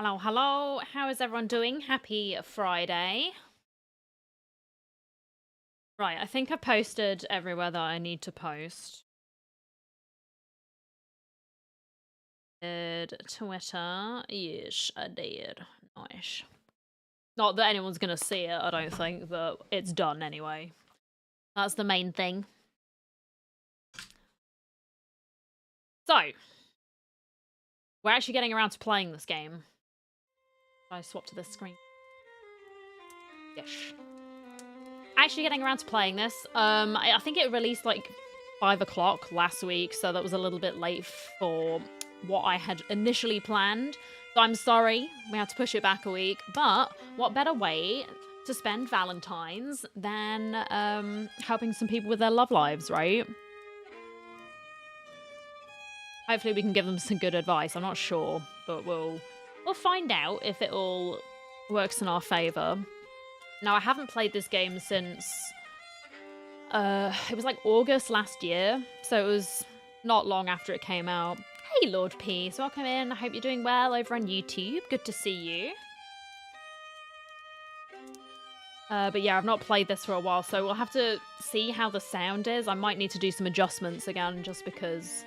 Hello, hello. How is everyone doing? Happy Friday. Right, I think I posted everywhere that I need to post. Did Twitter? Yes, I did. Nice. Not that anyone's gonna see it, I don't think, but it's done anyway. That's the main thing. So, we're actually getting around to playing this game. I swap to this screen. Yes. Actually getting around to playing this. I think it released like 5 o'clock last week, so that was a little bit late for what I had initially planned. So I'm sorry, we had to push it back a week, but what better way to spend Valentine's than helping some people with their love lives, right? Hopefully we can give them some good advice. I'm not sure, but we'll find out if it all works in our favor. Now, I haven't played this game since it was like August last year, so it was not long after it came out. Hey, Lord Peace, welcome in. I hope you're doing well over on YouTube. Good to see you. But yeah, I've not played this for a while, so we'll have to see how the sound is. I might need to do some adjustments again, just because,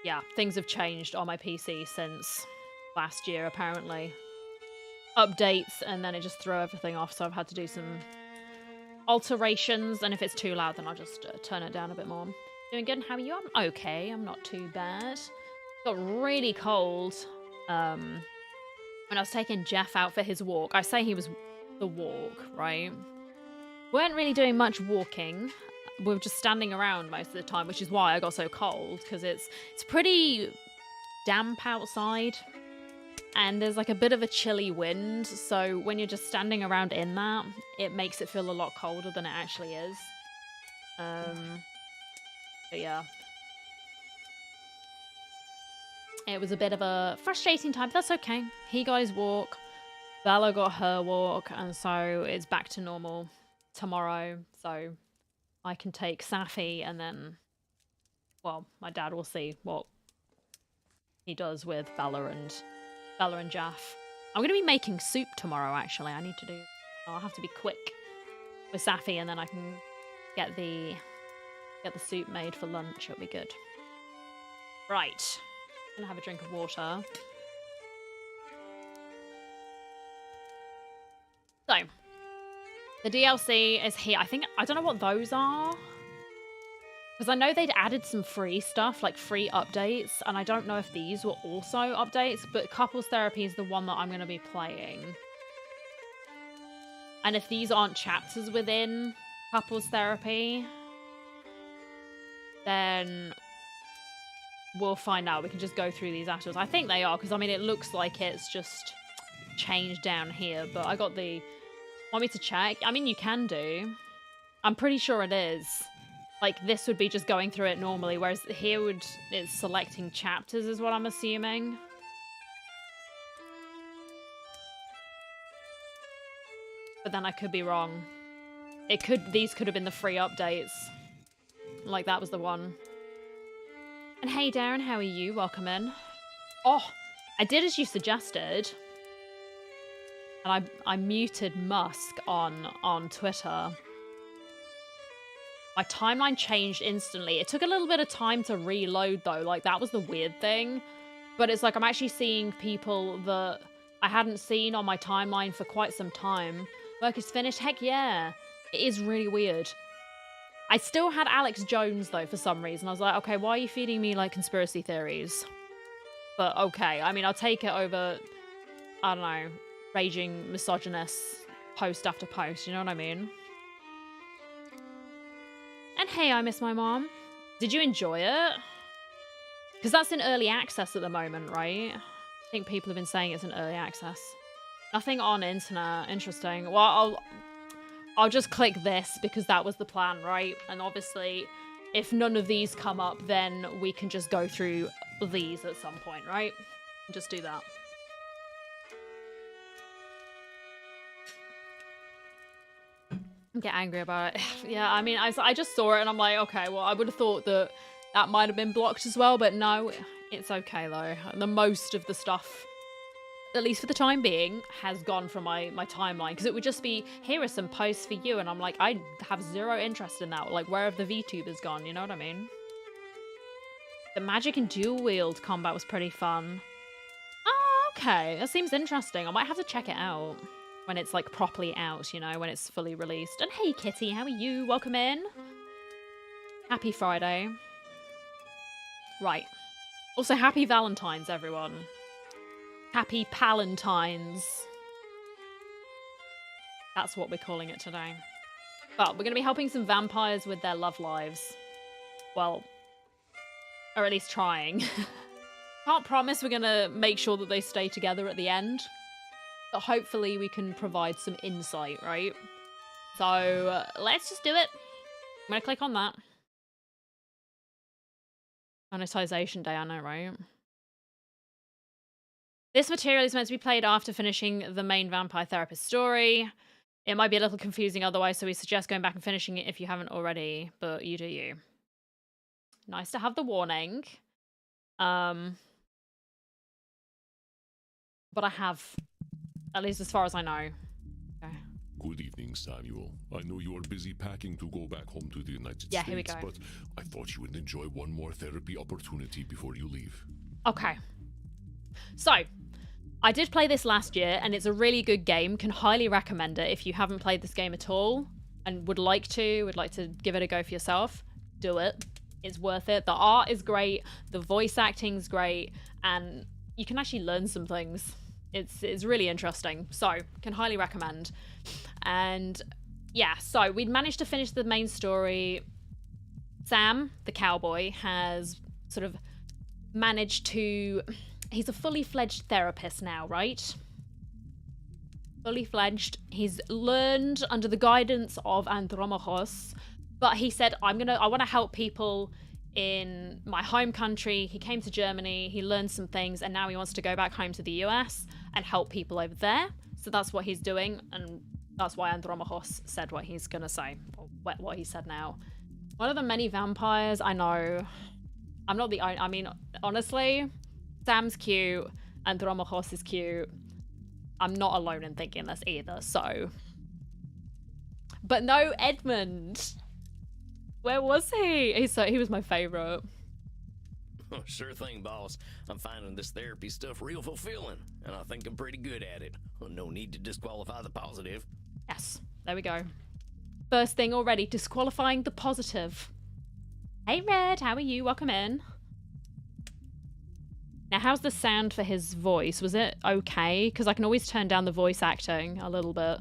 yeah, things have changed on my PC since last year, apparently. Updates, and then it just threw everything off, so I've had to do some alterations, and if it's too loud, then I'll just turn it down a bit more. Doing good, how are you? I'm okay, I'm not too bad. Got really cold when I was taking Jeff out for his walk. I say he was the walk, right? Weren't really doing much walking. We were just standing around most of the time, which is why I got so cold, because it's pretty damp outside. And there's like a bit of a chilly wind, so when you're just standing around in that, it makes it feel a lot colder than it actually is. But yeah. It was a bit of a frustrating time, but that's okay. He got his walk, Bella got her walk, and so it's back to normal tomorrow. So I can take Safi, and then, well, my dad will see what he does with Bella and Jaff. I'm going to be making soup tomorrow, actually. I'll have to be quick with Safi, and then I can get the soup made for lunch. It'll be good. Right. I'm going to have a drink of water. So, the DLC is here. I don't know what those are. Because I know they'd added some free stuff, like free updates, and I don't know if these were also updates, but Couples Therapy is the one that I'm going to be playing. And if these aren't chapters within Couples Therapy, then we'll find out. We can just go through these afterwards. I think they are, because, I mean, it looks like it's just changed down here, but I got the... Want me to check? I mean, you can do. I'm pretty sure it is. Like, this would be just going through it normally, whereas here it's selecting chapters is what I'm assuming. But then I could be wrong. These could have been the free updates. Like, that was the one. And hey, Darren, how are you? Welcome in. Oh, I did as you suggested. And I muted Musk on Twitter. My timeline changed instantly. It took a little bit of time to reload, though. Like, that was the weird thing. But it's like I'm actually seeing people that I hadn't seen on my timeline for quite some time. Work is finished? Heck yeah. It is really weird. I still had Alex Jones, though, for some reason. I was like, okay, why are you feeding me, like, conspiracy theories? But okay. I mean, I'll take it over, I don't know, raging misogynist post after post. You know what I mean? And hey, I miss my mom. Did you enjoy it? Because that's in early access at the moment, right? I think people have been saying it's in early access. Nothing on internet. Interesting. Well, I'll just click this because that was the plan, right? And obviously, if none of these come up, then we can just go through these at some point, right? Just do that. Get angry about it. Yeah, I mean, I just saw it and I'm like, okay, well, I would have thought that might have been blocked as well, but no, It's okay though. The most of the stuff, at least for the time being, has gone from my timeline, because it would just be, here are some posts for you, and I'm like, I have zero interest in that. Like, where have the VTubers gone? You know what I mean? The magic and dual wield combat was pretty fun. Oh, okay. That seems interesting. I might have to check it out when it's like properly out, you know, when it's fully released. And hey, Kitty, how are you? Welcome in. Happy Friday. Right. Also, happy Valentine's, everyone. Happy Palantines. That's what we're calling it today. But we're going to be helping some vampires with their love lives. Well, or at least trying. Can't promise we're going to make sure that they stay together at the end. But hopefully we can provide some insight, right? So let's just do it. I'm going to click on that. Monetization day, I know, right? This material is meant to be played after finishing the main vampire therapist story. It might be a little confusing otherwise, so we suggest going back and finishing it if you haven't already, but you do you. Nice to have the warning. But I have, at least as far as I know. Okay. Good evening, Samuel. I know you are busy packing to go back home to the United States, here we go. but I thought you would enjoy one more therapy opportunity before you leave. Okay. So, I did play this last year, and it's a really good game. Can highly recommend it if you haven't played this game at all and would like to give it a go for yourself. Do it. It's worth it. The art is great. The voice acting's great. And you can actually learn some things. It's really interesting. So, can highly recommend. And yeah, so we'd managed to finish the main story. Sam, the cowboy, has sort of managed to... He's a fully fledged therapist now, right? Fully fledged. He's learned under the guidance of Andromachos, but he said, I want to help people in my home country. He came to Germany, he learned some things, and now he wants to go back home to the US and help people over there. So that's what he's doing, and that's why Andromachos said what he's gonna say, or what he said now. One of the many vampires, I know. I'm not the only, I mean, honestly, Sam's cute, Andromachos is cute. I'm not alone in thinking this either, so. But no, Edmund. Where was he? He was my favorite. Oh, sure thing, boss. I'm finding this therapy stuff real fulfilling, and I think I'm pretty good at it. No need to disqualify the positive. Yes, there we go. First thing already, disqualifying the positive. Hey, Red, how are you? Welcome in. Now, how's the sound for his voice? Was it okay? Because I can always turn down the voice acting a little bit.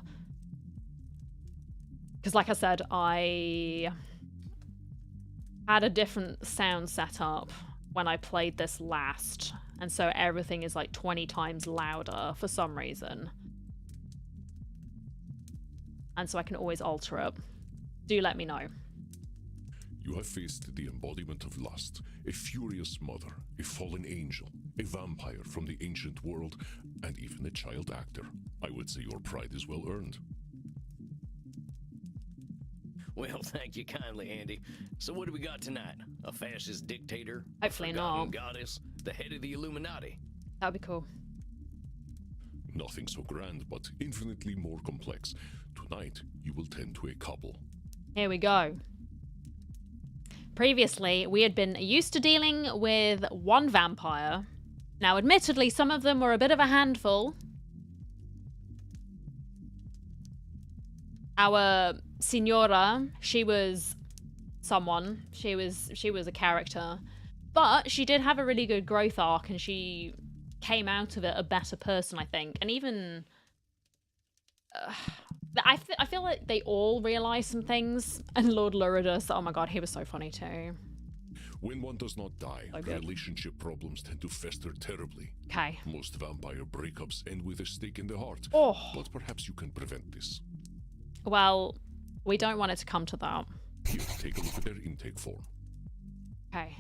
Because like I said, I had a different sound setup when I played this last. And so everything is like 20 times louder for some reason. And so I can always alter it. Do let me know. You have faced the embodiment of lust, a furious mother, a fallen angel, a vampire from the ancient world, and even a child actor. I would say your pride is well earned. Well, thank you kindly, Andy. So what do we got tonight? A fascist dictator? Hopefully a forgotten not. Goddess? The head of the Illuminati? That'd be cool. Nothing so grand, but infinitely more complex. Tonight, you will tend to a couple. Here we go. Previously, we had been used to dealing with one vampire. Now, admittedly, some of them were a bit of a handful. Our Signora, she was someone. She was a character. But she did have a really good growth arc, and she came out of it a better person, I think. And even... I feel like they all realised some things. And Lord Luridus, oh my god, he was so funny too. When one does not die, relationship problems tend to fester terribly. Okay. Most vampire breakups end with a stake in the heart. Oh. But perhaps you can prevent this. Well, we don't want it to come to that. Here, take a look at their intake form. Okay.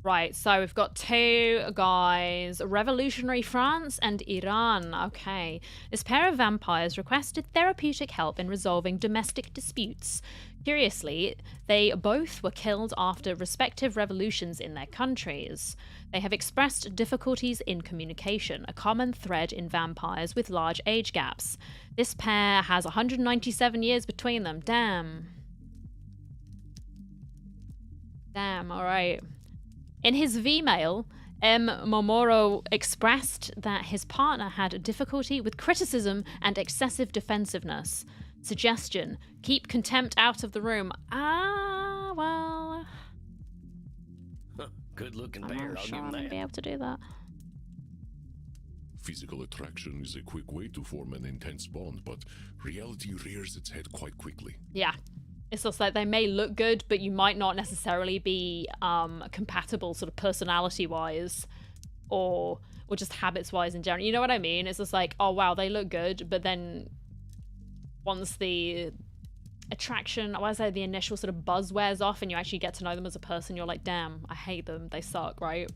Right, so we've got two guys, Revolutionary France and Iran. Okay. This pair of vampires requested therapeutic help in resolving domestic disputes. Curiously, they both were killed after respective revolutions in their countries. They have expressed difficulties in communication, a common thread in vampires with large age gaps. This pair has 197 years between them. Damn. Damn, alright. In his V-mail, M. Momoro expressed that his partner had difficulty with criticism and excessive defensiveness. Suggestion: keep contempt out of the room. Ah, well, Good looking I'm pair, not I'll sure give I'm him gonna that. be able to do that. Physical attraction is a quick way to form an intense bond, but reality rears its head quite quickly. Yeah. It's just like they may look good, but you might not necessarily be compatible sort of personality-wise or just habits-wise in general. You know what I mean? It's just like, oh wow, they look good, but then once the attraction, I want to say the initial sort of buzz wears off and you actually get to know them as a person, you're like, damn, I hate them. They suck, right?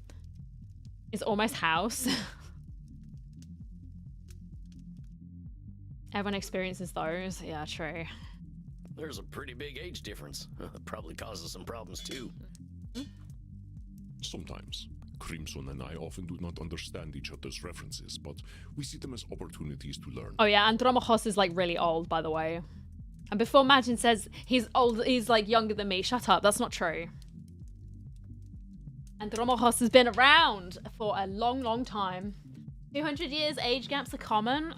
It's almost House. Everyone experiences those. Yeah, true. There's a pretty big age difference. Probably causes some problems too. Sometimes. Crimson and I often do not understand each other's references, but we see them as opportunities to learn. Oh yeah, Andromachos is like really old, by the way. And before Majin says he's old, he's like younger than me. Shut up, that's not true. Andromachos has been around for a long, long time. 200 years age gaps are common.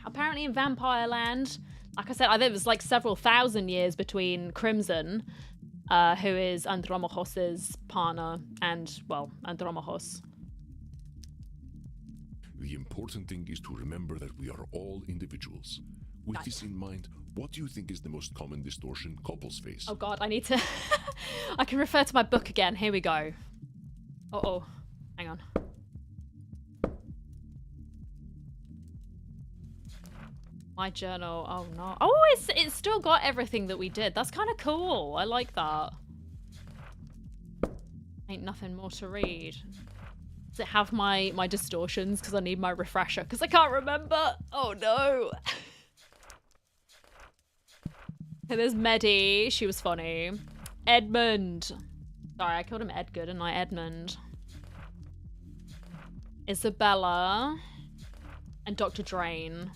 Apparently in Vampire Land, like I said, I think it was like several thousand years between Crimson, who is Andromachos's partner, and, well, Andromachos. The important thing is to remember that we are all individuals. With Right. this in mind, what do you think is the most common distortion couples face? Oh god, I need to... I can refer to my book again. Here we go. Uh-oh. Hang on. My journal. Oh no. Oh, it's still got everything that we did. That's kind of cool. I like that. Ain't nothing more to read. Does it have my distortions? Because I need my refresher. Because I can't remember. Oh no. Okay, there's Medi. She was funny. Edmund. Sorry, I called him Edgar, didn't I? Edmund. Isabella. And Dr. Drain.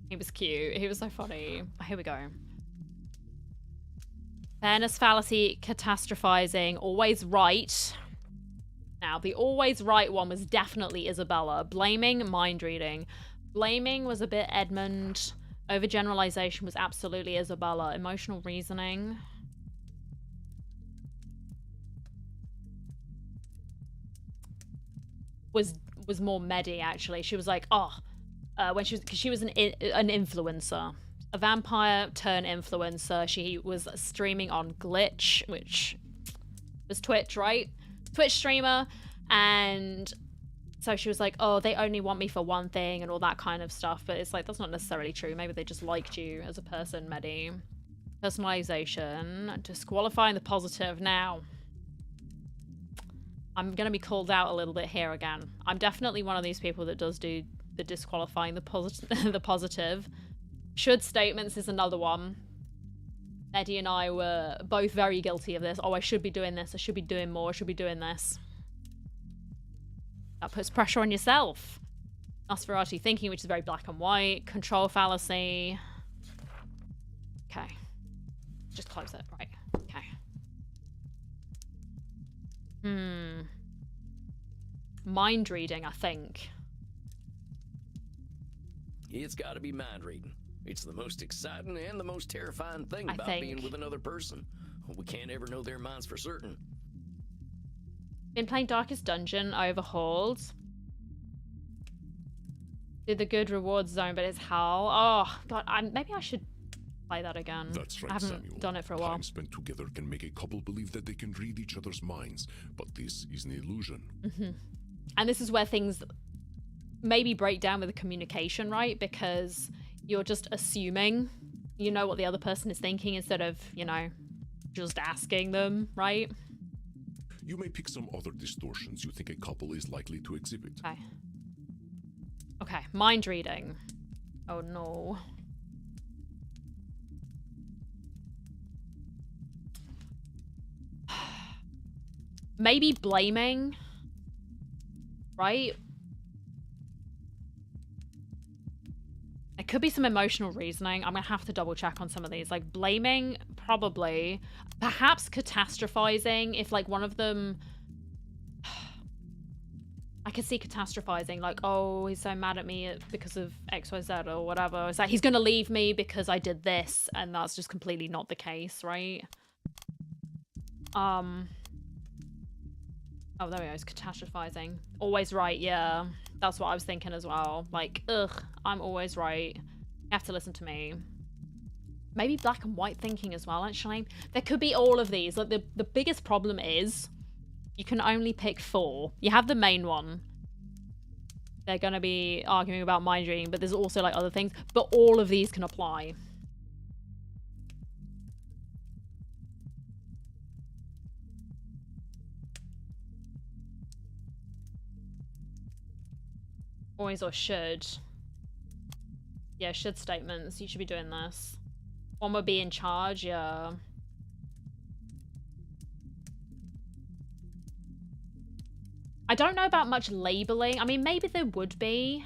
He was cute. He was so funny. Here we go. Fairness, fallacy, catastrophizing, always right. Now, the always right one was definitely Isabella. Blaming, mind reading. Blaming was a bit Edmund. Overgeneralization was absolutely Isabella. Emotional reasoning. Was more Medi, actually. She was like, oh, when she was an influencer, a vampire turned influencer. She was streaming on Glitch, which was Twitch, right? Twitch streamer, and so she was like, oh, they only want me for one thing and all that kind of stuff. But it's like, that's not necessarily true. Maybe they just liked you as a person, Medi. Personalization, disqualifying the positive. Now, I'm gonna be called out a little bit here again. I'm definitely one of these people that does do the disqualifying the the positive. Should statements is another one. Eddie and I were both very guilty of this. Oh, I should be doing this. I should be doing more. I should be doing this. That puts pressure on yourself. Nosferatu thinking, which is very black and white. Control fallacy. Okay. Just close it. Right. Okay. Mind reading, I think. It's got to be mind reading. It's the most exciting and the most terrifying thing I about think. being with another person. We can't ever know their minds for certain. Been playing Darkest Dungeon overhauled. Did the good rewards zone, but it's hell. Oh, God, maybe I should play that again. That's right, I haven't Samuel. done it for a while. Time spent together can make a couple believe that they can read each other's minds, but this is an illusion. And this is where things maybe break down with the communication, right? Because you're just assuming you know what the other person is thinking instead of, you know, just asking them, right? You may pick some other distortions you think a couple is likely to exhibit. Okay. Okay, mind reading. Oh no. maybe blaming, right? It could be some emotional reasoning. I'm gonna have to double check on some of these. Like blaming, probably. Perhaps catastrophizing if like one of them... I could see catastrophizing, like, oh, he's so mad at me because of XYZ or whatever. It's like, he's gonna leave me because I did this, and that's just completely not the case, right? Oh, there we go, it's catastrophizing. Always right, yeah. That's what I was thinking as well. Like, ugh, I'm always right. You have to listen to me. Maybe black and white thinking as well, actually. There could be all of these. Like, the biggest problem is you can only pick 4. You have the main one. They're going to be arguing about mind reading, but there's also like other things. But all of these can apply. Always or should. Yeah, should statements. You should be doing this. One would be in charge, yeah. I don't know about much labeling. I mean, maybe there would be.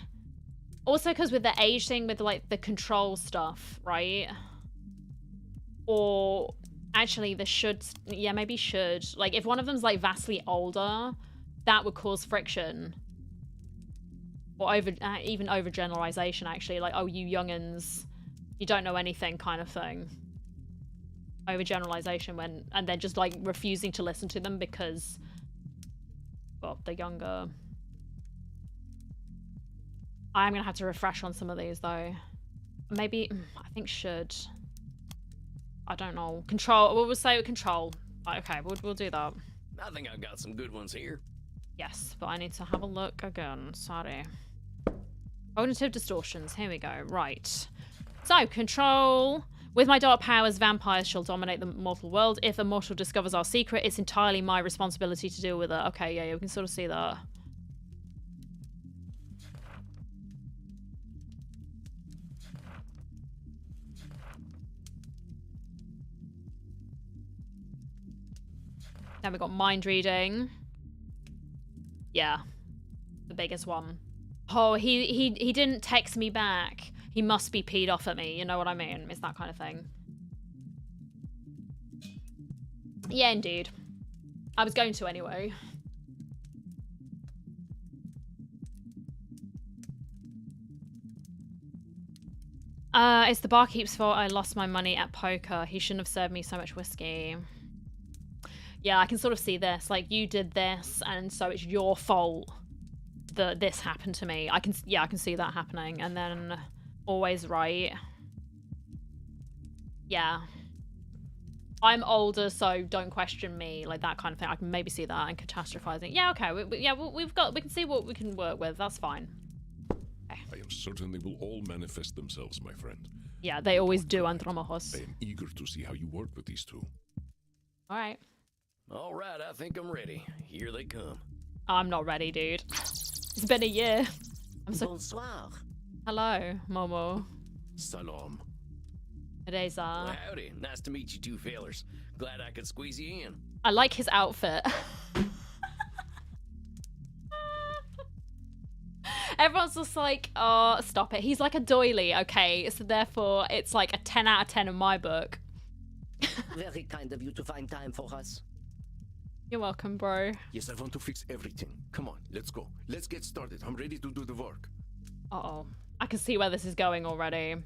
Also, because with the age thing, with like the control stuff, right? Or actually, the should. Yeah, maybe should. Like, if one of them's like vastly older, that would cause friction. Or even overgeneralization, actually. Like, oh, you youngins, you don't know anything kind of thing. Overgeneralization and then just like refusing to listen to them because... well, they're younger. I'm gonna have to refresh on some of these though. Maybe, I think should. I don't know. Control, we'll say control. Okay, we'll do that. I think I've got some good ones here. Yes, but I need to have a look again. Sorry. Cognitive distortions. Here we go. Right. So, control. With my dark powers, vampires shall dominate the mortal world. If a mortal discovers our secret, it's entirely my responsibility to deal with it. Okay, yeah, we can sort of see that. Then we got mind reading. Yeah, the biggest one. Oh, he didn't text me back. He must be peed off at me. You know what I mean? It's that kind of thing. Yeah, indeed. I was going to anyway. It's the barkeep's fault I lost my money at poker. He shouldn't have served me so much whiskey. Yeah, I can sort of see this. Like, you did this, and so it's your fault that this happened to me. I can see that happening. And then always right. Yeah. I'm older, so don't question me. Like, that kind of thing. I can maybe see that. And catastrophizing. Yeah, okay. We can see what we can work with. That's fine. Okay. I am certain they will all manifest themselves, my friend. Yeah, they always do, Andromahos. I am eager to see how you work with these two. All right. All right, I think I'm ready. Here they come. I'm not ready, dude. It's been a year. I'm so... Bonsoir. Hello, Momo. Salam. Reza. Well, howdy. Nice to meet you two fellers. Glad I could squeeze you in. I like his outfit. Everyone's just like, oh, stop it. He's like a doily, okay? So therefore, it's like a 10 out of 10 in my book. Very kind of you to find time for us. You're welcome, bro. Yes, I want to fix everything. Come on, let's go. Let's get started. I'm ready to do the work. Uh-oh. I can see where this is going already.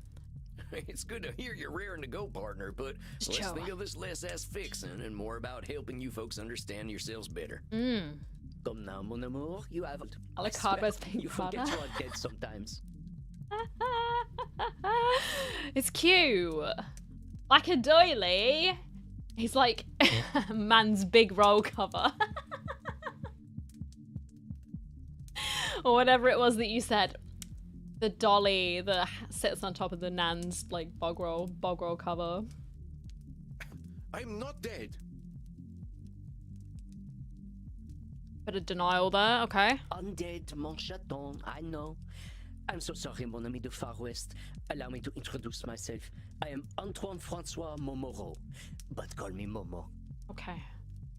It's good to hear you're raring to go, partner, but Just let's chill. think of this less as fixing and more about helping you folks understand yourselves better. Come now, mon amour. You have... I like I swear, Harbour's pink you forget father. you are dead sometimes. It's cute. Like a doily. He's like man's big roll cover. Or whatever it was that you said. The dolly that sits on top of the nan's like bog roll cover. I'm not dead. Bit of denial there, okay. Undead, mon chaton, I know. I'm so sorry, mon ami de Far West. Allow me to introduce myself. I am Antoine Francois Momoro, but call me Momo. Okay.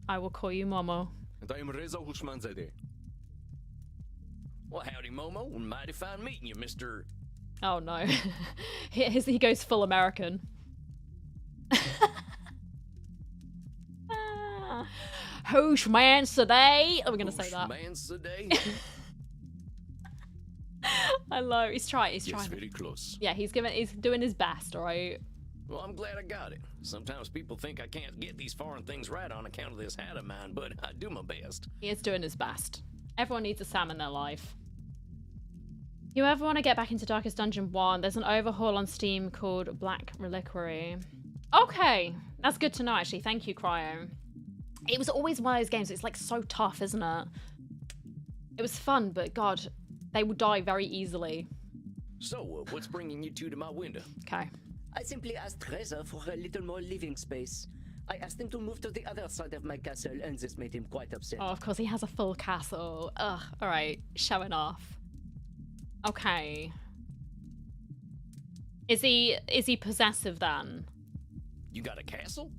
I will call you Momo. And I am Reza Hushmanzadeh. Well, howdy, Momo. Mighty fine meeting you, Mr. Oh no. he goes full American. Who's man today? Are we gonna say that? Hushmanzadeh? I love. He's trying. Yes, very close. Yeah, he's doing his best. All right. Well, I'm glad I got it. Sometimes people think I can't get these foreign things right on account of this hat of mine, but I do my best. He is doing his best. Everyone needs a Sam in their life. You ever want to get back into Darkest Dungeon 1? There's an overhaul on Steam called Black Reliquary. Okay, that's good to know actually. Thank you, Cryo. It was always one of those games, it's like so tough, isn't it? It was fun, but God, they would die very easily. So, what's bringing you two to my window? Okay. I simply asked Reza for a little more living space. I asked him to move to the other side of my castle, and this made him quite upset. Oh, of course, he has a full castle. Ugh, alright, showing off. Okay. Is he possessive then? You got a castle?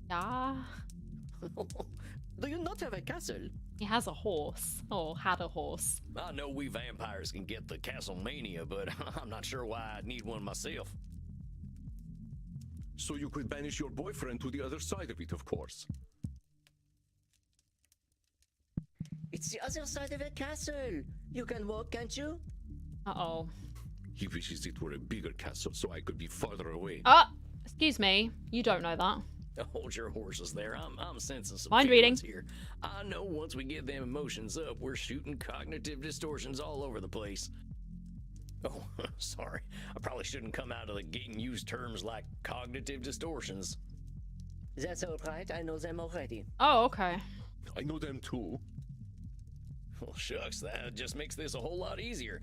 Yeah. Do you not have a castle? He has a horse. Or had a horse. I know we vampires can get the castle mania, but I'm not sure why I'd need one myself. So you could banish your boyfriend to the other side of it, of course. It's the other side of a castle. You can walk, can't you? Uh-oh. He wishes it were a bigger castle so I could be farther away. Excuse me. You don't know that. Hold your horses there. I'm sensing some Mind feelings reading. here. I know once we get them emotions up, we're shooting cognitive distortions all over the place. Oh, sorry. I probably shouldn't come out of the gate and use terms like cognitive distortions. That's all right. I know them already. Oh, okay. I know them too. Well, shucks, that just makes this a whole lot easier.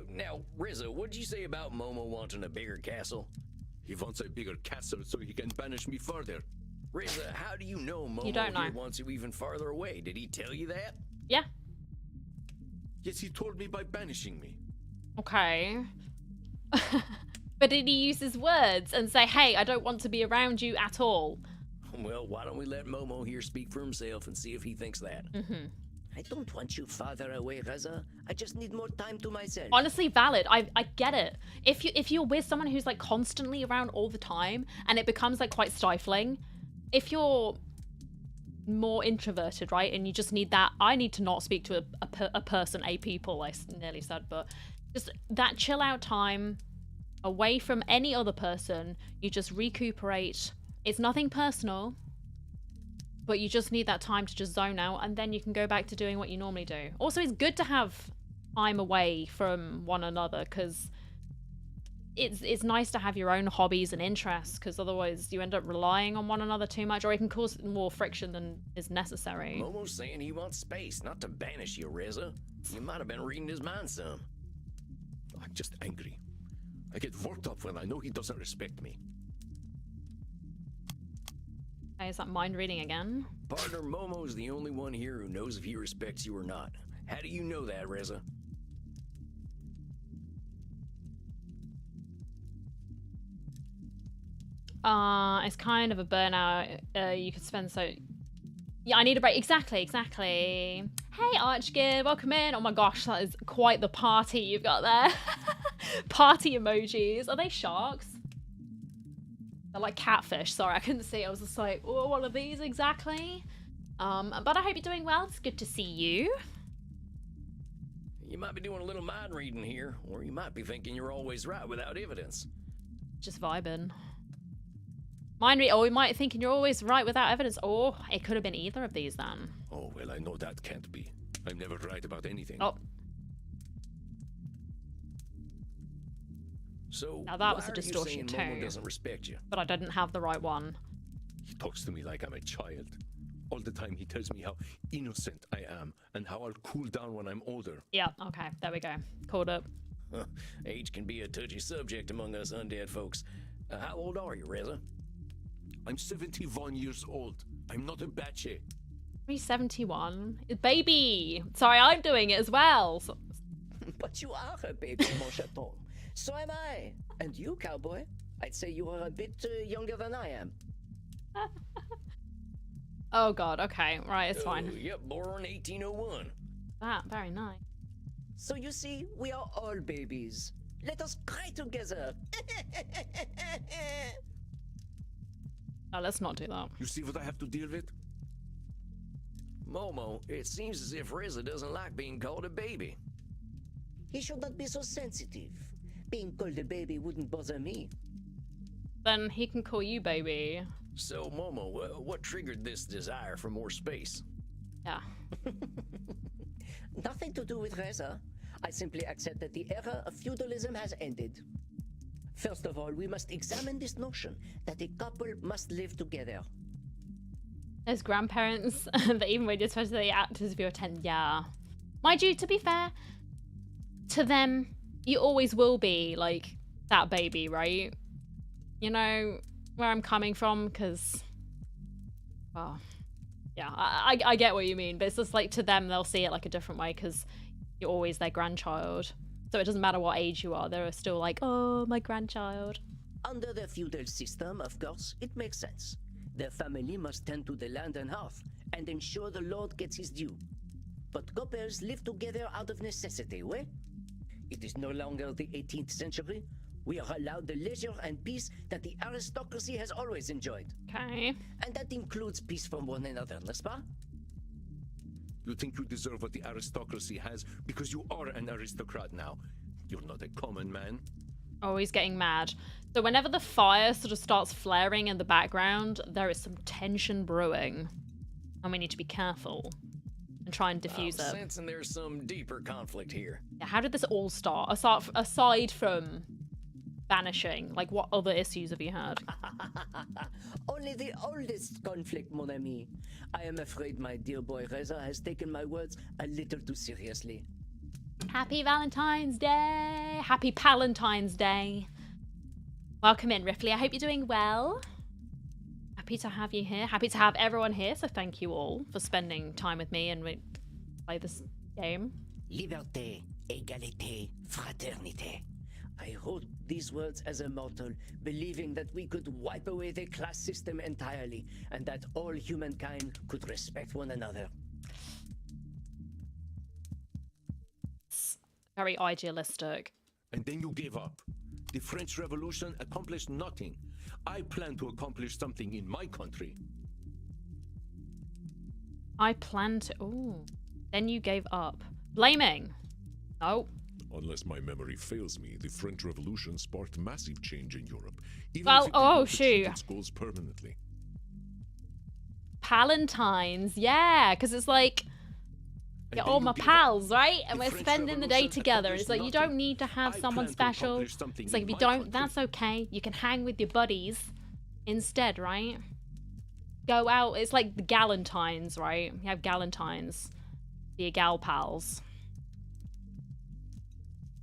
Now, Rizzo, what'd you say about Momo wanting a bigger castle? He wants a bigger castle so he can banish me further. Rizzo, how do you know Momo You don't know. here wants you even farther away? Did he tell you that? Yeah. Yes, he told me by banishing me. Okay. But did he use his words and say, hey, I don't want to be around you at all? Well, why don't we let Momo here speak for himself and see if he thinks that? I don't want you farther away, Reza. I just need more time to myself. Honestly, valid. I get it. If you're with someone who's like constantly around all the time and it becomes like quite stifling, if you're more introverted, right, and you just need that, I need to not speak to a person, a people, I nearly said, but just that chill out time away from any other person, you just recuperate. It's nothing personal, but you just need that time to just zone out, and then you can go back to doing what you normally do. Also, it's good to have time away from one another, because it's nice to have your own hobbies and interests, because otherwise you end up relying on one another too much, or it can cause more friction than is necessary. Momo's saying he wants space, not to banish you, Reza. You might have been reading his mind some. I'm just angry. I get worked up when I know he doesn't respect me. Okay, is that mind reading again? Partner Momo's the only one here who knows if he respects you or not. How do you know that, Reza? It's kind of a burnout. You could spend so... Yeah, I need a break. Exactly. Hey, Archgear, welcome in. Oh my gosh, that is quite the party you've got there. Party emojis. Are they sharks? They're like catfish. Sorry, I couldn't see. I was just like, oh, what are these exactly? But I hope you're doing well. It's good to see you. You might be doing a little mind reading here, or you might be thinking you're always right without evidence. Just vibing. Mind read. Oh, we might thinking you're always right without evidence. Or it could have been either of these then. Oh, well, I know that can't be. I'm never right about anything. Oh, So now that was why a are you distortion saying Momo too. doesn't respect you? but I didn't have the right one. He talks to me like I'm a child. All the time he tells me how innocent I am and how I'll cool down when I'm older. Yeah, okay, there we go. Called up. Age can be a touchy subject among us undead folks. How old are you, Reza? I'm 71 years old. I'm not a bachelor. 371. Baby! Sorry, I'm doing it as well. So, But you are a baby, mon chaton. So am I. And you, cowboy? I'd say you are a bit younger than I am. Oh god, okay. Right, it's Oh, fine. yep, born 1801. That, very nice. So you see, we are all babies. Let us cry together. No, let's not do that. You see what I have to deal with? Momo, it seems as if Reza doesn't like being called a baby. He should not be so sensitive. Being called a baby wouldn't bother me. Then he can call you baby. So, Momo, what triggered this desire for more space? Yeah. Nothing to do with Reza. I simply accept that the era of feudalism has ended. First of all, we must examine this notion that a couple must live together. As grandparents, that even when you're supposed to act as if you're 10, yeah. Mind you, to be fair, to them, you always will be, like, that baby, right? You know where I'm coming from? Because, well, yeah, I get what you mean, but it's just like, to them, they'll see it like a different way, because you're always their grandchild. So it doesn't matter what age you are, they're still like, oh, my grandchild. Under the feudal system, of course, it makes sense. The family must tend to the land and hearth, and ensure the lord gets his due. But couples live together out of necessity, ouais? It is no longer the 18th century. We are allowed the leisure and peace that the aristocracy has always enjoyed. Okay. And that includes peace from one another, n'est-ce pas? You think you deserve what the aristocracy has because you are an aristocrat now. You're not a common man. Oh, he's getting mad. So whenever the fire sort of starts flaring in the background, there is some tension brewing. And we need to be careful and try and diffuse I'm it. sensing there's some deeper conflict here. Yeah, how did this all start? Aside from banishing, like what other issues have you had? Only the oldest conflict, mon ami. I am afraid my dear boy Reza has taken my words a little too seriously. Happy Valentine's Day! Happy Palentine's Day! Welcome in, Ripley. I hope you're doing well. Happy to have you here. Happy to have everyone here, so thank you all for spending time with me and play this game. Liberté, égalité, fraternité. I wrote these words as a mortal, believing that we could wipe away the class system entirely, and that all humankind could respect one another. It's very idealistic. And then you gave up. The French Revolution accomplished nothing. I plan to accomplish something in my country. I plan to... Ooh. Then you gave up. Blaming. No. Unless my memory fails me, the French Revolution sparked massive change in Europe. Even Well, if it did oh, not achieve shoot. its goals permanently. Palentine's, yeah, because it's like, And you're then all you my give up. pals, right? And The we're French spending the day Revolution together. It's like, you accomplished don't need to have I someone plan to special. accomplish something It's like, in if you my don't, country. that's okay. You can hang with your buddies instead, right? Go out. It's like the Galentines, right? You have Galentines. The gal pals.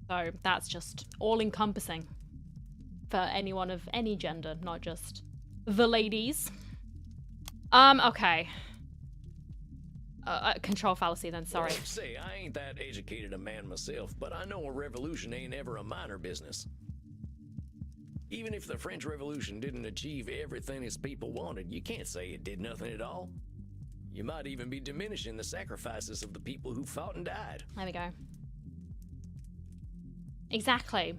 So that's just all-encompassing for anyone of any gender, not just the ladies. Okay. Control fallacy then, sorry. Well, say, I ain't that educated a man myself, but I know a revolution ain't ever a minor business. Even if the French Revolution didn't achieve everything its people wanted, you can't say it did nothing at all. You might even be diminishing the sacrifices of the people who fought and died. There we go. Exactly.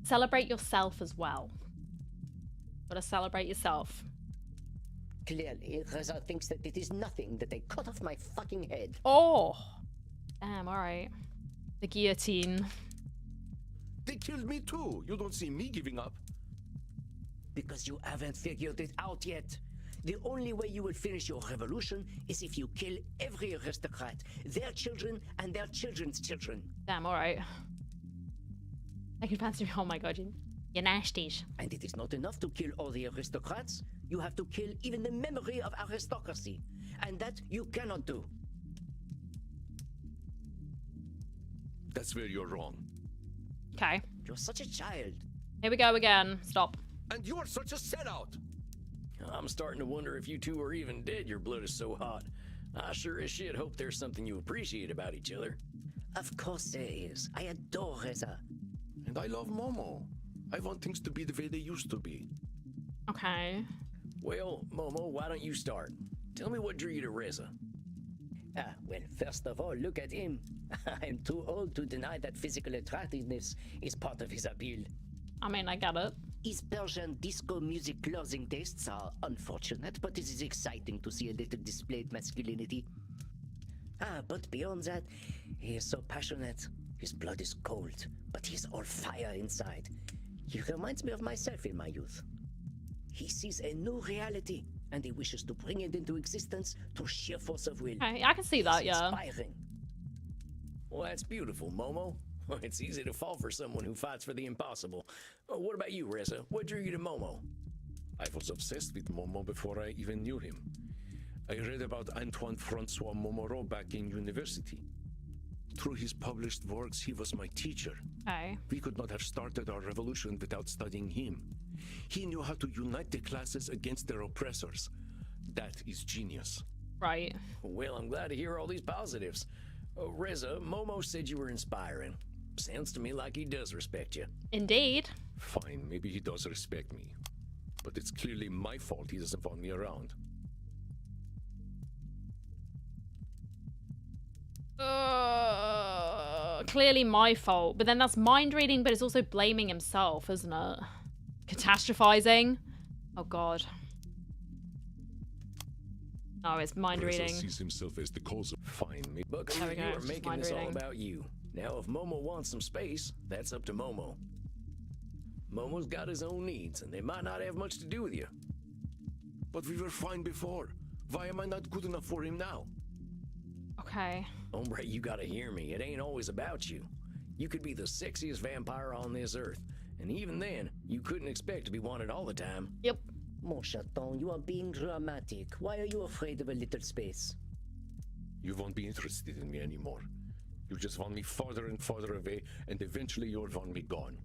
Celebrate yourself as well. Gotta celebrate yourself. Clearly, Reza thinks that it is nothing that they cut off my fucking head. Oh! Damn, alright. The guillotine. They killed me too. You don't see me giving up. Because you haven't figured it out yet. The only way you will finish your revolution is if you kill every aristocrat, their children and their children's children. Damn, alright. I can fancy me. Oh my god, you're nasties. And it is not enough to kill all the aristocrats. You have to kill even the memory of aristocracy. And that you cannot do. That's where you're wrong. Okay. You're such a child. Here we go again. Stop. And you're such a sellout. I'm starting to wonder if you two are even dead, your blood is so hot. I sure as shit hope there's something you appreciate about each other. Of course there is. I adore Reza. And I love Momo. I want things to be the way they used to be. Okay. Well, Momo, why don't you start? Tell me what drew you to Reza. Well, first of all, look at him. I'm too old to deny that physical attractiveness is part of his appeal. I mean, I get it. His Persian disco music clothing tastes are unfortunate, but it is exciting to see a little displayed masculinity. But beyond that, he is so passionate. His blood is cold, but he's all fire inside. He reminds me of myself in my youth. He sees a new reality, and he wishes to bring it into existence through sheer force of will. Okay, I can see that, It's yeah. inspiring. Well, that's beautiful, Momo. It's easy to fall for someone who fights for the impossible. What about you, Reza? What drew you to Momo? I was obsessed with Momo before I even knew him. I read about Antoine Francois Momoro back in university. Through his published works, he was my teacher. Okay. We could not have started our revolution without studying him. He knew how to unite the classes against their oppressors. That is genius. Right. Well, I'm glad to hear all these positives. Reza, Momo said you were inspiring. Sounds to me like he does respect you. Indeed. Fine, maybe he does respect me. But it's clearly my fault he doesn't want me around. Clearly my fault, but then that's mind reading, but it's also blaming himself, isn't it? Catastrophizing. Oh god. No, it's mind Reza reading. sees himself as the cause of. Fine, maybe. Buckaroo, There we go, you are it's just making mind this all reading. about you. Now, if Momo wants some space, that's up to Momo. Momo's got his own needs, and they might not have much to do with you. But we were fine before. Why am I not good enough for him now? Okay. Hombre, you gotta hear me. It ain't always about you. You could be the sexiest vampire on this earth, and even then, you couldn't expect to be wanted all the time. Yep. Mon chaton, you are being dramatic. Why are you afraid of a little space? You won't be interested in me anymore. You just want me farther and farther away, and eventually you'll want me gone.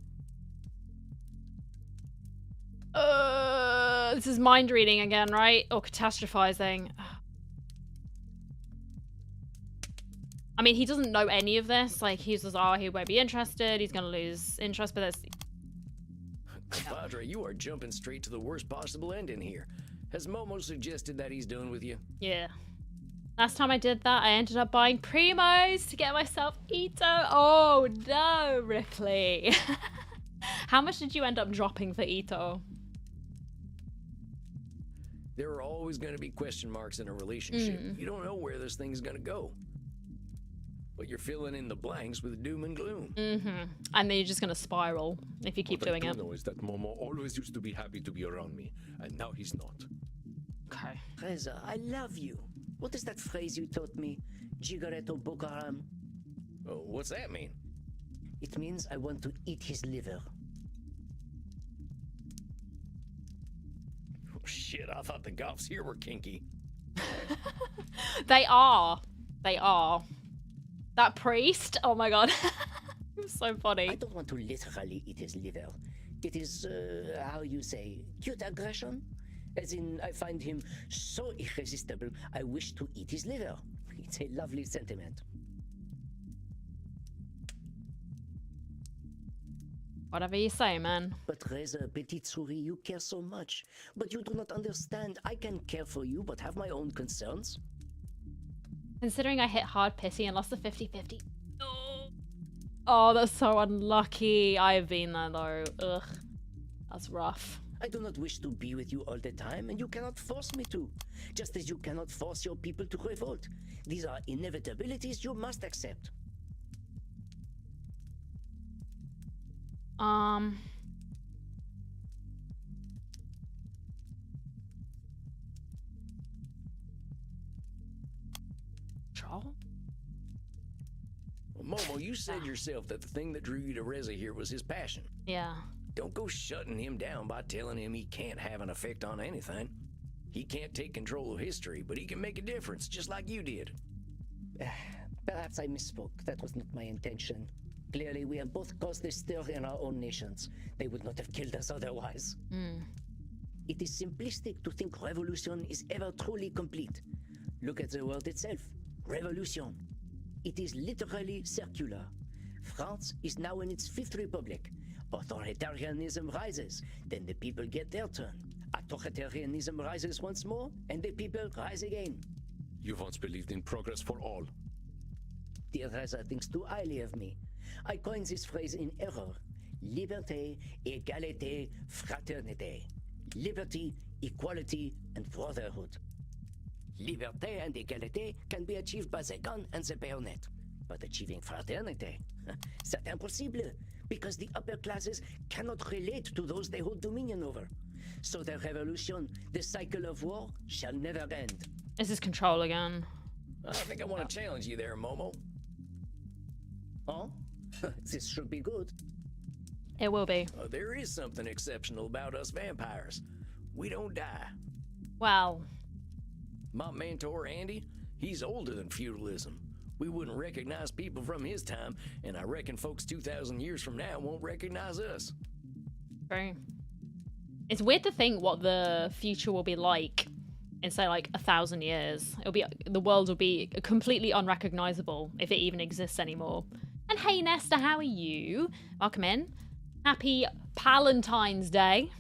This is mind reading again, right? Or catastrophizing. I mean, he doesn't know any of this. Like, he's just, oh, he won't be interested. He's gonna lose interest, but that's... Compadre, you are jumping straight to the worst possible ending here. Has Momo suggested that he's done with you? Yeah. Last time I did that, I ended up buying Primos to get myself Ito. Oh, no, Ripley. How much did you end up dropping for Ito? There are always going to be question marks in a relationship. You don't know where this thing's going to go. But you're filling in the blanks with doom and gloom. And then you're just gonna spiral if you keep What doing I it. do know is that Momo always used to be happy to be around me, and now he's not. Okay. Reza, I love you. What is that phrase you taught me? Gigaretto Bokaram? Oh, what's that mean? It means I want to eat his liver. Oh, shit, I thought the goths here were kinky. They are. They are. That priest? Oh my god. It was so I funny. don't want to literally eat his liver. It is, how you say, cute aggression? As in, I find him so irresistible, I wish to eat his liver. It's a lovely sentiment. Whatever you say, man. But Reza, petite souris, you care so much. But you do not understand. I can care for you, but have my own concerns. Considering I hit hard pity and lost the 50-50. Oh, that's so unlucky. I've been there though. Ugh. That's rough. I do not wish to be with you all the time, and you cannot force me to. Just as you cannot force your people to revolt. These are inevitabilities you must accept. Troll? Well, Momo, you said yourself that the thing that drew you to Reza here was his passion. Yeah. Don't go shutting him down by telling him he can't have an effect on anything. He can't take control of history, but he can make a difference, just like you did. Perhaps I misspoke. That was not my intention. Clearly, we have both caused a stir in our own nations. They would not have killed us otherwise. It is simplistic to think revolution is ever truly complete. Look at the word itself. Revolution. It is literally circular. France is now in its fifth republic. Authoritarianism rises, then the people get their turn. Authoritarianism rises once more, and the people rise again. You once believed in progress for all. Dear Reza thinks too highly of me. I coined this phrase in error. Liberté, égalité, fraternité. Liberty, equality, and brotherhood. Liberté and égalité can be achieved by the gun and the bayonet. But achieving fraternité, c'est impossible, because the upper classes cannot relate to those they hold dominion over. So the revolution, the cycle of war, shall never end. This is control again. I think I want to challenge you there, Momo. Oh? This should be good. It will be. There is something exceptional about us vampires. We don't die. Well, My mentor, Andy, he's older than feudalism. We wouldn't recognize people from his time, and I reckon folks 2,000 years from now won't recognize us. true. It's weird to think what the future will be like in, say, like 1,000 years. The world will be completely unrecognizable if it even exists anymore. And hey, Nesta, how are you? Welcome in. Happy Palentine's Day.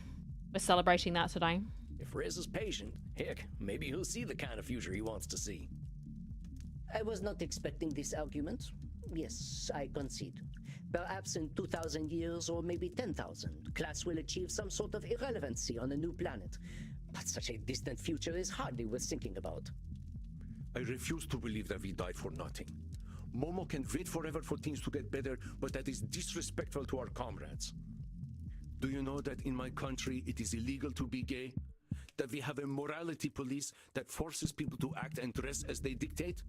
We're celebrating that today. If Rez is patient, heck, maybe he'll see the kind of future he wants to see. I was not expecting this argument. Yes, I concede. Perhaps in 2,000 years, or maybe 10,000, class will achieve some sort of irrelevancy on a new planet. But such a distant future is hardly worth thinking about. I refuse to believe that we died for nothing. Momo can wait forever for things to get better, but that is disrespectful to our comrades. Do you know that in my country it is illegal to be gay? That we have a morality police that forces people to act and dress as they dictate?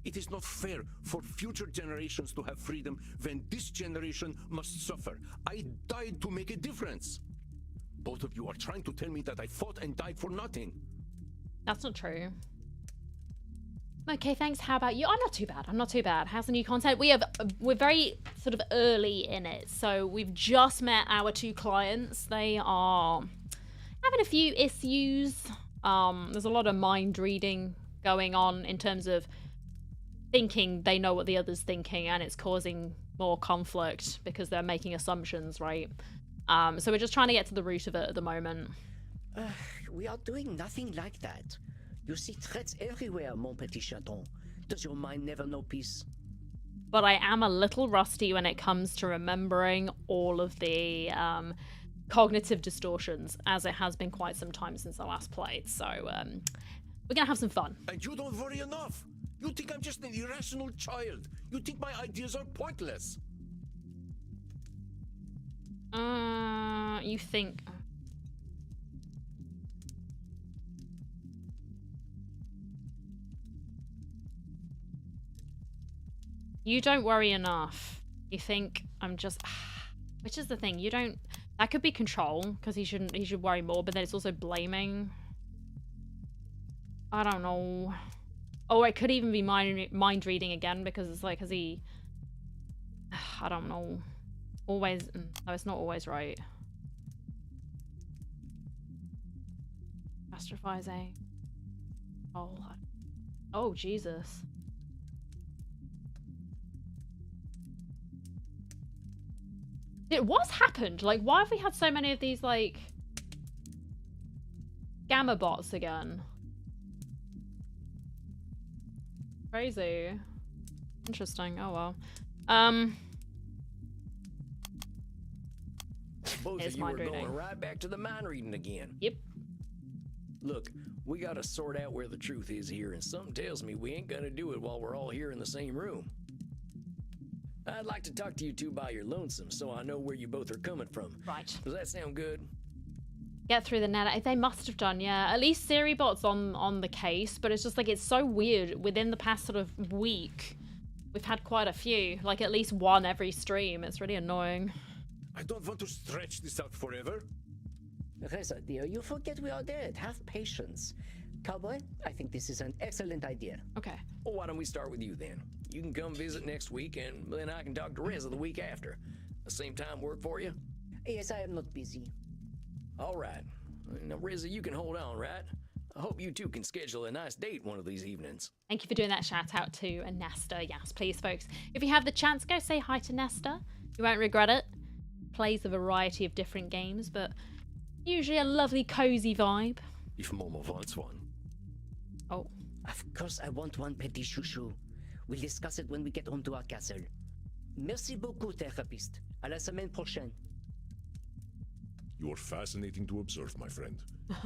It is not fair for future generations to have freedom when this generation must suffer. I died to make a difference. Both of you are trying to tell me that I fought and died for nothing. That's not true. Okay, thanks. How about you? I'm not too bad. I'm not too bad. How's the new content? We're very sort of early in it. So we've just met our 2 clients. They are having a few issues. There's a lot of mind reading going on in terms of thinking they know what the other's thinking, and it's causing more conflict because they're making assumptions, right? So we're just trying to get to the root of it at the moment. We are doing nothing like that. You see threats everywhere, mon petit chaton. Does your mind never know peace? But I am a little rusty when it comes to remembering all of the cognitive distortions, as it has been quite some time since I last played. So we're going to have some fun. And you don't worry enough. You think I'm just an irrational child. You think my ideas are pointless. You think... You don't worry enough. You think I'm just... Which is the thing, you don't... That could be control, because he should worry more, but then it's also blaming. I don't know. Oh, it could even be mind reading again, because it's like, has he... I don't know. Always... No, it's not always right. Catastrophizing. Oh, Jesus. What's happened? Like, why have we had so many of these, like, gamma bots again? Crazy. Interesting. Oh, well. Both It's of you are mind reading. going right back to the mind reading again. Yep. Look, we gotta sort out where the truth is here, and something tells me we ain't gonna do it while we're all here in the same room. I'd like to talk to you 2 by your lonesome, so I know where you both are coming from. Right. Does that sound good? Get through the net. They must have done, yeah. At least Siribot's on the case, but it's just like, it's so weird. Within the past sort of week, we've had quite a few. Like, at least 1 every stream. It's really annoying. I don't want to stretch this out forever. Reza, dear, you forget we are dead. Have patience. Cowboy, I think this is an excellent idea. Okay. Well, why don't we start with you then? You can come visit next week, and then I can talk to Reza the week after. The same time work for you? Yes, I am not busy. All right. Now, Reza, you can hold on, right? I hope you 2 can schedule a nice date one of these evenings. Thank you for doing that shout out to Nesta. Yes, please, folks. If you have the chance, go say hi to Nesta. You won't regret it. Plays a variety of different games, but Usually a lovely cozy vibe. If Momo wants one. Oh, Of course, I want one, petit chouchou. We'll discuss it when we get home to our castle. Merci beaucoup, thérapeute. À la semaine prochaine. You are fascinating to observe, my friend.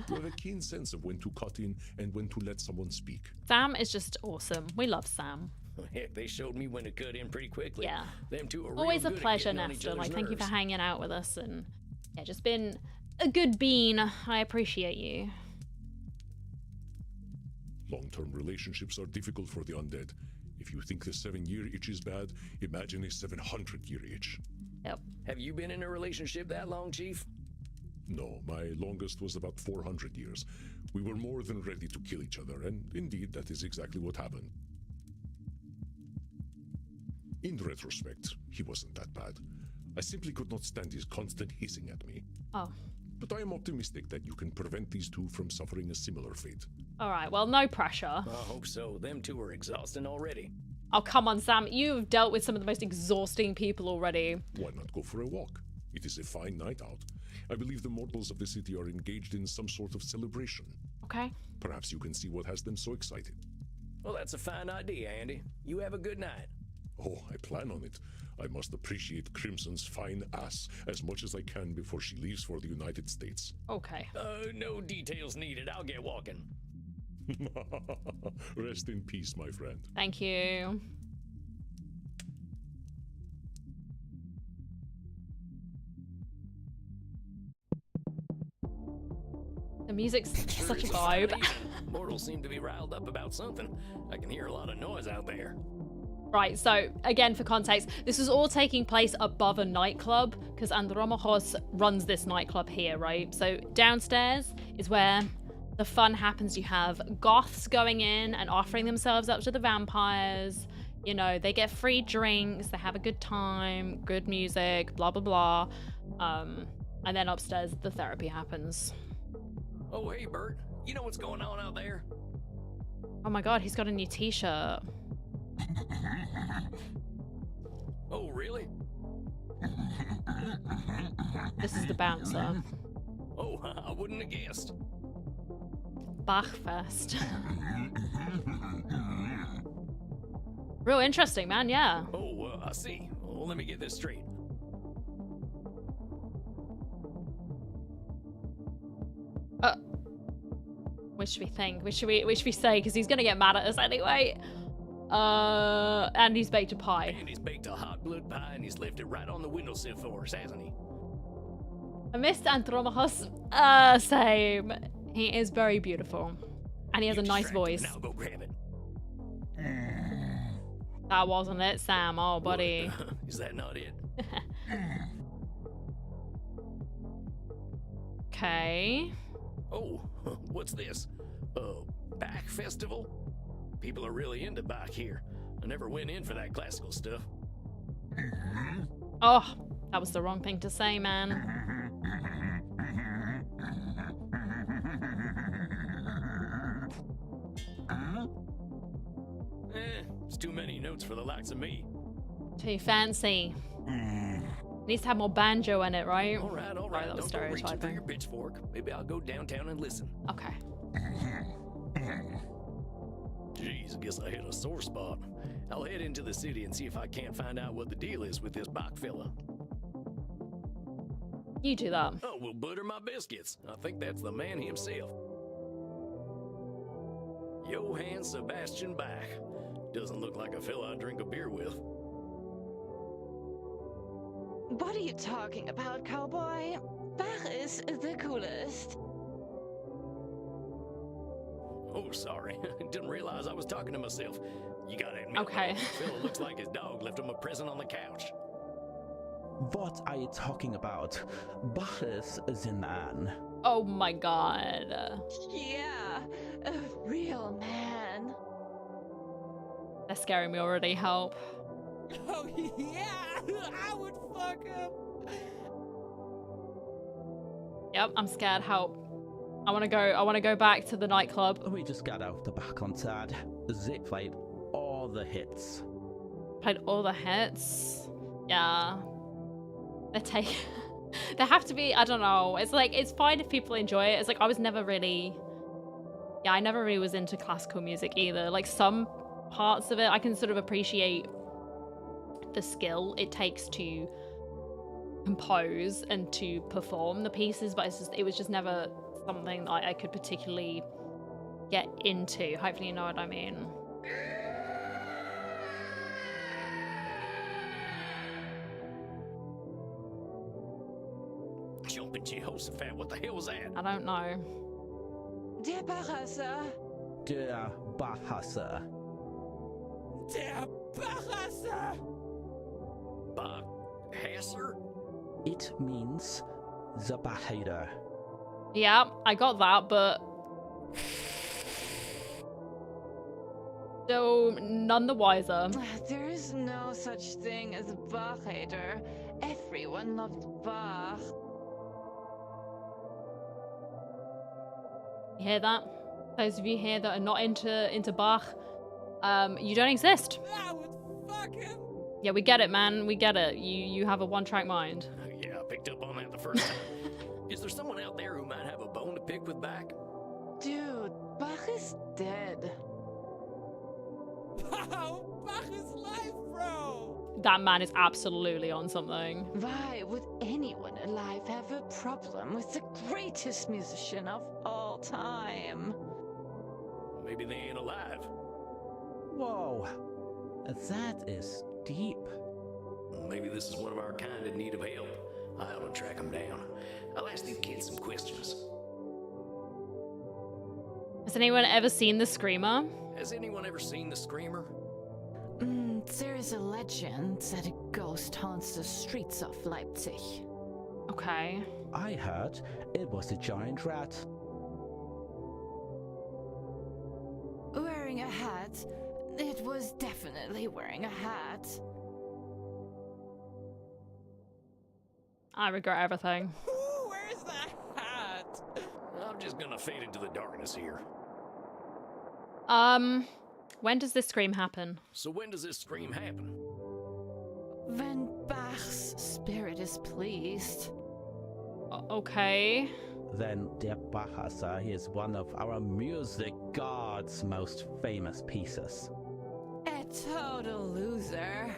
You have a keen sense of when to cut in and when to let someone speak. Sam is just awesome. We love Sam. Heck, they showed me when to cut in pretty quickly. Yeah. Them two are Always a real good at pleasure, getting on each Nestor. other's Like, thank you for nerves. hanging out with us and yeah, just been a good bean. I appreciate you. Long-term relationships are difficult for the undead. If you think the 7-year itch is bad, imagine a 700-year itch. Yep. Have you been in a relationship that long, Chief? No, my longest was about 400 years. We were more than ready to kill each other, and indeed, that is exactly what happened. In retrospect, he wasn't that bad. I simply could not stand his constant hissing at me. Oh. But I am optimistic that you can prevent these two from suffering a similar fate. All right. Well, no pressure. I hope so. Them two are exhausting already. Oh, come on, Sam. You've dealt with some of the most exhausting people already. Why not go for a walk? It is a fine night out. I believe the mortals of the city are engaged in some sort of celebration. Okay. Perhaps you can see what has them so excited. Well, that's a fine idea, Andy. You have a good night. Oh, I plan on it. I must appreciate Crimson's fine ass as much as I can before she leaves for the United States. Okay. No details needed. I'll get walking. Rest in peace, my friend. Thank you. The music's such a It's fine vibe. evening. Mortals seem to be riled up about something. I can hear a lot of noise out there. Right, so again, for context, this is all taking place above a nightclub because Andromachos runs this nightclub here, right? So downstairs is where the fun happens. You have goths going in and offering themselves up to the vampires. You know, they get free drinks, they have a good time, good music, blah, blah, blah. And then upstairs, the therapy happens. Oh, hey, Bert. You know what's going on out there? Oh my god, he's got a new t-shirt. Oh, really? This is the bouncer. Oh, I wouldn't have guessed. Bachfest. Real interesting, man, yeah. Oh, I see. Well, let me get this straight. What should we think? What should we say? Because he's gonna get mad at us anyway. And he's baked a pie. And he's baked a hot blood pie and he's left it right on the windowsill for us, hasn't he? I missed Andromachos. Same. He is very beautiful. And he has a You're nice distracted. voice. Now go grab it. That wasn't it, Sam. Oh, buddy. Is that not it? Okay. Oh, what's this? Bach festival? People are really into Bach here. I never went in for that classical stuff. Oh, that was the wrong thing to say, man. It's too many notes for the likes of me. Too fancy. Needs to have more banjo in it, right? All right, Sorry, that was Don't go reaching for stereotyping. your pitchfork. Maybe I'll go downtown and listen. Okay. Jeez, guess I hit a sore spot. I'll head into the city and see if I can't find out what the deal is with this Bach fella. You do that. Oh, well, butter my biscuits. I think that's the man himself. Johann Sebastian Bach. Doesn't look like a fella I'd drink a beer with. What are you talking about, cowboy? Bach is the coolest. Oh, sorry. Didn't realize I was talking to myself. You gotta admit, Okay. the fella looks like his dog left him a present on the couch. What are you talking about? Bach is the man. Oh my god. Yeah, a real man. They're scaring me already. Help. Oh yeah, I would fuck him. Yep, I'm scared. Help. I want to go back to the nightclub. We just got out the back on side. They played all the hits. Played all the hits. Yeah. They're taking There have to be, I don't know. It's like, it's fine if people enjoy it. It's like, I was never really, I never really was into classical music either. Like, some parts of it, I can sort of appreciate the skill it takes to compose and to perform the pieces, but it was just never something that I could particularly get into. Hopefully you know what I mean. Jumping Jehoshaphat, what the hell was that? I don't know. Der Barasser. Der Bahasa. Der Barasser. Hasser? It means the Bahader. Yeah, I got that, but still none the wiser. There is no such thing as a Bach-hater. Everyone loved Bach. You hear that? Those of you here that are not into Bach, you don't exist. I would fuck him. Yeah, we get it, man. We get it. You have a one-track mind. Yeah, I picked up on that the first time. Is there someone out there who might have a bone to pick with Bach? Dude, Bach is dead. Wow, Bach is life, bro. That man is absolutely on something. Why would anyone alive have a problem with the greatest musician of all time? Maybe they ain't alive. Whoa, that is deep. Maybe this is one of our kind in need of help. I ought to track them down. I'll ask these kids some questions. Has anyone ever seen The Screamer? Has anyone ever seen The Screamer? There is a legend that a ghost haunts the streets of Leipzig. Okay. I heard it was a giant rat. Wearing a hat. It was definitely wearing a hat. I regret everything. Ooh, where's that hat? I'm just gonna fade into the darkness here. When does this scream happen? So when does this scream happen? When Bach's spirit is pleased. Okay. Then der Bahasa is one of our music god's most famous pieces. A total loser.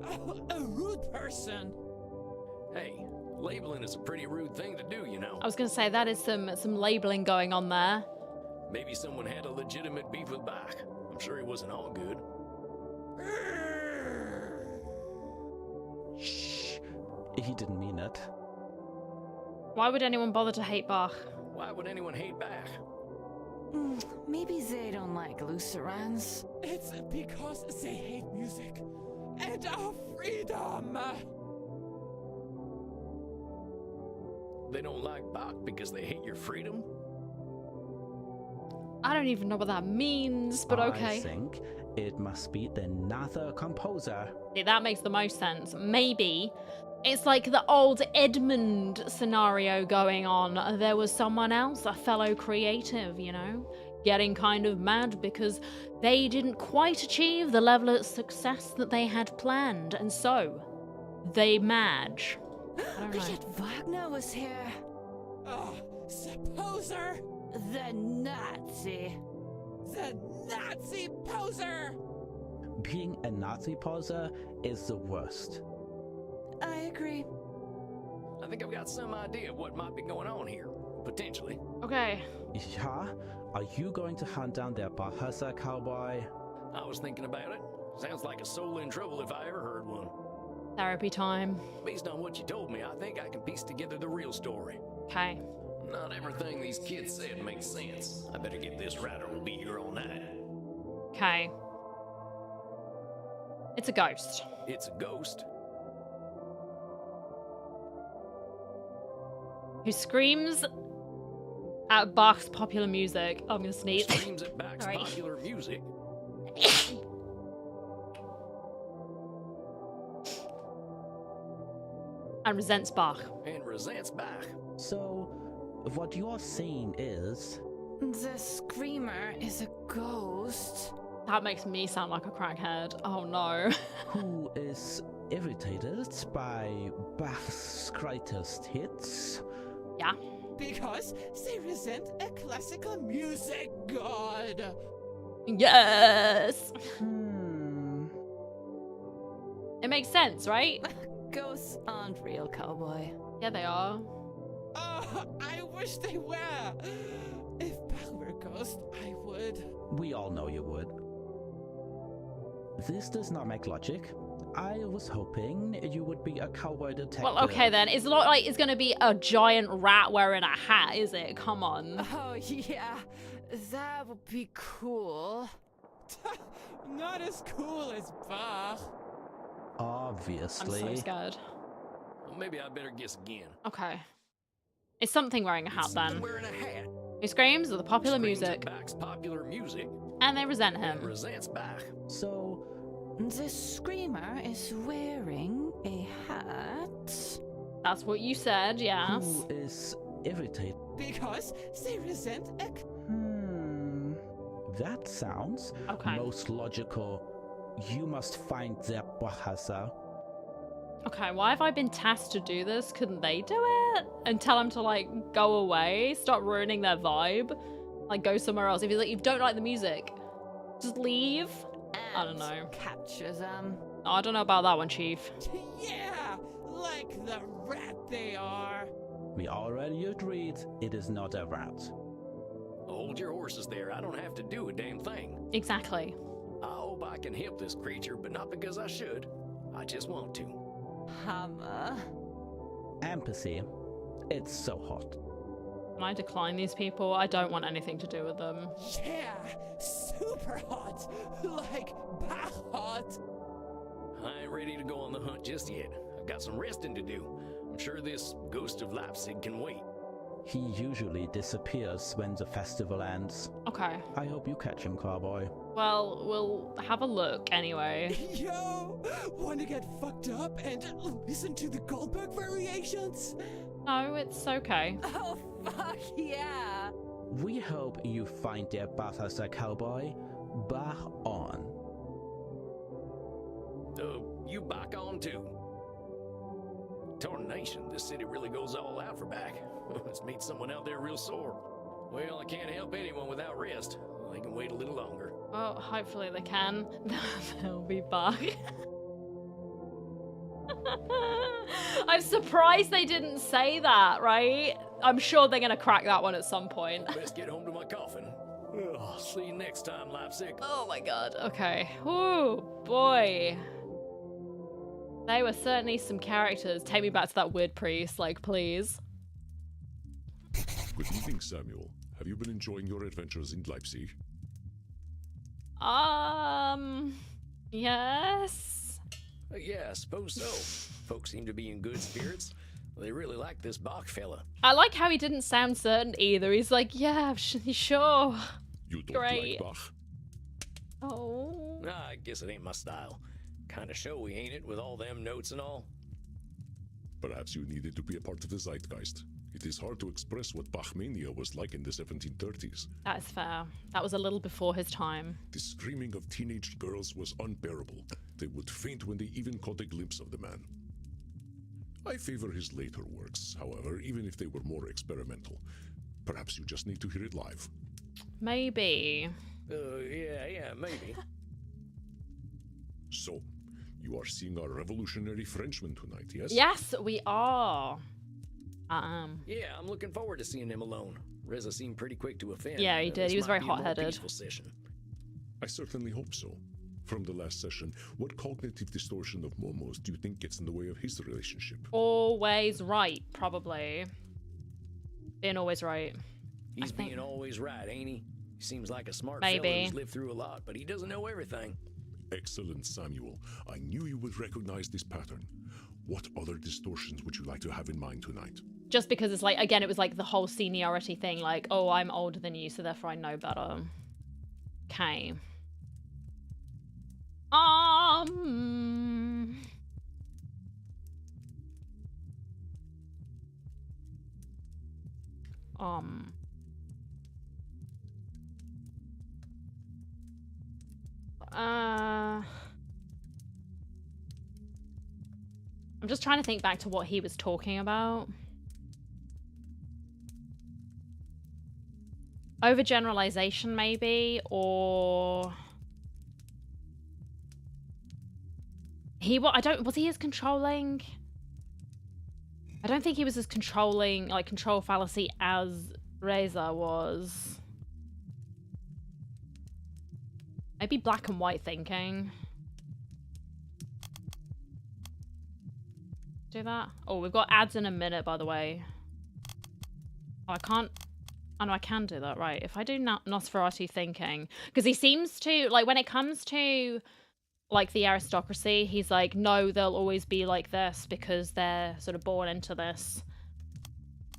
Oh, a rude person. Hey, labeling is a pretty rude thing to do, you know. I was gonna say that is some labeling going on there. Maybe someone had a legitimate beef with Bach. I'm sure he wasn't all good. Shh, he didn't mean it. Why would anyone bother to hate Bach? Why would anyone hate Bach? Maybe they don't like Lutherans. It's because they hate music and our freedom. They don't like Bach because they hate your freedom? I don't even know what that means, but okay. I think it must be another composer. See, that makes the most sense. Maybe it's like the old Edmund scenario going on. There was someone else, a fellow creative, you know, getting kind of mad because they didn't quite achieve the level of success that they had planned, and so they madge. I don't know. Richard Wagner was here. Oh, supposer. The Nazi. The Nazi poser. Being a Nazi poser is the worst. I agree. I think I've got some idea of what might be going on here. Potentially. Okay. Yeah? Are you going to hunt down their Bahasa cowboy? I was thinking about it. Sounds like a soul in trouble if I ever heard one. Therapy time. Based on what you told me, I think I can piece together the real story. Okay. Not everything these kids said makes sense. I better get this right or we'll be here all night. Okay. It's a ghost. It's a ghost. Who screams at Bach's popular music. I'm gonna sneeze. Screams at Bach's Sorry. popular music. And resents Bach. And resents Bach. So, what you're saying is... The screamer is a ghost. That makes me sound like a crackhead. Oh no. Who is irritated by Bach's greatest hits? Yeah. Because they resent a classical music god. Yes. Hmm. It makes sense, right? Ghosts aren't real, cowboy. Yeah, they are. Oh, I wish they were. If Bach were a ghost, I would. We all know you would. This does not make logic. I was hoping you would be a cowboy detective. Well, okay then. It's not like it's gonna be a giant rat wearing a hat, is it? Come on. Oh, yeah. That would be cool. Not as cool as Bach. I'm Obviously. so scared. Well, maybe I better guess again. Okay. It's something wearing a hat then. Wearing a hat. Who screams at the popular Screams at music. Bach's popular music. And they resent him. And resents Bach. So, The screamer is wearing a hat. That's what you said, yes. who is irritated? Because they resent a That sounds Okay. most logical. You must find their Bahasa. Okay, why have I been tasked to do this? Couldn't they do it? And tell them to, like, go away? Stop ruining their vibe? Like, go somewhere else. If you, like, you don't like the music, just leave? I don't know. Capture them. I don't know about that one, Chief. Yeah, like the rat they are. We already agreed it is not a rat. Hold your horses there. I don't have to do a damn thing. Exactly. I hope I can help this creature, but not because I should. I just want to. Hammer. Empathy. It's so hot. Can I decline these people? I don't want anything to do with them. Yeah, super hot. Like Bach hot. I ain't ready to go on the hunt just yet. I've got some resting to do. I'm sure this ghost of Leipzig can wait. He usually disappears when the festival ends. Okay. I hope you catch him, cowboy. Well, we'll have a look anyway. Yo, wanna get fucked up and listen to the Goldberg variations? No, it's okay. Oh, fuck yeah. We hope you find their Bahasa, cowboy. Bah on. You back on too. Tarnation, this city really goes all out for Bach. Let's meet someone out there real sore. Well, I can't help anyone without rest. They can wait a little longer. Well, hopefully they can. They'll be back. I'm surprised they didn't say that, right? I'm sure they're gonna crack that one at some point. Best get home to my coffin. Ugh, see you next time, Leipzig. Oh my god. Okay. Ooh, boy. They were certainly some characters. Take me back to that weird priest, like, please. Good evening, Samuel. Have you been enjoying your adventures in Leipzig? Yes. Yeah, I suppose so. Folks seem to be in good spirits. They really like this Bach fella. I like how he didn't sound certain either. He's like, yeah, sure. You don't Great. like Bach? Oh. Nah, I guess it ain't my style. Kinda showy, ain't it, with all them notes and all? Perhaps you needed to be a part of the zeitgeist. It is hard to express what Bachmania was like in the 1730s. That's fair. That was a little before his time. The screaming of teenage girls was unbearable. They would faint when they even caught a glimpse of the man. I favor his later works, however, even if they were more experimental. Perhaps you just need to hear it live. Maybe. Yeah, maybe. So, you are seeing our revolutionary Frenchman tonight, yes? Yes, we are. Yeah, I'm looking forward to seeing him alone. Reza seemed pretty quick to offend. Yeah, he did. This He was might very be a more hot-headed. peaceful session. I certainly hope so. From the last session, what cognitive distortion of Momo's do you think gets in the way of his relationship? Always right, probably. Being always right. He's think- being always right, ain't he? He seems like a smart Maybe. fella who's lived through a lot, but he doesn't know everything. Excellent, Samuel. I knew you would recognize this pattern. What other distortions would you like to have in mind tonight? Just because it's like, again, it was like the whole seniority thing. Like, oh, I'm older than you, so therefore I know better. Okay. I'm just trying to think back to what he was talking about. Overgeneralization, maybe, or was he as controlling? I don't think he was as controlling, like control fallacy as Reza was. Maybe black and white thinking. Do that? Oh, we've got ads in a minute, by the way. Oh, I can't. Oh, no, I can do that, right. If I do Nosferatu thinking, because he seems to, like, when it comes to, like, the aristocracy, he's like, no, they'll always be like this because they're sort of born into this.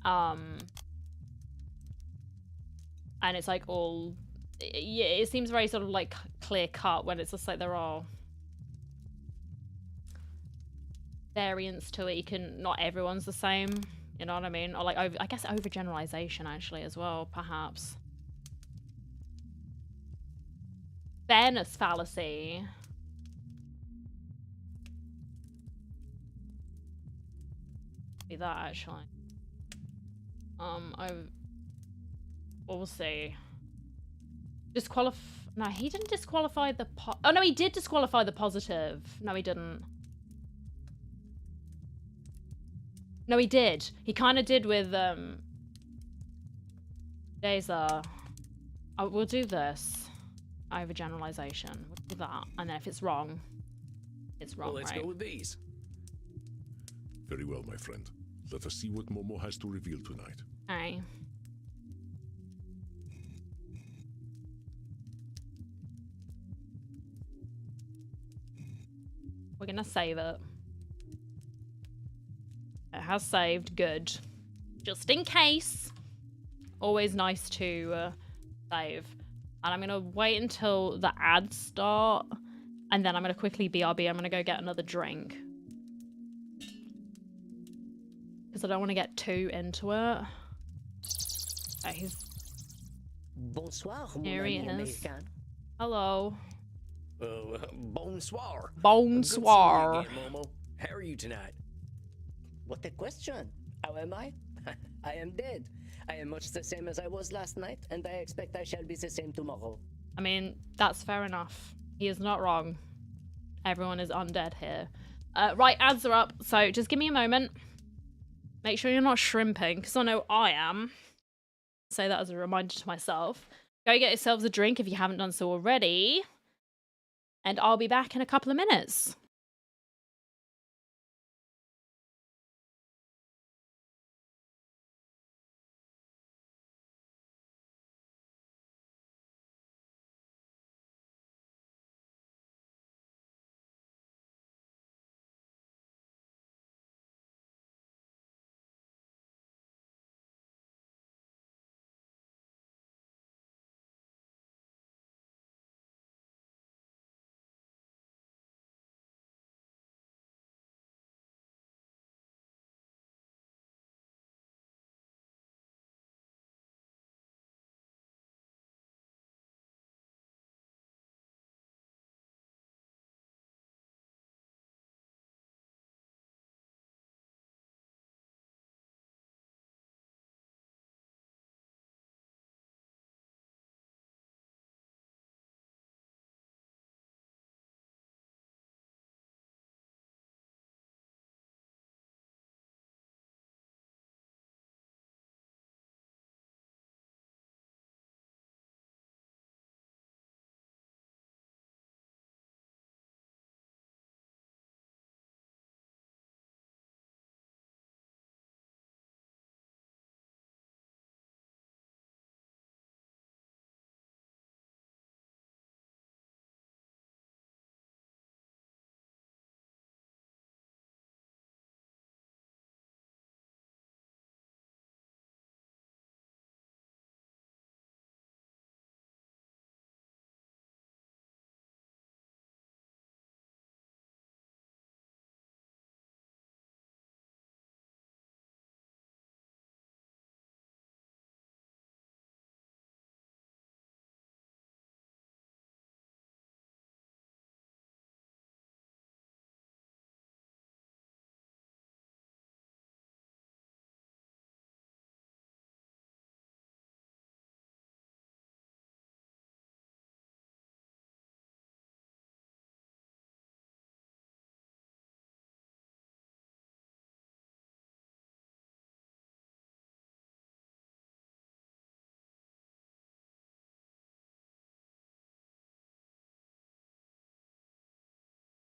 And it's like all, yeah, it seems very sort of like clear cut when it's just like there are variants to it. Not everyone's the same. You know what I mean? Or like, I guess overgeneralization actually as well, perhaps. Fairness fallacy. Be that actually. We'll see. No, he didn't disqualify the oh no, he did disqualify the positive. No, he didn't. No, he did. He kind of did with, Dazer. Oh, we'll do this. Overgeneralization. We'll do that. And then if it's wrong, it's wrong, Well, let's right? go with these. Very well, my friend. Let us see what Momo has to reveal tonight. Aye. We're gonna save it. It has saved. Good. Just in case. Always nice to save. And I'm gonna wait until the ads start. And then I'm gonna quickly BRB. I'm gonna go get another drink. Because I don't want to get too into it. Okay, he's... Bonsoir, Here mon he ami is. American. Hello. Bonsoir. Bonsoir. Good seeing you again, Momo. How are you tonight? What a question. How am I? I am dead. I am much the same as I was last night, and I expect I shall be the same tomorrow. I mean, that's fair enough. He is not wrong. Everyone is undead here. Right, ads are up, so just give me a moment. Make sure you're not shrimping, because I know I am. Say that as a reminder to myself. Go get yourselves a drink if you haven't done so already. And I'll be back in a couple of minutes.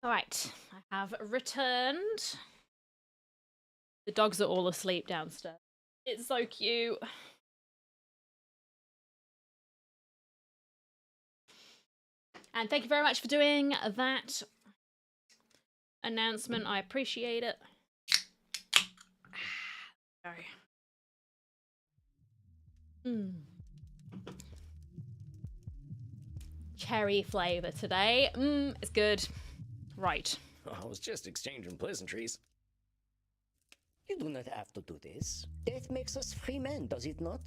All right, I have returned. The dogs are all asleep downstairs. It's so cute. And thank you very much for doing that announcement. I appreciate it. Sorry. Cherry flavor today. It's good. Right. I was just exchanging pleasantries. You do not have to do this. Death makes us free men, does it not?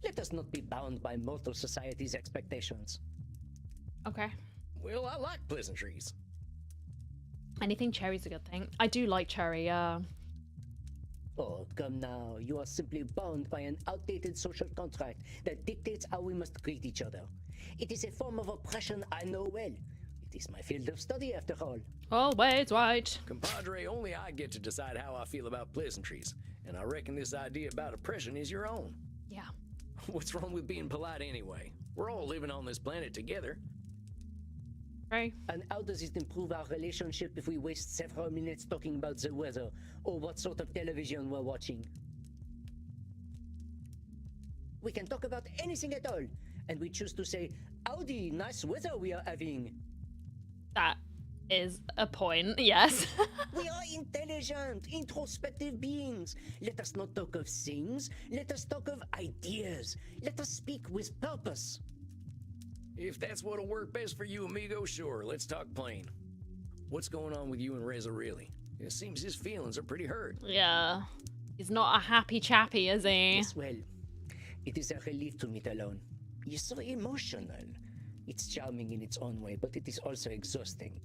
Let us not be bound by mortal society's expectations. Okay. Well, I like pleasantries. Anything cherry's a good thing. I do like cherry, yeah. Oh, come now. You are simply bound by an outdated social contract that dictates how we must greet each other. It is a form of oppression I know well. It is my field of study, after all. Always right. Compadre, only I get to decide how I feel about pleasantries, and I reckon this idea about oppression is your own. Yeah. What's wrong with being polite anyway? We're all living on this planet together. Right. And how does it improve our relationship if we waste several minutes talking about the weather or what sort of television we're watching? We can talk about anything at all, and we choose to say, "Howdy, nice weather we are having." That is a point, yes. We are intelligent, introspective beings. Let us not talk of things. Let us talk of ideas. Let us speak with purpose. If that's what'll work best for you, amigo, sure, let's talk plain. What's going on with you and Reza, really? It seems his feelings are pretty hurt. Yeah. He's not a happy chappy, is he? Yes, well, it is a relief to meet alone. He's so emotional. It's charming in its own way, but it is also exhausting.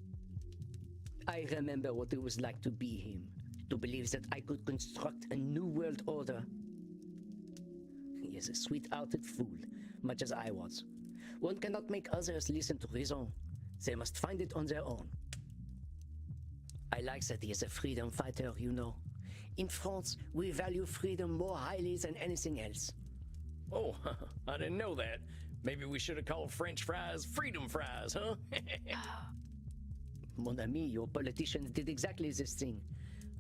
I remember what it was like to be him, to believe that I could construct a new world order. He is a sweet-hearted fool, much as I was. One cannot make others listen to reason. They must find it on their own. I like that he is a freedom fighter, you know. In France, we value freedom more highly than anything else. Oh, I didn't know that. Maybe we should have called French fries freedom fries, huh? Mon ami, your politicians did exactly this thing.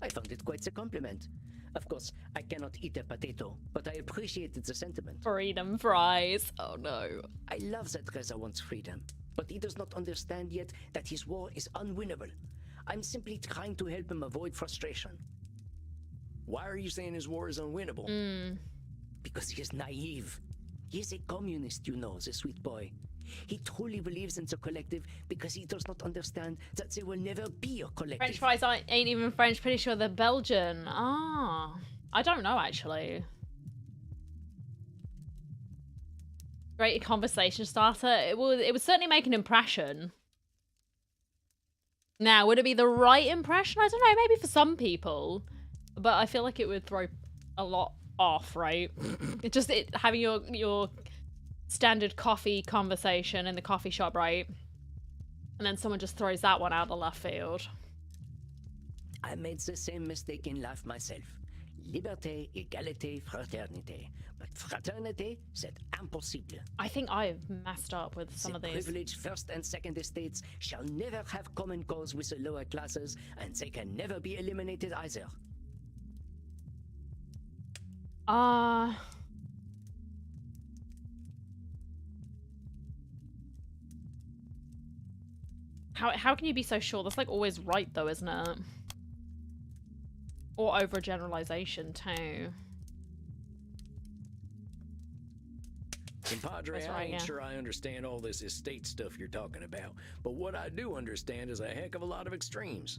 I found it quite a compliment. Of course, I cannot eat a potato, but I appreciated the sentiment. Freedom fries. Oh no. I love that Reza wants freedom, but he does not understand yet that his war is unwinnable. I'm simply trying to help him avoid frustration. Why are you saying his war is unwinnable? Because he is naive. He is a communist, you know, the sweet boy. He truly believes in the collective because he does not understand that there will never be a collective. French fries ain't even French. Pretty sure they're Belgian. Ah. I don't know, actually. Great conversation starter. It would certainly make an impression. Now, would it be the right impression? I don't know. Maybe for some people. But I feel like it would throw a lot off, right? Having your standard coffee conversation in the coffee shop, right? And then someone just throws that one out of left field. I made the same mistake in life myself. Liberté, égalité, fraternité. But fraternité, c'est impossible. I think I've messed up with some of these. Privileged first and second estates shall never have common cause with the lower classes, and they can never be eliminated either. How can you be so sure? That's like always right though, isn't it? Or overgeneralization too. Compadre, I ain't sure I understand all this estate stuff you're talking about, but what I do understand is a heck of a lot of extremes.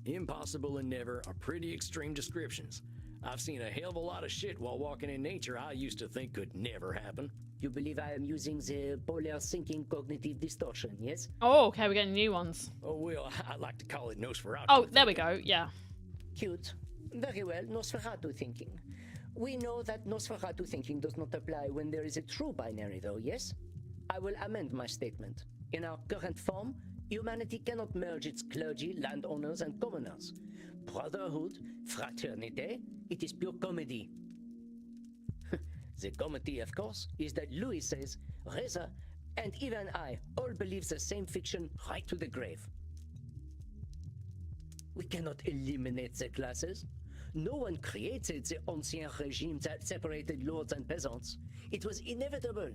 Impossible and never are pretty extreme descriptions. I've seen a hell of a lot of shit while walking in nature I used to think could never happen. You believe I am using the polar thinking cognitive distortion, yes? Oh, okay, we're getting new ones. Oh, well, I like to call it Nosferatu. Oh, there we go, yeah. Cute. Very well, Nosferatu thinking. We know that Nosferatu thinking does not apply when there is a true binary, though, yes? I will amend my statement. In our current form, humanity cannot merge its clergy, landowners, and commoners. Brotherhood, fraternité, it is pure comedy. The comedy, of course, is that Louis says, Reza, and even I all believe the same fiction right to the grave. We cannot eliminate the classes. No one created the ancien regime that separated lords and peasants. It was inevitable.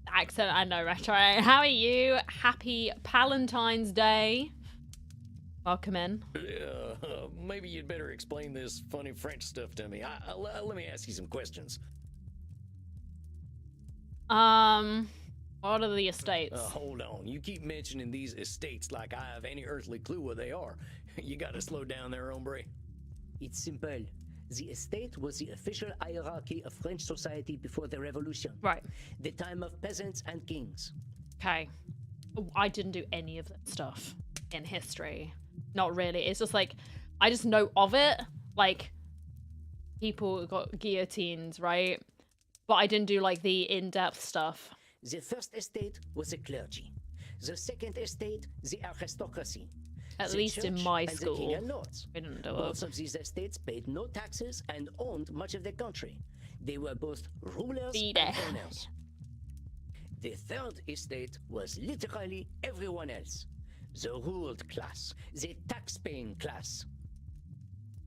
Accent, I know, Retro. How are you? Happy Palentine's Day. Welcome in. Maybe you'd better explain this funny French stuff to me. Let me ask you some questions. What are the estates? Hold on. You keep mentioning these estates like I have any earthly clue what they are. You gotta slow down there, hombre. It's simple. The estate was the official hierarchy of French society before the revolution. Right. The time of peasants and kings. Okay. I didn't do any of that stuff in history. Not really. It's just like, I just know of it. Like, people got guillotines, right? But I didn't do like the in-depth stuff. The first estate was the clergy. The second estate, the aristocracy. At The least in church my and the king school. and lords. We didn't do Both it. of these estates paid no taxes and owned much of the country. They were both rulers Be and there. owners. The third estate was literally everyone else. The ruled class, the tax-paying class.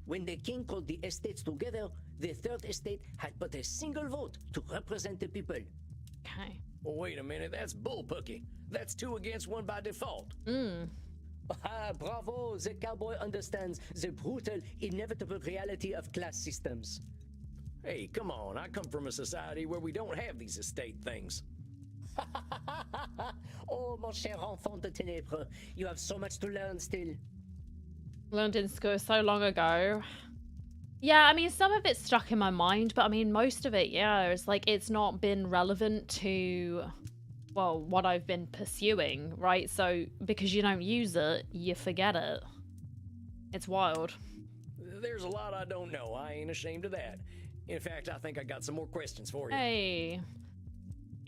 When the king called the estates together, the third estate had but a single vote to represent the people. Okay. Well, wait a minute. That's bullpucky. That's 2 against 1 by default. Ah, bravo! The cowboy understands the brutal, inevitable reality of class systems. Hey, come on. I come from a society where we don't have these estate things. Oh, mon cher enfant de ténèbres, you have so much to learn still. Learned in school so long ago. Yeah, I mean, some of it stuck in my mind, but I mean, most of it, yeah, it's like it's not been relevant to, well, what I've been pursuing, right? So because you don't use it, you forget it. It's wild. There's a lot I don't know. I ain't ashamed of that. In fact, I think I got some more questions for you. Hey,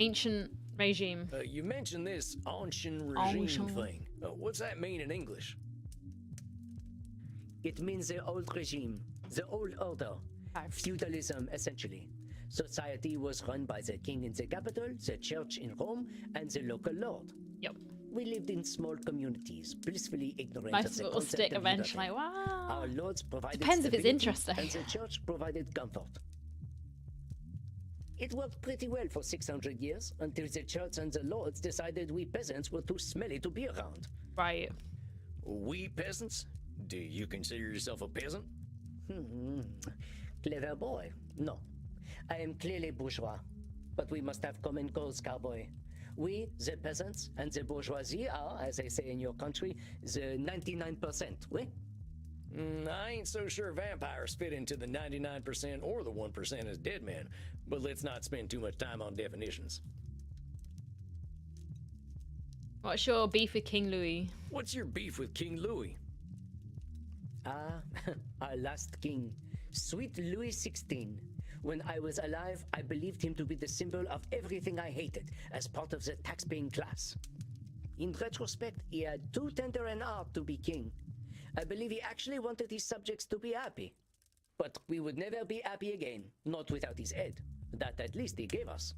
ancient regime. You mentioned this ancient regime Ancient. thing. What's that mean in English? It means the old regime, the old order, feudalism essentially. Society was run by the king in the capital, the church in Rome, and the local lord. Yep. We lived in small communities, blissfully ignorant Most of of the it will concept stick of eventually. liberty. Wow. Our lords provided Depends if it's stability, interesting. and the church provided comfort. It worked pretty well for 600 years until the church and the lords decided we peasants were too smelly to be around. Right. We peasants? Do you consider yourself a peasant? Clever boy. No. I am clearly bourgeois. But we must have common goals, cowboy. We, the peasants, and the bourgeoisie are, as they say in your country, the 99%, oui? I ain't so sure vampires fit into the 99% or the 1% as dead men, but let's not spend too much time on definitions. What's your beef with King Louis? What's your beef with King Louis? Ah, our last king, sweet Louis XVI. When I was alive, I believed him to be the symbol of everything I hated as part of the tax-paying class. In retrospect, he had too tender an heart to be king. I believe he actually wanted his subjects to be happy. But we would never be happy again, not without his head. That at least he gave us.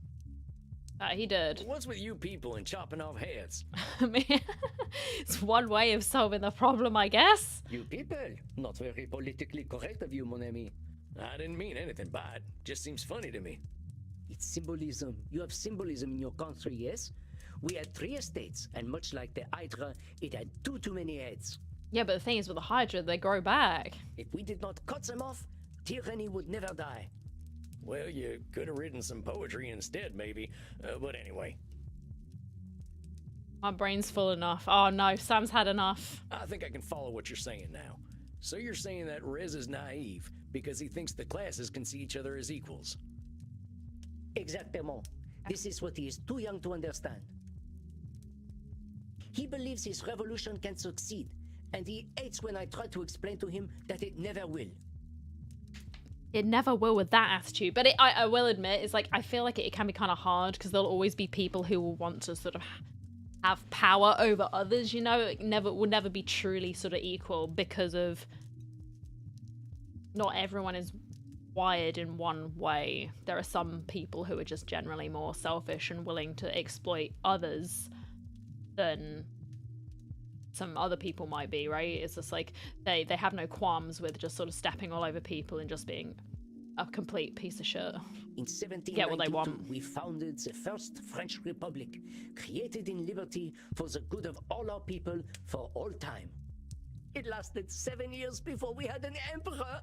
He did. What's with you people and chopping off heads? I mean, it's one way of solving the problem, I guess. You people, not very politically correct of you, mon ami. I didn't mean anything by it. Just seems funny to me. It's symbolism. You have symbolism in your country, yes? We had 3 estates, and much like the Hydra, it had too many heads. Yeah, but the thing is with the Hydra, they grow back. If we did not cut them off, tyranny would never die. Well, you could have written some poetry instead, maybe. But anyway, My brain's full enough. Oh no, Sam's had enough. I think I can follow what you're saying now. So you're saying that Rez is naive because he thinks the classes can see each other as equals. Exactement. This is what he is too young to understand. He believes his revolution can succeed, and he hates when I try to explain to him that it never will. It never will with that attitude. But I will admit, it's like, I feel like it can be kind of hard because there'll always be people who will want to sort of have power over others, you know? It will never be truly sort of equal because of not everyone is wired in one way. There are some people who are just generally more selfish and willing to exploit others than some other people might be, right? It's just like they have no qualms with just sort of stepping all over people and just being a complete piece of shit. In 1792, Get what they want. we founded the first French Republic, created in liberty for the good of all our people for all time. It lasted 7 years before we had an emperor.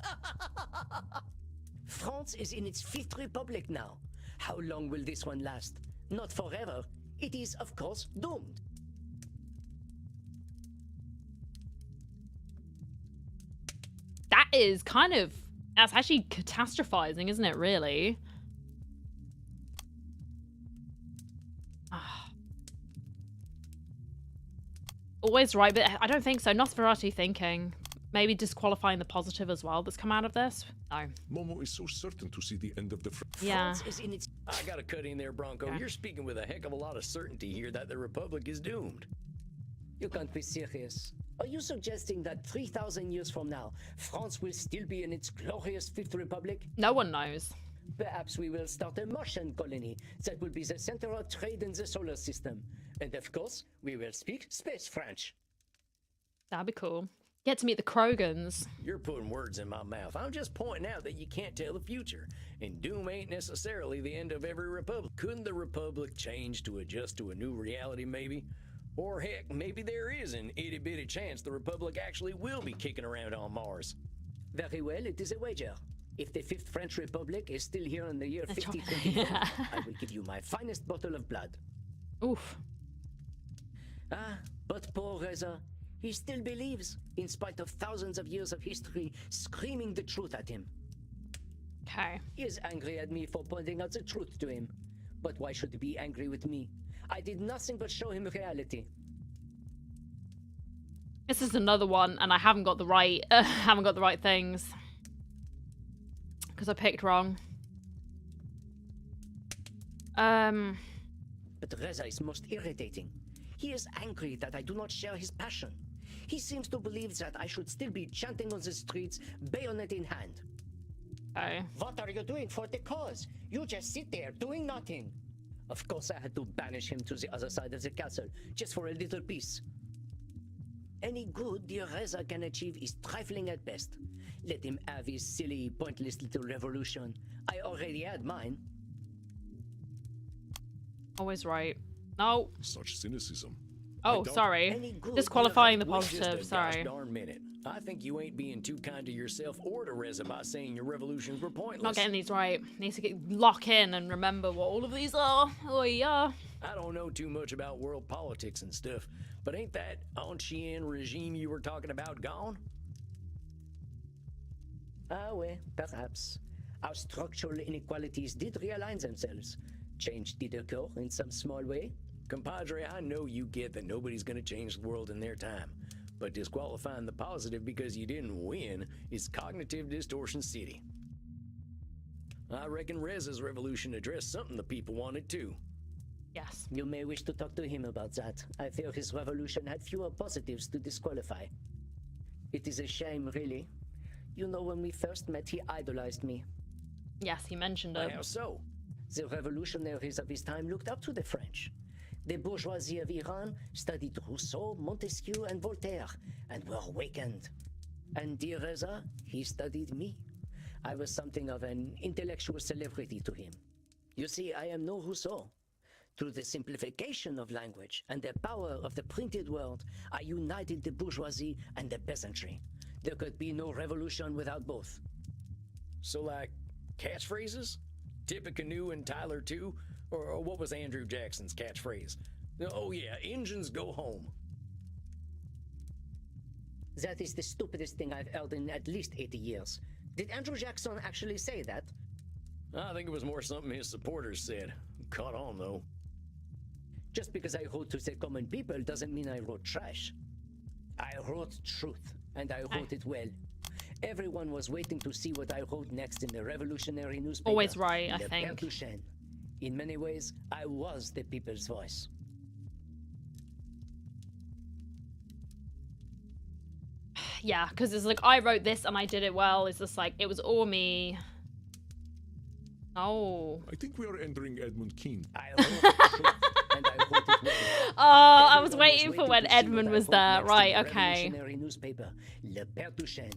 France is in its 5th republic now. How long will this one last? Not forever. It is, of course, doomed. That is kind of... That's actually catastrophizing, isn't it, really? Always right, but I don't think so. Nosferatu thinking. Maybe disqualifying the positive as well that's come out of this? No. Momo is so certain to see the end of the Yeah. France is in its... I gotta cut in there, Bronco. Okay. You're speaking with a heck of a lot of certainty here that the Republic is doomed. You can't be serious. Are you suggesting that 3,000 years from now, France will still be in its glorious 5th Republic? No one knows. Perhaps we will start a Martian colony that will be the center of trade in the solar system. And of course, we will speak space French. That'd be cool. Get to meet the Krogans. You're putting words in my mouth. I'm just pointing out that you can't tell the future. And doom ain't necessarily the end of every republic. Couldn't the Republic change to adjust to a new reality, maybe? Or heck, maybe there is an itty-bitty chance the Republic actually will be kicking around on Mars. Very well, it is a wager. If the 5th French Republic is still here in the year That's right. 5024, I will give you my finest bottle of blood. Oof. Ah, but poor Reza, he still believes, in spite of thousands of years of history screaming the truth at him. Okay. He is angry at me for pointing out the truth to him. But why should he be angry with me? I did nothing but show him reality. This is another one, and I haven't got the right, things. Because I picked wrong. But Reza is most irritating. He is angry that I do not share his passion. He seems to believe that I should still be chanting on the streets, bayonet in hand. Okay. What are you doing for the cause? You just sit there doing nothing. Of course I had to banish him to the other side of the castle, just for a little peace. Any good dear Reza can achieve is trifling at best. Let him have his silly, pointless little revolution. I already had mine. Always right. No. Such cynicism. Oh, don't- sorry. Any good Disqualifying the Wait just a positive. gosh Sorry. darn minute. I think you ain't being too kind to yourself or to Reza by saying your revolutions were pointless. Not getting these right. Needs to lock in and remember what all of these are. Oh, yeah. I don't know too much about world politics and stuff, but ain't that ancien regime you were talking about gone? Ah, well, perhaps. Our structural inequalities did realign themselves. Change did occur in some small way. Compadre, I know you get that nobody's gonna change the world in their time, but disqualifying the positive because you didn't win is cognitive distortion city. I reckon Reza's revolution addressed something the people wanted too. Yes. You may wish to talk to him about that. I fear his revolution had fewer positives to disqualify. It is a shame, really. You know, when we first met, he idolized me. Yes, he mentioned it. How so? The revolutionaries of his time looked up to the French. The bourgeoisie of Iran studied Rousseau, Montesquieu, and Voltaire, and were awakened. And dear Reza, he studied me. I was something of an intellectual celebrity to him. You see, I am no Rousseau. Through the simplification of language and the power of the printed word, I united the bourgeoisie and the peasantry. There could be no revolution without both. So like catchphrases? Tippecanoe and Tyler too? Or what was Andrew Jackson's catchphrase? Oh yeah, engines go home. That is the stupidest thing I've heard in at least 80 years. Did Andrew Jackson actually say that? I think it was more something his supporters said. Caught on though. Just because I wrote to the common people doesn't mean I wrote trash. I wrote truth, and I wrote it well. Everyone was waiting to see what I wrote next in the revolutionary newspaper. Always right, I Le think. Père Duchesne. In many ways, I was the people's voice. Yeah, because it's like, I wrote this and I did it well. It's just like, it was all me. Oh. I think we are entering Edmund Kean. I wrote the truth, and I wrote it Oh, I was Everyone waiting for when to see Edmund what I was wrote there. next in Right, the okay. revolutionary newspaper, Le Père Duchesne.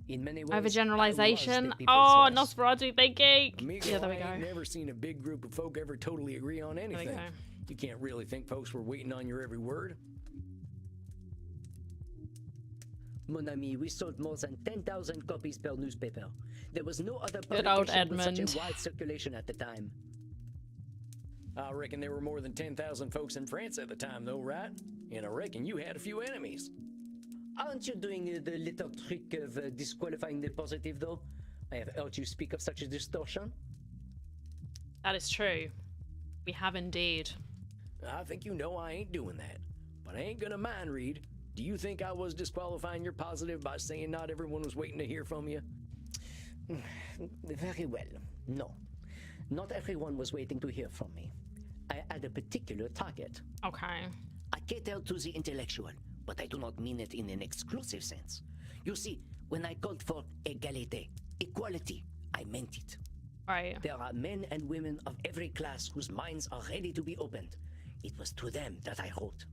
In many ways, I was Overgeneralization. the people's Oh, voice. Nosferatu thinking. Amigo, Yeah, there we I go. ain't never seen a big group of folk ever totally agree on anything. go. You can't really think folks were waiting on your every word. Mon ami, we sold more than 10,000 copies per newspaper. There was no other Good old publication with such Edmund. a wide circulation at the time. I reckon there were more than 10,000 folks in France at the time, though, right? And I reckon you had a few enemies. Aren't you doing the little trick of disqualifying the positive, though? I have heard you speak of such a distortion. That is true. We have indeed. I think you know I ain't doing that. But I ain't gonna mind read. Do you think I was disqualifying your positive by saying not everyone was waiting to hear from you? Very well. No. Not everyone was waiting to hear from me. I had a particular target. Okay. I cater to the intellectual, but I do not mean it in an exclusive sense. You see, when I called for égalité, equality, I meant it. Right. There are men and women of every class whose minds are ready to be opened. It was to them that I wrote.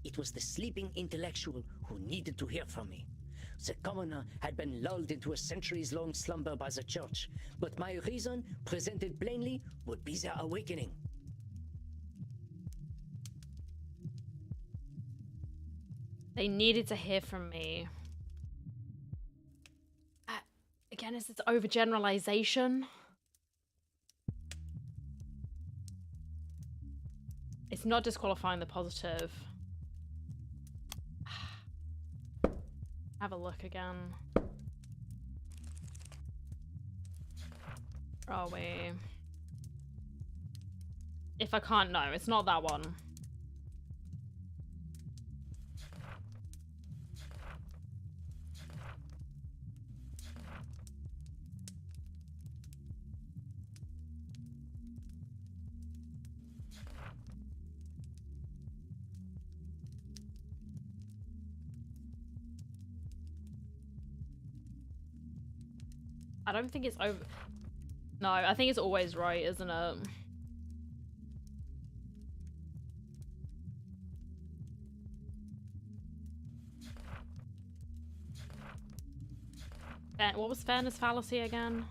It was the sleeping intellectual who needed to hear from me. The commoner had been lulled into a centuries-long slumber by the church, but my reason, presented plainly, would be their awakening. They needed to hear from me. Again, is this overgeneralization? It's not disqualifying the positive. Have a look again. Where are we? If I can't, no, it's not that one. I don't think it's over. No, I think it's always right, isn't it? What was fairness fallacy again?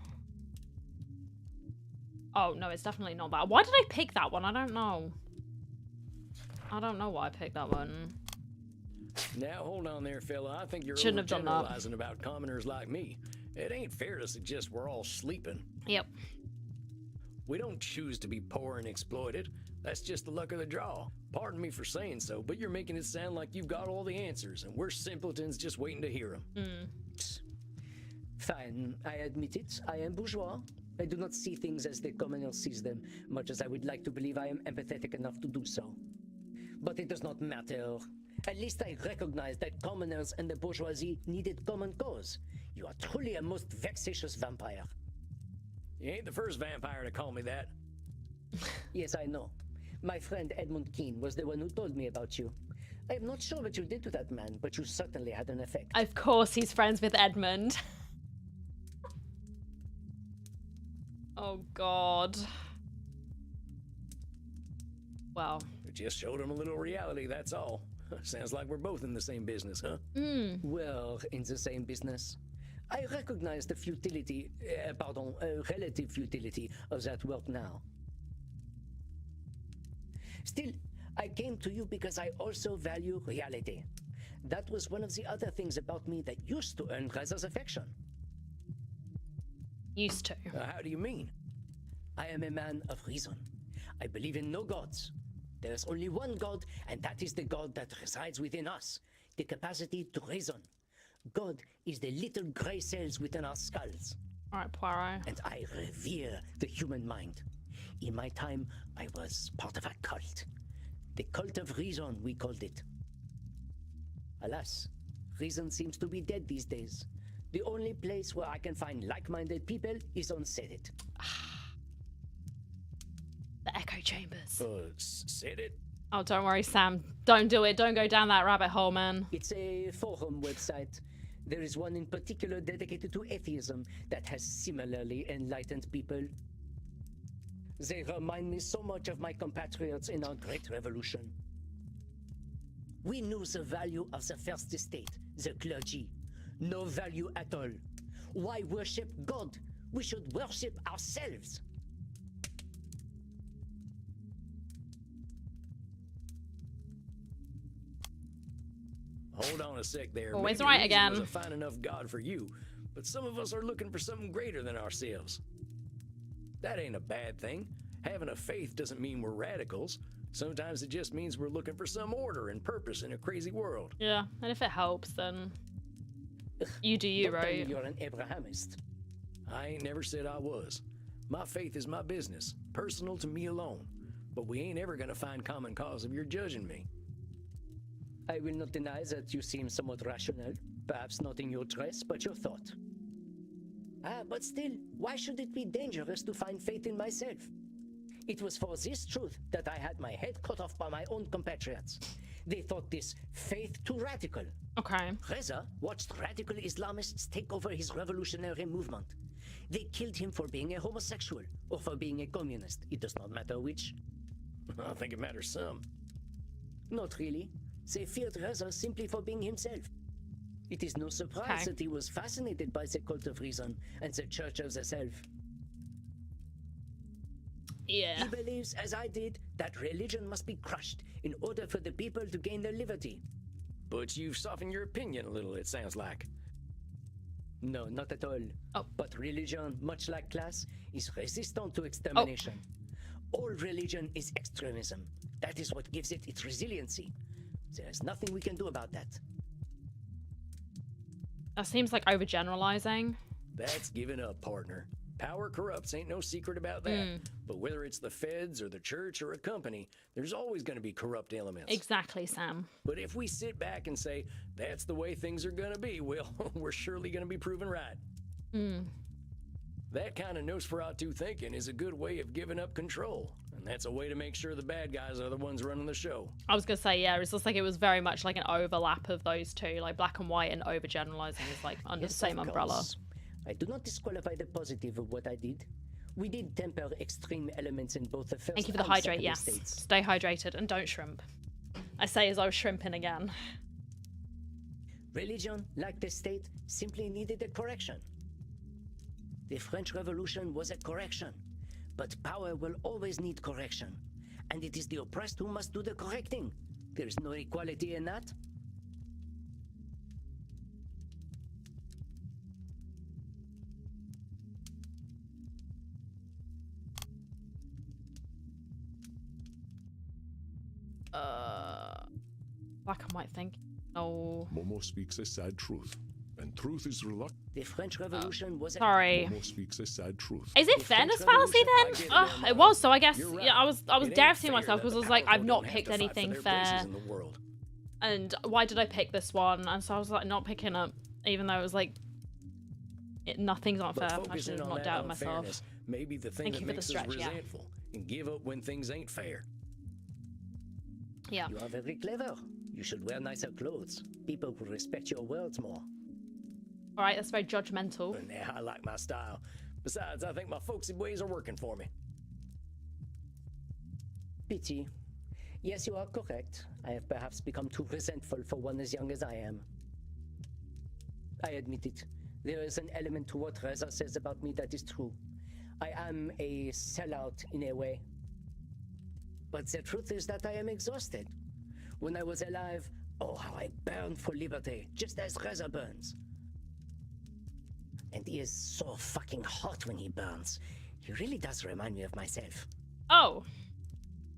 Oh, no, it's definitely not that. Why did I pick that one? I don't know. I don't know why I picked that one. Now, hold on there, fella. I think you're Shouldn't have done that. overgeneralizing about commoners like me. It ain't fair to suggest we're all sleeping. Yep. We don't choose to be poor and exploited. That's just the luck of the draw. Pardon me for saying so, but you're making it sound like you've got all the answers, and we're simpletons just waiting to hear them. Fine, I admit it. I am bourgeois. I do not see things as the commoner sees them, much as I would like to believe I am empathetic enough to do so. But it does not matter. At least I recognize that commoners and the bourgeoisie needed common cause. You are truly a most vexatious vampire. You ain't the first vampire to call me that. Yes, I know. My friend Edmund Keene was the one who told me about you. I am not sure what you did to that man, but you certainly had an effect. Of course he's friends with Edmund. Oh, God. Well. We just showed him a little reality, that's all. Sounds like we're both in the same business, huh? Well, in the same business. I recognize the futility, relative futility of that work now. Still, I came to you because I also value reality. That was one of the other things about me that used to earn Greiser's affection. Used to. How do you mean? I am a man of reason. I believe in no gods. There is only one God, and that is the God that resides within us, the capacity to reason. God is the little grey cells within our skulls. All right, Poirot. And I revere the human mind. In my time, I was part of a cult. The cult of reason, we called it. Alas, reason seems to be dead these days. The only place where I can find like-minded people is on Reddit. The echo chambers. Said it? Oh, don't worry, Sam. Don't do it. Don't go down that rabbit hole, man. It's a forum website. There is one in particular dedicated to atheism that has similarly enlightened people. They remind me so much of my compatriots in our great revolution. We knew the value of the first estate, the clergy. No value at all. Why worship God? We should worship ourselves. Hold on a sec there. Always Maybe right reason again. wasn't fine enough God for you, but some of us are looking for something greater than ourselves. That ain't a bad thing. Having a faith doesn't mean we're radicals. Sometimes it just means we're looking for some order and purpose in a crazy world. Yeah, and if it helps, then you do you, Don't tell me right? you're an Abrahamist. I ain't never said I was. My faith is my business, personal to me alone. But we ain't ever gonna find common cause if you're judging me. I will not deny that you seem somewhat rational. Perhaps not in your dress, but your thought. But still, why should it be dangerous to find faith in myself? It was for this truth that I had my head cut off by my own compatriots. They thought this faith too radical. Okay. Reza watched radical Islamists take over his revolutionary movement. They killed him for being a homosexual or for being a communist. It does not matter which. I think it matters some. Not really. They feared Reza simply for being himself. It is no surprise Okay. that he was fascinated by the cult of reason and the church of the self. Yeah. He believes, as I did, that religion must be crushed in order for the people to gain their liberty. But you've softened your opinion a little, it sounds like. No, not at all. Oh. But religion, much like class, is resistant to extermination. All religion is extremism. That is what gives it its resiliency. There is nothing we can do about that. That seems like overgeneralizing. That's giving up, partner. Power corrupts, ain't no secret about that. But whether it's the feds or the church or a company, there's always going to be corrupt elements. Exactly, Sam. But if we sit back and say, that's the way things are going to be, well, we're surely going to be proven right. That kind of Nosferatu thinking is a good way of giving up control. And that's a way to make sure the bad guys are the ones running the show. I was gonna say, yeah, it's just like it was very much like an overlap of those two, like black and white and overgeneralizing is like under the Yes, same of umbrella. course. I do not disqualify the positive of what I did. We did temper extreme elements in both the first Thank you for the and hydrate, second yes. estates. Stay hydrated and don't shrimp. I say as I was shrimping again. Religion, like the state, simply needed a correction. The French Revolution was a correction, but power will always need correction, and it is the oppressed who must do the correcting. There is no equality in that. Black and white think. No. Momo speaks a sad truth, and truth is reluctant. The French Revolution was a Sorry. Momo speaks a sad truth. Is it The fairness French fallacy Revolution, then? I get it, It was, so I guess You're right. yeah, I was It ain't doubting fair myself that because I the was like, I've powerful not don't have picked to fight for anything their places fair. in the world. And why did I pick this one? And so I was like not picking up, even though it was like nothing's unfair. But I should focusing have on not that doubted myself. unfairness may be the thing Thank that you for the makes stretch, us yeah. resentful and give up when things ain't fair. Yeah. You are very clever. You should wear nicer clothes. People will respect your words more. All right, that's very judgmental. And yeah, I like my style. Besides, I think my folksy ways are working for me. Pity. Yes, you are correct. I have perhaps become too resentful for one as young as I am. I admit it. There is an element to what Reza says about me that is true. I am a sellout in a way. But the truth is that I am exhausted. When I was alive, oh, how I burned for liberty, just as Reza burns. And he is so fucking hot when he burns. He really does remind me of myself. Oh,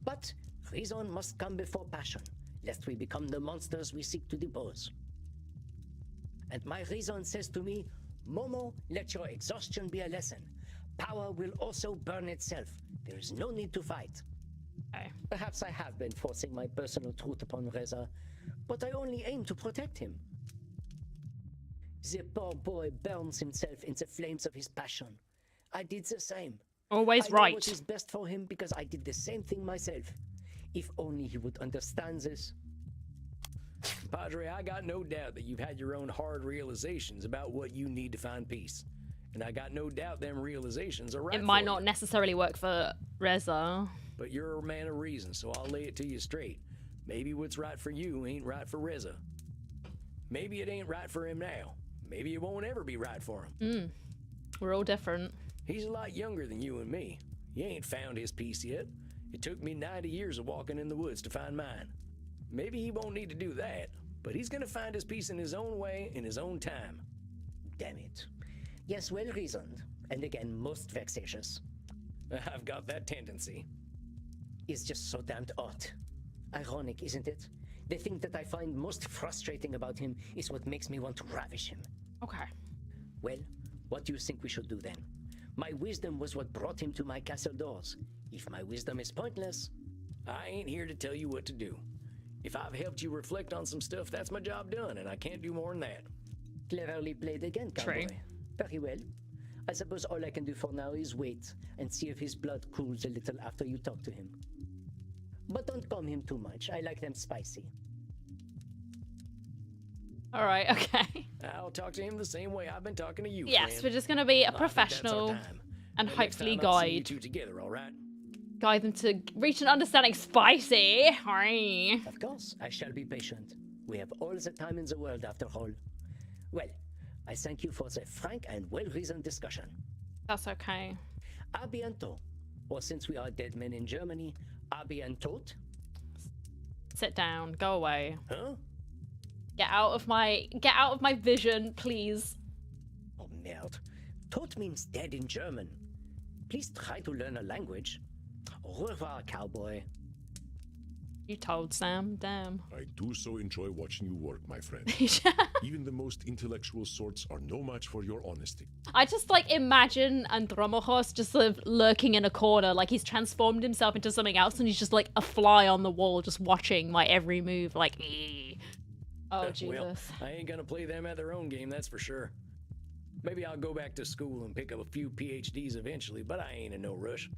But reason must come before passion, lest we become the monsters we seek to depose. And my reason says to me, Momo, let your exhaustion be a lesson. Power will also burn itself. There is no need to fight. okay. Perhaps I have been forcing my personal truth upon Reza, but I only aim to protect him. The poor boy burns himself in the flames of his passion. I did the same. Always I know right. what is best for him because I did the same thing myself. If only he would understand this. Padre, I got no doubt that you've had your own hard realizations about what you need to find peace. And I got no doubt them realizations are right. It might for not you. necessarily work for Reza. But you're a man of reason, so I'll lay it to you straight. Maybe what's right for you ain't right for Reza. Maybe it ain't right for him now. Maybe it won't ever be right for him. We're all different. He's a lot younger than you and me. He ain't found his peace yet. It took me 90 years of walking in the woods to find mine. Maybe he won't need to do that, but he's gonna find his peace in his own way, in his own time. Damn it. Yes, well reasoned, and again, most vexatious. I've got that tendency. It's just so damned odd. Ironic, isn't it? The thing that I find most frustrating about him is what makes me want to ravish him. Okay. Well, what do you think we should do then? My wisdom was what brought him to my castle doors. If my wisdom is pointless, I ain't here to tell you what to do. If I've helped you reflect on some stuff, that's my job done, and I can't do more than that. cleverly played again, cowboy. Very well. I suppose all I can do for now is wait and see if his blood cools a little after you talk to him. But don't calm him too much. I like them spicy. All right, okay. I'll talk to him the same way I've been talking to you, Yes, friend. we're just going to be a I think professional that's our time. and Next hopefully time I'll see you guide two together, all right? them to reach an understanding. Spicy. Hi. Of course, I shall be patient. We have all the time in the world, after all. Well, I thank you for the frank and well-reasoned discussion. That's okay. A bientôt. Or since we are dead men in Germany, a bientôt. Sit down. Go away. Huh? Get out of my vision, please. Oh, merde. Tot means dead in German. Please try to learn a language. Au revoir, cowboy. You told Sam. Damn. I do so enjoy watching you work, my friend. Even the most intellectual sorts are no match for your honesty. I just imagine Andromachos just sort of lurking in a corner, like he's transformed himself into something else, and he's just like a fly on the wall, just watching my every move, like. Ee. Oh Jesus! Well, I ain't gonna play them at their own game, that's for sure. Maybe I'll go back to school and pick up a few PhDs eventually, but I ain't in no rush.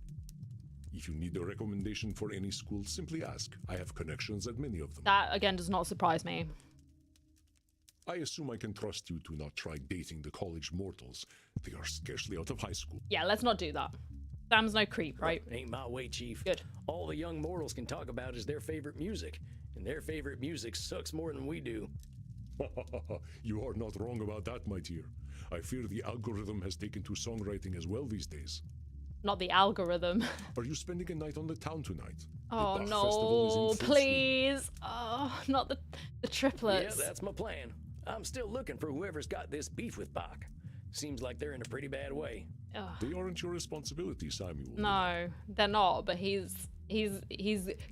If you need a recommendation for any school, simply ask. I have connections at many of them. That again does not surprise me. I assume I can trust you to not try dating the college mortals. They are scarcely out of high school. Yeah, let's not do that. Sam's no creep, right? Ain't my way, Chief. Good. All the young mortals can talk about is their favorite music, and their favorite music sucks more than we do. You are not wrong about that, my dear. I fear the algorithm has taken to songwriting as well these days. Not the algorithm. Are you spending a night on the town tonight? Oh The Bach Festival is in no, full swing. please. Oh, not the triplets. Yeah, that's my plan. I'm still looking for whoever's got this beef with Bach. Seems like they're in a pretty bad way. Ugh. They aren't your responsibility, Samuel. No, they're not, but he's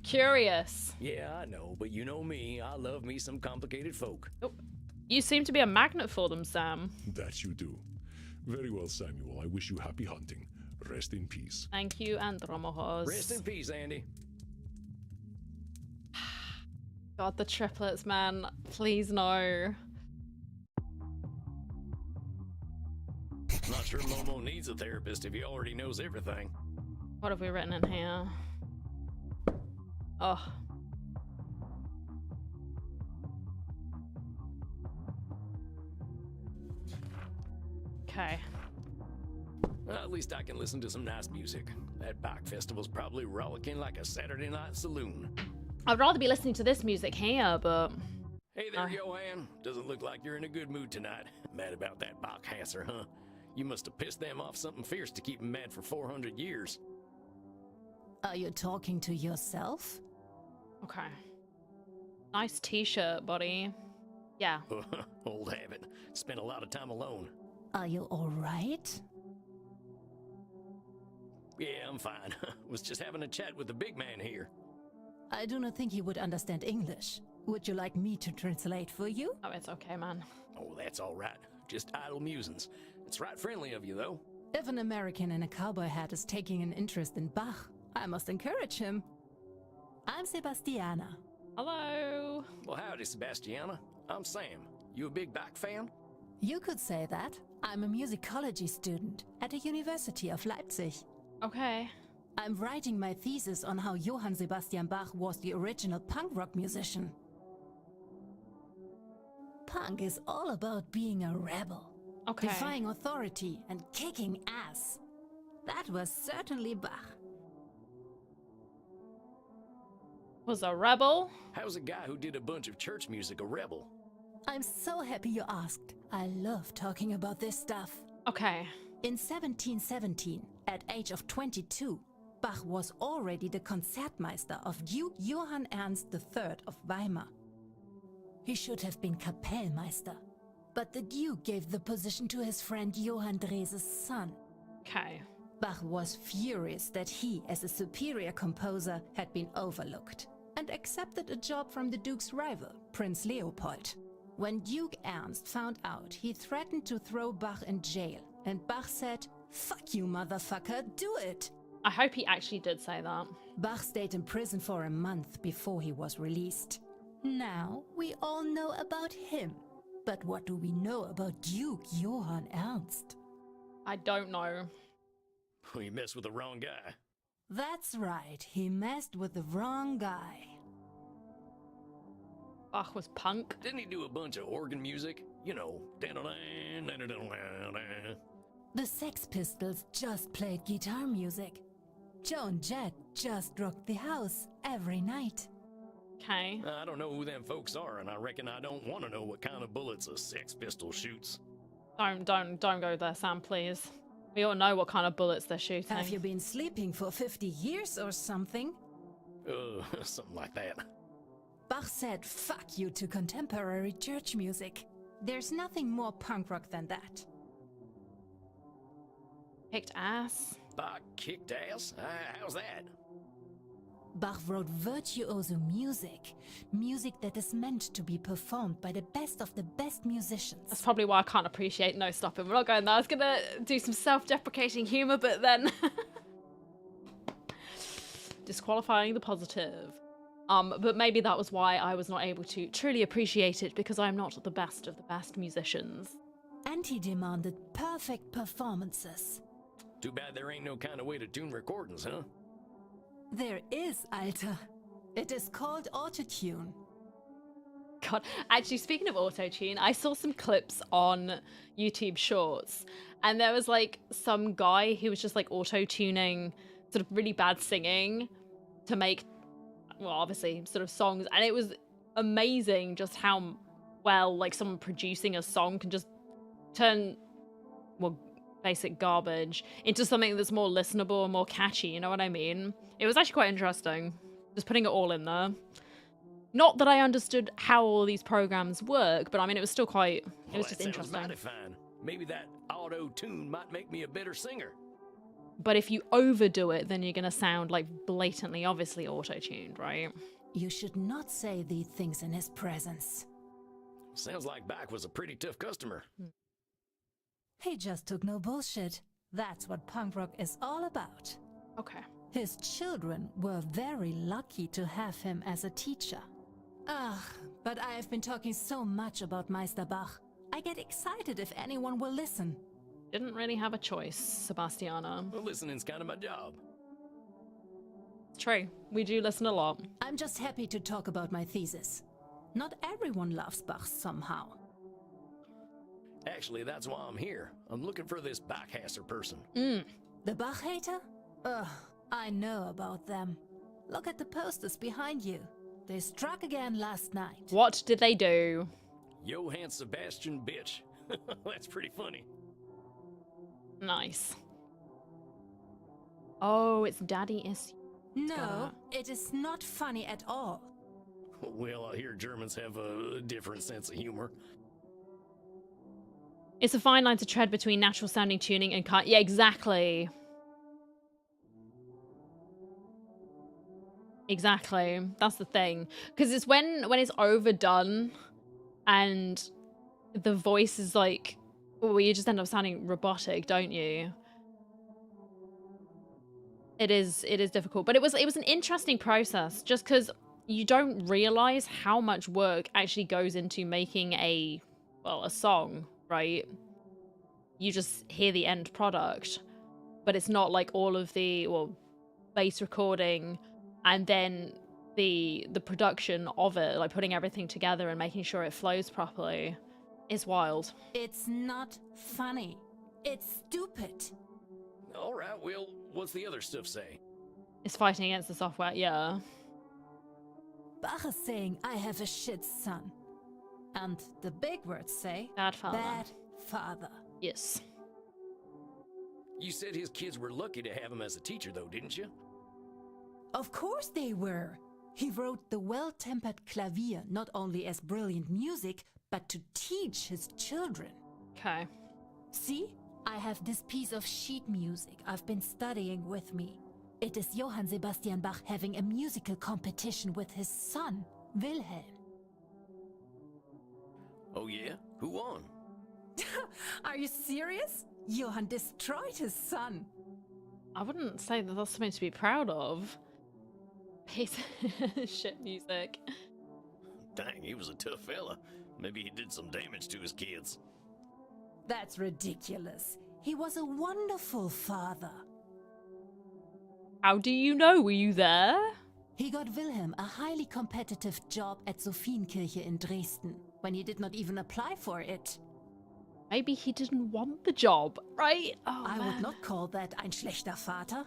curious. Yeah, I know, but you know me, I love me some complicated folk. You seem to be a magnet for them, Sam. That you do. Very well, Samuel. I wish you happy hunting. Rest in peace. Thank you, Andromachos. Rest in peace, Andy. God, the triplets, man. Please no. Not sure Momo needs a therapist if he already knows everything. What have we written in here? Oh. Okay. Well, at least I can listen to some nice music. That Bach festival's probably rollicking like a Saturday night saloon. I'd rather be listening to this music here, but... Hey there, Johan. Doesn't look like you're in a good mood tonight. Mad about that Bach Hasser, huh? You must have pissed them off something fierce to keep them mad for 400 years. Are you talking to yourself? Okay. Nice t-shirt, buddy. Yeah. Old habit. Spent a lot of time alone. Are you alright? Yeah, I'm fine. Was just having a chat with the big man here. I do not think he would understand English. Would you like me to translate for you? Oh, it's okay, man. Oh, that's all right. Just idle musings. It's right friendly of you, though. If an American in a cowboy hat is taking an interest in Bach, I must encourage him. I'm Sebastiana. Hello. Well, howdy, Sebastiana. I'm Sam. You a big Bach fan? You could say that. I'm a musicology student at the University of Leipzig. Okay. I'm writing my thesis on how Johann Sebastian Bach was the original punk rock musician. Punk is all about being a rebel. Okay. defying authority and kicking ass. That was certainly Bach. Was a rebel? How's a guy who did a bunch of church music a rebel? I'm so happy you asked. I love talking about this stuff. Okay. In 1717, at age of 22, Bach was already the Concertmeister of Duke Johann Ernst III of Weimar. He should have been Kapellmeister, but the Duke gave the position to his friend Johann Drese's son. Okay. Bach was furious that he, as a superior composer, had been overlooked, and accepted a job from the Duke's rival, Prince Leopold. When Duke Ernst found out, he threatened to throw Bach in jail, and Bach said, "Fuck you, motherfucker, do it!" I hope he actually did say that. Bach stayed in prison for a month before he was released. Now, we all know about him. But what do we know about Duke Johann Ernst? I don't know. We messed with the wrong guy. That's right, he messed with the wrong guy. Bach was punk. Didn't he do a bunch of organ music? You know, The Sex Pistols just played guitar music. Joan Jett just rocked the house every night. Okay. I don't know who them folks are, and I reckon I don't want to know what kind of bullets a Sex Pistol shoots. Don't go there, Sam, please. We all know what kind of bullets they're shooting. Have you been sleeping for 50 years or something? Something like that. Bach said fuck you to contemporary church music. There's nothing more punk rock than that. Kicked ass? Bach kicked ass? How's that? Bach wrote virtuoso music. Music that is meant to be performed by the best of the best musicians. That's probably why I can't appreciate No Stopping. We're not going there. I was gonna do some self-deprecating humor, but then disqualifying the positive. But maybe that was why I was not able to truly appreciate it, because I'm not the best of the best musicians. And he demanded perfect performances. Too bad there ain't no kind of way to tune recordings, huh? There is, Alter. It is called autotune. God, actually, speaking of autotune, I saw some clips on YouTube Shorts, and there was like some guy who was just like auto-tuning sort of really bad singing to make, well, obviously sort of songs, and it was amazing just how well like someone producing a song can just turn, well, basic garbage into something that's more listenable and more catchy, you know what I mean? It was actually quite interesting, just putting it all in there. Not that I understood how all these programs work, but I mean, it was still quite, it was just interesting. Mighty fine. Maybe that auto-tune might make me a better singer. But if you overdo it, then you're gonna sound like blatantly, obviously auto-tuned, right? You should not say these things in his presence. Sounds like Bach was a pretty tough customer. He just took no bullshit. That's what punk rock is all about. Okay. His children were very lucky to have him as a teacher. But I have been talking so much about Meister Bach. I get excited if anyone will listen. Didn't really have a choice, Sebastiana. Well, listening's kind of my job. It's true. We do listen a lot. I'm just happy to talk about my thesis. Not everyone loves Bach somehow. Actually, that's why I'm here. I'm looking for this Bachhasser person. The Bach hater? Ugh, I know about them. Look at the posters behind you. They struck again last night. What did they do? Johann Sebastian bitch. That's pretty funny. Nice. Oh, it's daddy issue. No, it is not funny at all. Well, I hear Germans have a different sense of humor. It's a fine line to tread between natural sounding tuning and yeah, exactly. Exactly. That's the thing. Because it's when it's overdone and the voice is like, well, you just end up sounding robotic, don't you? It is difficult. But it was an interesting process, just because you don't realize how much work actually goes into making a song, right? You just hear the end product, but it's not like all of the bass recording and then the production of it, like putting everything together and making sure it flows properly. It's wild. It's not funny. It's stupid. All right, well, what's the other stuff say? It's fighting against the software, yeah. Bach is saying I have a shit son. And the big words say Bad father. bad father. Yes. You said his kids were lucky to have him as a teacher, though, didn't you? Of course they were. He wrote the well-tempered clavier not only as brilliant music, but to teach his children. Okay. See? I have this piece of sheet music I've been studying with me. It is Johann Sebastian Bach having a musical competition with his son, Wilhelm. Oh, yeah? Who won? Are you serious? Johann destroyed his son. I wouldn't say that that's something to be proud of. Piece of shit music. Dang, he was a tough fella. Maybe he did some damage to his kids. That's ridiculous. He was a wonderful father. How do you know? Were you there? He got Wilhelm a highly competitive job at Sophienkirche in Dresden, when he did not even apply for it. Maybe he didn't want the job, right? Oh, I man. would not call that ein schlechter Vater.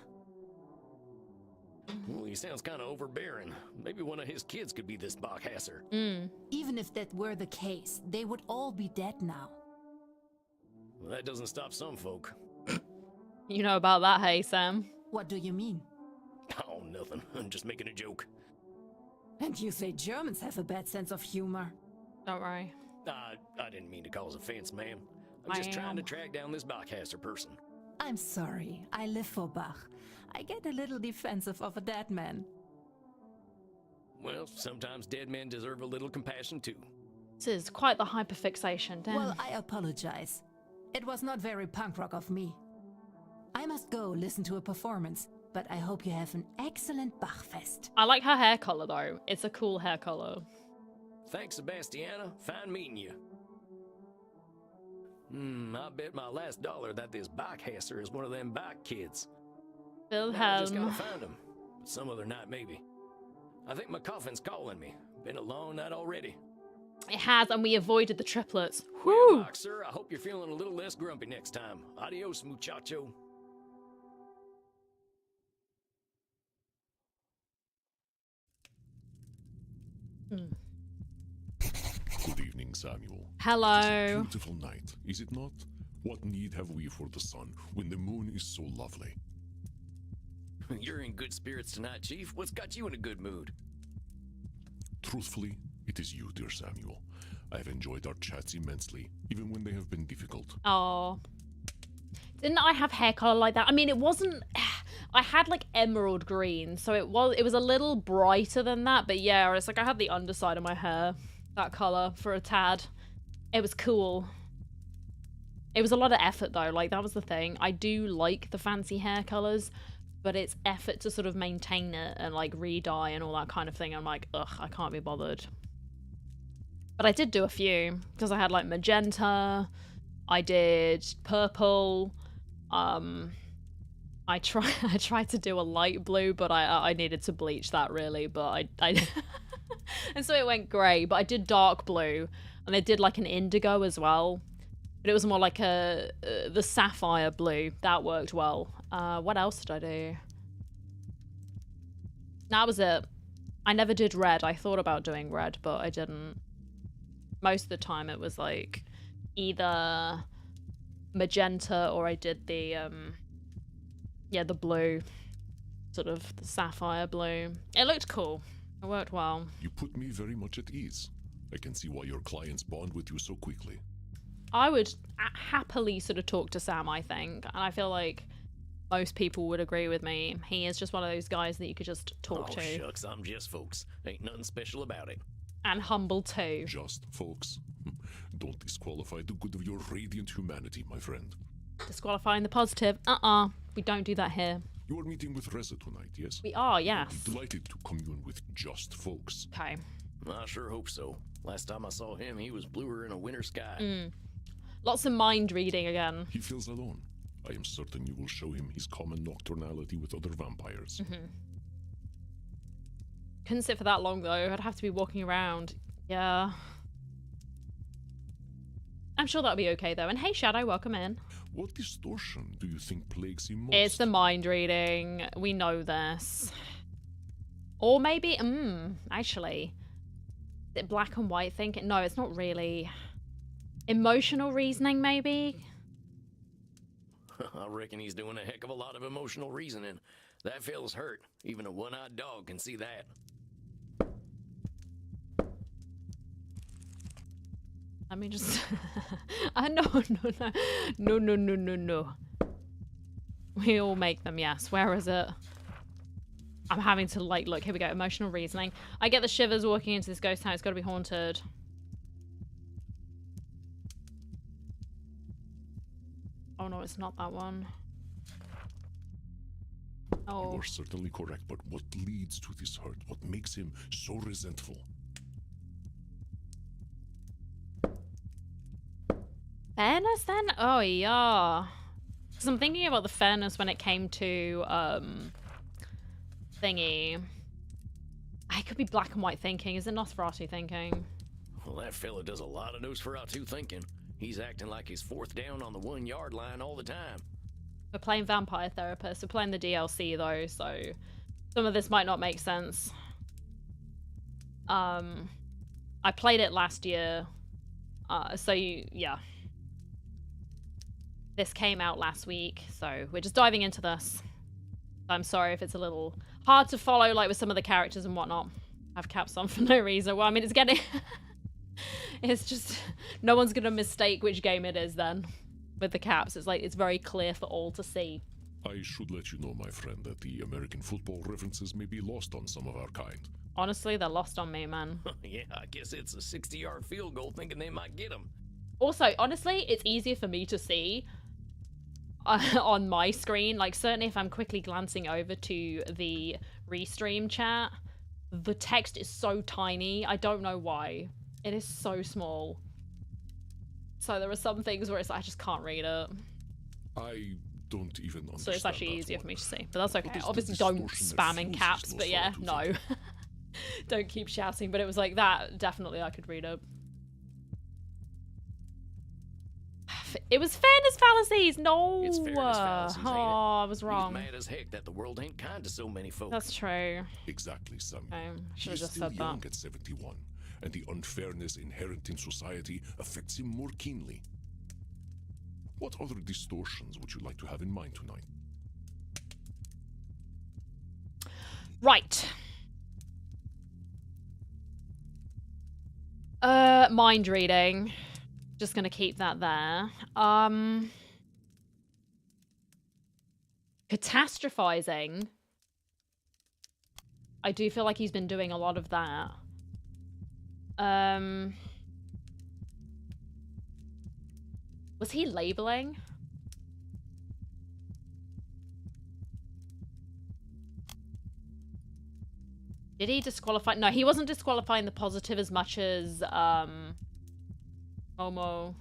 Well, he sounds kind of overbearing. Maybe one of his kids could be this Bachhasser. Even if that were the case, they would all be dead now. Well, that doesn't stop some folk. You know about that, hey, Sam? What do you mean? Oh, nothing. I'm just making a joke. And you say Germans have a bad sense of humor. Don't worry. I didn't mean to cause offense, ma'am. I'm just I trying to am. track down this Bachhasser person. I'm sorry, I live for Bach. I get a little defensive of a dead man. Well, sometimes dead men deserve a little compassion, too. This is quite the hyperfixation, damn. Well, I apologize. It was not very punk rock of me. I must go listen to a performance, but I hope you have an excellent Bachfest. I like her hair color, though. It's a cool hair color. Thanks, Sebastiana. Fine meeting you. I bet my last dollar that this Bachhasser is one of them Bach kids. Now I just gotta Wilhelm. find him. Some other night, maybe. I think my coffin's calling me. Been a long night already. It has, and we avoided the triplets. Well, Woo! Bach, sir, I hope you're feeling a little less grumpy next time. Adios, muchacho. Good evening, Samuel. Hello. It is a beautiful night, is it not? What need have we for the sun when the moon is so lovely? You're in good spirits tonight, Chief. What's got you in a good mood? Truthfully, it is you, dear Samuel. I have enjoyed our chats immensely, even when they have been difficult. Oh. Didn't I have hair color like that? I mean, it wasn't... I had like emerald green, so it was a little brighter than that, but yeah, it's like I had the underside of my hair that color for a tad. It was cool. It was a lot of effort though, like that was the thing. I do like the fancy hair colors, but it's effort to sort of maintain it and like re-dye and all that kind of thing. I'm like, ugh, I can't be bothered. But I did do a few because I had like magenta, I did purple, I tried to do a light blue, but I needed to bleach that really, but I and so it went grey, but I did dark blue, and I did like an indigo as well, but it was more like the sapphire blue. That worked well. What else did I do? That was it. I never did red. I thought about doing red, but I didn't. Most of the time it was like either magenta or I did the the blue, sort of the sapphire blue. It looked cool. It worked well. You put me very much at ease. I can see why your clients bond with you so quickly. I would happily sort of talk to Sam, I think, and I feel like most people would agree with me. He is just one of those guys that you could just talk to. Shucks, I'm just folks. Ain't nothing special about it. And humble too. Just, folks. Don't disqualify the good of your radiant humanity, my friend. Disqualifying the positive. We don't do that here. You are meeting with Reza tonight, yes? We are, yes. I'm delighted to commune with just folks. Okay. I sure hope so. Last time I saw him, he was bluer in a winter sky. Lots of mind reading again. He feels alone. I am certain you will show him his common nocturnality with other vampires. Couldn't sit for that long though. I'd have to be walking around. Yeah. I'm sure that'll be okay though. And hey, Shadow, welcome in. What distortion do you think plagues him most? It's the mind reading. We know this. Or maybe, actually, is it black and white thinking? No, it's not really. Emotional reasoning, maybe? I reckon he's doing a heck of a lot of emotional reasoning. That fella's hurt. Even a one-eyed dog can see that. Let me just... No. We all make them, yes. Where is it? I'm having to, like, look. Here we go. Emotional reasoning. I get the shivers walking into this ghost town. It's got to be haunted. Oh, no, it's not that one. Oh. You are certainly correct, but what leads to this hurt? What makes him so resentful? Fairness, then? Oh, yeah. Because I'm thinking about the fairness when it came to, thingy. I could be black and white thinking. Is it Nosferatu thinking? Well, that fella does a lot of Nosferatu thinking. He's acting like he's fourth down on the 1 yard line all the time. We're playing Vampire Therapist. We're playing the DLC, though, so some of this might not make sense. I played it last year. Yeah. This came out last week, so we're just diving into this. I'm sorry if it's a little hard to follow, like with some of the characters and whatnot. I have caps on for no reason. Well, I mean, it's getting... It's just... No one's gonna mistake which game it is, then. With the caps. It's like, it's very clear for all to see. I should let you know, my friend, that the American football references may be lost on some of our kind. Honestly, they're lost on me, man. Yeah, I guess it's a 60-yard field goal thinking they might get him. Also, honestly, it's easier for me to see on my screen. Like, certainly if I'm quickly glancing over to the restream chat, the text is so tiny. I don't know why. It is so small. So there are some things where it's I just can't read it. I don't even understand. So it's actually easier for me to see. But that's okay. What Obviously is don't the distortion spam that in fuels caps, this but yeah, Nosferatu no. thinking? Don't keep shouting, but it was like that. Definitely I could read it. It was fairness fallacies. No. It's fairness fallacies, ain't it? Oh, I was wrong. He's mad as heck that the world ain't kind to so many folk. That's true. Exactly, Samuel. I He should have is just still said young that. at 71, and the unfairness inherent in society affects him more keenly. What other distortions would you like to have in mind tonight? Right. Mind reading. Just gonna keep that there. Catastrophizing. I do feel like he's been doing a lot of that. Was he labeling? Did he disqualify? No, he wasn't disqualifying the positive as much as, Momo.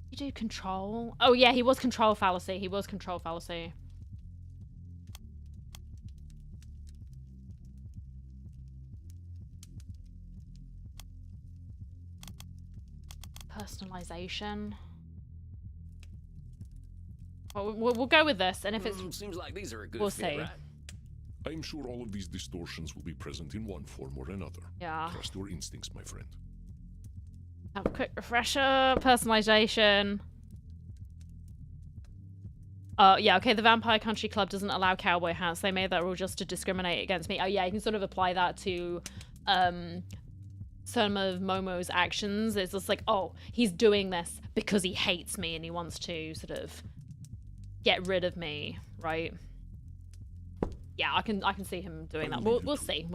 You do control? Oh yeah, he was control fallacy. He was control fallacy. Personalization. Well, we'll go with this, and if it's... Seems like these are a good we'll fit, see. right? I'm sure all of these distortions will be present in one form or another. Yeah. Trust your instincts, my friend. Have a quick refresher. Personalization. Yeah, okay, the Vampire Country Club doesn't allow cowboy hats. They made that rule just to discriminate against me. Oh yeah, you can sort of apply that to some of Momo's actions. It's just like, oh, he's doing this because he hates me and he wants to sort of get rid of me, right? Yeah, I can see him doing that. We'll see.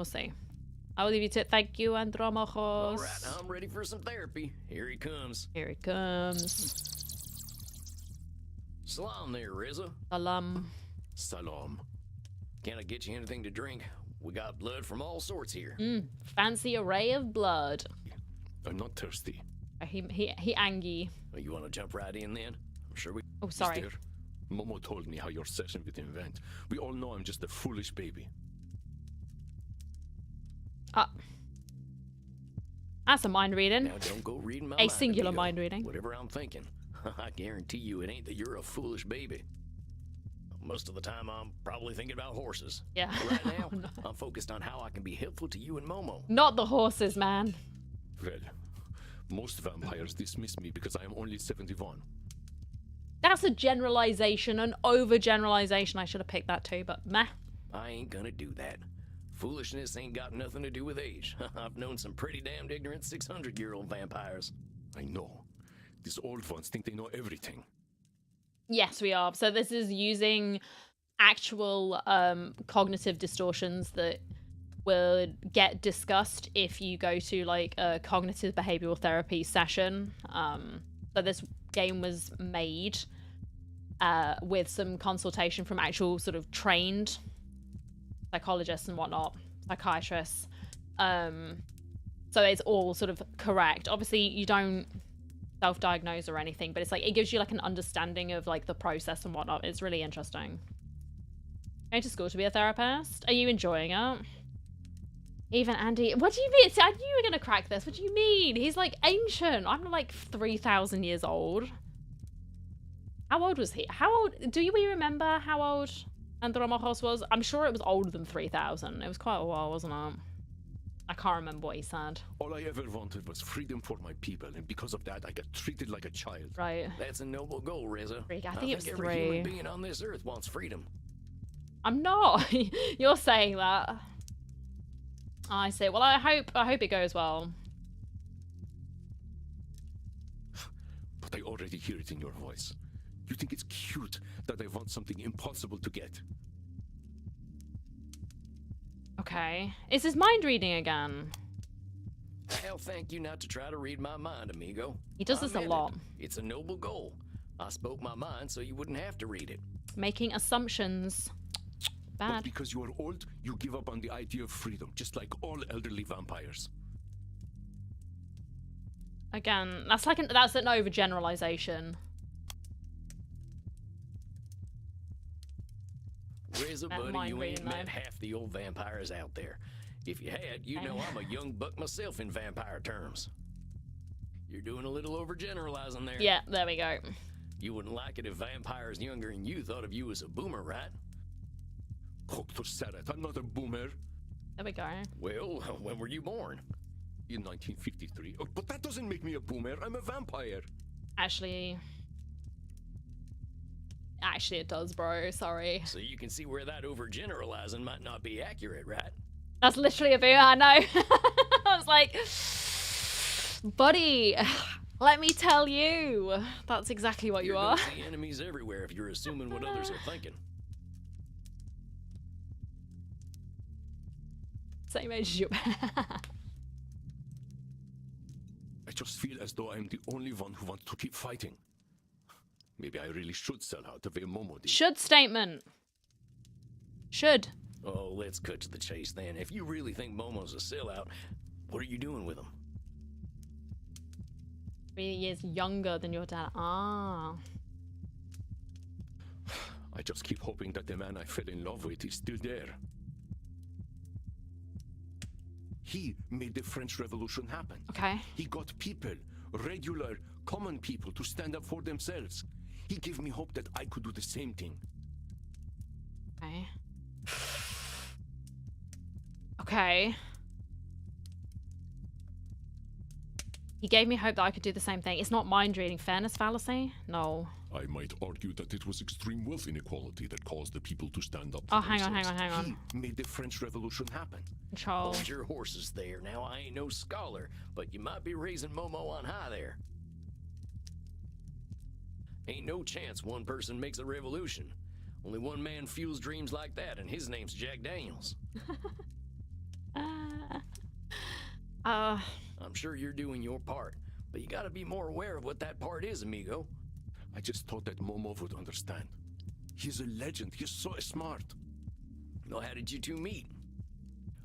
I will leave you to it. Thank you, Andromachos. All right, I'm ready for some therapy. Here he comes. Here he comes. Salam there, Reza. Salam. Salam. Can I get you anything to drink? We got blood from all sorts here. Fancy array of blood. I'm not thirsty. He angy. Well, you want to jump right in then? I'm sure we. Oh, sorry. Mister, Momo told me how your session with him went. We all know I'm just a foolish baby. That's a mind reading. Now don't go reading my A mind, singular amigo. mind reading. Whatever I'm thinking, I guarantee you it ain't that you're a foolish baby. Most of the time, I'm probably thinking about horses. Yeah. But right now, Oh, no. I'm focused on how I can be helpful to you and Momo. Not the horses, man. Well, most vampires dismiss me because I am only 71. That's a generalization, an overgeneralization. I should have picked that too, but meh. I ain't gonna do that. Foolishness ain't got nothing to do with age. I've known some pretty damned ignorant 600-year-old vampires. I know. These old ones think they know everything. Yes, we are. So this is using actual cognitive distortions that will get discussed if you go to like a cognitive behavioral therapy session. So this game was made with some consultation from actual sort of trained psychologists and whatnot, psychiatrists. So it's all sort of correct. Obviously, you don't self-diagnose or anything, but it's like it gives you like an understanding of like the process and whatnot. It's really interesting. Going to school to be a therapist? Are you enjoying it? Even Andy, what do you mean? See, I knew you were gonna crack this. What do you mean? He's like ancient. I'm like 3,000 years old. How old was he? How old? Do you remember how old Andromachos was? I'm sure it was older than 3,000. It was quite a while, wasn't it? I can't remember what he said. All I ever wanted was freedom for my people, and because of that, I got treated like a child. Right. That's a noble goal, Reza. I think it was every 3. human being on this earth wants freedom. I'm not. You're saying that. I see. Well, I hope it goes well. But I already hear it in your voice. You think it's cute that I want something impossible to get. Okay. Is this mind reading again? I'll thank you not to try to read my mind, amigo. He does this a I meant lot. it. It's a noble goal. I spoke my mind so you wouldn't have to read it. Making assumptions. But Bad. because you are old, you give up on the idea of freedom, just like all elderly vampires. Again, that's an overgeneralization. Reza, That buddy, mind you ain't reading, met though. half the old vampires out there. If you had, you know I'm a young buck myself in vampire terms. You're doing a little overgeneralizing there. Yeah, there we go. You wouldn't like it if vampires younger than you thought of you as a boomer, right? Dr. Sarat, I'm not a boomer. There we go. Well, when were you born? In 1953. Oh, but that doesn't make me a boomer. I'm a vampire. Actually, it does, bro. Sorry. So you can see where that overgeneralizing might not be accurate, right? That's literally a boomer, I know. I was like, buddy, let me tell you. That's exactly what You're you gonna are. see enemies everywhere if you're assuming what others are thinking. Same age as you. I just feel as though I'm the only one who wants to keep fighting. Maybe I really should sell out the way Momo did. Should statement. Should. Oh, let's cut to the chase then. If you really think Momo's a sellout, what are you doing with him? 3 years younger than your dad. Ah. I just keep hoping that the man I fell in love with is still there. He made the French Revolution happen. Okay. He got people, regular, common people, to stand up for themselves. He gave me hope that I could do the same thing. Okay. Okay. He gave me hope that I could do the same thing. It's not mind reading. Fairness fallacy? No. I might argue that it was extreme wealth inequality that caused the people to stand up for Oh, hang on. He made the French Revolution happen. Control. Hold your horses there. Now, I ain't no scholar, but you might be raising Momo on high there. Ain't no chance one person makes a revolution. Only one man fuels dreams like that, and his name's Jack Daniels. I'm sure you're doing your part, but you gotta be more aware of what that part is, amigo. I just thought that Momo would understand. He's a legend. He's so smart. Well, how did you two meet?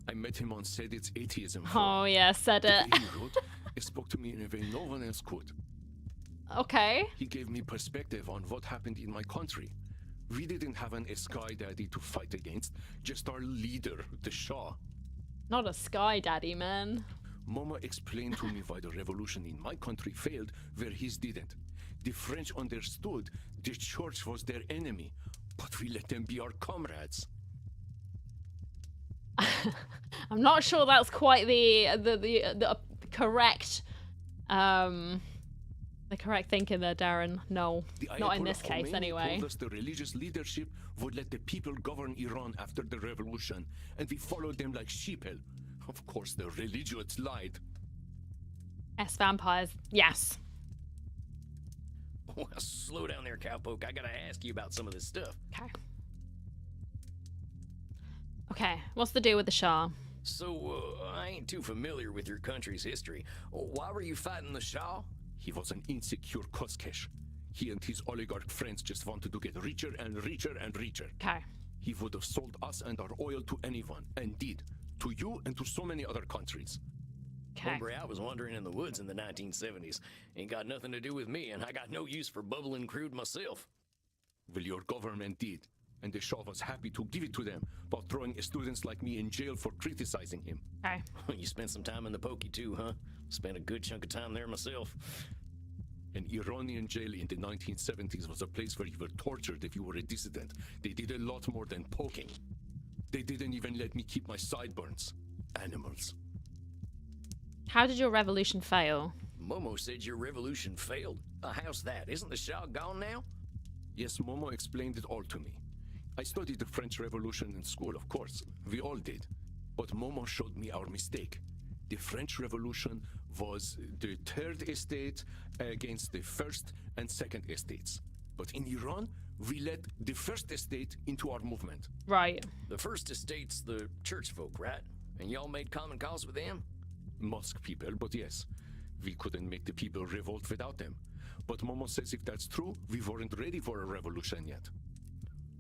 I met him on Sedit's atheism Oh, forum. yeah, said The it. way he wrote, He spoke to me in a way no one else could. Okay. He gave me perspective on what happened in my country. We didn't have an Sky Daddy to fight against, just our leader, the Shah. Not a sky daddy, man. Momo explained to me why the revolution in my country failed where his didn't. The French understood the church was their enemy, but we let them be our comrades. I'm not sure that's quite the correct the correct thinking there, Darren. No, not in this case Khomeini anyway. told us the religious leadership would let the people govern Iran after the revolution, and we followed them like sheep. Of course, the religious lied. S vampires, yes. Well, slow down there, cowpoke. I gotta ask you about some of this stuff. Okay. Okay, what's the deal with the Shah? So, I ain't too familiar with your country's history. Why were you fighting the Shah? He was an insecure Koschesh. He and his oligarch friends just wanted to get richer and richer and richer. Okay. He would have sold us and our oil to anyone, and did. To you and to so many other countries. Okay. Hombre, I was wandering in the woods in the 1970s. Ain't got nothing to do with me, and I got no use for bubbling crude myself. Well, your government did. And the Shah was happy to give it to them, while throwing students like me in jail for criticizing him. Okay. You spent some time in the pokey too, huh? Spent a good chunk of time there myself. An Iranian jail in the 1970s was a place where you were tortured if you were a dissident. They did a lot more than poking. They didn't even let me keep my sideburns. Animals. How did your revolution fail? Momo said your revolution failed. How's that? Isn't the Shah gone now? Yes, Momo explained it all to me. I studied the French Revolution in school, of course. We all did. But Momo showed me our mistake. The French Revolution was the third estate against the first and second estates. But in Iran, we let the first estate into our movement. Right. The first estate's the church folk, right? And y'all made common cause with them? Mosque people, but yes. We couldn't make the people revolt without them. But Momo says if that's true, we weren't ready for a revolution yet.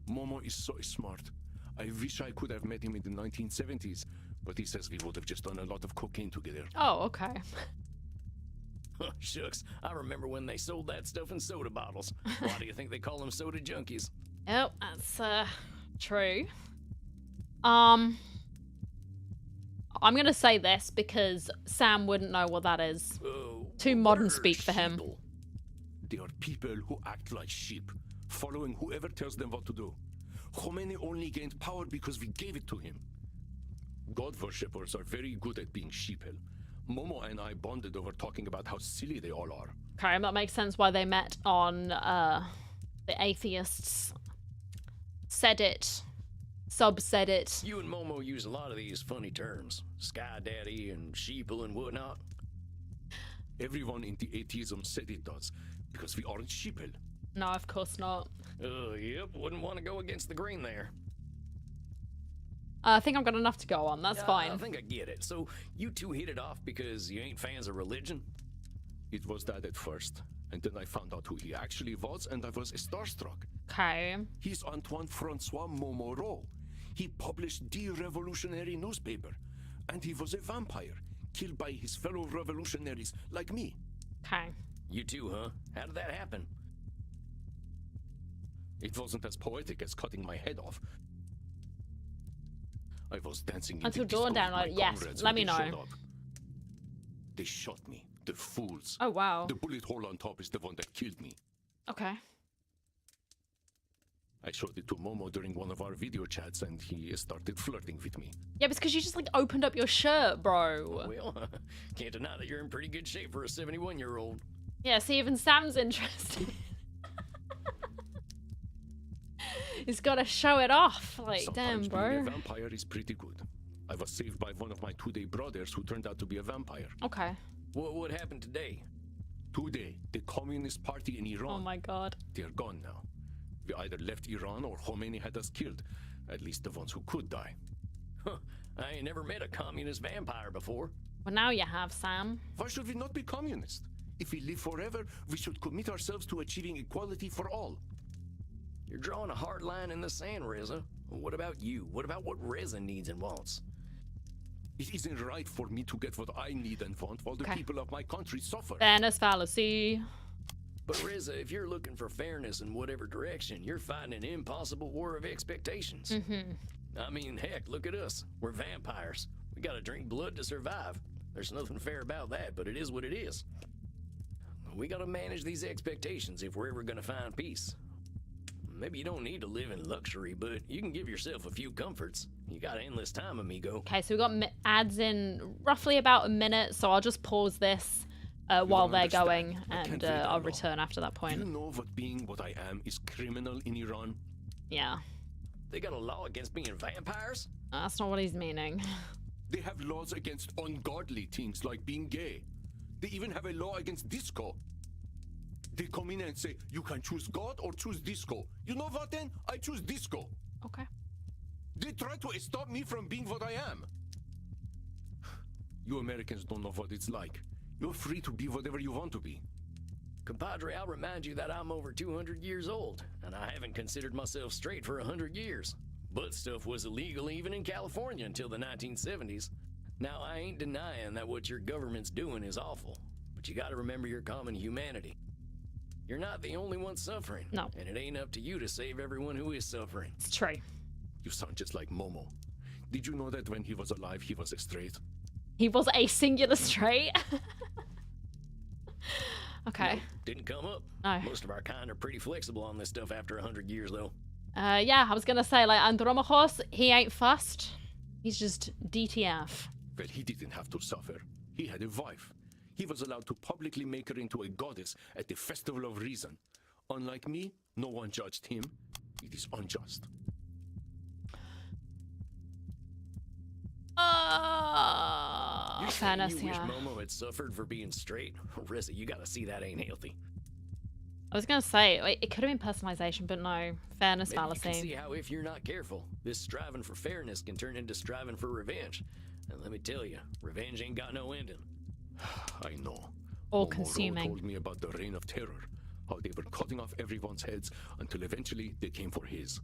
Momo is so smart. I wish I could have met him in the 1970s, but he says we would have just done a lot of cocaine together. Oh, okay. Shucks, I remember when they sold that stuff in soda bottles. Why do you think they call them soda junkies? Oh, that's true. I'm gonna say this because Sam wouldn't know what that is. Too modern speak for him. Sheeple. They are people who act like sheep, following whoever tells them what to do. Khomeini only gained power because we gave it to him. God worshippers are very good at being sheeple. Momo and I bonded over talking about how silly they all are. Okay, that makes sense why they met on the atheists. Said it. Sub said it. You and Momo use a lot of these funny terms. Sky Daddy and sheeple and whatnot. Everyone in the atheism said it does, because we aren't sheeple. No, of course not. Yep, wouldn't want to go against the grain there. I think I've got enough to go on, that's fine. I think I get it. So, you two hit it off because you ain't fans of religion? It was that at first, and then I found out who he actually was, and I was starstruck. Okay. He's Antoine Francois Montmoreau. He published the revolutionary newspaper, and he was a vampire, killed by his fellow revolutionaries like me. Okay. You too, huh? How did that happen? It wasn't as poetic as cutting my head off. I was dancing in Until the disco dawn down, with my like, yes, comrades let when me they know. showed up. They shot me, the fools. Oh, wow. The bullet hole on top is the one that killed me. Okay. I showed it to Momo during one of our video chats, and he started flirting with me. Yeah, it's because you just, like, opened up your shirt, bro. Well, can't deny that you're in pretty good shape for a 71-year-old. Yeah, see, even Sam's interested. He's got to show it off. Like, Sometimes damn, being bro. a vampire is pretty good. I was saved by one of my two-day brothers who turned out to be a vampire. Okay. What happened today? Today, the Communist Party in Iran. Oh my god. They're gone now. We either left Iran or Khomeini had us killed. At least the ones who could die. Huh, I ain't never met a communist vampire before. Well, now you have, Sam. Why should we not be communist? If we live forever, we should commit ourselves to achieving equality for all. You're drawing a hard line in the sand, Reza. What about you? What about what Reza needs and wants? It isn't right for me to get what I need and want while the Okay. people of my country suffer. Fairness fallacy. But Reza, if you're looking for fairness in whatever direction, you're fighting an impossible war of expectations. I mean, heck, look at us. We're vampires. We gotta drink blood to survive. There's nothing fair about that, but it is what it is. We gotta manage these expectations if we're ever gonna find peace. Maybe you don't need to live in luxury, but you can give yourself a few comforts. You got endless time, amigo. Okay, so we got ads in roughly about a minute, so I'll just pause this while they're understand. going, I can't and wait that I'll long. return after that Do point. you know what being what I am is criminal in Iran? Yeah, They got a law against being vampires? that's not what he's meaning. They have laws against ungodly things like being gay. They even have a law against disco. They come in and say, you can choose God or choose disco. You know what then? I choose disco. Okay. They try to stop me from being what I am. You Americans don't know what it's like. You're free to be whatever you want to be. Compadre, I'll remind you that I'm over 200 years old, and I haven't considered myself straight for 100 years. Butt stuff was illegal even in California until the 1970s. Now, I ain't denying that what your government's doing is awful, but you gotta remember your common humanity. You're not the only one suffering. No. And it ain't up to you to save everyone who is suffering. It's true. You sound just like Momo. Did you know that when he was alive, he was straight? He was a singular straight. Okay. Nope, didn't come up. No. Most of our kind are pretty flexible on this stuff after 100 years, though. Yeah, I was gonna say, like, Andromachos, he ain't fussed. He's just DTF. Well, he didn't have to suffer. He had a wife. He was allowed to publicly make her into a goddess at the Festival of Reason. Unlike me, no one judged him. It is unjust. You Fairness, you wish yeah. Momo had suffered for being straight? Rissa, you gotta see that ain't healthy. I was gonna say, like, it could have been personalization, but no. Fairness Maybe you can see fallacy. how if you're not careful, this striving for fairness can turn into striving for revenge. And let me tell you, revenge ain't got no ending. I know. All Momo consuming. told me about the reign of terror, how they were cutting off everyone's heads until eventually they came for his.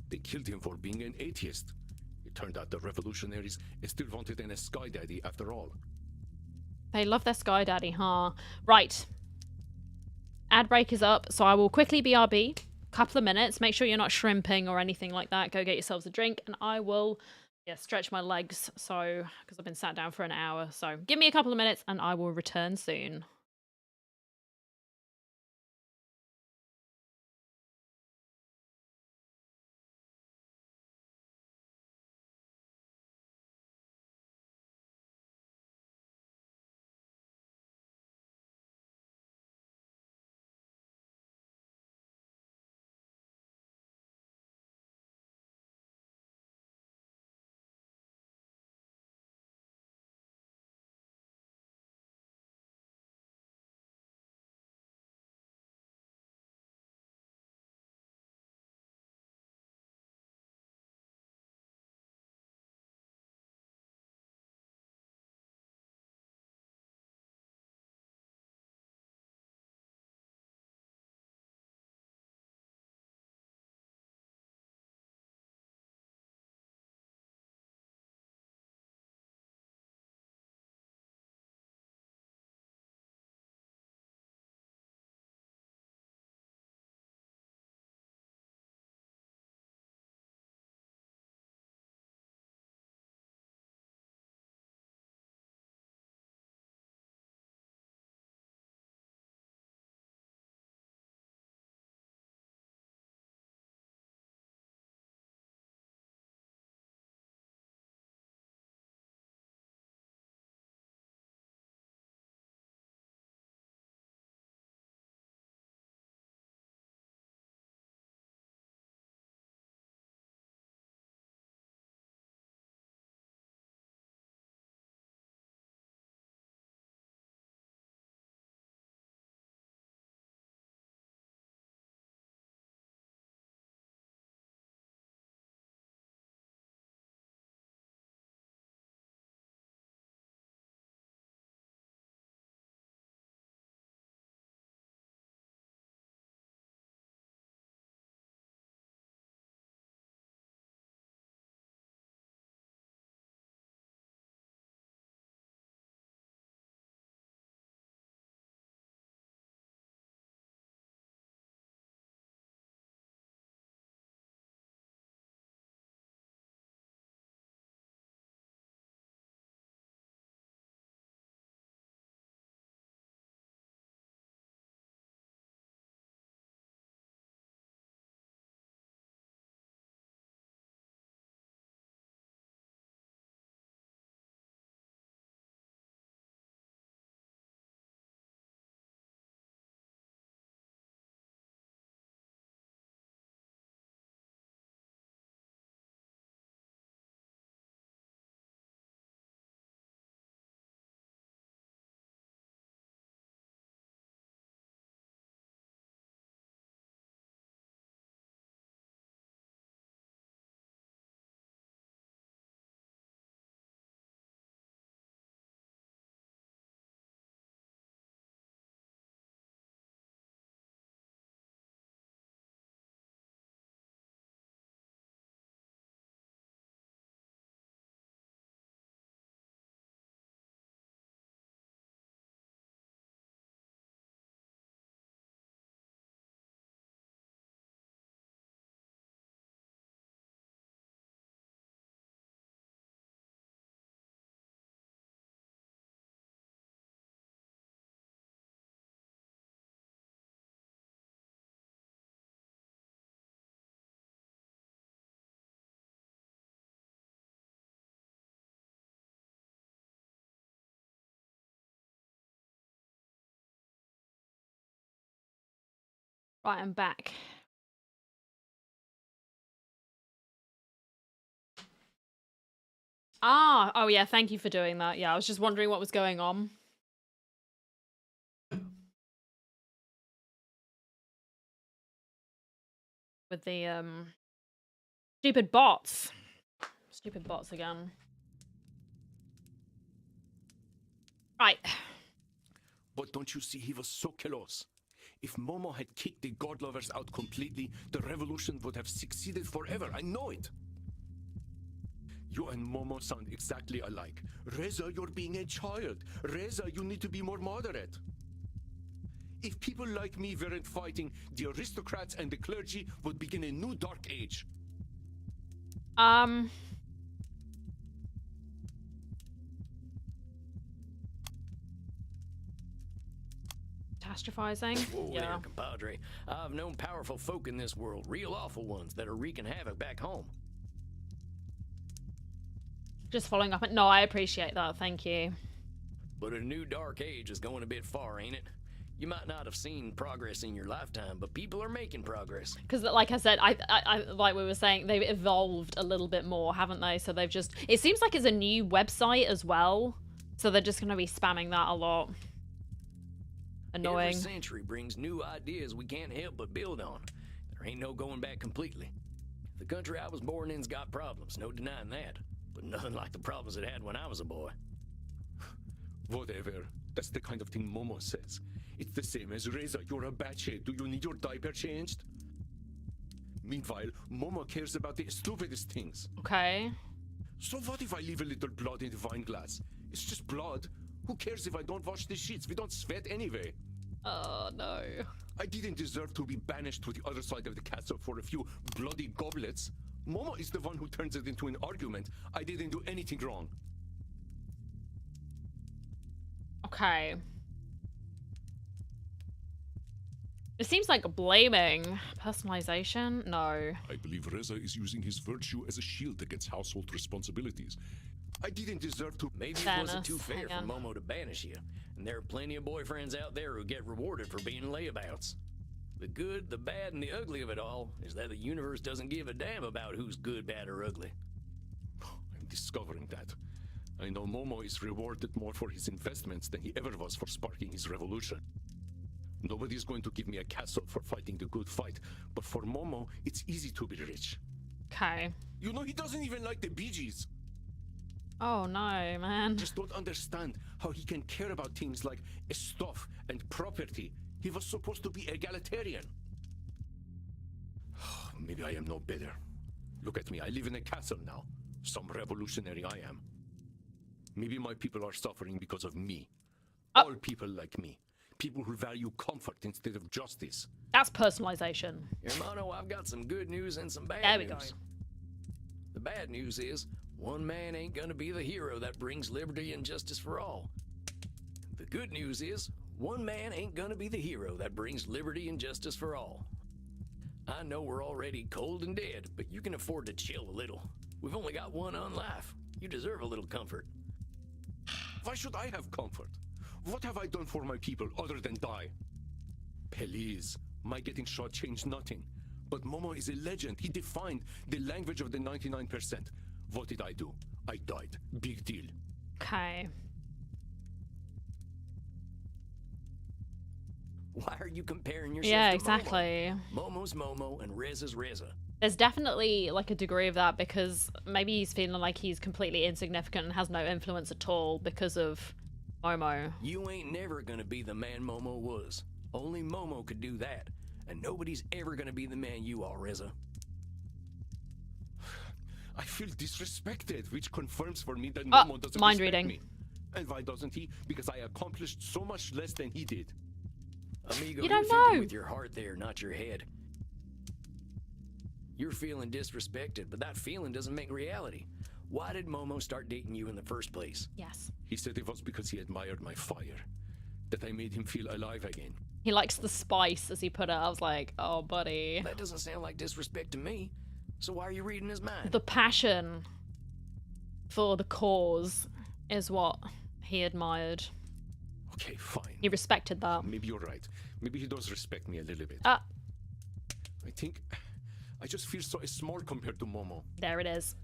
They killed him for being an atheist. It turned out the revolutionaries still wanted a sky daddy after all. They love their Sky Daddy, huh? Right. Ad break is up, so I will quickly BRB. Couple of minutes. Make sure you're not shrimping or anything like that. Go get yourselves a drink, and I will stretch my legs, so because I've been sat down for an hour. So give me a couple of minutes, and I will return soon. Right, I'm back. Ah, oh yeah, thank you for doing that. Yeah, I was just wondering what was going on. With the, stupid bots. Stupid bots again. Right. But don't you see, he was so close. If Momo had kicked the god lovers out completely, the revolution would have succeeded forever. I know it. You and Momo sound exactly alike. Reza, you're being a child. Reza, you need to be more moderate. If people like me weren't fighting, the aristocrats and the clergy would begin a new dark age. Catastrophizing? Whoa Yeah. there, compadre. I've known powerful folk in this world, real awful ones that are wreaking havoc back home. Just following up. No, I appreciate that. Thank you. But a new dark age is going a bit far, ain't it? You might not have seen progress in your lifetime, but people are making progress. Because, like I said, I like we were saying, they've evolved a little bit more, haven't they? So they've just... It seems like it's a new website as well. So they're just going to be spamming that a lot. Annoying. Every century brings new ideas we can't help but build on. There ain't no going back completely. The country I was born in's got problems, no denying that. But nothing like the problems it had when I was a boy. Whatever. That's the kind of thing Momo says. It's the same as Reza. You're a batshit. Do you need your diaper changed? Meanwhile, Momo cares about the stupidest things. Okay. So what if I leave a little blood in the wine glass? It's just blood. Who cares if I don't wash the sheets? We don't sweat anyway. Oh, no. I didn't deserve to be banished to the other side of the castle for a few bloody goblets. Momo is the one who turns it into an argument. I didn't do anything wrong. Okay. It seems like blaming. Personalization? No. I believe Reza is using his virtue as a shield against household responsibilities. I didn't deserve to. Maybe it Fairness. wasn't too fair Hang for on. Momo to banish you. And there are plenty of boyfriends out there who get rewarded for being layabouts. The good, the bad, and the ugly of it all is that the universe doesn't give a damn about who's good, bad, or ugly. I'm discovering that. I know Momo is rewarded more for his investments than he ever was for sparking his revolution. Nobody's going to give me a castle for fighting the good fight, but for Momo, it's easy to be rich. Okay. You know, he doesn't even like the Bee Gees. Oh, no, man. Just don't understand how he can care about things like stuff and property. He was supposed to be egalitarian. Maybe I am no better. Look at me, I live in a castle now. Some revolutionary I am. Maybe my people are suffering because of me. All people like me. People who value comfort instead of justice. That's personalization. Hermano, I've got some good news and some bad There we news. go. The bad news is, one man ain't gonna be the hero that brings liberty and justice for all. The good news is, one man ain't gonna be the hero that brings liberty and justice for all. I know we're already cold and dead, but you can afford to chill a little. We've only got one on life. You deserve a little comfort. Why should I have comfort? What have I done for my people other than die? Please, my getting shot changed nothing. But Momo is a legend. He defined the language of the 99%. What did I do? I died. Big deal. Okay. Why are you comparing yourself Yeah, to exactly. Momo? Momo's Momo and Reza's Reza. There's definitely like a degree of that because maybe he's feeling like he's completely insignificant and has no influence at all because of Momo. You ain't never gonna be the man Momo was. Only Momo could do that. And nobody's ever gonna be the man you are, Reza. I feel disrespected, which confirms for me that Momo doesn't mind respect reading. me. And why doesn't he? Because I accomplished so much less than he did. Amigo, You you're don't thinking know. with your heart there, not your head. You're feeling disrespected, but that feeling doesn't make reality. Why did Momo start dating you in the first place? Yes. He said it was because he admired my fire. That I made him feel alive again. He likes the spice, as he put it. I was like, oh, buddy. That doesn't sound like disrespect to me. So why are you reading his mind? The passion for the cause is what he admired. Okay, fine. He respected that. Maybe you're right. Maybe he does respect me a little bit. I think I just feel so small compared to Momo. There it is.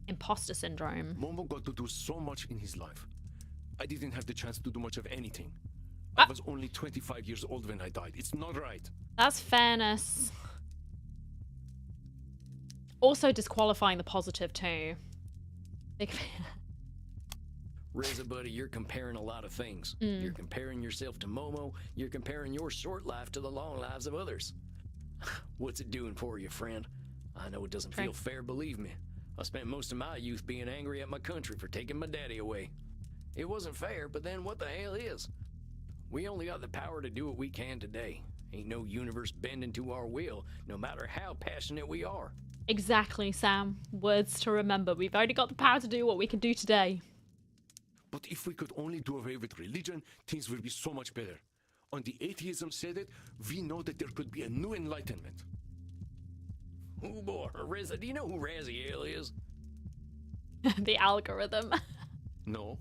Imposter syndrome. Momo got to do so much in his life. I didn't have the chance to do much of anything. I was only 25 years old when I died. It's not right. That's fairness. Also disqualifying the positive too. Big fan. Reza, buddy, you're comparing a lot of things. You're comparing yourself to Momo. You're comparing your short life to the long lives of others. What's it doing for you, friend? I know it doesn't feel fair, believe me. I spent most of my youth being angry at my country for taking my daddy away. It wasn't fair, but then what the hell is? We only got the power to do what we can today. Ain't no universe bending to our will, no matter how passionate we are. Exactly, Sam. Words to remember. We've only got the power to do what we can do today. But if we could only do away with religion, things would be so much better. On the atheism said it, we know that there could be a new enlightenment. Oh boy, Reza, do you know who Raziel is? The algorithm. No.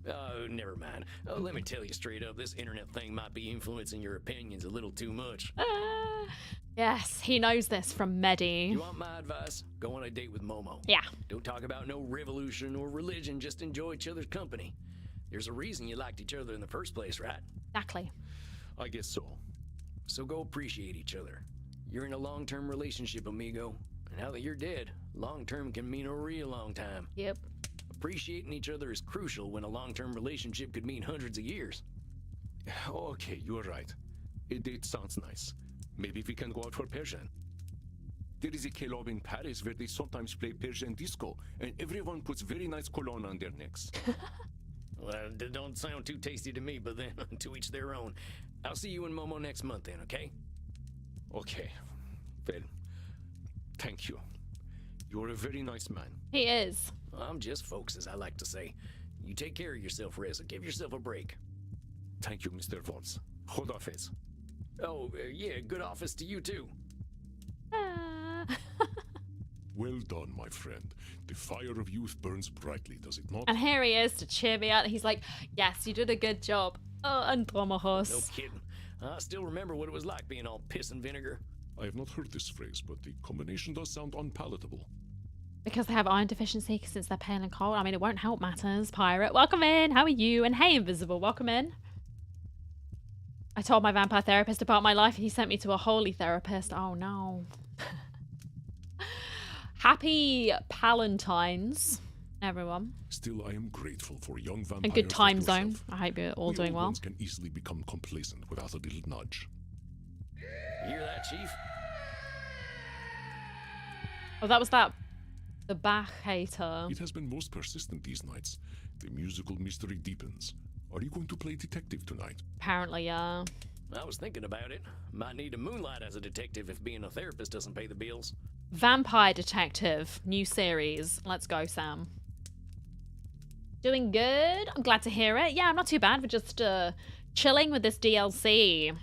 Oh, never mind. Let me tell you straight up, this internet thing might be influencing your opinions a little too much. Yes, he knows this from Medi. You want my advice? Go on a date with Momo. Yeah. Don't talk about no revolution or religion, just enjoy each other's company. There's a reason you liked each other in the first place, right? Exactly. I guess so. So go appreciate each other. You're in a long-term relationship, amigo. And now that you're dead, long-term can mean a real long time. Yep. Appreciating each other is crucial when a long-term relationship could mean hundreds of years. Okay, you're right. A date sounds nice. Maybe we can go out for Persian. There is a club in Paris where they sometimes play Persian disco, and everyone puts very nice cologne on their necks. Well, that don't sound too tasty to me, but then to each their own. I'll see you and Momo next month then, okay? Okay. Well, thank you. You're a very nice man. He is. I'm just folks, as I like to say. You take care of yourself, Reza. Give yourself a break. Thank you, Mr. Waltz. Khodafez. Oh, yeah, good office to you too. Well done, my friend. The fire of youth burns brightly, does it not? And here he is to cheer me up. He's like, yes, you did a good job. Oh, Andromachos. No kidding. I still remember what it was like being all piss and vinegar. I have not heard this phrase, but the combination does sound unpalatable. Because they have iron deficiency since they're pale and cold. I mean, it won't help matters. Pirate, welcome in. How are you? And hey, Invisible, welcome in. I told my vampire therapist about my life and he sent me to a holy therapist. Oh, no. Happy Palantines, everyone. Still, I am grateful for young vampires. And good time like zone. yourself. I hope you're all We doing old well. ones can easily become complacent without a little nudge. You hear that, Chief? Oh, that was the Bach hater. It has been most persistent these nights. The musical mystery deepens. Are you going to play detective tonight? Apparently, yeah. I was thinking about it. Might need to moonlight as a detective if being a therapist doesn't pay the bills. Vampire Detective, new series. Let's go, Sam. Doing good. I'm glad to hear it. Yeah, I'm not too bad. We're just chilling with this DLC.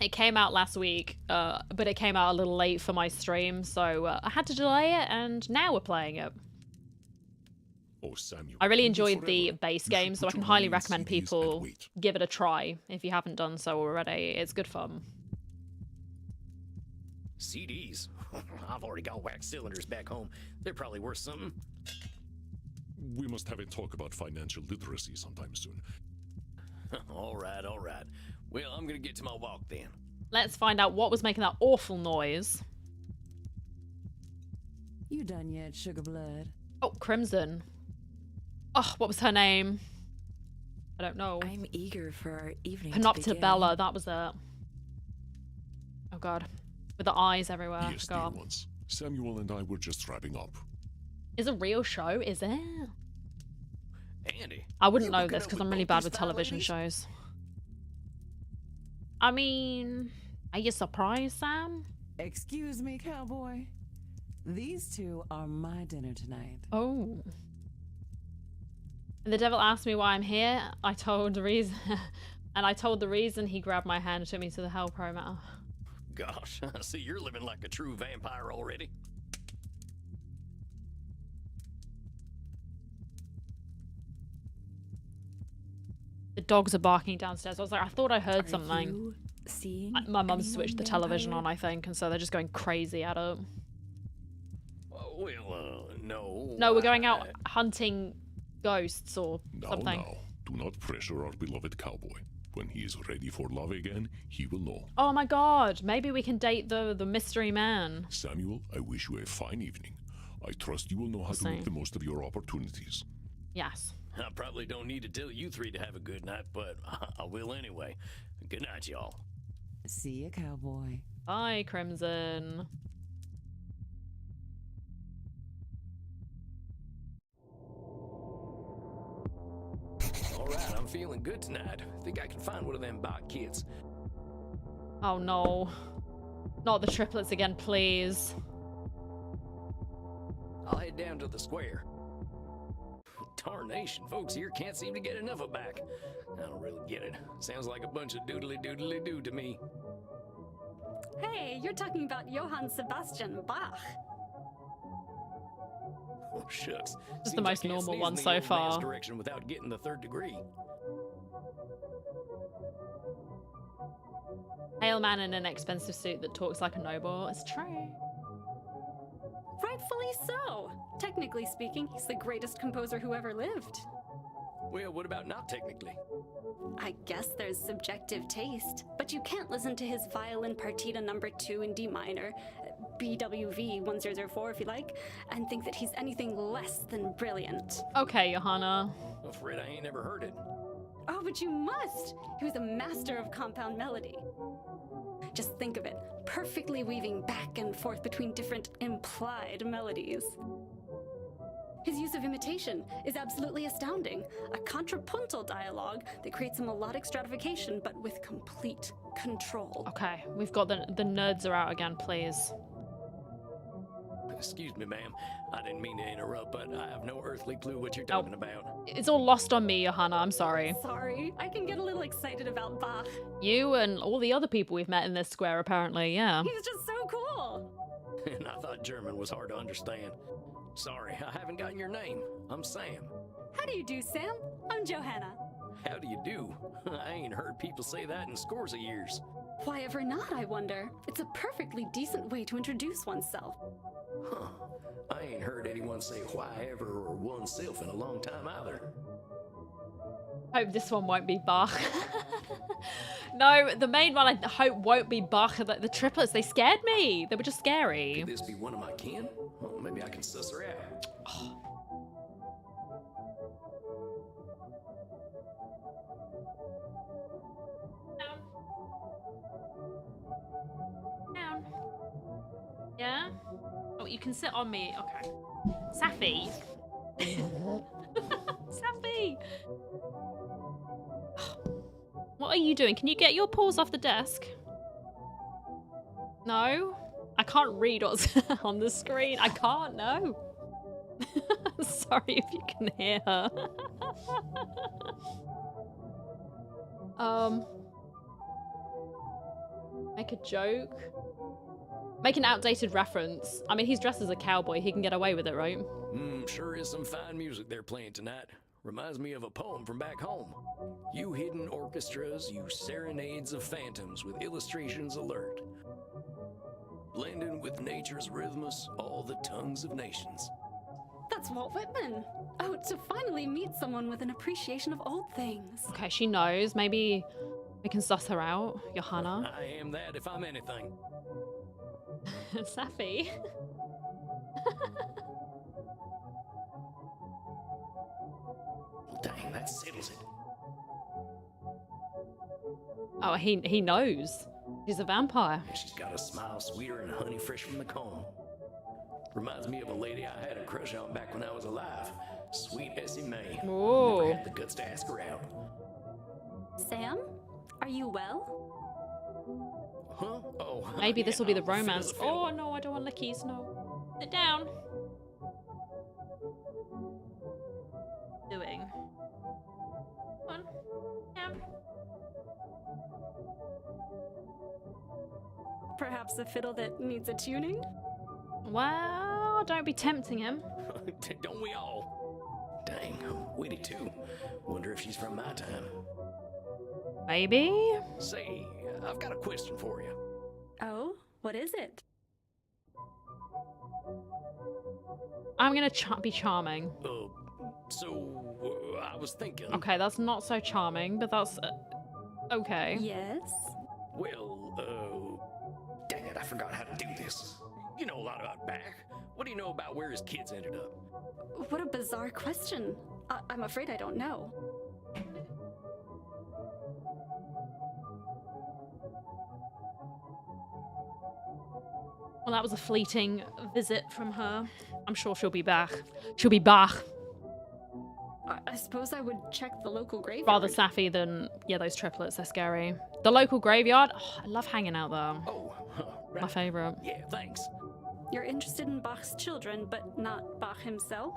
It came out last week, but it came out a little late for my stream, so I had to delay it, and now we're playing it. Oh, Samuel. I really you enjoyed forever. the base You game, should so I put can your highly money in recommend CDs and people wait. give it a try if you haven't done so already. It's good fun. CDs? I've already got wax cylinders back home. They're probably worth something. We must have a talk about financial literacy sometime soon. All right, all right. Well, I'm gonna get to my walk then. Let's find out what was making that awful noise. You done yet, Sugar Blood? Oh, Crimson. Oh, what was her name? I don't know. I'm eager for our evening Panopta Bella, that was it. Oh god. With the eyes everywhere. Yes, dear God. ones. Samuel and I were just wrapping up. Is a real show, is it? Andy. I wouldn't you know hooking this up because with I'm really both bad these with fine television ladies? shows. I mean, are you surprised, Sam? Excuse me, cowboy. These two are my dinner tonight. Oh. And the devil asked me why I'm here. I told the reason, and I told the reason. He grabbed my hand and took me to the Hell Pro Matter. Gosh, I see you're living like a true vampire already. The dogs are barking downstairs. I was like, I thought I heard Are something. you seeing? My mum's switched the anyone television vampire? on, I think, and so they're just going crazy at it. Well, no. No, we're going out hunting ghosts or something. Now, do not pressure our beloved cowboy. When he is ready for love again, he will know. Oh my god, maybe we can date the mystery man. Samuel, I wish you a fine evening. I trust you will know how to make the most of your opportunities. Yes. I probably don't need to tell you three to have a good night, but I will anyway. Good night, y'all. See ya, cowboy. Bye, Crimson. All right, I'm feeling good tonight. Think I can find one of them bot kids. Oh no. Not the triplets again, please. I'll head down to the square. Tarnation, folks here can't seem to get enough of back. I don't really get it. Sounds like a bunch of doodly-doodly-doo to me. Hey, you're talking about Johann Sebastian Bach. Oh, shucks. This is Seems the I most can't normal sneeze one in the so old man's far. direction without getting the third degree. Pale man in an expensive suit that talks like a noble. It's true. Rightfully so. Technically speaking, he's the greatest composer who ever lived. Well, what about not technically? I guess there's subjective taste, but you can't listen to his violin partita number 2 in D minor, BWV 1004 if you like, and think that he's anything less than brilliant. Okay, Johanna. I'm afraid I ain't never heard it. Oh, but you must! He was a master of compound melody. Just think of it, perfectly weaving back and forth between different implied melodies. His use of imitation is absolutely astounding. A contrapuntal dialogue that creates a melodic stratification, but with complete control. Okay, we've got the nerds are out again, please. Excuse me, ma'am. I didn't mean to interrupt, but I have no earthly clue what you're talking about. It's all lost on me, Johanna. I'm sorry. Sorry, I can get a little excited about Bach. You and all the other people we've met in this square, apparently, yeah. He's just so cool. And I thought German was hard to understand. Sorry, I haven't gotten your name. I'm Sam. How do you do, Sam? I'm Johanna. How do you do? I ain't heard people say that in scores of years. Why ever not, I wonder? It's a perfectly decent way to introduce oneself. Huh. I ain't heard anyone say why ever or oneself in a long time either. Hope this one won't be Bach. No, the main one I hope won't be Bach. The triplets, they scared me. They were just scary. Could this be one of my kin? Well, maybe I can suss her out. Down. Yeah? Oh, you can sit on me. Okay. Safi. Safi! What are you doing? Can you get your paws off the desk? No? I can't read what's on the screen. I can't, no. Sorry if you can hear her. Make a joke. Make an outdated reference. I mean, he's dressed as a cowboy. He can get away with it, right? Sure is some fine music they're playing tonight. Reminds me of a poem from back home. You hidden orchestras, you serenades of phantoms with illustrations alert. Blending with nature's rhythms, all the tongues of nations. That's Walt Whitman. Oh, to finally meet someone with an appreciation of old things. Okay, she knows. Maybe we can suss her out, Johanna. I am that if I'm anything. Safi. Dang, that settles it. Oh, he knows. She's a vampire. And she's got a smile sweeter than honey fresh from the comb. Reminds me of a lady I had a crush on back when I was alive. Sweet Essie Mae. Whoa. Never had the guts to ask her out. Sam? Are you well? Huh? Oh. Maybe this will be the I'm fit as a romance. fiddle. Oh, no, I don't want lickies, no. Sit down. Doing. Come on. Down. Perhaps a fiddle that needs a tuning? Well, don't be tempting him. Don't we all? Dang, witty too. Wonder if she's from my time. Maybe? Say, I've got a question for you. Oh, what is it? I'm gonna be charming. I was thinking. Okay, that's not so charming, but that's okay. Yes? Well, dang it, I forgot how to do this. You know a lot about Bach. What do you know about where his kids ended up? What a bizarre question. I'm afraid I don't know. Well, that was a fleeting visit from her. I'm sure she'll be back. She'll be back. I suppose I would check the local graveyard. Rather sappy than, yeah, those triplets. They're scary. The local graveyard. Oh, I love hanging out there. Oh, right. My favorite. Yeah, thanks. You're interested in Bach's children, but not Bach himself?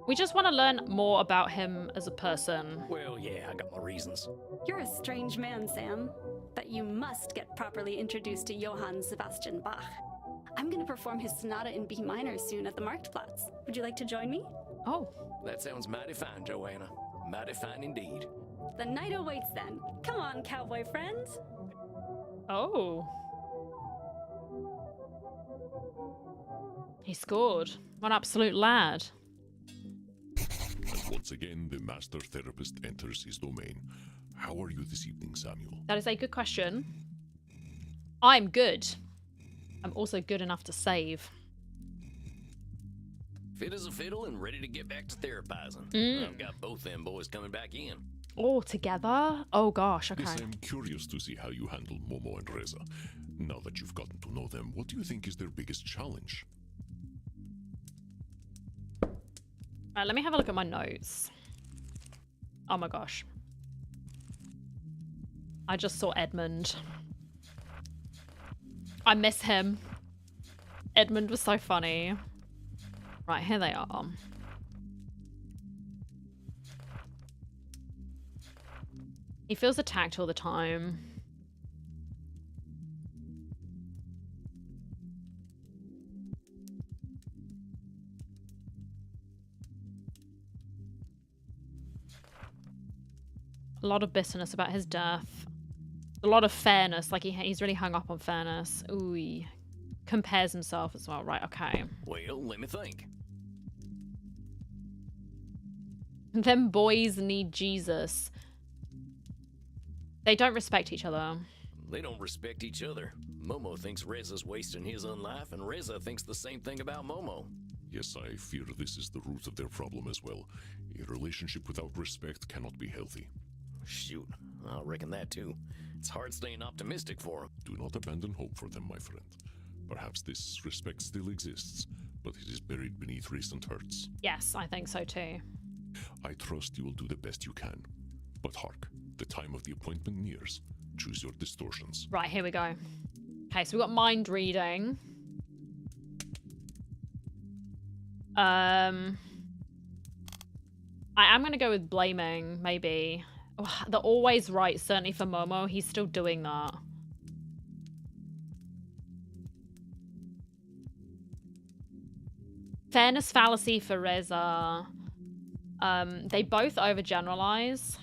We just want to learn more about him as a person. Well, yeah, I got my reasons. You're a strange man, Sam. But you must get properly introduced to Johann Sebastian Bach. I'm going to perform his sonata in B minor soon at the Marktplatz. Would you like to join me? Oh. That sounds mighty fine, Joanna. Mighty fine indeed. The night awaits then. Come on, cowboy friends. Oh. He scored. What an absolute lad. And once again, the master therapist enters his domain. How are you this evening, Samuel? That is a good question. I'm good. I'm also good enough to save. Fit as a fiddle and ready to get back to therapizing. I've got both them boys coming back in. Oh, together? Oh gosh, okay. Yes, I'm curious to see how you handle Momo and Reza. Now that you've gotten to know them, what do you think is their biggest challenge? Right, let me have a look at my notes. Oh my gosh. I just saw Edmund. I miss him. Edmund was so funny. Right, here they are. He feels attacked all the time. A lot of bitterness about his death. A lot of fairness, like he's really hung up on fairness. Ooh, he compares himself as well. Right, okay. Well, let me think. Them boys need Jesus. They don't respect each other. They don't respect each other. Momo thinks Reza's wasting his own life, and Reza thinks the same thing about Momo. Yes, I fear this is the root of their problem as well. A relationship without respect cannot be healthy. Shoot, I reckon that too. It's hard staying optimistic for them. Do not abandon hope for them, my friend. Perhaps this respect still exists, but it is buried beneath recent hurts. Yes, I think so too. I trust you will do the best you can. But hark, the time of the appointment nears. Choose your distortions. Right, here we go. Okay, so we've got mind reading. I am going to go with blaming, maybe. Oh, they're always right, certainly for Momo. He's still doing that. Fairness fallacy for Reza. They both overgeneralize.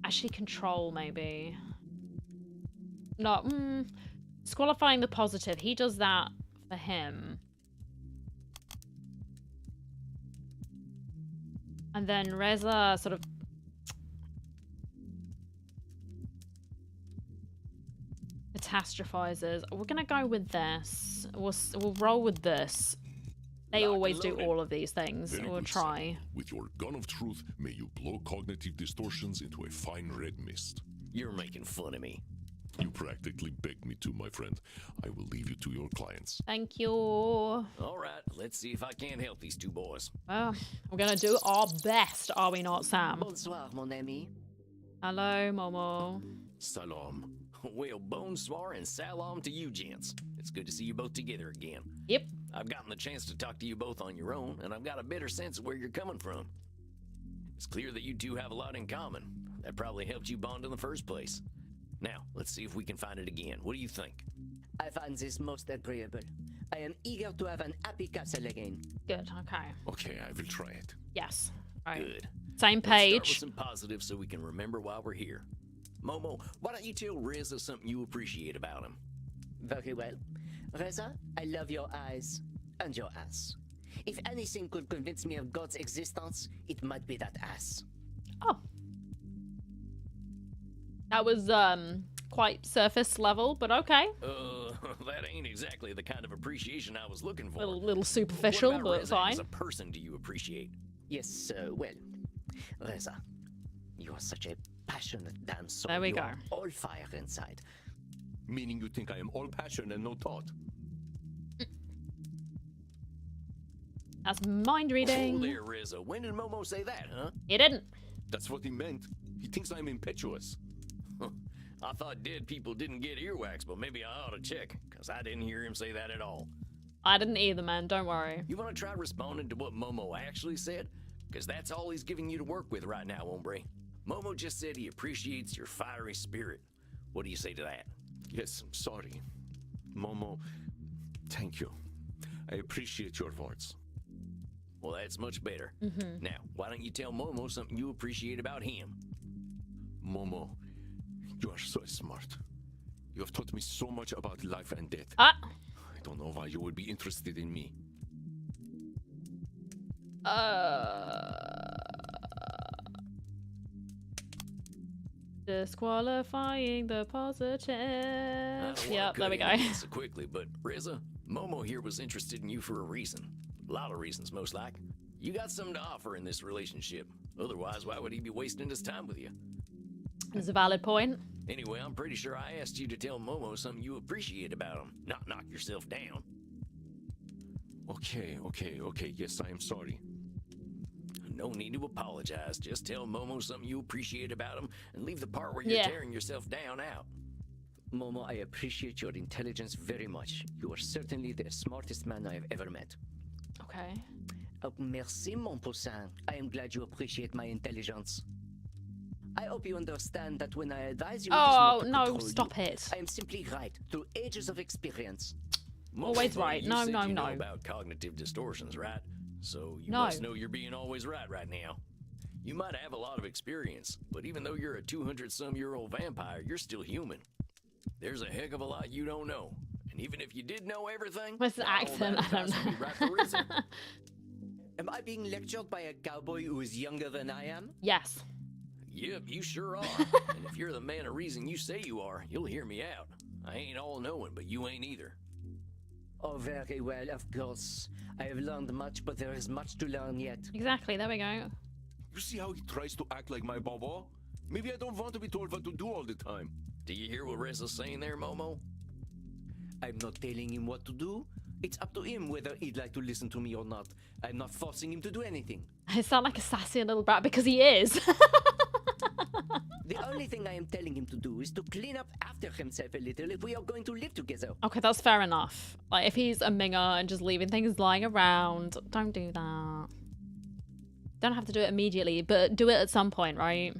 Actually, control, maybe. No, disqualifying the positive. He does that for him. And then Reza sort of... catastrophizes. We're gonna go with this. We'll roll with this. They always do all of these things. Very We'll good, try. son. With your gun of truth, may you blow cognitive distortions into a fine red mist. You're making fun of me. You practically begged me to, my friend. I will leave you to your clients. Thank you. All right, let's see if I can't help these two boys. Well, we're gonna do our best, are we not, Sam? Bonsoir, mon ami. Hello, Momo. Salam. Well, bonsoir and salam to you gents. It's good to see you both together again. Yep. I've gotten the chance to talk to you both on your own, and I've got a better sense of where you're coming from. It's clear that you two have a lot in common. That probably helped you bond in the first place. Now, let's see if we can find it again. What do you think? I find this most agreeable. I am eager to have an happy castle again. Good, okay. Okay, I will try it. Yes. Right. Good. Same Let's start with page. some positives so we can remember why we're here. Momo, why don't you tell Reza something you appreciate about him? Very well. Reza, I love your eyes and your ass. If anything could convince me of God's existence, it might be that ass. Oh. That was quite surface level, but okay. That ain't exactly the kind of appreciation I was looking for. Little superficial, What about but Reza fine. as a person do you appreciate? Yes, well, Reza, you are such a passionate damn soul. There we You go. are all fire inside. Meaning you think I am all passion and no thought? That's mind Oh, reading. there, Reza. When did Momo say that, huh? He didn't. That's what he meant. He thinks I'm impetuous. I thought dead people didn't get earwax, but maybe I ought to check, because I didn't hear him say that at all. I didn't either, man. Don't worry. You want to try responding to what Momo actually said? Because that's all he's giving you to work with right now, hombre. Momo just said he appreciates your fiery spirit. What do you say to that? Yes, I'm sorry. Momo, thank you. I appreciate your words. Well, that's much better. Now, why don't you tell Momo something you appreciate about him? Momo, you are so smart. You have taught me so much about life and death. Ah. I don't know why you would be interested in me. Disqualifying the positive. I don't wanna Yep, there cut we go. into this so quickly, but Reza, Momo here was interested in you for a reason. A lot of reasons, most like. You got something to offer in this relationship. Otherwise, why would he be wasting his time with you? That's a valid point. Anyway, I'm pretty sure I asked you to tell Momo something you appreciate about him, not knock yourself down. Okay. Yes, I am sorry. No need to apologize. Just tell Momo something you appreciate about him and leave the part where you're Yeah. tearing yourself down out. Momo, I appreciate your intelligence very much. You are certainly the smartest man I have ever met. Okay. Oh, merci, mon poussin. I am glad you appreciate my intelligence. I hope you understand that when I advise you, it is Oh, not to no, control stop you. it. I am simply right through ages of experience. Always Momo, right. you No, said no, you know no. about cognitive distortions, right? So you No. must know you're being always right now. You might have a lot of experience, but even though you're a 200-some-year-old vampire, you're still human. There's a heck of a lot you don't know. And even if you did know everything, What's the not all accent? that I don't advice would be know. right for Reza. Am I being lectured by a cowboy who is younger than I am? Yes. Yep, you sure are. And if you're the man of reason you say you are, you'll hear me out. I ain't all-knowing, but you ain't either. Oh, very well, of course. I have learned much, but there is much to learn yet. Exactly. There we go. You see how he tries to act like my baba? Maybe I don't want to be told what to do all the time. Do you hear what Reza's saying there, Momo? I'm not telling him what to do. It's up to him whether he'd like to listen to me or not. I'm not forcing him to do anything. I sound like a sassy little brat because he is. The only thing I am telling him to do is to clean up after himself a little if we are going to live together. Okay, that's fair enough. Like, if he's a minger and just leaving things lying around, don't do that. Don't have to do it immediately, but do it at some point, right?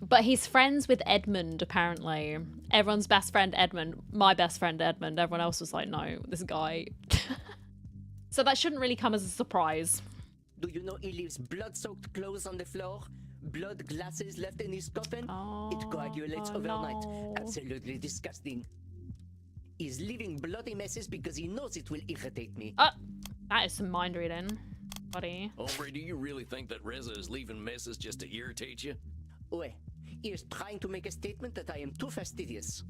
But he's friends with Edmund, apparently. Everyone's best friend, Edmund. My best friend, Edmund. Everyone else was like, no, this guy. So that shouldn't really come as a surprise. Do you know he leaves blood-soaked clothes on the floor? Blood glasses left in his coffin? It coagulates overnight. no. Absolutely disgusting. He's leaving bloody messes because he knows it will irritate me. That is some mind reading, buddy. Hombre, do you really think that Reza is leaving messes just to irritate you? Oi, he is trying to make a statement that I am too fastidious.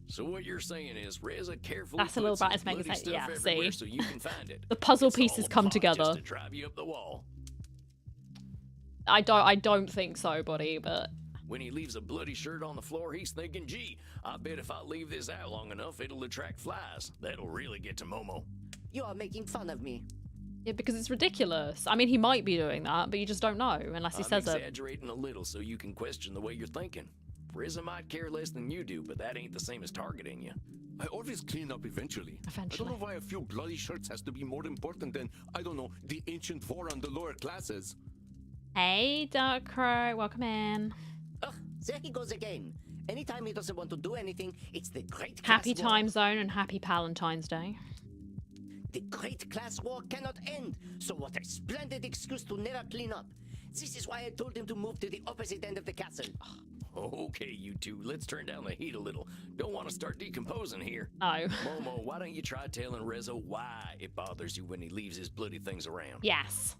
So what you're saying is Reza carefully That's a little puts brat his is making bloody sense. stuff Yeah, everywhere see? so you can find it. The puzzle It's pieces all come plot together. Just to drive you up the wall. I don't think so, buddy, but When he leaves a bloody shirt on the floor, he's thinking, gee, I bet if I leave this out long enough, it'll attract flies. That'll really get to Momo. You are making fun of me. yeah, because it's ridiculous. I mean, he might be doing that, but you just don't know unless he I'm says it. exaggerating a little so you can question the way you're thinking. Reza might care less than you do, but that ain't the same as targeting you. I always clean up eventually. I don't know why a few bloody shirts has to be more important than, I don't know, the ancient war on the lower classes. Hey, Dark Crow, welcome in. Ugh, there he goes again. Anytime he doesn't want to do anything, it's the great class Happy war. time zone and happy Valentine's Day. The great class war cannot end, so what a splendid excuse to never clean up. This is why I told him to move to the opposite end of the castle. Okay, you two, let's turn down the heat a little. Don't want to start decomposing here. No. Momo, why don't you try telling Reza why it bothers you when he leaves his bloody things around? Yes.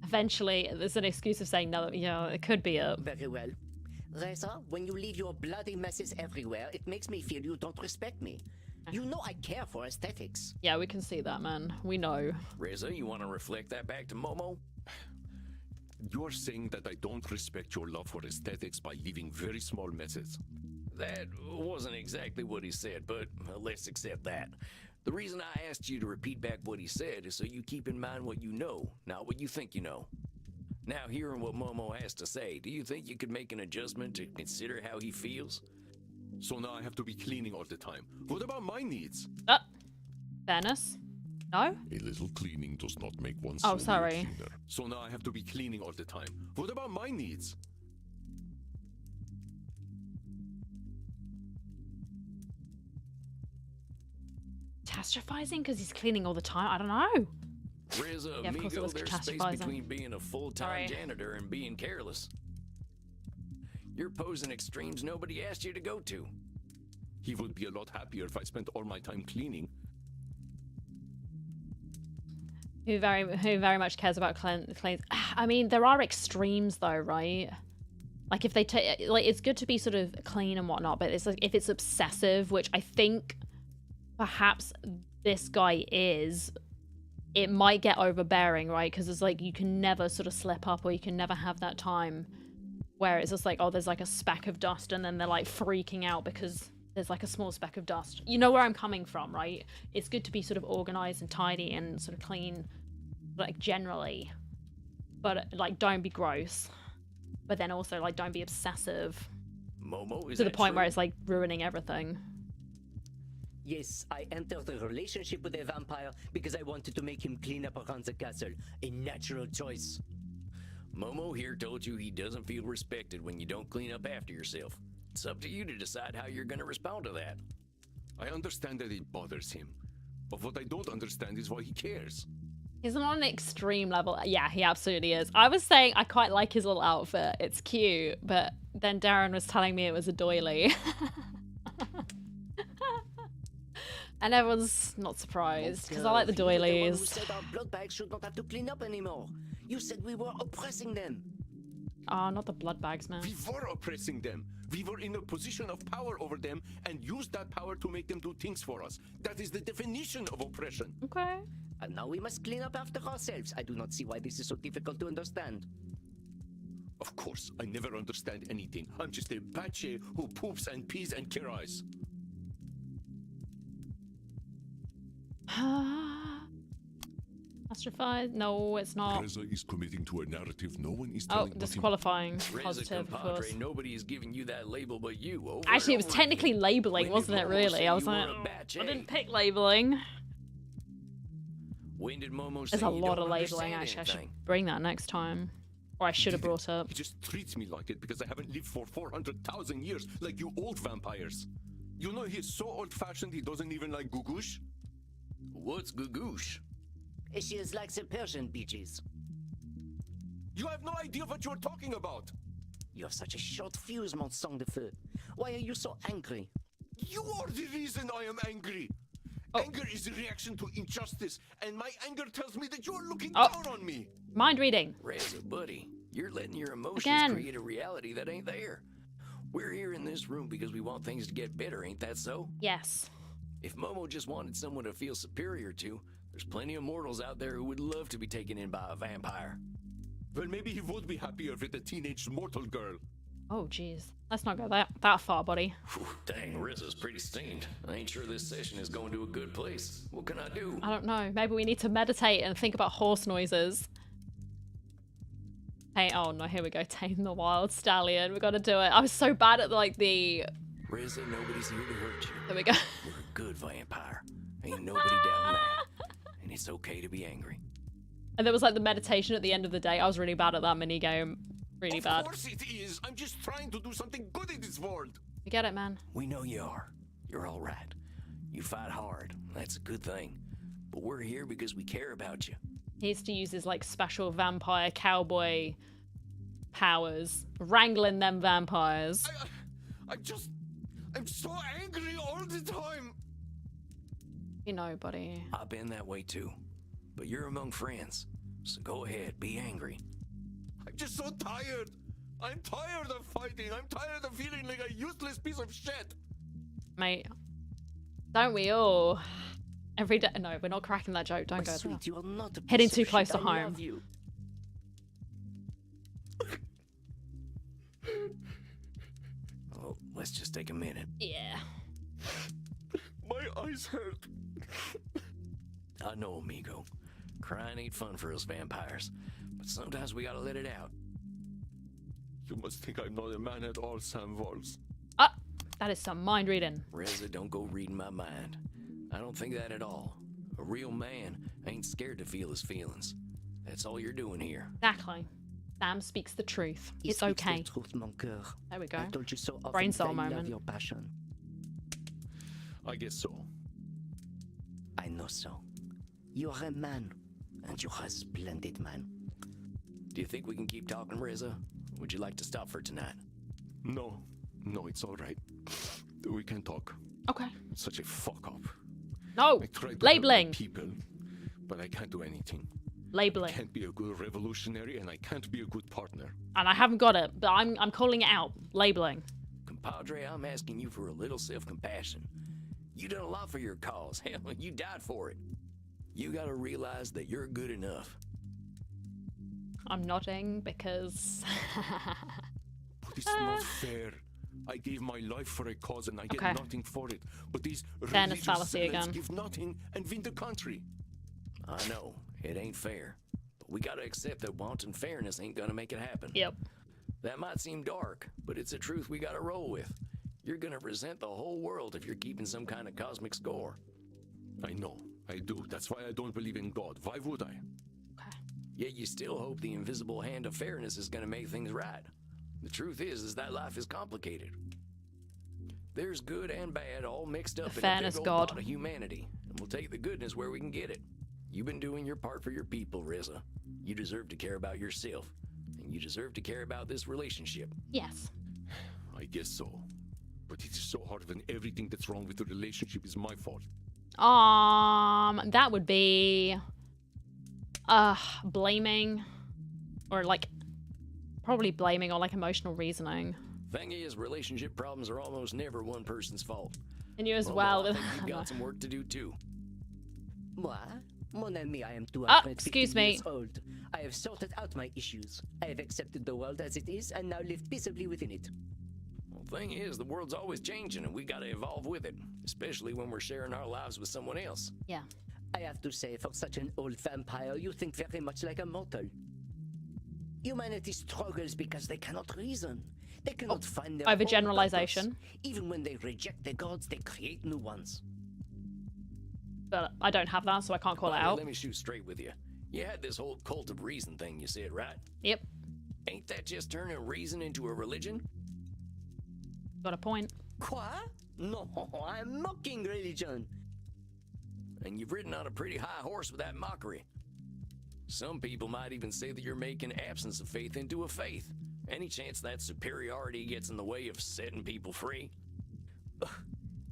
Eventually, there's an excuse of saying no. You know, it could be a. Very well. Reza, when you leave your bloody messes everywhere, it makes me feel you don't respect me. You know I care for aesthetics. Yeah, we can see that, man. We know. Reza, you want to reflect that back to Momo? You're saying that I don't respect your love for aesthetics by leaving very small messes. That wasn't exactly what he said, but let's accept that. The reason I asked you to repeat back what he said is so you keep in mind what you know, not what you think you know. Now, hearing what Momo has to say, do you think you could make an adjustment to consider how he feels? So now I have to be cleaning all the time. What about my needs? Fairness? No? A little cleaning does not make one Oh, solely a sorry. cleaner. So now I have to be cleaning all the time. What about my needs? Catastrophizing because he's cleaning all the time? I don't know. Reza, Yeah, of course it amigo, was there's space catastrophizing. between being a full-time Sorry. janitor and being careless. You're posing extremes nobody asked you to go to. He would be a lot happier if I spent all my time cleaning. Who very much cares about cleans? I mean, there are extremes though, right? Like if they take, like, it's good to be sort of clean and whatnot, but it's like if it's obsessive, which I think perhaps this guy is, it might get overbearing, right? Because it's like you can never sort of slip up, or you can never have that time where it's just like, oh, there's like a speck of dust, and then they're like freaking out because there's like a small speck of dust. You know where I'm coming from, right? It's good to be sort of organized and tidy and sort of clean, like generally, but like don't be gross, but then also like don't be obsessive Momo, is to the that point where true? it's like ruining everything. Yes, I entered a relationship with a vampire because I wanted to make him clean up around the castle. A natural choice. Momo here told you he doesn't feel respected when you don't clean up after yourself. It's up to you to decide how you're going to respond to that. I understand that it bothers him, but what I don't understand is why he cares. He's not on an extreme level. Yeah, he absolutely is. I was saying I quite like his little outfit. It's cute, but then Darren was telling me it was a doily. And everyone's not surprised because I like the You're the one who doilies. said our blood bags should not have to clean up anymore. You said we were oppressing them. Oh, not the blood bags, man. We were oppressing them. We were in a position of power over them and used that power to make them do things for us. That is the definition of oppression. Okay. And now we must clean up after ourselves. I do not see why this is so difficult to understand. Of course, I never understand anything. I'm just a bache who poops and pees and cries. Catastrophize? No, it's not. Reza is committing to a narrative no one is Oh, telling but him. disqualifying. Reza, Positive, of compadre, course. nobody is giving you that label but you. Over Actually, it and was over technically again. labeling, When wasn't did it, Momo really? say I was you were like, a batch, I eh? didn't pick labeling. When did Momo say There's a you lot don't of labeling, understand actually. I should anything? bring that next time. Or I should have brought up. He just treats me like it because I haven't lived for 400,000 years like you old vampires. You know he's so old-fashioned he doesn't even like gugush? What's gugoosh? She is like the Persian beaches. You have no idea what you're talking about. You have such a short fuse, mon sang de feu. Why are you so angry? You are the reason I am angry. Oh. Anger is a reaction to injustice, and my anger tells me that you're looking Oh. down on me. Mind reading. Reza, buddy, you're letting your emotions Again. create a reality that ain't there. We're here in this room because we want things to get better, ain't that so? Yes. If Momo just wanted someone to feel superior to, there's plenty of mortals out there who would love to be taken in by a vampire. Well, maybe he would be happier with a teenage mortal girl. Oh, jeez. Let's not go that far, buddy. Whew, dang, Rizzo's pretty steamed. I ain't sure this session is going to a good place. What can I do? I don't know. Maybe we need to meditate and think about horse noises. Hey, oh no, here we go. Tame the wild stallion. We gotta do it. I was so bad at like the... Rizzo, nobody's here to hurt you. There we go. We're a good vampire. Ain't nobody down that. And it's okay to be angry. And there was like the meditation at the end of the day. I was really bad at that mini game. Really bad. Of course it is. I'm just trying to do something good in this world. You get it, man. We know you are. You're all right. You fight hard. That's a good thing. But we're here because we care about you. He used to use his like special vampire cowboy powers, wrangling them vampires. I'm so angry all the time. You know, buddy. I've been that way too. But you're among friends, so go ahead, be angry. I'm just so tired. I'm tired of fighting. I'm tired of feeling like a useless piece of shit. Mate, don't we all? Every day. No, we're not cracking that joke. Don't go there. Sweet, you are not a Heading piece too of close shit. to I home. love you. Oh, let's just take a minute. Yeah. My eyes hurt. I know, amigo. Crying ain't fun for us vampires, but sometimes we gotta let it out. You must think I'm not a man at all, Sam Walls. Ah, that is some mind reading. Reza, don't go reading my mind. I don't think that at all. A real man ain't scared to feel his feelings. That's all you're doing here. Exactly. Sam speaks the truth. He It's speaks okay. the truth, mon cœur. There we go. I told you so often. Brain cell that I love moment. your passion. I guess so. I know so. You are a man, and you are a splendid man. Do you think we can keep talking, Reza? Would you like to stop for tonight? No, it's all right. We can talk. Okay. Such a fuck up. No. I tried to Labeling. help my people, but I can't do anything. Labeling. I can't be a good revolutionary, and I can't be a good partner. And I haven't got it, but I'm calling it out. Labeling. Compadre, I'm asking you for a little self-compassion. You done a lot for your cause. Hell, you died for it. You gotta realize that you're good enough. I'm nodding because... But it's not fair. I gave my life for a cause and I get Okay. nothing for it. But these Fairness religious fallacy zealots again. give nothing and win the country. I know, it ain't fair. But we gotta accept that wanting fairness ain't gonna make it happen. Yep. That might seem dark, but it's a truth we gotta roll with. You're gonna resent the whole world if you're keeping some kind of cosmic score. I know, I do. That's why I don't believe in God. Why would I? Yet you still hope the invisible hand of fairness is gonna make things right. The truth is that life is complicated. There's good and bad all mixed up in a fairness big old god. pot of humanity, and we'll take the goodness where we can get it. You've been doing your part for your people, Reza. You deserve to care about yourself, and you deserve to care about this relationship. Yes. I guess so. But it is so hard when everything that's wrong with the relationship is my fault. That would be... blaming. Or, like, probably blaming or, like, emotional reasoning. Thing is, relationship problems are almost never one person's fault. And you as Well, well. I With... think you've got some work to do, too. Moi, mon ami, I am excuse 250 me. years old. I have sorted out my issues. I have accepted the world as it is and now live peaceably within it. Well, thing is, the world's always changing, and we gotta evolve with it. Especially when we're sharing our lives with someone else. Yeah. I have to say, for such an old vampire, you think very much like a mortal. Humanity struggles because they cannot reason. They cannot find their own overgeneralization. purpose. Even when they reject the gods, they create new ones. But I don't have that, so I can't call it Buddy, out. let me shoot straight with you. You had this whole cult of reason thing you said, right? Yep. Ain't that just turning reason into a religion? Got a point. Quoi? No, I'm mocking religion. And you've ridden on a pretty high horse with that mockery. Some people might even say that you're making absence of faith into a faith. Any chance that superiority gets in the way of setting people free?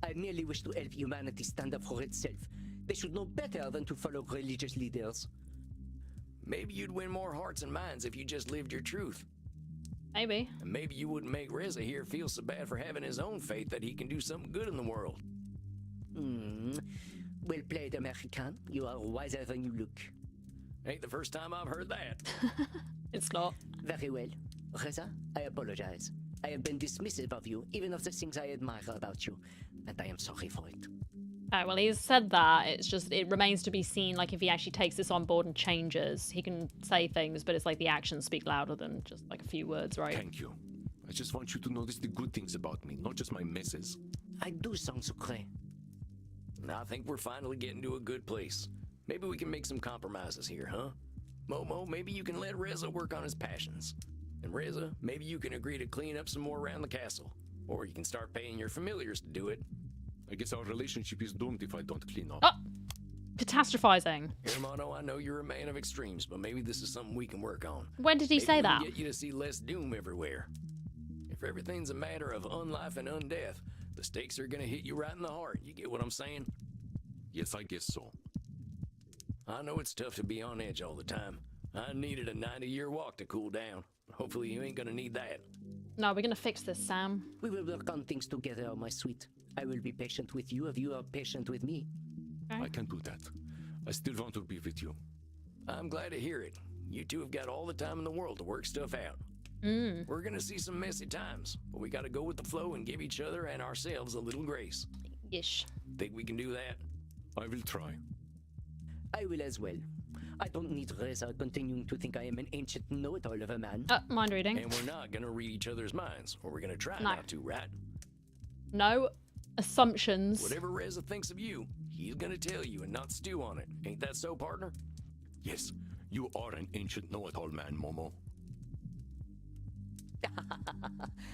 I merely wish to help humanity stand up for itself. They should know better than to follow religious leaders. Maybe you'd win more hearts and minds if you just lived your truth. Maybe. And maybe you wouldn't make Reza here feel so bad for having his own faith that he can do something good in the world. Well played, American. You are wiser than you look. Ain't the first time I've heard that. It's not. Very well. Reza, I apologize. I have been dismissive of you, even of the things I admire about you, and I am sorry for it. Well, he's said that. It's just, it remains to be seen, like, if he actually takes this on board and changes. He can say things, but it's like the actions speak louder than just, like, a few words, right? Thank you. I just want you to notice the good things about me, not just my messes. I do sound secret. I think we're finally getting to a good place. Maybe we can make some compromises here, huh? Momo, maybe you can let Reza work on his passions. And Reza, maybe you can agree to clean up some more around the castle. Or you can start paying your familiars to do it. I guess our relationship is doomed if I don't clean up. Oh! catastrophizing. Hermano, I know you're a man of extremes, but maybe this is something we can work on. When did he say Maybe we that? can get you to see less doom everywhere. If everything's a matter of unlife and undeath, the stakes are gonna hit you right in the heart. You get what I'm saying? Yes, I guess so. I know it's tough to be on edge all the time. I needed a 90-year walk to cool down. Hopefully you ain't gonna need that. No, we're gonna fix this, Sam. We will work on things together, my sweet. I will be patient with you if you are patient with me. Okay. I can do that. I still want to be with you. I'm glad to hear it. You two have got all the time in the world to work stuff out. Mm. We're gonna see some messy times, but we gotta go with the flow and give each other and ourselves a little grace. Ish. Think we can do that? I will try. I will as well. I don't need Reza continuing to think I am an ancient know-it-all of a man. Mind reading. And we're not gonna read each other's minds, or we're gonna try No. not to, right? No assumptions. Whatever Reza thinks of you, he's gonna tell you and not stew on it. Ain't that so, partner? Yes, you are an ancient know-it-all man, Momo.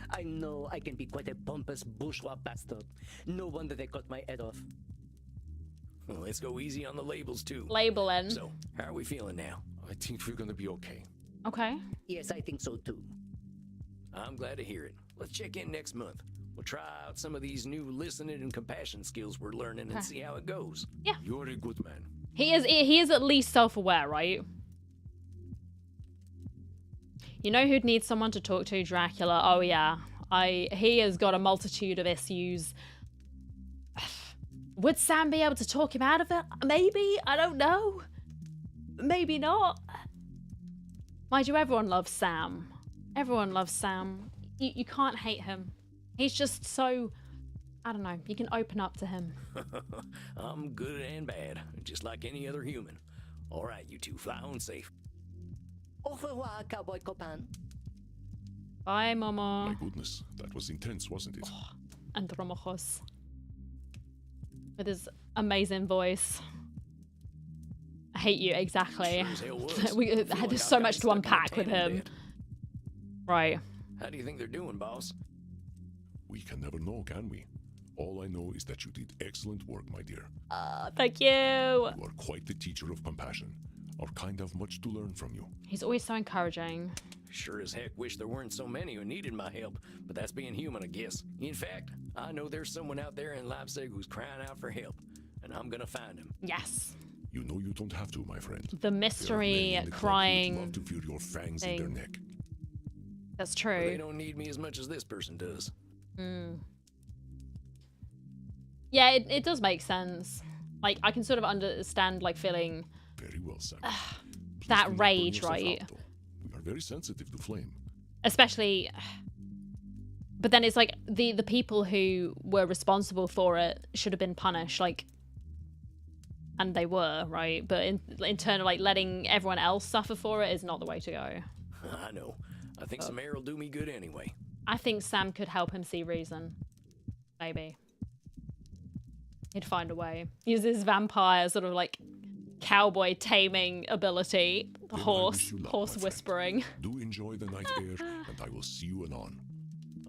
I know I can be quite a pompous bourgeois bastard. No wonder they cut my head off. Well, let's go easy on the labels, too. Labeling. So, how are we feeling now? I think we're gonna be okay. Okay. Yes, I think so too. I'm glad to hear it. Let's check in next month. We'll try out some of these new listening and compassion skills we're learning and see how it goes. Yeah. You're a good man. He is at least self-aware, right? You know who'd need someone to talk to? Dracula. Oh yeah. He has got a multitude of issues. Would Sam be able to talk him out of it? Maybe. I don't know. Maybe not. Mind you, everyone loves Sam. Everyone loves Sam. You can't hate him. He's just so... I don't know. You can open up to him. I'm good and bad, just like any other human. All right, you two, fly on safe. Au revoir, cowboy copain. Bye, Momo. My goodness, that was intense, wasn't it? Andromachos. With his amazing voice. I hate you, exactly. Sure as hell was. There's I feel like so I've much to got stuck in a unpack with tandem him. bed. Right. How do you think they're doing, boss? We can never know, can we? All I know is that you did excellent work, my dear. Thank you. You are quite the teacher of compassion. Our kind have much to learn from you. He's always so encouraging. Sure as heck wish there weren't so many who needed my help, but that's being human, I guess. In fact, I know there's someone out there in Leipzig who's crying out for help, and I'm gonna find him. Yes. You know you don't have to, my friend. The There are men mystery in the club who'd crying love to feel your fangs in their thing. neck. That's But true. they don't need me as much as this person does. Yeah, it does make sense. Like, I can sort of understand, like, feeling Very well, Sam. Please that do not burn rage, yourself right? out, though. We are very sensitive to flame. Especially... But then it's like, the people who were responsible for it should have been punished, like... And they were, right? But in turn of, like, letting everyone else suffer for it is not the way to go. I know. I think some air will do me good anyway. I think Sam could help him see reason. Maybe. He'd find a way. Use his vampire sort of like cowboy taming ability. Then I Horse. wish you luck, Horse my friend. whispering. Do enjoy the night air, and I will see you anon.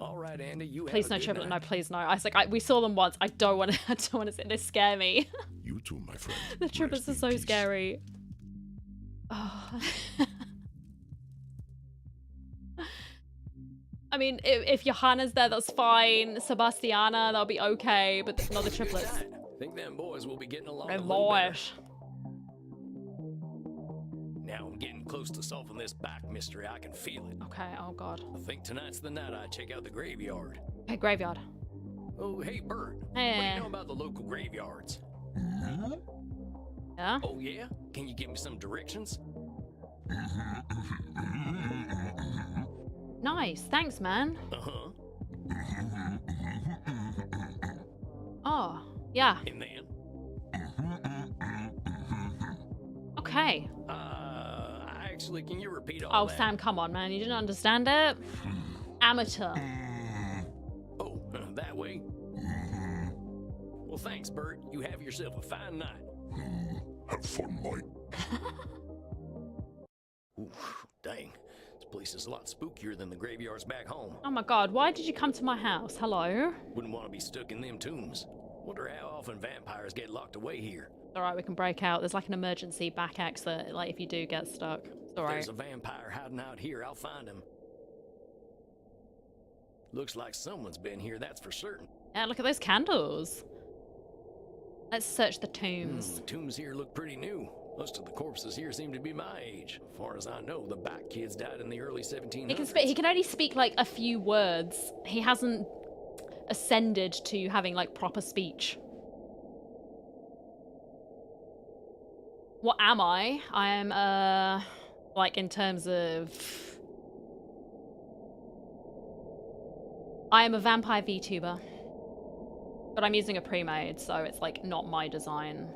All right, Andy, you Please have no a good triplet. night. No, please no. I was like, we saw them once. I don't want to. I don't want to sit. They scare me. You too, my friend. The triplets are Rest in so peace. scary. Oh. I mean, if Johanna's there, that's fine. Sebastiana, that'll be okay. But not the triplets. Think them boys will be getting along They're a little better. boys. Now I'm getting close to solving this back mystery. I can feel it. Okay. Oh god. I think tonight's the night I check out the graveyard. Okay, graveyard. Oh, hey, Bert. What do Hey. you know about the local graveyards? Yeah. Oh, yeah? Can you give me some directions? Nice. Thanks, man. Uh-huh. Oh, yeah. And then? Okay. Actually, can you repeat all Oh, that? Sam, come on, man. You didn't understand it? Amateur. Oh, that way? Well, thanks, Bert. You have yourself a fine night. Have fun, Mike. Oof, dang. This place is a lot spookier than the graveyards back home. Oh my god, why did you come to my house? Hello? Wouldn't want to be stuck in them tombs. Wonder how often vampires get locked away here. Alright, we can break out. There's like an emergency back exit, like if you do get stuck. It's alright. There's a vampire hiding out here. I'll find him. Looks like someone's been here, that's for certain. Yeah, look at those candles. Let's search the tombs. The tombs here look pretty new. Most of the corpses here seem to be my age. As far as I know, the back kids died in the early 1700s. He can only speak like a few words. He hasn't ascended to having like proper speech. What am I? I am like in terms of I am a vampire VTuber. But I'm using a pre-made, so it's like not my design.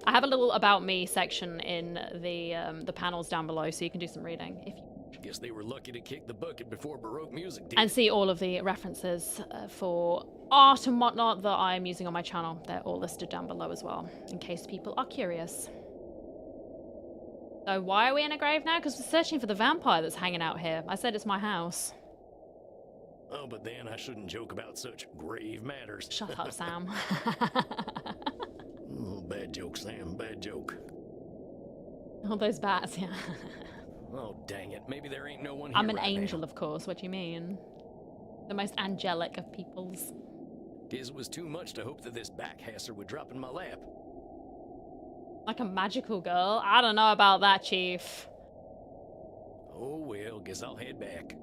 I have a little about me section in the panels down below, so you can do some reading if you. Guess they were lucky to kick the bucket before Baroque music did. And see all of the references for art and whatnot that I'm using on my channel. They're all listed down below as well, in case people are curious. So why are we in a grave now? Because we're searching for the vampire that's hanging out here. I said it's my house. Oh, but then I shouldn't joke about such grave matters. Shut up, Sam. Oh, bad joke, Sam. Bad joke. All those bats, yeah. Oh, dang it. Maybe there ain't no one here I'm an right angel, now. of course. What do you mean? The most angelic of peoples. It was too much to hope that this backhasser would drop in my lap. Like a magical girl? I don't know about that, Chief. Oh, well, guess I'll head back.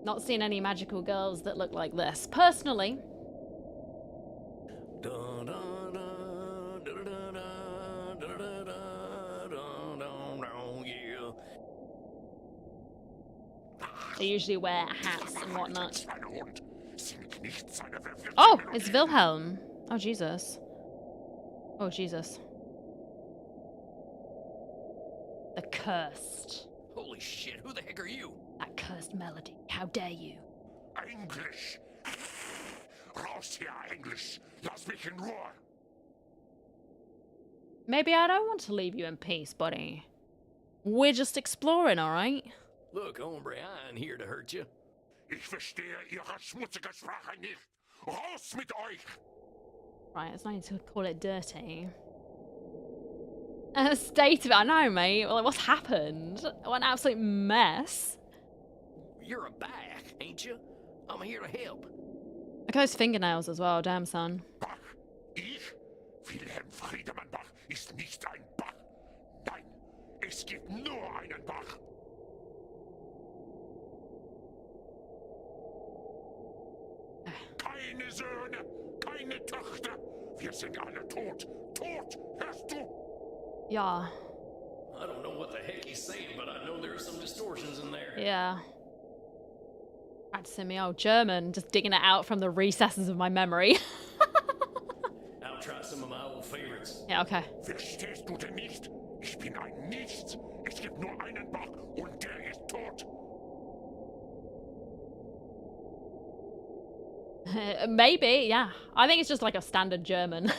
Not seen any magical girls that look like this. Personally. Yeah. They usually wear hats and whatnot. Oh, it's Wilhelm. Oh, Jesus. Oh, Jesus. The cursed. Holy shit, who the heck are you? That cursed melody. How dare you? Englisch. Raus hier, Englisch. Lass mich in Ruhe. Maybe I don't want to leave you in peace, buddy. We're just exploring, alright? Look, hombre, I ain't here to hurt you. Ich verstehe Ihre schmutzige Sprache nicht. Raus mit euch! Right, it's not need to call it dirty. State of it, I know, mate. Like, what's happened? What an absolute mess. You're a back, ain't you? I'm here to help. Look at those fingernails as well, damn son. Bach? Ich? Wilhelm Friedemann Bach ist nicht ein Bach. Nein, es gibt nur einen Bach. Keine Söhne, keine Töchter. Wir sind alle tot. Tot, hörst du? Yeah. I don't know what the heck he's saying, but I know there are some distortions in there. Yeah. Practicing me old German, just digging it out from the recesses of my memory. I'll try some of my old favorites. Yeah, okay. Verstehst du denn nicht? Ich bin ein Nichts. Es gibt nur einen Bach und der ist tot. Maybe, yeah. I think it's just like a standard German.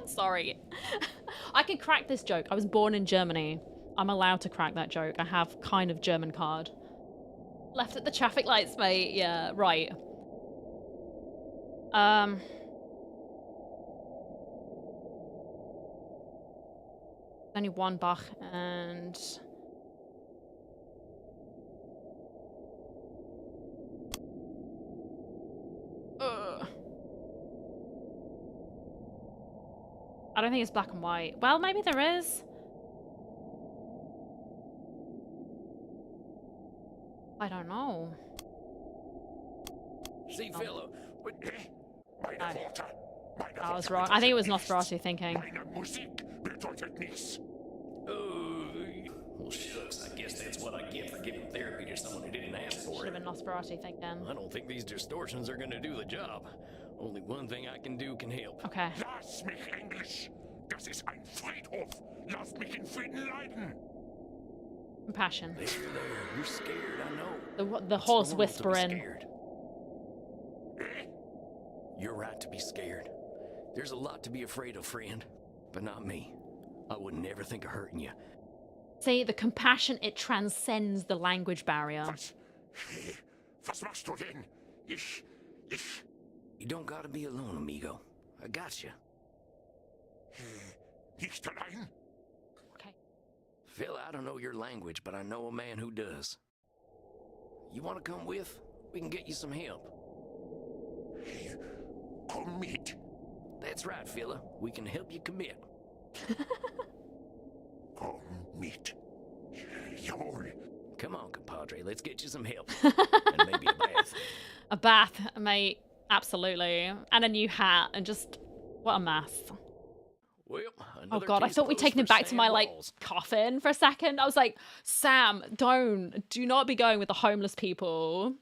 Sorry. I can crack this joke. I was born in Germany. I'm allowed to crack that joke. I have kind of German card. Left at the traffic lights, mate. Yeah, right. Only one Bach and... I don't think it's black and white. Well, maybe there is. I don't know. See, fellow. I was wrong. I think it was Nosferatu thinking. Meine Musik bedeutet nichts. Oh, well, shucks. I guess that's what I get for giving therapy to someone who didn't ask for Should it. have been Nosferatu thinking. I don't think these distortions are gonna do the job. Only one thing I can do can help. Okay. Lass mich Englisch. Das ist ein Friedhof. Lass mich in Frieden leiden. Compassion. There, you're scared, I know. The It's horse normal to be whispering. scared. You're right to be scared. There's a lot to be afraid of, friend. But not me. I would never think of hurting you. See, the compassion, it transcends the language barrier. Was machst du denn? Ich... You don't gotta be alone, amigo. I got you. Nicht allein? Okay. Phil, I don't know your language, but I know a man who does. You want to come with? We can get you some help. Commit. That's right, Phila. We can help you commit. Commit. Jawohl. Come on, compadre. Let's get you some help. And maybe a bath. A bath, mate. Absolutely. And a new hat, and just what a mess. Well, Oh god, I thought we'd taken him back to my like coffin for a second. I was like, Sam, do not be going with the homeless people.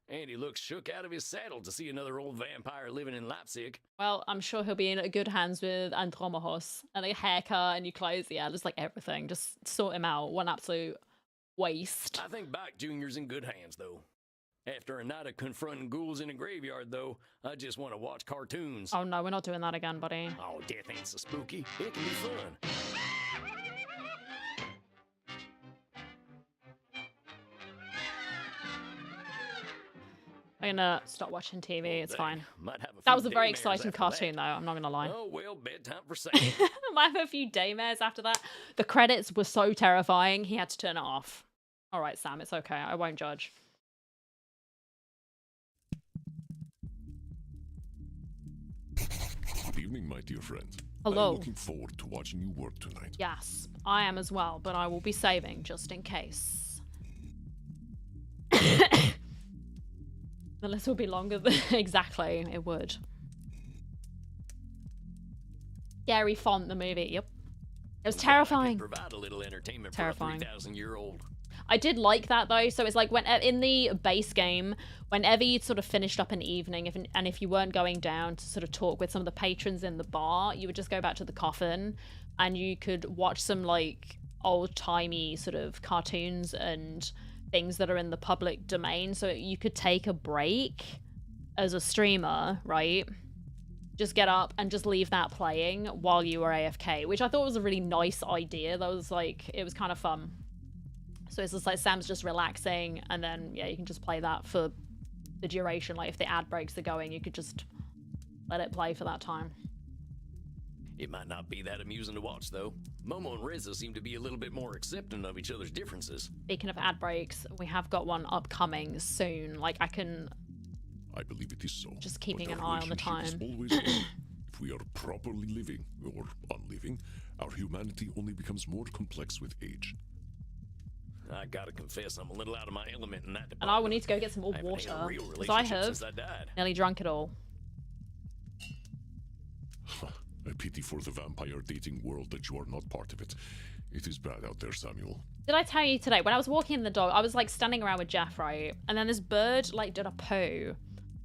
And he looks shook out of his saddle to see another old vampire living in Leipzig. Well, I'm sure he'll be in good hands with Andromahos and a haircut and new clothes. Yeah, just like everything. Just sort him out. One absolute waste. I think Bach Jr.'s in good hands, though. After a night of confronting ghouls in a graveyard, though, I just want to watch cartoons. Oh no, we're not doing that again, buddy. Oh, death ain't so spooky. It can be fun. I'm gonna stop watching TV. It's fine. Might have a That few was a very daymares exciting after cartoon, that. though. I'm not gonna lie. Oh, well, bedtime for Sam. I might have a few daymares after that. The credits were so terrifying, he had to turn it off. All right, Sam, it's okay. I won't judge. Good evening, my dear friend. Hello. I'm looking forward to watching you work tonight. Yes, I am as well, but I will be saving just in case. The list will be longer than... Exactly, it would. Scary font, the movie. Yep. It was terrifying. Provide a little entertainment Terrifying. for a 3,000-year-old. I did like that though. So it's like when in the base game, whenever you'd sort of finished up an evening, if you weren't going down to sort of talk with some of the patrons in the bar, you would just go back to the coffin, and you could watch some like old-timey sort of cartoons and things that are in the public domain. So you could take a break as a streamer, right? Just get up and just leave that playing while you were AFK, which I thought was a really nice idea. That was like, it was kind of fun. So it's just like Sam's just relaxing, and then yeah, you can just play that for the duration. Like if the ad breaks are going, you could just let it play for that time. It might not be that amusing to watch, though. Momo and Reza seem to be a little bit more accepting of each other's differences. Speaking of ad breaks, we have got one upcoming soon. Like I believe it is so. Just keeping But an our eye on the relationship time. is always good. If we are properly living or unliving, our humanity only becomes more complex with age. I gotta confess, I'm a little out of my element in that department. And I will need to go get some more I haven't had a water, real because I relationship have since I died. nearly drunk it all. A pity for the vampire dating world that you are not part of it. It is bad out there, Samuel. Did I tell you today, when I was walking the dog, I was like standing around with Jeff, right? And then this bird like did a poo.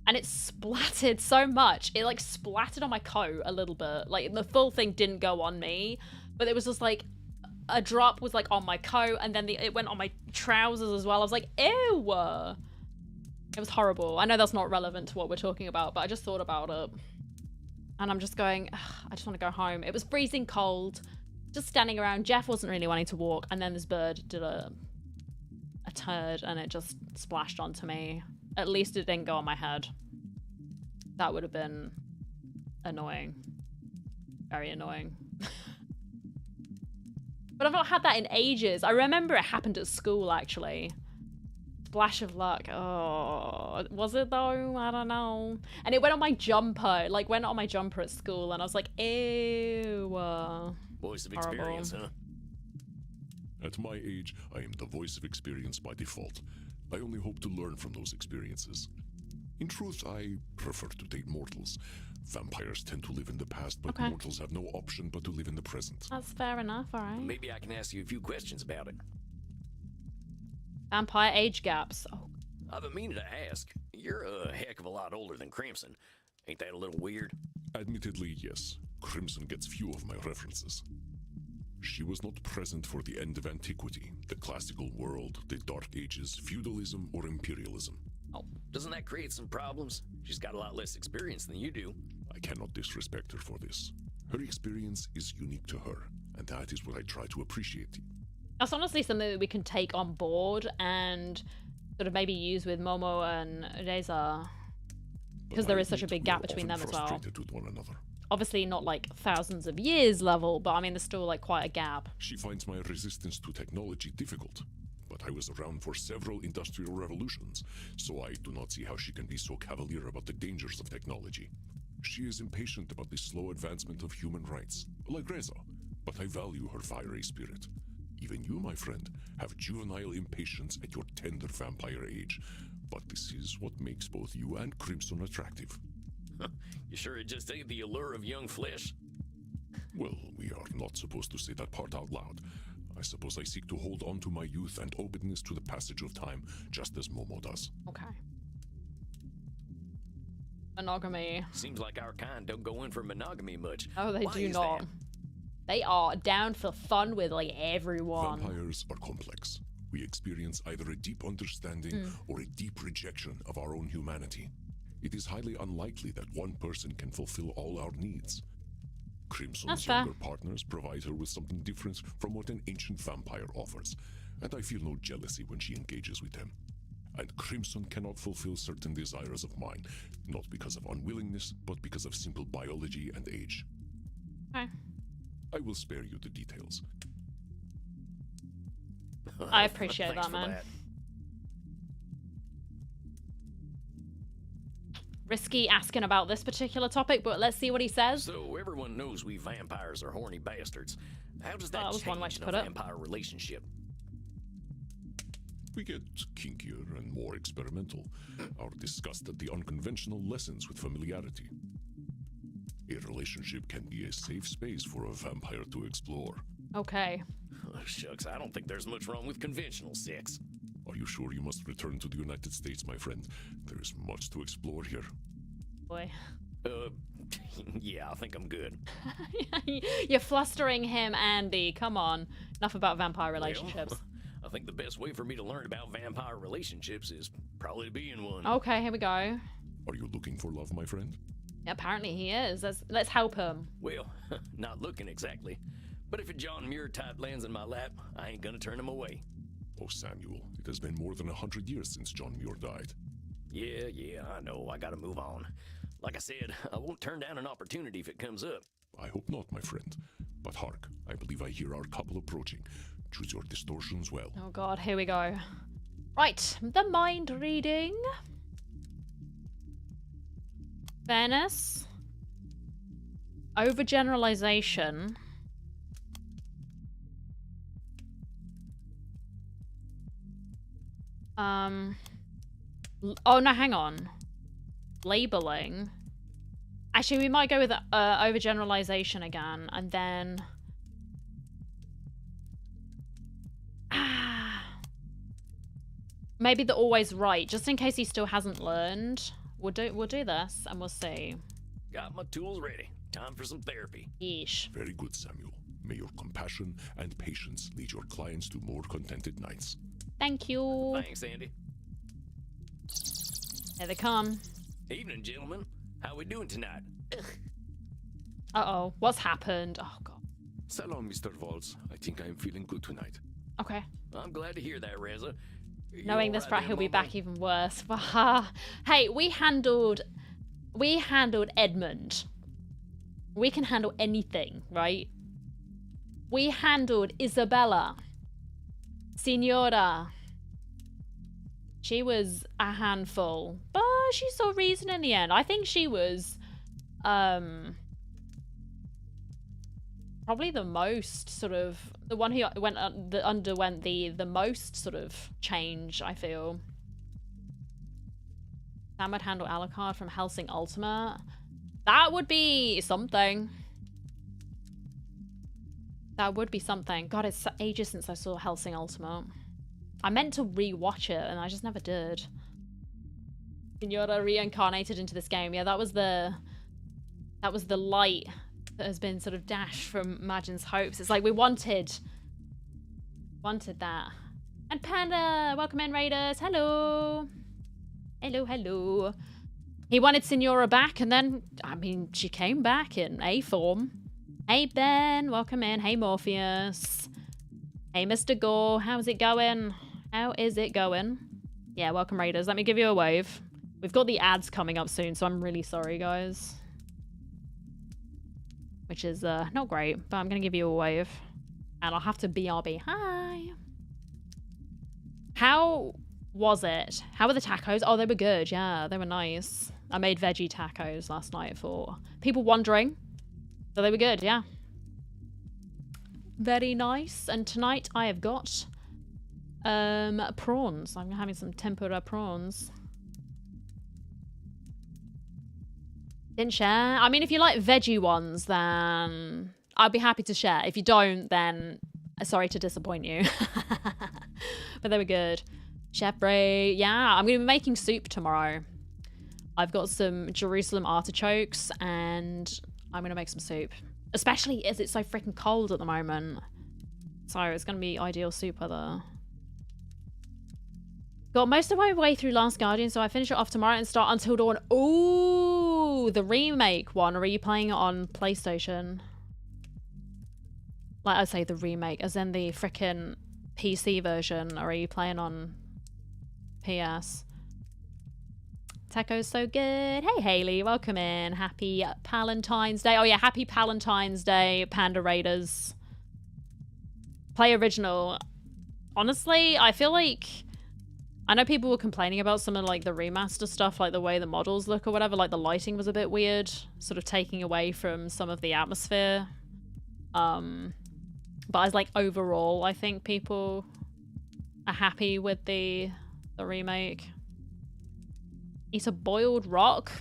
And it splattered so much. It like splattered on my coat a little bit. Like the full thing didn't go on me. But it was just like, a drop was like on my coat. And then it went on my trousers as well. I was like, ew. It was horrible. I know that's not relevant to what we're talking about, but I just thought about it. And I'm just going, I just want to go home. It was freezing cold. Just standing around. Jeff wasn't really wanting to walk. And then this bird did a turd and it just splashed onto me. At least it didn't go on my head. That would have been annoying. Very annoying. But I've not had that in ages. I remember it happened at school, actually. Splash of luck. Oh, was it though? I don't know. And it went on my jumper. Like, went on my jumper at school, and I was like, ew. Voice of Horrible. experience, huh? At my age, I am the voice of experience by default. I only hope to learn from those experiences. In truth, I prefer to date mortals. Vampires tend to live in the past, but Okay. mortals have no option but to live in the present. That's fair enough, alright. Maybe I can ask you a few questions about it. Vampire age gaps. Oh, I've been meaning to ask. You're a heck of a lot older than Crimson. Ain't that a little weird? Admittedly, yes. Crimson gets few of my references. She was not present for the end of antiquity, the classical world, the Dark Ages, feudalism, or imperialism. Oh, doesn't that create some problems? She's got a lot less experience than you do. I cannot disrespect her for this. Her experience is unique to her, and that is what I try to appreciate. that's honestly something that we can take on board and sort of maybe use with Momo and Reza. Because there is such a big gap between them as well. Frustrated with one another. Obviously not like thousands of years level, but I mean there's still like quite a gap. She finds my resistance to technology difficult, but I was around for several industrial revolutions, so I do not see how she can be so cavalier about the dangers of technology. She is impatient about the slow advancement of human rights, like Reza, but I value her fiery spirit. Even you, my friend, have juvenile impatience at your tender vampire age, but this is what makes both you and Crimson attractive. You sure it just ain't the allure of young flesh? Well, we are not supposed to say that part out loud. I suppose I seek to hold on to my youth and openness to the passage of time, just as Momo does. Okay. Monogamy. Seems like our kind don't go in for monogamy much. Oh, they Why do is not. that? They are down for fun with like everyone. Vampires are complex. We experience either a deep understanding or a deep rejection of our own humanity. It is highly unlikely that one person can fulfill all our needs. Crimson's That's fair. younger partners provide her with something different from what an ancient vampire offers, and I feel no jealousy when she engages with them. And Crimson cannot fulfill certain desires of mine, not because of unwillingness, but because of simple biology and age. Okay. I will spare you the details. I appreciate Thanks that, for man. that. Risky asking about this particular topic, but let's see what he says. So everyone knows we vampires are horny bastards. How does that That was one way change to in put a it. vampire relationship? We get kinkier and more experimental, are discussed at the unconventional lessons with familiarity. A relationship can be a safe space for a vampire to explore. Okay. Oh, shucks, I don't think there's much wrong with conventional sex. Are you sure you must return to the United States, my friend? There is much to explore here. Boy. Yeah, I think I'm good. You're flustering him, Andy. Come on. Enough about vampire relationships. Well, I think the best way for me to learn about vampire relationships is probably to be in one. Okay, here we go. Are you looking for love, my friend? Apparently he is. Let's help him. Well, not looking exactly. But if a John Muir type lands in my lap, I ain't gonna turn him away. Oh, Samuel, it has been more than 100 years since John Muir died. Yeah, I know. I gotta move on. Like I said, I won't turn down an opportunity if it comes up. I hope not, my friend. But hark, I believe I hear our couple approaching. Choose your distortions well. Oh god, here we go. Right, the mind reading. Fairness. Overgeneralization. Oh no, hang on. Labeling. Actually, we might go with overgeneralization again, and then maybe the always right, just in case he still hasn't learned. We'll do this, and we'll see. Got my tools ready. Time for some therapy. Yeesh. Very good, Samuel. May your compassion and patience lead your clients to more contented nights. Thank you. Thanks, Andy. Here they come. Evening, gentlemen. How we doing tonight? Uh-oh. What's happened? Oh, God. Salam, Mr. Waltz. I think I am feeling good tonight. Okay. I'm glad to hear that, Reza. Knowing this brat, he'll be back even worse. Hey, we handled Edmund. We can handle anything, right? We handled Isabella. Signora. She was a handful, but she saw reason in the end. I think she was probably the most sort of the one who underwent the most sort of change, I feel. Sam would handle Alucard from Helsing Ultima. That would be something. That would be something. God, it's ages since I saw Helsing Ultima. I meant to rewatch it, and I just never did. Signora reincarnated into this game. Yeah, that was the light that has been sort of dashed from Magin's hopes. It's like we wanted that. And Panda, welcome in, Raiders. Hello. Hello. He wanted Signora back, and then, I mean, she came back in A form. Hey, Ben, welcome in. Hey, Morpheus. Hey, Mr. Gore, how's it going? How is it going? Yeah, welcome, Raiders. Let me give you a wave. We've got the ads coming up soon, so I'm really sorry, guys. Which is not great, but I'm going to give you a wave. And I'll have to BRB. Hi! How was it? How were the tacos? Oh, they were good. Yeah, they were nice. I made veggie tacos last night for people wondering. So they were good, yeah. Very nice. And tonight I have got prawns. I'm having some tempura prawns. Didn't share. I mean, if you like veggie ones, then I'd be happy to share. If you don't, then sorry to disappoint you. But they were good. Chef Bray. Yeah, I'm going to be making soup tomorrow. I've got some Jerusalem artichokes and I'm going to make some soup. Especially as it's so freaking cold at the moment. So it's going to be ideal soup weather. Got most of my way through Last Guardian, so I finish it off tomorrow and start Until Dawn. Ooh, the remake one. Or are you playing it on PlayStation? Like I say, the remake, as in the frickin' PC version, or are you playing on PS? Taco's so good. Hey, Haley, welcome in. Happy Palentine's Day. Oh yeah, happy Palentine's Day, Panda Raiders. Play original. Honestly, I feel like... I know people were complaining about some of like the remaster stuff, like the way the models look or whatever, like the lighting was a bit weird, sort of taking away from some of the atmosphere. But as like overall, I think people are happy with the remake. Eat a boiled rock.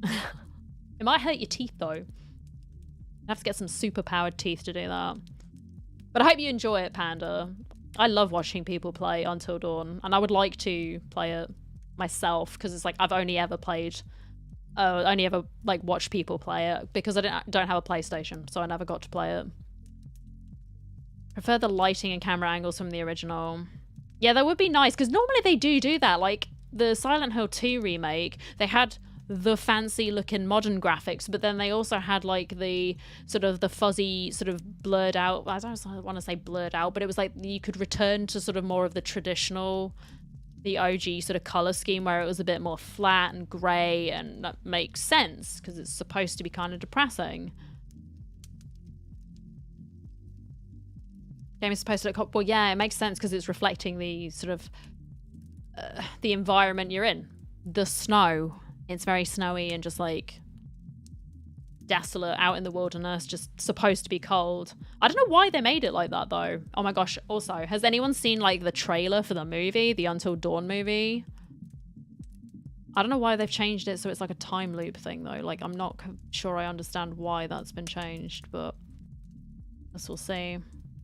It might hurt your teeth though. You have to get some super powered teeth to do that. But I hope you enjoy it, Panda. I love watching people play Until Dawn, and I would like to play it myself because it's like I've only ever like watched people play it because I don't have a PlayStation, so I never got to play it. Prefer the lighting and camera angles from the original. Yeah, that would be nice because normally they do that. Like the Silent Hill 2 remake, they had the fancy looking modern graphics, but then they also had like the sort of the fuzzy sort of blurred out, I don't want to say blurred out, but it was like you could return to sort of more of the traditional, the OG sort of color scheme where it was a bit more flat and grey, and that makes sense because it's supposed to be kind of depressing. Game is supposed to look, well yeah, it makes sense because it's reflecting the sort of the environment you're in. The snow. It's very snowy and just like desolate out in the wilderness, just supposed to be cold. I don't know why they made it like that though. Oh my gosh, also, has anyone seen like the trailer for the movie, the Until Dawn movie? I don't know why they've changed it so it's like a time loop thing though. Like I'm not sure I understand why that's been changed, but I guess we'll see.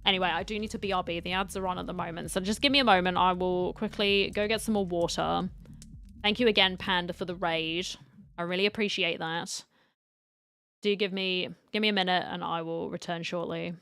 Anyway, I do need to BRB. The ads are on at the moment, so just give me a moment. I will quickly go get some more water. Thank you again, Panda, for the raid. I really appreciate that. Do give me a minute and I will return shortly.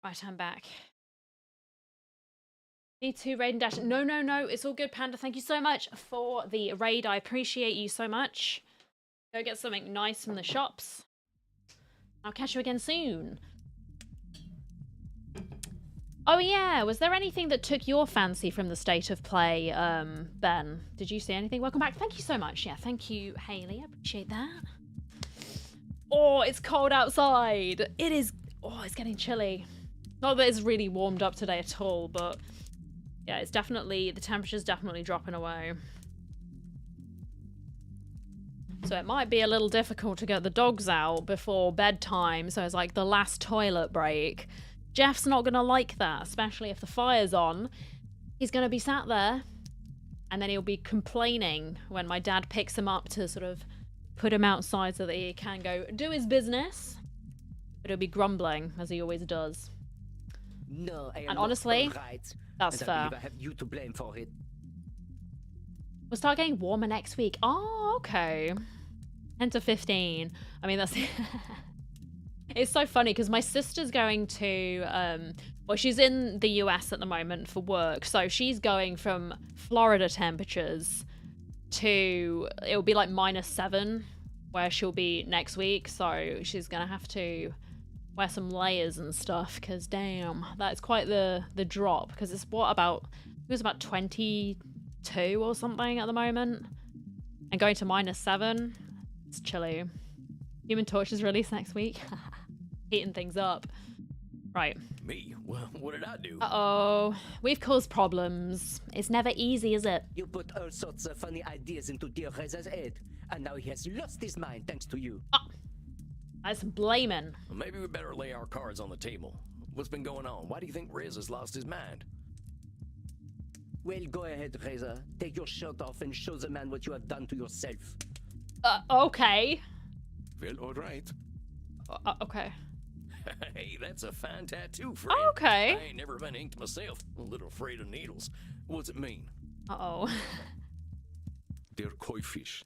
Right, I'm back. Need to raid and dash. No, no, no. It's all good, Panda. Thank you so much for the raid. I appreciate you so much. Go get something nice from the shops. I'll catch you again soon. Oh yeah, was there anything that took your fancy from the state of play, Ben? Did you see anything? Welcome back. Thank you so much. Yeah, thank you, Haley. I appreciate that. Oh, it's cold outside. It is. Oh, it's getting chilly. Not that it's really warmed up today at all, but yeah, it's definitely, the temperature's definitely dropping away. So it might be a little difficult to get the dogs out before bedtime, so it's like the last toilet break. Jeff's not going to like that, especially if the fire's on. He's going to be sat there, and then he'll be complaining when my dad picks him up to sort of put him outside so that he can go do his business. But he'll be grumbling, as he always does. No, I am and honestly, not right. that's and fair. I believe I have you to blame for it. We'll start getting warmer next week. Oh, okay. 10 to 15. I mean, that's... It's so funny because my sister's going to... well, she's in the US at the moment for work. So she's going from Florida temperatures to... It'll be like -7 where she'll be next week. So she's going to have to wear some layers and stuff because, damn, that's quite the drop. Because it's what, about... It was about 22 or something at the moment. And going to -7... It's chilly. Human Torch is released next week. Heating things up. Right. Me? Well, what did I do? Uh-oh. We've caused problems. It's never easy, is it? You put all sorts of funny ideas into dear Reza's head, and now he has lost his mind thanks to you. Oh. That's blaming. Well, maybe we better lay our cards on the table. What's been going on? Why do you think Rez has lost his mind? Well, go ahead, Reza. Take your shirt off and show the man what you have done to yourself. Okay. Well, all right. Okay. Hey, that's a fine tattoo, friend. Okay. I ain't never been inked myself. A little afraid of needles. What's it mean? Uh-oh. They're koi fish.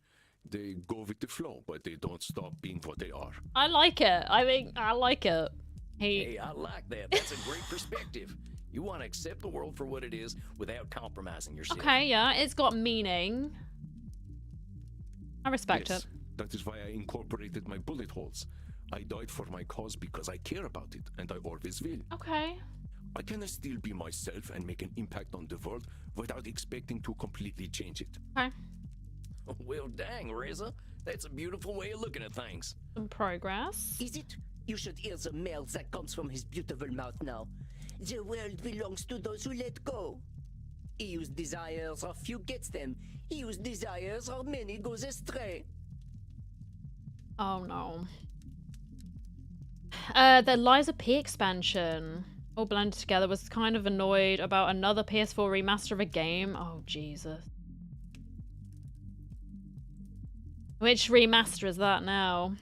They go with the flow, but they don't stop being what they are. I like it. I think I like it. Hey, I like that. That's a great perspective. You want to accept the world for what it is without compromising yourself. Okay, yeah. It's got meaning. I respect it. That is why I incorporated my bullet holes. I died for my cause because I care about it, and I always will. Okay. I can still be myself and make an impact on the world without expecting to completely change it. Okay. Well, dang, Reza. That's a beautiful way of looking at things. Some progress. Is it? You should hear the mail that comes from his beautiful mouth now. The world belongs to those who let go. He whose desires are few gets them. He whose desires are many goes astray. Oh no. The Liza P expansion, all blended together, was kind of annoyed about another PS4 remaster of a game. Oh, Jesus. Which remaster is that now?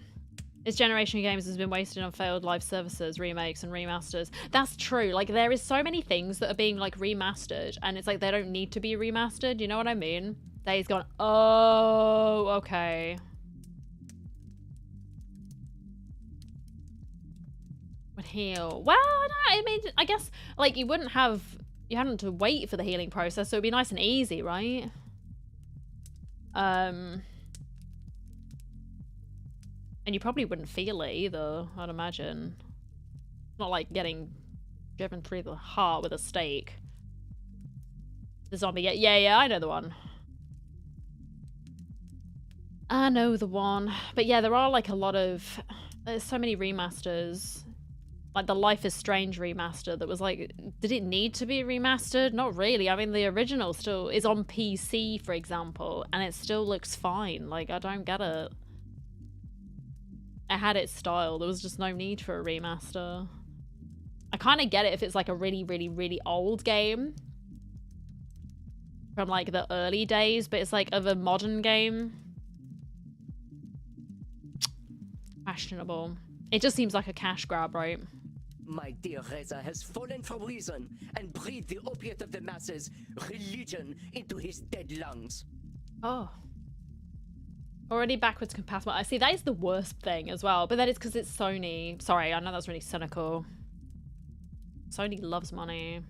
This generation of games has been wasted on failed live services, remakes, and remasters. That's true. Like, there is so many things that are being, like, remastered, and it's like they don't need to be remastered. You know what I mean? They've gone, oh, okay. Would heal. Well, I mean, I guess, like, you hadn't to wait for the healing process, so it'd be nice and easy, right? And you probably wouldn't feel it either, I'd imagine. Not like getting driven through the heart with a stake. The zombie, yeah, I know the one. I know the one. But yeah, there are like a lot of... There's so many remasters. Like the Life is Strange remaster that was like... Did it need to be remastered? Not really. I mean, the original still is on PC, for example, and it still looks fine. Like, I don't get it. It had its style. There was just no need for a remaster. I kind of get it if it's like a really, really, really old game. From like the early days, but it's like of a modern game. Questionable. It just seems like a cash grab, right? My dear Reza has fallen from reason and breathed the opiate of the masses, religion, into his dead lungs. Oh. Already backwards compatible. I see, that is the worst thing as well. But that is because it's Sony. Sorry, I know that's really cynical. Sony loves money.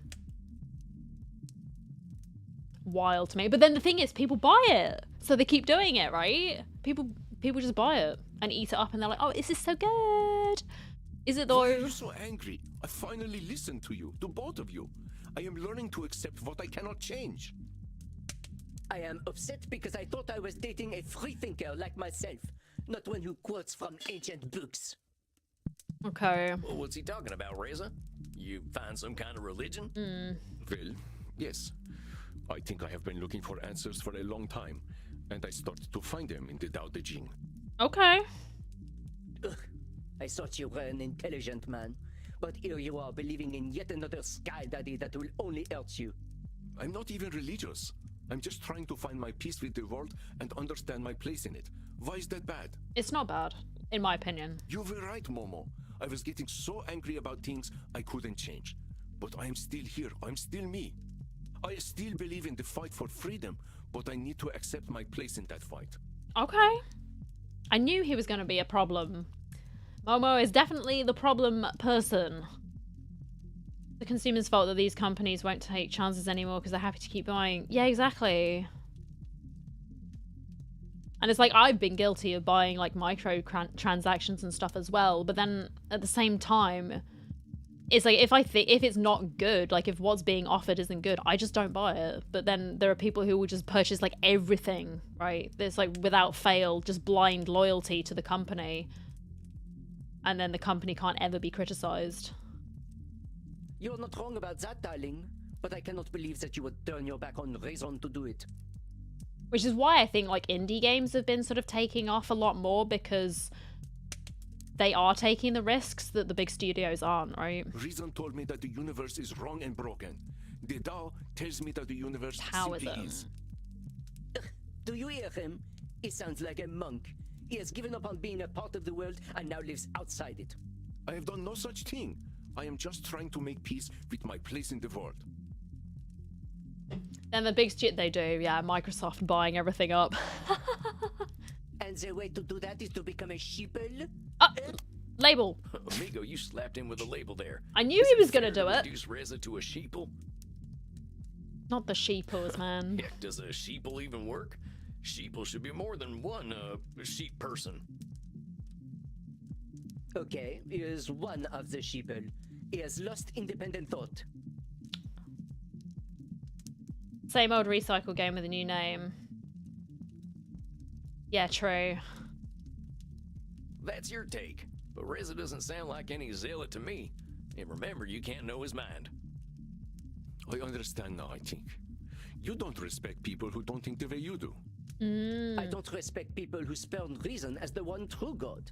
Wild to me. But then the thing is, people buy it. So they keep doing it, right? People just buy it and eat it up and they're like, oh, this is so good. Is it though? Why are you so angry? I finally listened to you, to both of you. I am learning to accept what I cannot change. I am upset because I thought I was dating a freethinker like myself, not one who quotes from ancient books. Okay. Well, what's he talking about, Reza? You find some kind of religion? Well, yes. I think I have been looking for answers for a long time, and I started to find them in the Tao Te Ching. Okay. Ugh, I thought you were an intelligent man, but here you are believing in yet another sky daddy that will only hurt you. I'm not even religious. I'm just trying to find my peace with the world and understand my place in it. Why is that bad? It's not bad, in my opinion. You were right, Momo. I was getting so angry about things I couldn't change. But I am still here. I'm still me. I still believe in the fight for freedom, but I need to accept my place in that fight. Okay. I knew he was going to be a problem. Momo is definitely the problem person. The consumer's fault that these companies won't take chances anymore because they're happy to keep buying. Yeah, exactly. And it's like, I've been guilty of buying like micro transactions and stuff as well. But then at the same time, it's like, if it's not good, like if what's being offered isn't good, I just don't buy it. But then there are people who will just purchase like everything, right? There's like without fail, just blind loyalty to the company. And then the company can't ever be criticized. You're not wrong about that, darling, but I cannot believe that you would turn your back on reason to do it. Which is why I think like indie games have been sort of taking off a lot more, because they are taking the risks that the big studios aren't, right? Reason told me that the universe is wrong and broken. The Tao tells me that the universe simply is. Do you hear him? He sounds like a monk. He has given up on being a part of the world and now lives outside it. I have done no such thing. I am just trying to make peace with my place in the world. And the big shit they do, yeah, Microsoft buying everything up. And the way to do that is to become a sheeple? Label. Amigo, you slapped him with a label there. I knew he was gonna do it. Reduce Reza to a sheeple? Not the sheeples, man. Heck, does a sheeple even work? Sheeple should be more than one sheep person. Okay, he is one of the sheeple. He has lost independent thought. Same old recycle game with a new name. Yeah, true. That's your take. But Reza doesn't sound like any zealot to me. And remember, you can't know his mind. I understand now, I think. You don't respect people who don't think the way you do. I don't respect people who spurn reason as the one true God.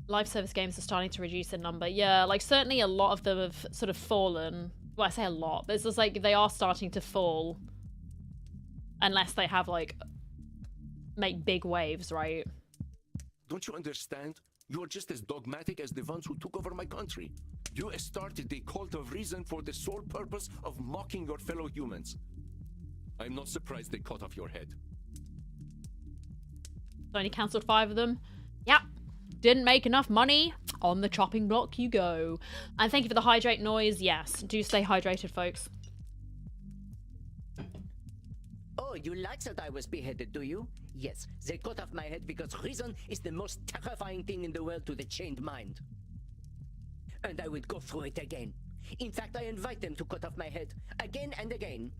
Live service games are starting to reduce in number. Yeah, like certainly a lot of them have sort of fallen. Well, I say a lot, but it's just like they are starting to fall. Unless they have like, make big waves, right? Don't you understand? You are just as dogmatic as the ones who took over my country. You started the cult of reason for the sole purpose of mocking your fellow humans. I'm not surprised they cut off your head. Only cancelled 5 of them. Yep. Didn't make enough money. On the chopping block you go. And thank you for the hydrate noise. Yes, do stay hydrated, folks. Oh, you like that I was beheaded, do you? Yes, they cut off my head because reason is the most terrifying thing in the world to the chained mind. And I would go through it again. In fact, I invite them to cut off my head again and again.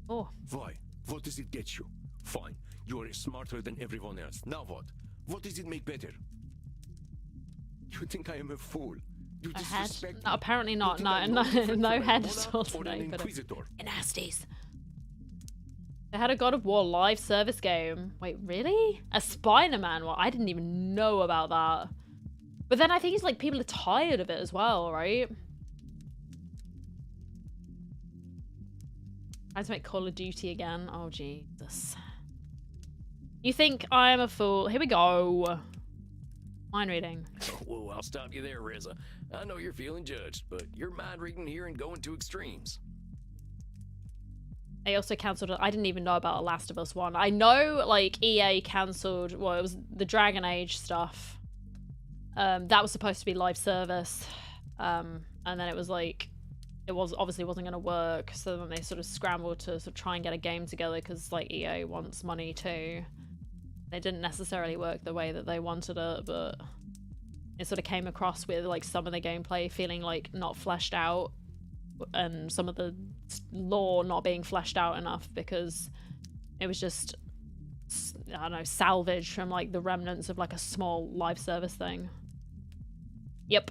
Oh. Why? What does it get you? Fine, you are smarter than everyone else. Now what? What does it make better? You think I am a fool? You disrespect me. No, apparently not. No, no head at all today. But nasties. They had a God of War live service game. Wait, really? A Spider-Man one? I didn't even know about that. But then I think it's like people are tired of it as well, right? I had to make Call of Duty again. Oh, Jesus. You think I am a fool? Here we go. Mind reading. Whoa, I'll stop you there, Reza. I know you're feeling judged, but you're mind reading here and going to extremes. They also cancelled it. I didn't even know about a Last of Us one. I know, like, EA cancelled, well, it was the Dragon Age stuff. That was supposed to be live service, and then it was like, obviously wasn't going to work, so then they sort of scrambled to sort of try and get a game together because like EA wants money too. It didn't necessarily work the way that they wanted it, but it sort of came across with like some of the gameplay feeling like not fleshed out, and some of the lore not being fleshed out enough because it was just, I don't know, salvage from like the remnants of like a small live service thing. Yep.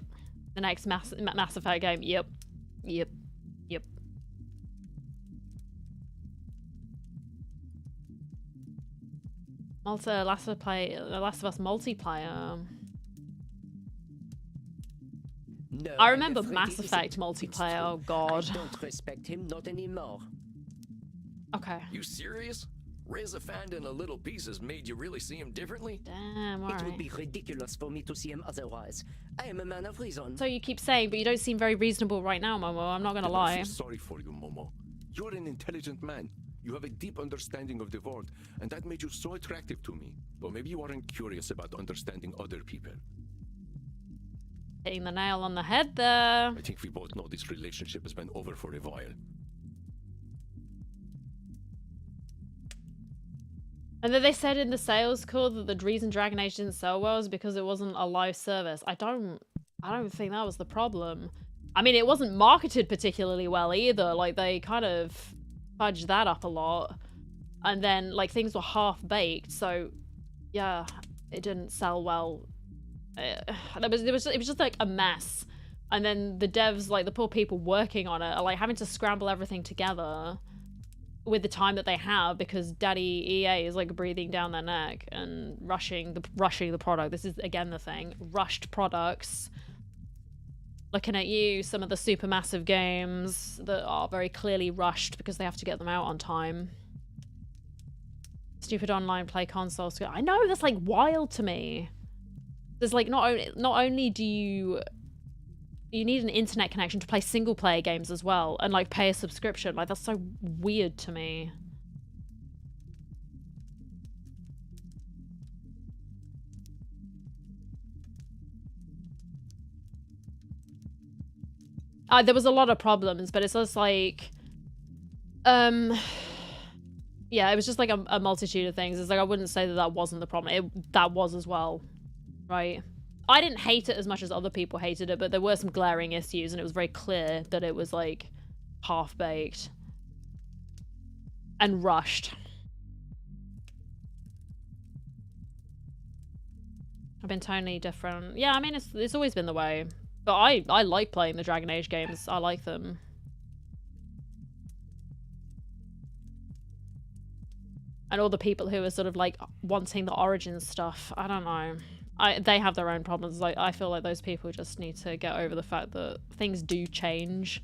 The next Mass Effect game. Yep. Yep. Yep. Last of Us multiplayer. No, I remember I'm afraid Mass it Effect isn't. multiplayer. Oh It's true. god. I don't respect him, not anymore. Okay. You serious? Reza found in a little pieces made you really see him differently? Damn, It would alright. be ridiculous for me to see him otherwise. I am a man of reason. So you keep saying, but you don't seem very reasonable right now, Momo. I'm not gonna I lie. feel sorry for you, Momo. You're an intelligent man. You have a deep understanding of the world, and that made you so attractive to me. But maybe you aren't curious about understanding other people. Hitting the nail on the head there. I think we both know this relationship has been over for a while. And then they said in the sales call that the reason Dragon Age didn't sell well is because it wasn't a live service. I don't think that was the problem. I mean, it wasn't marketed particularly well either. Like, they kind of fudged that up a lot. And then, like, things were half-baked, so, yeah, it didn't sell well. It was just, like, a mess. And then the devs, like, the poor people working on it are, like, having to scramble everything together with the time that they have because Daddy EA is like breathing down their neck and rushing the product. This is again the thing. Rushed products. Looking at you, some of the supermassive games that are very clearly rushed because they have to get them out on time. Stupid online play consoles. I know, that's like wild to me. There's like not only do you need an internet connection to play single player games as well and like pay a subscription. Like, that's so weird to me. There was a lot of problems, but it's just like, yeah, it was just like a multitude of things. It's like, I wouldn't say that that wasn't the problem. That was as well, right? I didn't hate it as much as other people hated it, but there were some glaring issues, and it was very clear that it was, like, half-baked. And rushed. I've been totally different. Yeah, I mean, it's always been the way. But I like playing the Dragon Age games. I like them. And all the people who are sort of, like, wanting the Origins stuff, I don't know. They have their own problems. Like, I feel like those people just need to get over the fact that things do change.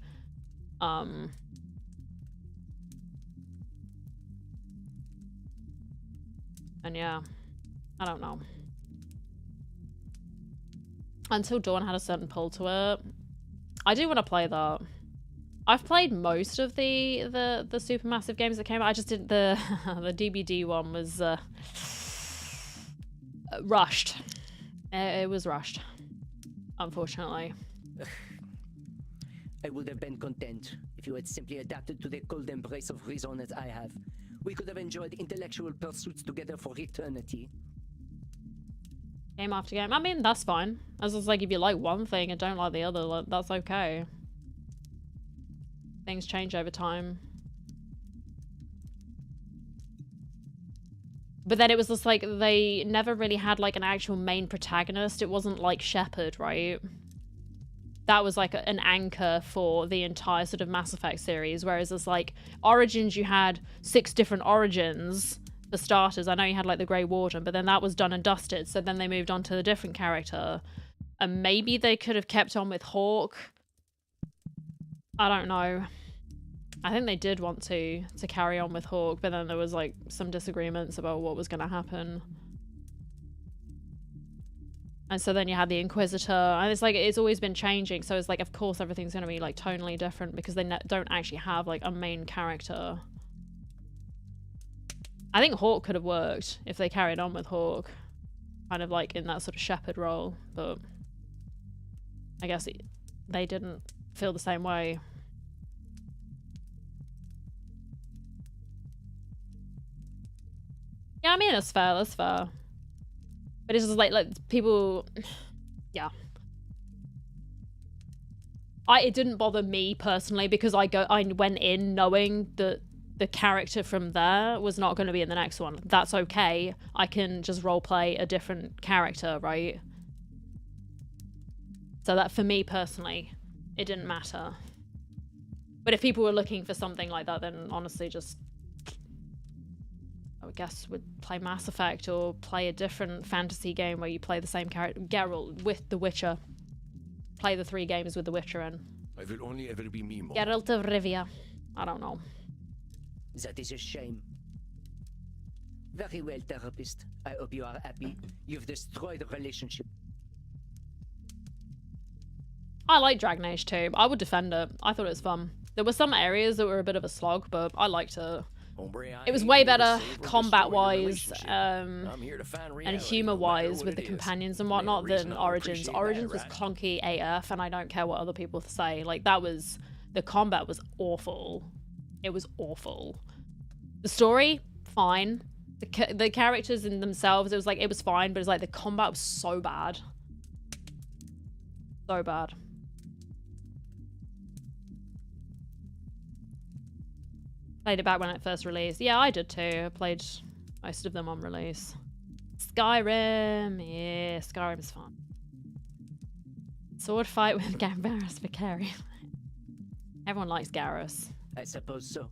And yeah, I don't know. Until Dawn had a certain pull to it. I do want to play that. I've played most of the supermassive games that came out. I just didn't. The DBD one was rushed. It was rushed, unfortunately. I would have been content if you had simply adapted to the cold embrace of reason as I have. We could have enjoyed intellectual pursuits together for eternity. Game after game. I mean, that's fine. As it's like, if you like one thing and don't like the other, like, that's okay. Things change over time. But then it was just like, they never really had like an actual main protagonist. It wasn't like Shepard, right? That was like an anchor for the entire sort of Mass Effect series. Whereas it's like, Origins, you had 6 different Origins for starters. I know you had like the Grey Warden, but then that was done and dusted. So then they moved on to a different character. And maybe they could have kept on with Hawk. I don't know. I think they did want to carry on with Hawk, but then there was like some disagreements about what was going to happen. And so then you had the Inquisitor, and it's like, it's always been changing. So it's like, of course, everything's going to be like tonally different because they don't actually have like a main character. I think Hawk could have worked if they carried on with Hawk. kind of like in that sort of shepherd role, but I guess they didn't feel the same way. Yeah, I mean, that's fair, that's fair. But it's just like people, yeah. It didn't bother me personally because I went in knowing that the character from there was not going to be in the next one. That's okay. I can just roleplay a different character, right? So that for me personally, it didn't matter. But if people were looking for something like that, then honestly just, I guess would play Mass Effect or play a different fantasy game where you play the same character. Geralt with The Witcher. Play the 3 games with The Witcher in. I will only ever be me, Momo. Geralt of Rivia. I don't know. That is a shame. Very well, therapist. I hope you are happy. You've destroyed the relationship. I like Dragon Age 2. I would defend it. I thought it was fun. There were some areas that were a bit of a slog, but I liked it. It was way better combat-wise and humor-wise with the companions and whatnot than Origins. Origins was clunky AF, and I don't care what other people say. Like, the combat was awful. It was awful. The story, fine. The characters in themselves, it was fine, but it's like the combat was so bad. So bad. Played it back when it first released. Yeah, I did too. I played most of them on release. Skyrim. Yeah, Skyrim's fun. Sword fight with Garrus Vicari. Everyone likes Garrus. I suppose so.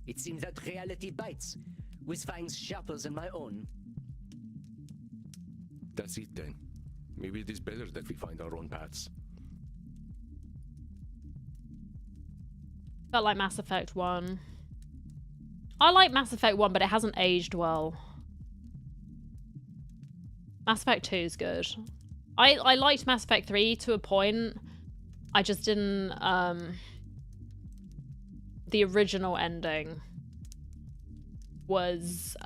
It seems that reality bites, with fangs sharper than my own. That's it then. Maybe it is better that we find our own paths. Felt like Mass Effect 1. I like Mass Effect 1, but it hasn't aged well. Mass Effect 2 is good. I liked Mass Effect 3 to a point. I just didn't, the original ending was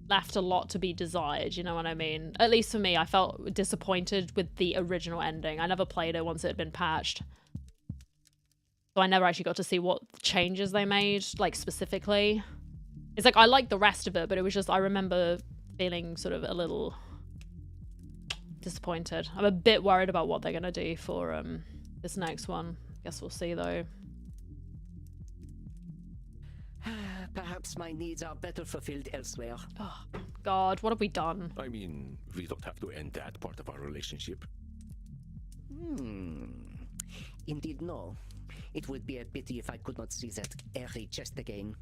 left a lot to be desired, you know what I mean? At least for me, I felt disappointed with the original ending. I never played it once it had been patched. So I never actually got to see what changes they made, like, specifically. It's like, I liked the rest of it, but it was just, I remember feeling sort of a little disappointed. I'm a bit worried about what they're going to do for this next one. Guess we'll see, though. Perhaps my needs are better fulfilled elsewhere. Oh, God, what have we done? I mean, we don't have to end that part of our relationship. Indeed, no. It would be a pity if I could not see that airy chest again.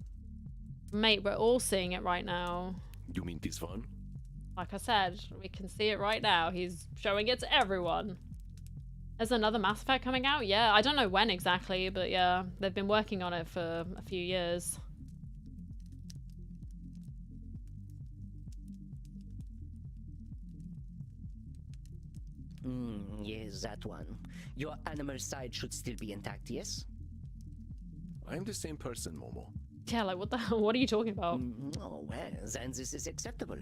Mate, we're all seeing it right now. You mean this one? Like I said, we can see it right now. He's showing it to everyone. There's another Mass Effect coming out? Yeah, I don't know when exactly, but yeah, they've been working on it for a few years. Yes, that one. Your animal side should still be intact, yes? I'm the same person, Momo. Yeah, like, what the hell? What are you talking about? Oh, well, then this is acceptable.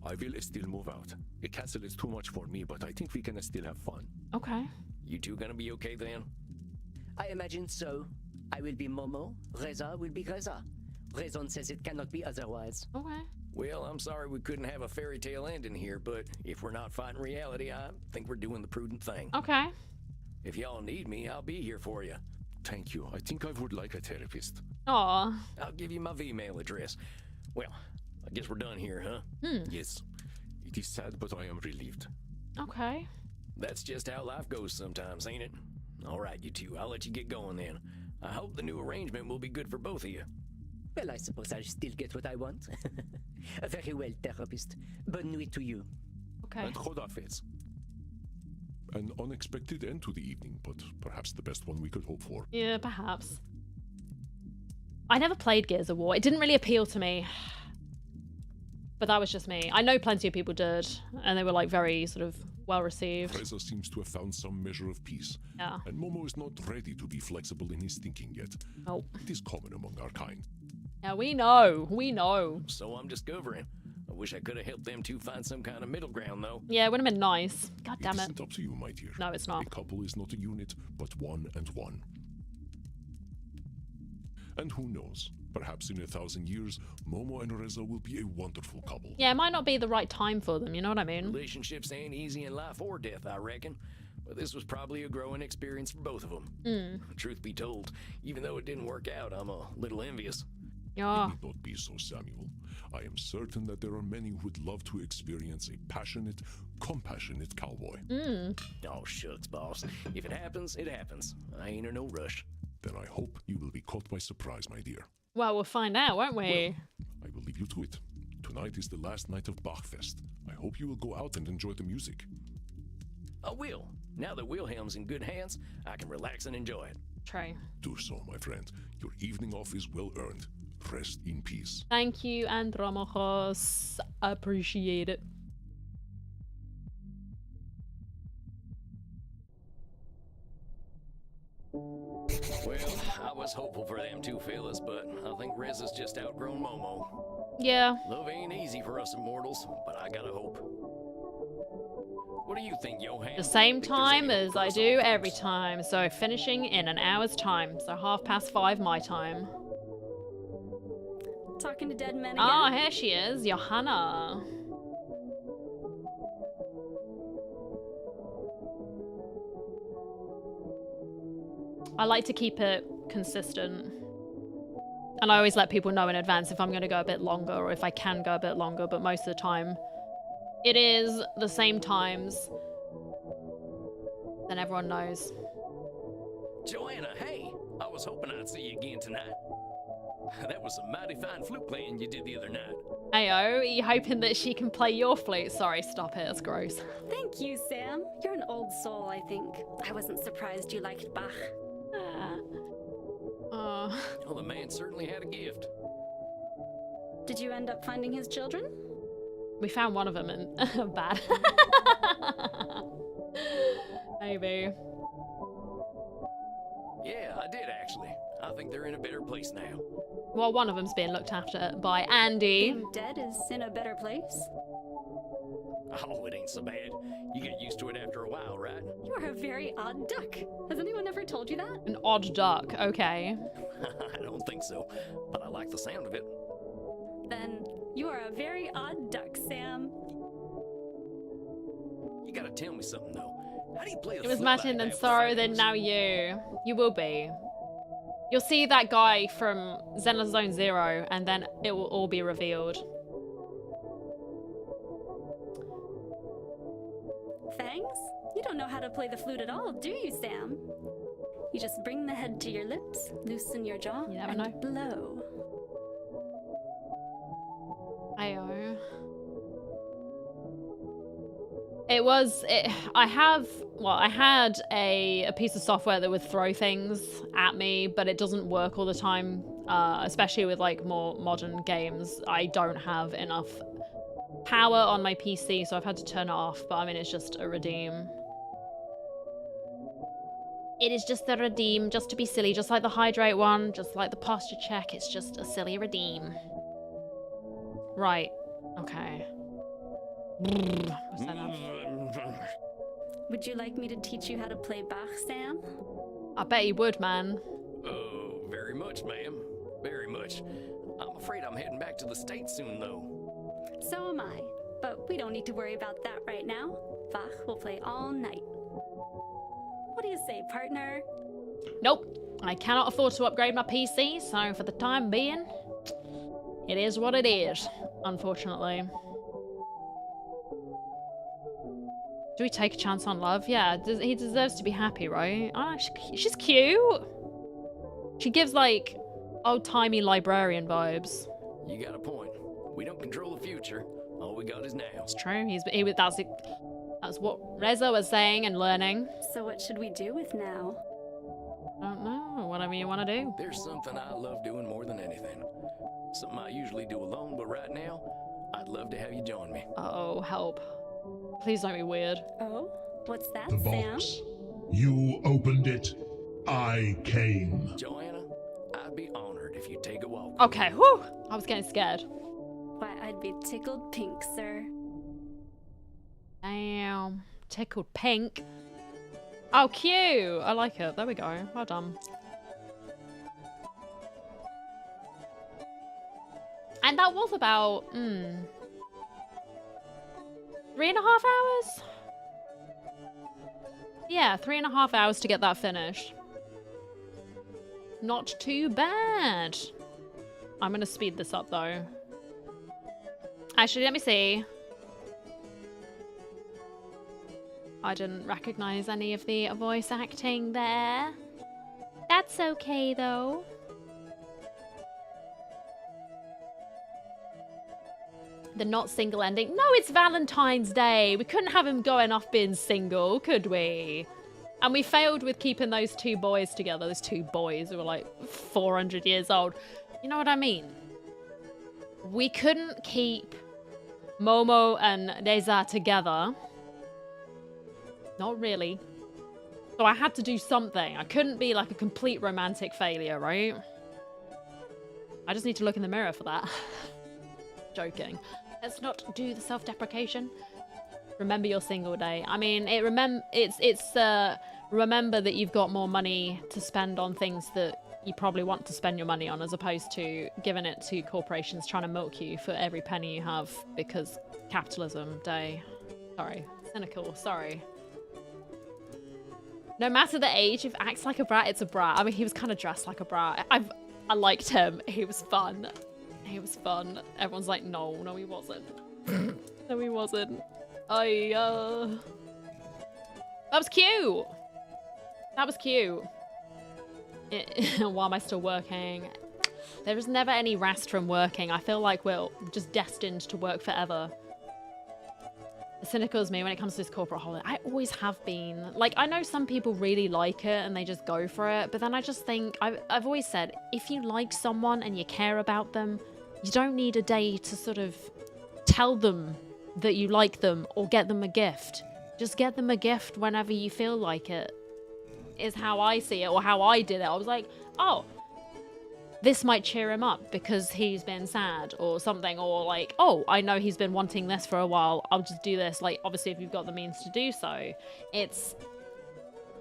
I will still move out. The castle is too much for me, but I think we can still have fun. Okay. You two gonna be okay then? I imagine so. I will be Momo, Reza will be Reza. Raison says it cannot be otherwise. Okay. Well, I'm sorry we couldn't have a fairy tale ending here, but if we're not fighting reality, I think we're doing the prudent thing. Okay. If y'all need me, I'll be here for you. Thank you. I think I would like a therapist. Aw. I'll give you my Vmail address. Well, I guess we're done here, huh? Yes. It is sad, but I am relieved. Okay. That's just how life goes sometimes, ain't it? All right, you two, I'll let you get going then. I hope the new arrangement will be good for both of you. Well, I suppose I'll still get what I want. Very well, therapist. Bonne nuit to you. Okay. And Khodafez. An unexpected end to the evening, but perhaps the best one we could hope for. Yeah, perhaps. I never played Gears of War. It didn't really appeal to me. But that was just me. I know plenty of people did, and they were like very sort of well received. Reza seems to have found some measure of peace. Yeah. And Momo is not ready to be flexible in his thinking yet. Nope. It is common among our kind. Yeah, we know. We know. So I'm discovering. I wish I could have helped them two find some kind of middle ground, though. Yeah, it would have been nice. God damn It it. isn't up to you, my dear. No, it's not. A couple is not a unit, but one and one. And who knows? Perhaps in 1,000 years, Momo and Reza will be a wonderful couple. Yeah, it might not be the right time for them, you know what I mean? Relationships ain't easy in life or death, I reckon. But this was probably a growing experience for both of them. Truth be told, even though it didn't work out, I'm a little envious. Yeah. It need not be so, Samuel. I am certain that there are many who would love to experience a passionate, compassionate cowboy. Oh, shucks, boss. If it happens, it happens. I ain't in no rush. Then I hope you will be caught by surprise, my dear. Well, we'll find out, won't we? I will leave you to it. Tonight is the last night of Bachfest. I hope you will go out and enjoy the music. I will. Now that Wilhelm's in good hands, I can relax and enjoy it. True. Do so, my friend. Your evening off is well earned. Rest in peace. Thank you, Andromachos. Appreciate it. Well, I was hopeful for them two fellas, but I think Reza's just outgrown Momo. Yeah. Love ain't easy for us immortals, but I gotta hope. What do you think, Johan? The same Think there's time any hope as for I us do old every folks? time, so finishing in an hour's time, so 5:30 my time. Talking to dead men again. Ah, here she is, Johanna. I like to keep it consistent. And I always let people know in advance if I'm going to go a bit longer or if I can go a bit longer, but most of the time it is the same times. Then everyone knows. Joanna, hey! I was hoping I'd see you again tonight. That was some mighty fine flute playing you did the other night. Ayo, are you hoping that she can play your flute? Sorry, stop it, it's gross. Thank you, Sam. You're an old soul, I think. I wasn't surprised you liked Bach. Well, the man certainly had a gift. Did you end up finding his children? We found one of them and bad. Maybe. Yeah, I did actually. I think they're in a better place now. Well, one of them's being looked after by Andy. Being dead is in a better place? Oh, it ain't so bad. You get used to it after a while, right? You are a very odd duck. Has anyone ever told you that? An odd duck, okay. I don't think so, but I like the sound of it. Then you are a very odd duck, Sam. You gotta tell me something though. How do you play the It was flute Martin, like then that with Sorrow, then friends? now you. You will be. You'll see that guy from Xenozone Zero, and then it will all be revealed. Fangs? You don't know how to play the flute at all, do you, Sam? You just bring the head to your lips, loosen your jaw, You never and know. blow. Ayo. I had a piece of software that would throw things at me, but it doesn't work all the time, especially with like more modern games. I don't have enough power on my PC, so I've had to turn it off, but I mean, it's just a redeem. It is just a redeem, just to be silly, just like the hydrate one, just like the posture check, it's just a silly redeem. Right, okay. What's that now? Would you like me to teach you how to play Bach, Sam? I bet he would, man. Oh, very much, ma'am. Very much. I'm afraid I'm heading back to the States soon, though. So am I. But we don't need to worry about that right now. Bach will play all night. What do you say, partner? Nope, I cannot afford to upgrade my PC, so for the time being, it is what it is, unfortunately. Do we take a chance on love? Yeah, he deserves to be happy, right? Oh, she's cute. She gives, like, old-timey librarian vibes. You got a point. We don't control the future. All we got is now. It's true. That's what Reza was saying and learning. So what should we do with now? I don't know. Whatever you want to do. There's something I love doing more than anything. Something I usually do alone, but right now, I'd love to have you join me. Uh-oh, help. Please don't be weird. Oh? What's that, The Sam? box. You opened it. I came. Joanna, I'd be honored if you take a walk. Okay, whew. I was getting scared. Why, I'd be tickled pink, sir. Damn. Tickled pink. Oh, cute. I like it. There we go. Well done. And that was about, 3.5 hours? Yeah, 3.5 hours to get that finished. Not too bad. I'm gonna speed this up though. Actually, let me see. I didn't recognize any of the voice acting there. That's okay though. The not single ending. No, it's Valentine's Day. We couldn't have him going off being single, could we? And we failed with keeping those two boys together. Those two boys who were like 400 years old. You know what I mean? We couldn't keep Momo and Reza together. Not really. So I had to do something. I couldn't be like a complete romantic failure, right? I just need to look in the mirror for that. Joking. Let's not do the self-deprecation. Remember your single day. I mean, remember that you've got more money to spend on things that you probably want to spend your money on, as opposed to giving it to corporations trying to milk you for every penny you have because capitalism day. Sorry. Cynical. Sorry. No matter the age, if it acts like a brat, it's a brat. I mean, he was kind of dressed like a brat. I liked him. He was fun. He was fun. Everyone's like, no, he wasn't. No, he wasn't. That was cute. That was cute. Why am I still working? There is never any rest from working. I feel like we're just destined to work forever. The cynical is me when it comes to this corporate holiday. I always have been. Like, I know some people really like it and they just go for it, but then I just think, I've always said, if you like someone and you care about them, you don't need a day to sort of tell them that you like them or get them a gift. Just get them a gift whenever you feel like it, is how I see it, or how I did it. I was like, oh, this might cheer him up because he's been sad or something, or like, oh, I know he's been wanting this for a while, I'll just do this. Like, obviously if you've got the means to do so. It's,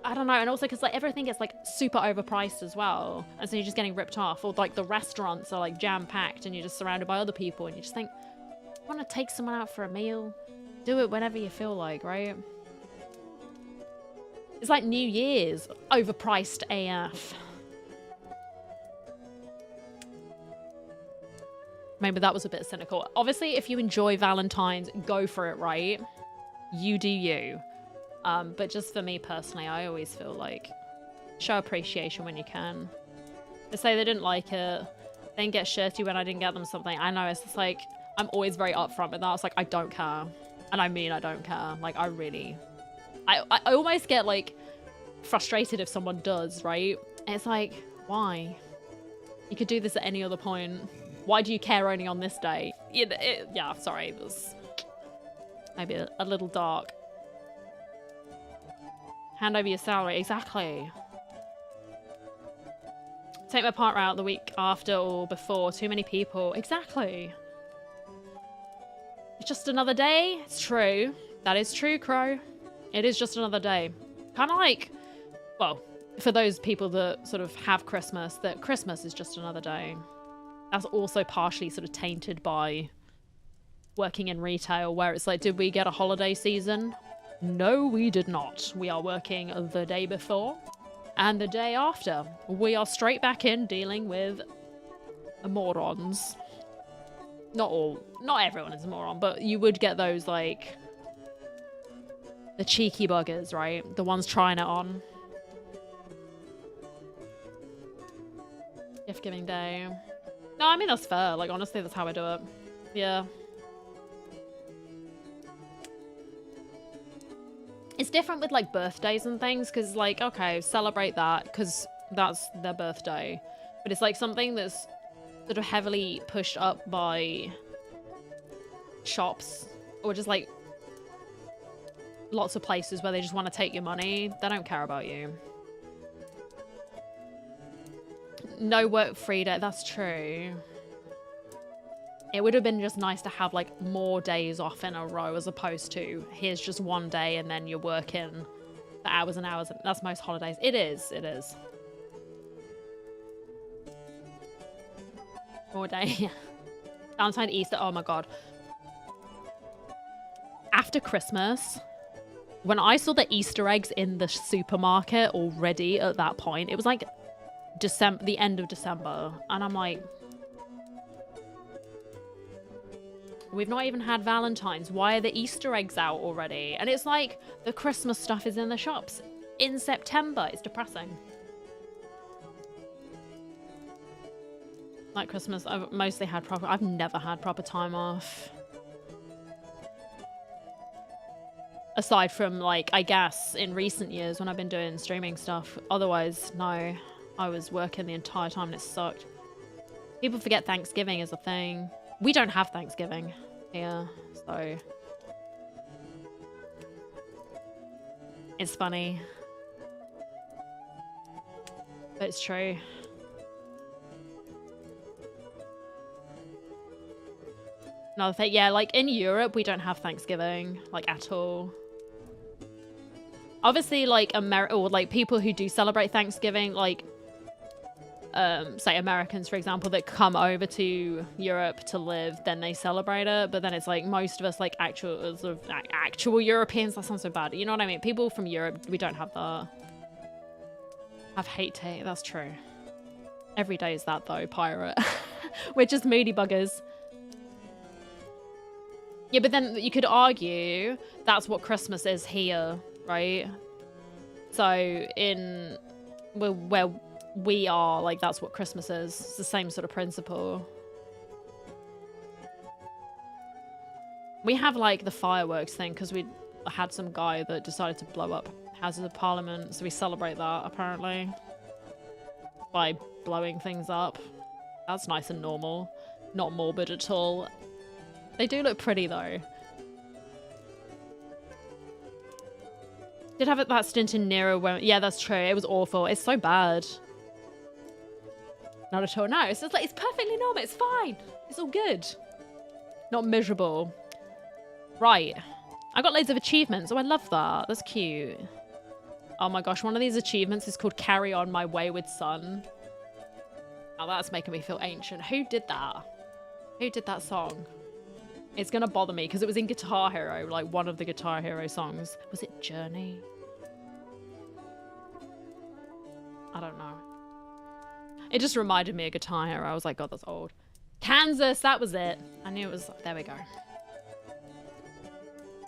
I don't know. And also because like everything gets like super overpriced as well, and so you're just getting ripped off, or like the restaurants are like jam-packed and you're just surrounded by other people and you just think, you want to take someone out for a meal? Do it whenever you feel like, right? It's like New Year's, overpriced AF. Maybe that was a bit cynical. Obviously, if you enjoy Valentine's, go for it, right? You do you. But just for me personally, I always feel like show appreciation when you can. They say they didn't like it, then get shirty when I didn't get them something. I know, it's just like, I'm always very upfront with that. It's like, I don't care. And I mean, I don't care. Like, I almost get like frustrated if someone does, right? And it's like, why? You could do this at any other point. Why do you care only on this day? Yeah, sorry, it was maybe a little dark. Hand over your salary, exactly. Take my partner out the week after or before. Too many people, exactly. It's just another day. It's true. That is true, Crow. It is just another day. Kind of like, well, for those people that sort of have Christmas, that Christmas is just another day. That's also partially sort of tainted by working in retail, where it's like, did we get a holiday season? No, we did not. We are working the day before and the day after. We are straight back in dealing with morons. Not everyone is a moron, but you would get those, like, the cheeky buggers, right? The ones trying it on. Gift giving day. No, I mean, that's fair. Like, honestly, that's how I do it. Yeah. It's different with, like, birthdays and things, because, like, okay, celebrate that, because that's their birthday. But it's, like, something that's sort of heavily pushed up by shops, or just, like, lots of places where they just want to take your money. They don't care about you. No work free day. That's true. It would have been just nice to have like more days off in a row as opposed to here's just one day and then you're working for hours and hours. That's most holidays. It is. More day. Valentine, Easter. Oh my God. After Christmas, when I saw the Easter eggs in the supermarket already at that point, it was like the end of December. And I'm like, we've not even had Valentine's. Why are the Easter eggs out already? And it's like the Christmas stuff is in the shops in September. It's depressing. Like Christmas, I've mostly had I've never had proper time off. Aside from, like, I guess in recent years when I've been doing streaming stuff. Otherwise, no. I was working the entire time and it sucked. People forget Thanksgiving is a thing. We don't have Thanksgiving here, so... It's funny. But it's true. Another thing, yeah, like in Europe, we don't have Thanksgiving, like at all. Obviously, like or like people who do celebrate Thanksgiving, like, say Americans, for example, that come over to Europe to live, then they celebrate it. But then it's like most of us, like actual Europeans, that sounds so bad. You know what I mean? People from Europe, we don't have that. Have hate day, that's true. Every day is that though, pirate. We're just moody buggers. Yeah, but then you could argue that's what Christmas is here, right? So where we are, like, that's what Christmas is. It's the same sort of principle. We have, like, the fireworks thing because we had some guy that decided to blow up Houses of Parliament, so we celebrate that, apparently, by blowing things up. That's nice and normal. Not morbid at all. They do look pretty, though. Did have that stint in Nero when... Yeah, that's true. It was awful. It's so bad. Not at all. No, it's just like, it's perfectly normal. It's fine. It's all good. Not miserable. Right. I got loads of achievements. Oh, I love that. That's cute. Oh my gosh, one of these achievements is called Carry On My Wayward Son. Oh, that's making me feel ancient. Who did that? Who did that song? It's gonna bother me because it was in Guitar Hero, like one of the Guitar Hero songs. Was it Journey? I don't know. It just reminded me of Guitar Hero. I was like, God, that's old. Kansas, that was it. I knew it was... There we go.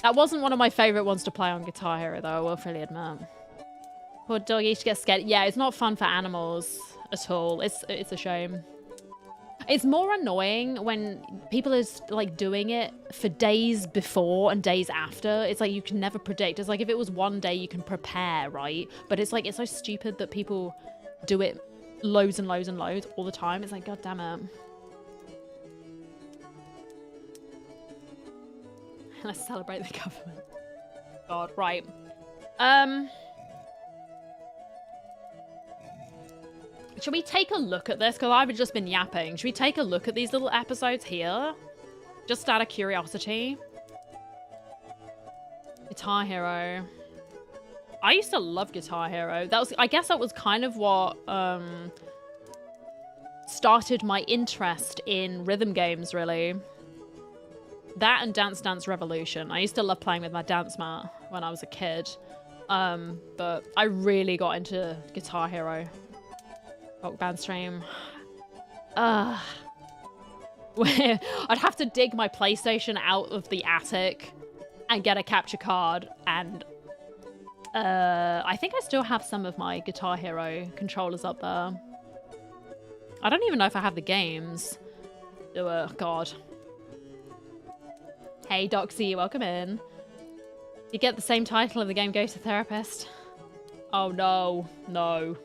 That wasn't one of my favorite ones to play on Guitar Hero, though, I will fully admit. Poor doggy used to get scared. Yeah, it's not fun for animals at all. It's a shame. It's more annoying when people are like doing it for days before and days after. It's like you can never predict. It's like if it was one day you can prepare, right? But it's like, it's so stupid that people do it loads and loads and loads all the time. It's like, God damn it. Let's celebrate the government. God, right. Should we take a look at this? Because I've just been yapping. Should we take a look at these little episodes here? Just out of curiosity. Guitar Hero. I used to love Guitar Hero. I guess that was kind of what started my interest in rhythm games, really. That and Dance Dance Revolution. I used to love playing with my dance mat when I was a kid. But I really got into Guitar Hero. Rock Band stream. I'd have to dig my PlayStation out of the attic and get a capture card, and I think I still have some of my Guitar Hero controllers up there. I don't even know if I have the games. Oh, God. Hey, Doxy, welcome in. You get the same title of the game, Go to Therapist. Oh, no. No.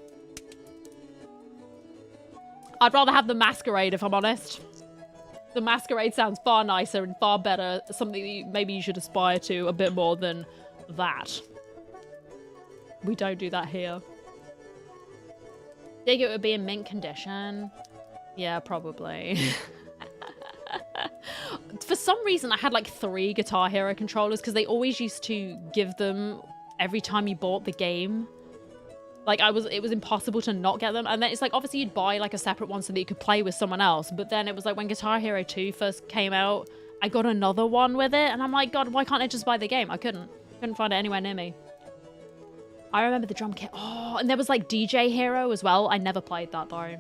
I'd rather have the Masquerade, if I'm honest. The Masquerade sounds far nicer and far better. Something that maybe you should aspire to a bit more than that. We don't do that here. Think it would be in mint condition? Yeah, probably. for some reason I had like 3 Guitar Hero controllers because they always used to give them every time you bought the game. Like it was impossible to not get them. And then it's like, obviously you'd buy like a separate one so that you could play with someone else. But then it was like when Guitar Hero 2 first came out, I got another one with it. And I'm like, God, why can't I just buy the game? I couldn't find it anywhere near me. I remember the drum kit. Oh, and there was like DJ Hero as well. I never played that though.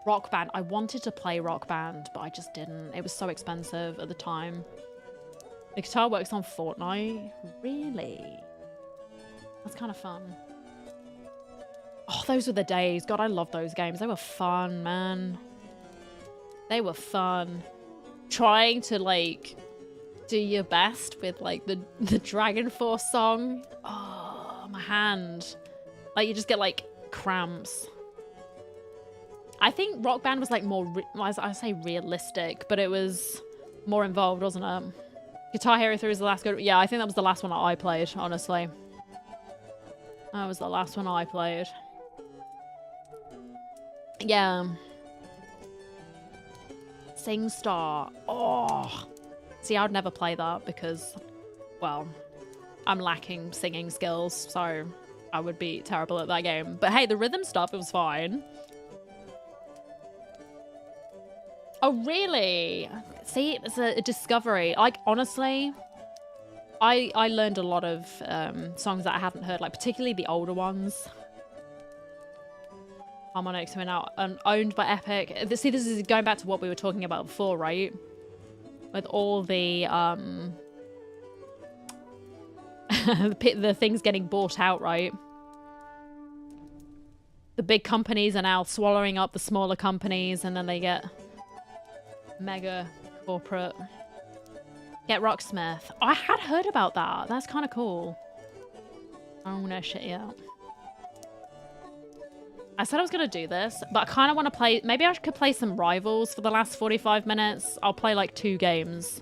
Rock Band. I wanted to play Rock Band, but I just didn't. It was so expensive at the time. The guitar works on Fortnite. Really? That's kind of fun. Oh, those were the days. God, I love those games. They were fun, man. They were fun. Trying to, like, do your best with, like, the Dragon Force song. Oh, my hand. Like, you just get, like, cramps. I think Rock Band was, like, more, I say realistic, but it was more involved, wasn't it? Guitar Hero 3 was the last good. Yeah, I think that was the last one that I played, honestly. That was the last one I played. Yeah. SingStar. Oh. See, I would never play that because, well, I'm lacking singing skills, so I would be terrible at that game. But hey, the rhythm stuff, it was fine. Oh, really? See, it's a discovery. Like, honestly, I learned a lot of songs that I hadn't heard, like particularly the older ones. Harmonix were now owned by Epic. See, this is going back to what we were talking about before, right? With all the the things getting bought out, right? The big companies are now swallowing up the smaller companies, and then they get mega corporate. Get Rocksmith. I had heard about that. That's kind of cool. Oh no, shit, yeah. I said I was going to do this, but I kind of want to play... Maybe I could play some Rivals for the last 45 minutes. I'll play like 2 games.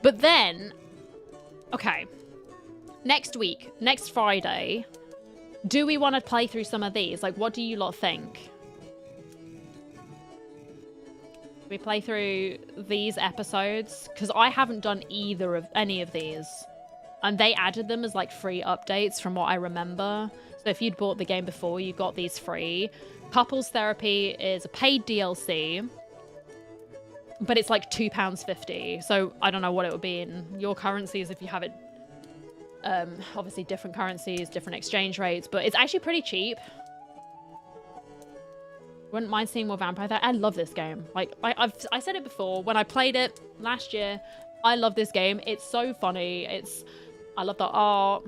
But then... Okay. Next week, next Friday, do we want to play through some of these? Like, what do you lot think? We play through these episodes? Because I haven't done any of these. And they added them as like free updates from what I remember. So if you'd bought the game before, you got these free. Couples Therapy is a paid DLC, but it's like £2.50. So I don't know what it would be in your currencies if you have it. Obviously different currencies, different exchange rates, but it's actually pretty cheap. Wouldn't mind seeing more Vampire Diaries. I love this game. Like I said it before when I played it last year. I love this game. It's so funny. I love the art.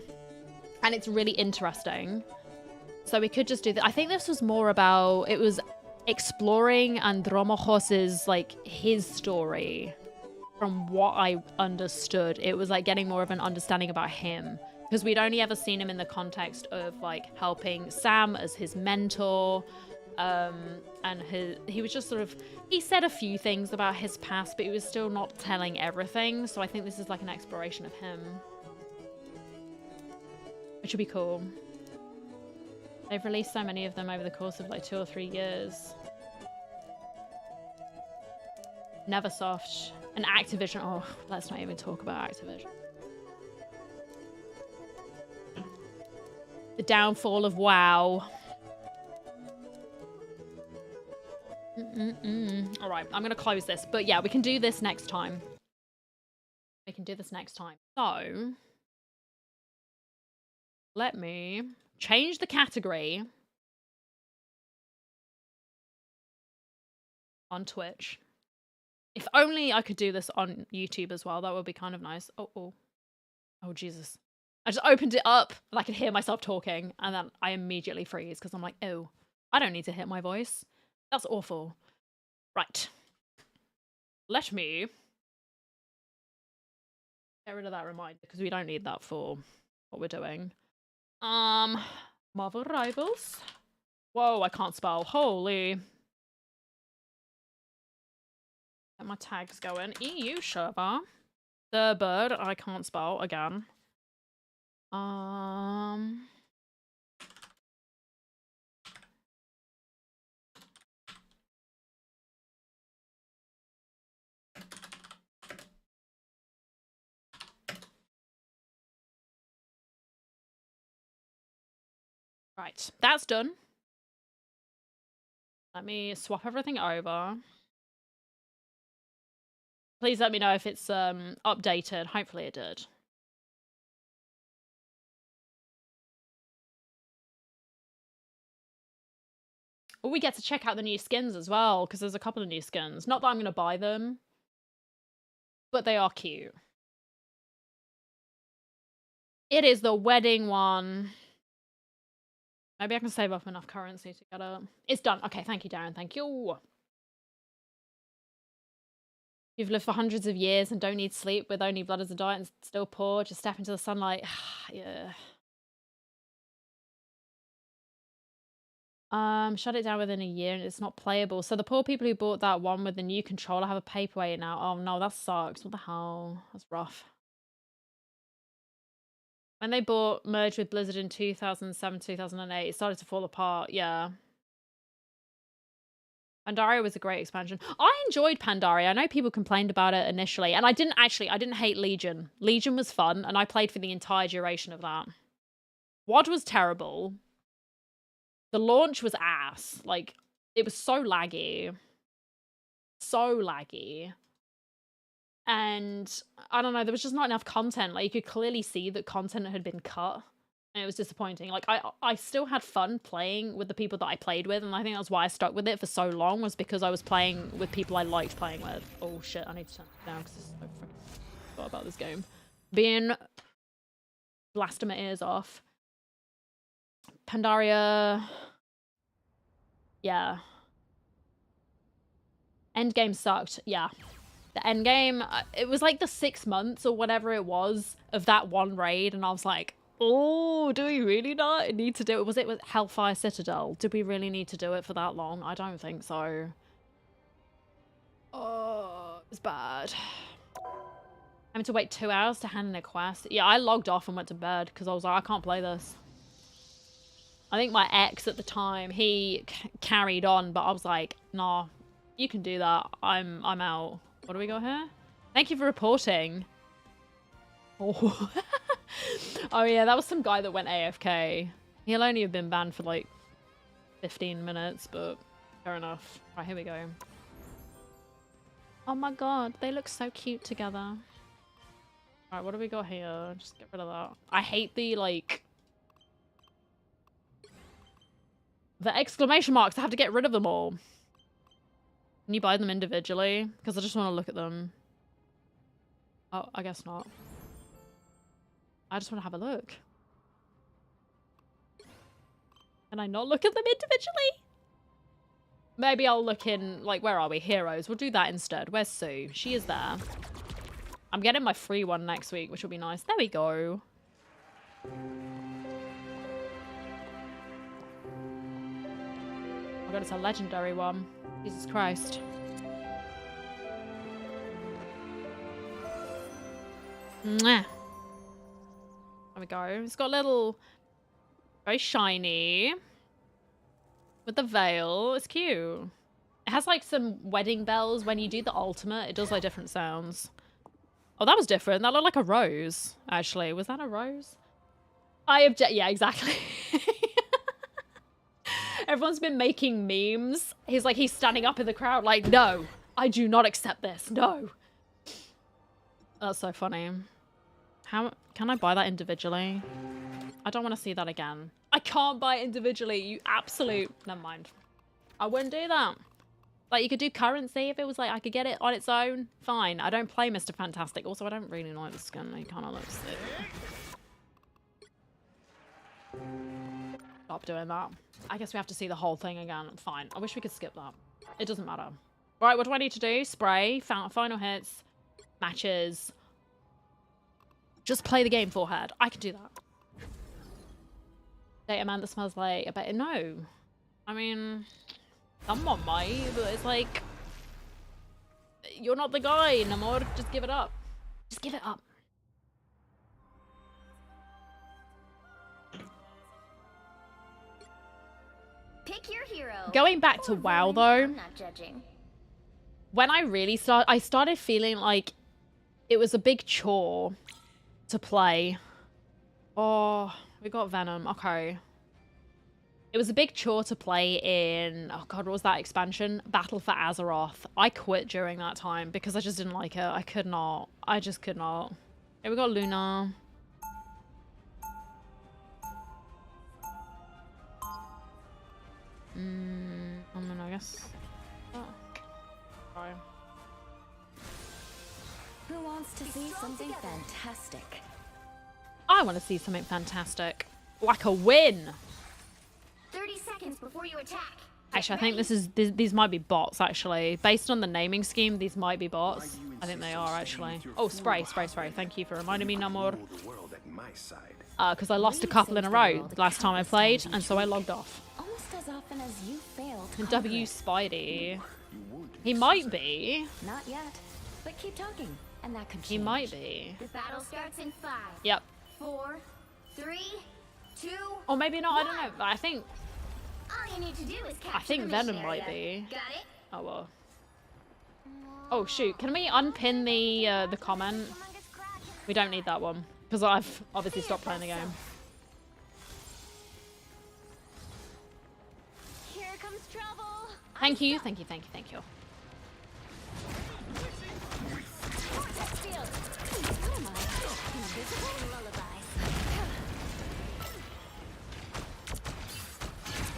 And it's really interesting. So we could just do that. I think this was more about... It was exploring Andromachos's, like, his story. From what I understood. It was, like, getting more of an understanding about him. Because we'd only ever seen him in the context of, like, helping Sam as his mentor. And he was just sort of... He said a few things about his past, but he was still not telling everything. So I think this is, like, an exploration of him. Which would be cool. They've released so many of them over the course of like 2 or 3 years. Neversoft and Activision. Oh, let's not even talk about Activision. The downfall of WoW. All right, I'm going to close this. But yeah, we can do this next time. We can do this next time. So... Let me change the category on Twitch. If only I could do this on YouTube as well. That would be kind of nice. Oh, Jesus. I just opened it up and I could hear myself talking and then I immediately freeze because I'm like, oh, I don't need to hit my voice. That's awful. Right. Let me get rid of that reminder because we don't need that for what we're doing. Marvel Rivals. Whoa, I can't spell. Holy. Get my tags going. EU server. The bird, I can't spell again. Right, that's done. Let me swap everything over. Please let me know if it's updated. Hopefully it did. Oh, we get to check out the new skins as well, because there's a couple of new skins. Not that I'm going to buy them, but they are cute. It is the wedding one. Maybe I can save up enough currency to get it. It's done. Okay, thank you, Darren. Thank you. You've lived for hundreds of years and don't need sleep with only blood as a diet and still poor. Just step into the sunlight. Yeah. Shut it down within a year and it's not playable. So the poor people who bought that one with the new controller have a paperweight now. Oh no, that sucks. What the hell? That's rough. When they merged with Blizzard in 2007, 2008, it started to fall apart. Yeah. Pandaria was a great expansion. I enjoyed Pandaria. I know people complained about it initially, and I didn't hate Legion. Legion was fun, and I played for the entire duration of that. WoD was terrible. The launch was ass. Like, it was so laggy. So laggy. And, I don't know, there was just not enough content. Like, you could clearly see that content had been cut. And it was disappointing. Like, I still had fun playing with the people that I played with, and I think that's why I stuck with it for so long, was because I was playing with people I liked playing with. Oh shit, I need to turn it down because I forgot about this game. Being blasting my ears off. Pandaria. Yeah. Endgame sucked. Yeah. The endgame, it was like the 6 months or whatever it was of that one raid, and I was like, oh, do we really not need to do it? Was it with Hellfire Citadel? Did we really need to do it for that long? I don't think so. Oh, it was bad. Having to wait 2 hours to hand in a quest. Yeah, I logged off and went to bed because I was like, I can't play this. I think my ex at the time, he carried on, but I was like, nah, you can do that. I'm out. What do we got here? Thank you for reporting. Oh. Oh yeah, that was some guy that went AFK. He'll only have been banned for like 15 minutes, but fair enough. Right, here we go. Oh my god, they look so cute together. Alright, what do we got here? Just get rid of that. I hate the, like... the exclamation marks. I have to get rid of them all. Can you buy them individually? Because I just want to look at them. Oh, I guess not. I just want to have a look. Can I not look at them individually? Maybe I'll look in, like, where are we? Heroes. We'll do that instead. Where's Sue? She is there. I'm getting my free one next week, which will be nice. There we go. Oh my god, it's a legendary one. Jesus Christ. Mwah. There we go. It's got a little... very shiny. With the veil. It's cute. It has like some wedding bells. When you do the ultimate, it does like different sounds. Oh, that was different. That looked like a rose, actually. Was that a rose? I object. Yeah, exactly. Everyone's been making memes. He's standing up in the crowd like, no, I do not accept this. No. That's so funny. How can I buy that individually? I don't want to see that again. I can't buy it individually, you absolute... Never mind. I wouldn't do that. Like, you could do currency if it was like, I could get it on its own. Fine. I don't play Mr. Fantastic. Also, I don't really like the skin. He kind of looks sick. Stop doing that. I guess we have to see the whole thing again. Fine. I wish we could skip that. It doesn't matter. Right, what do I need to do? Spray. Final hits. Matches. Just play the game, forehead. I can do that. Date a man that smells like... I bet... No. I mean... someone might, but it's like... you're not the guy, Namor. Just give it up. Just give it up. Pick your hero. Going back to WoW, though... I'm not judging. When I really I started feeling like it was a big chore to play. Oh, we got Venom. Okay. It was a big chore to play in, oh god, what was that expansion? Battle for Azeroth. I quit during that time because I just didn't like it. I could not. I just could not. Here we got Luna. I mean, I guess. Oh. Sorry. Who wants to see something fantastic? I want to see something fantastic. Like a win! 30 seconds before you attack. Actually, I think these might be bots, actually. Based on the naming scheme, these might be bots. I think they are, actually. Oh, spray. Thank you for reminding me, Namor. Because I lost a couple in a row last time I played, and so I logged off. Almost as often as you fail to And W Spidey. He might be. Not yet, but keep talking, and that could change. He might be. The battle starts in 5. Yep. 4, 3, 2. Or maybe not, I don't know. I think... All you need to do is capture I think the Venom mission might area. be. Got it? Oh, well. Oh, shoot. Can we unpin the comment? We don't need that one. Because I've obviously stopped playing the game. Here comes trouble. Thank you. Vortex field. What am I? Invisible lullaby.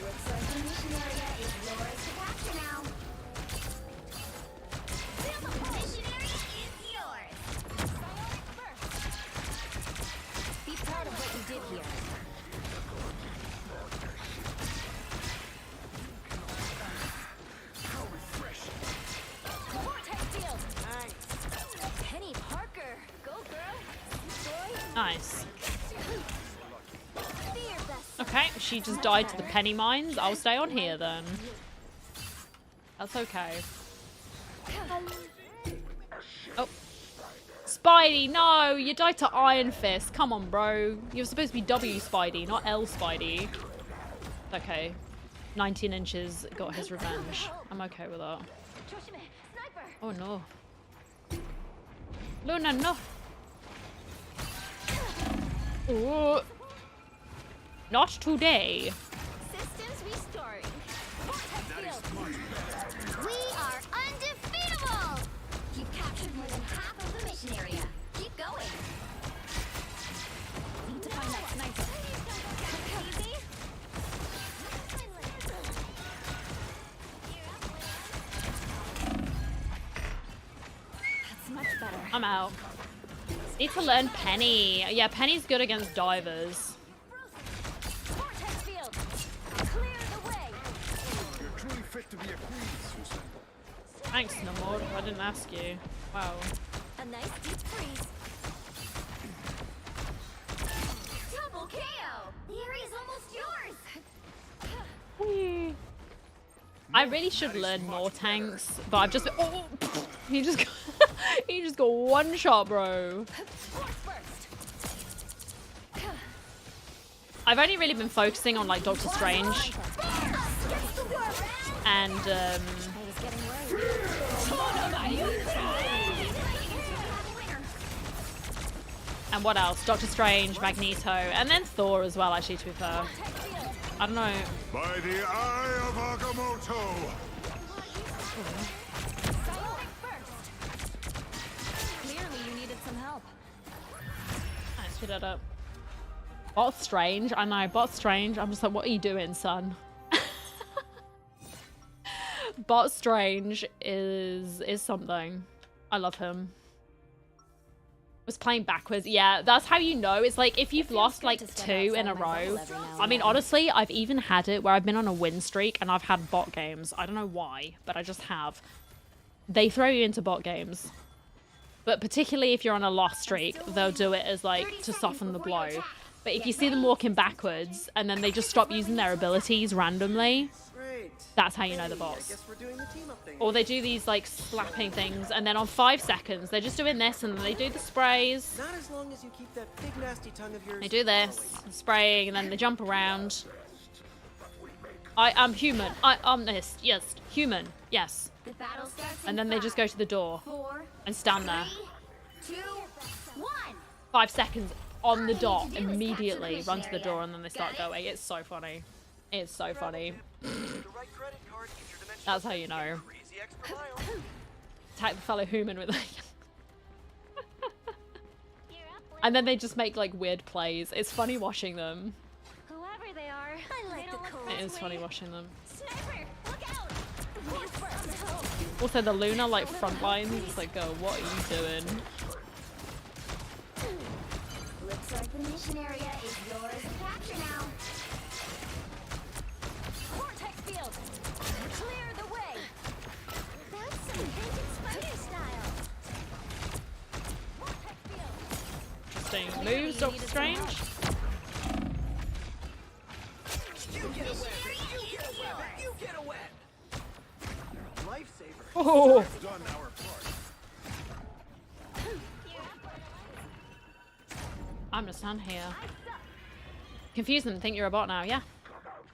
Looks like the mission area is yours to capture now. The mission area is yours. Be proud of what you did here. Vortex field. Nice. Penny Parker. Go girl. Nice. Be your best. Okay, she just died to the penny mines. I'll stay on here then. That's okay. Oh. Spidey, no! You died to Iron Fist. Come on, bro. You're supposed to be W Spidey, not L Spidey. Okay. 19 inches got his revenge. I'm okay with that. Oh no. Luna, no! Ooh. Not today. Systems restoring. Vortex field. We are undefeatable. You've captured more than half of the mission area. Keep going. Need to find that sniper. Easy. That's much better. I'm out. Need to learn Penny. Yeah, Penny's good against divers. Vortex field. Clear the way. You're truly fit to be a queen, Susan. Thanks, Namor. I didn't ask you. Wow. A nice deep freeze. Double KO. The area is almost yours. I really should learn more tanks, but I've just been, oh, he just got, he just got one shot, bro. I've only really been focusing on like Doctor Strange and what else? Doctor Strange, Magneto, and then Thor as well. Actually, to be fair, I don't know. By the eye of Agamotto! Clearly you needed some help. Nice, we did it. Bot Strange, I know, Bot Strange. I'm just like, what are you doing, son? Bot Strange is something. I love him. Was playing backwards. Yeah, that's how you know. It's like if you've lost like 2 in a row. I mean, honestly, I've even had it where I've been on a win streak and I've had bot games. I don't know why, but I just have. They throw you into bot games. But particularly if you're on a loss streak, they'll do it as like to soften the blow. But if you see them walking backwards and then they just stop using their abilities randomly, that's how you know the bots. Or they do these like slapping things and then on 5 seconds they're just doing this and then they do the sprays. Not as long as you keep that big nasty tongue of yours. They do this, spraying, and then they jump around. I am human. I am this. Yes, human. Yes. And then they just go to the door and stand there. 3, 2, 1. 5 seconds on the dot, immediately run to the door and then they start going. It's so funny. It's so funny. That's how you know. Attack the fellow human with and then they just make like weird plays. It's funny watching them. Whoever they are, I like the cool. It is funny watching them. Sniper, look out! Also the Luna like front line, it's like, go, what are you doing? Looks like the mission area is yours to capture now. Vortex field! Clear the way! That's some vintage spider style. Vortex field! Interesting moves, Doctor Strange. You get a wet! You get a wet! You get a wet! Lifesaver. Oh! Done our part. I'm gonna stand here. Confuse them, think you're a bot now, yeah.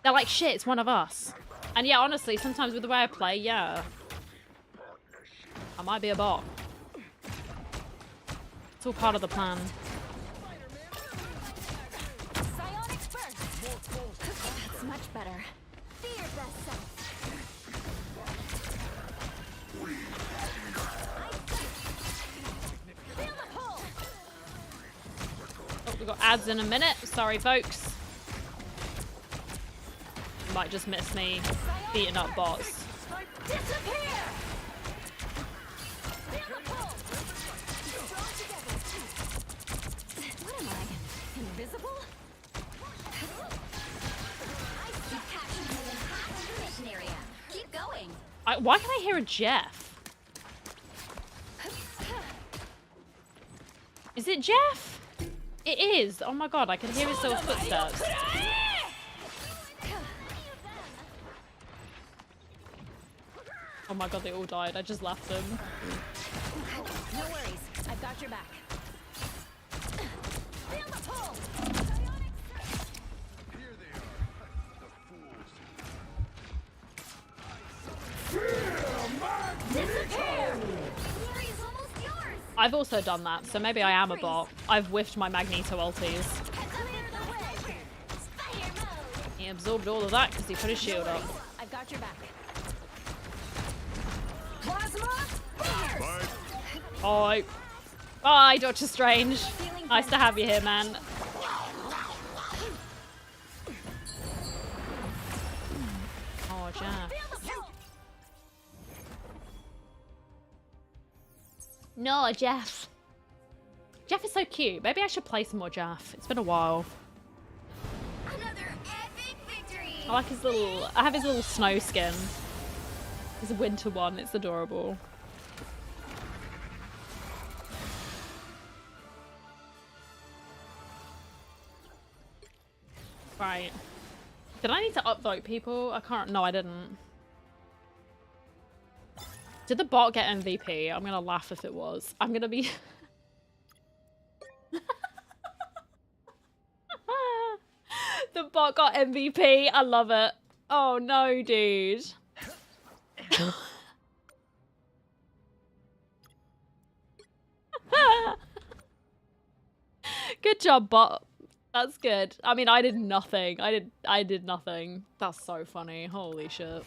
They're like, shit, it's one of us. And yeah, honestly, sometimes with the way I play, yeah. I might be a bot. It's all part of the plan. Psionic burst! That's much better. Be your best self. Feel the pull! Oh, we've got ads in a minute. Sorry, folks. You might just miss me beating up bots. Disappear! What am I? Invisible? You captured more than half of the mission area. Keep going. Why can I hear a Jeff? Is it Jeff? It is. Oh my god, I can hear his little footsteps. Oh my god, they all died. I just left them. No worries. I've got your back. Feel the pull! Here they are. The fools. Disappear! Glory is almost yours! I've also done that, so maybe I am a bot. I've whiffed my Magneto ulties. Clear the way! Spider mode! He absorbed all of that because he put his shield up. I've got your back. Plasma burst! Bye. Bye, Doctor Strange. Nice to have you here, man. Oh, Jeff. No, Jeff. Jeff is so cute. Maybe I should play some more Jeff. It's been a while. Another epic victory! I like his little... I have his little snow skin. His winter one. It's adorable. Right. Did I need to upvote people? I can't... No, I didn't. Did the bot get MVP? I'm gonna laugh if it was. I'm gonna be... The bot got MVP. I love it. Oh no, dude. Good job, bot. That's good. I mean, I did nothing. I did nothing. That's so funny. Holy shit.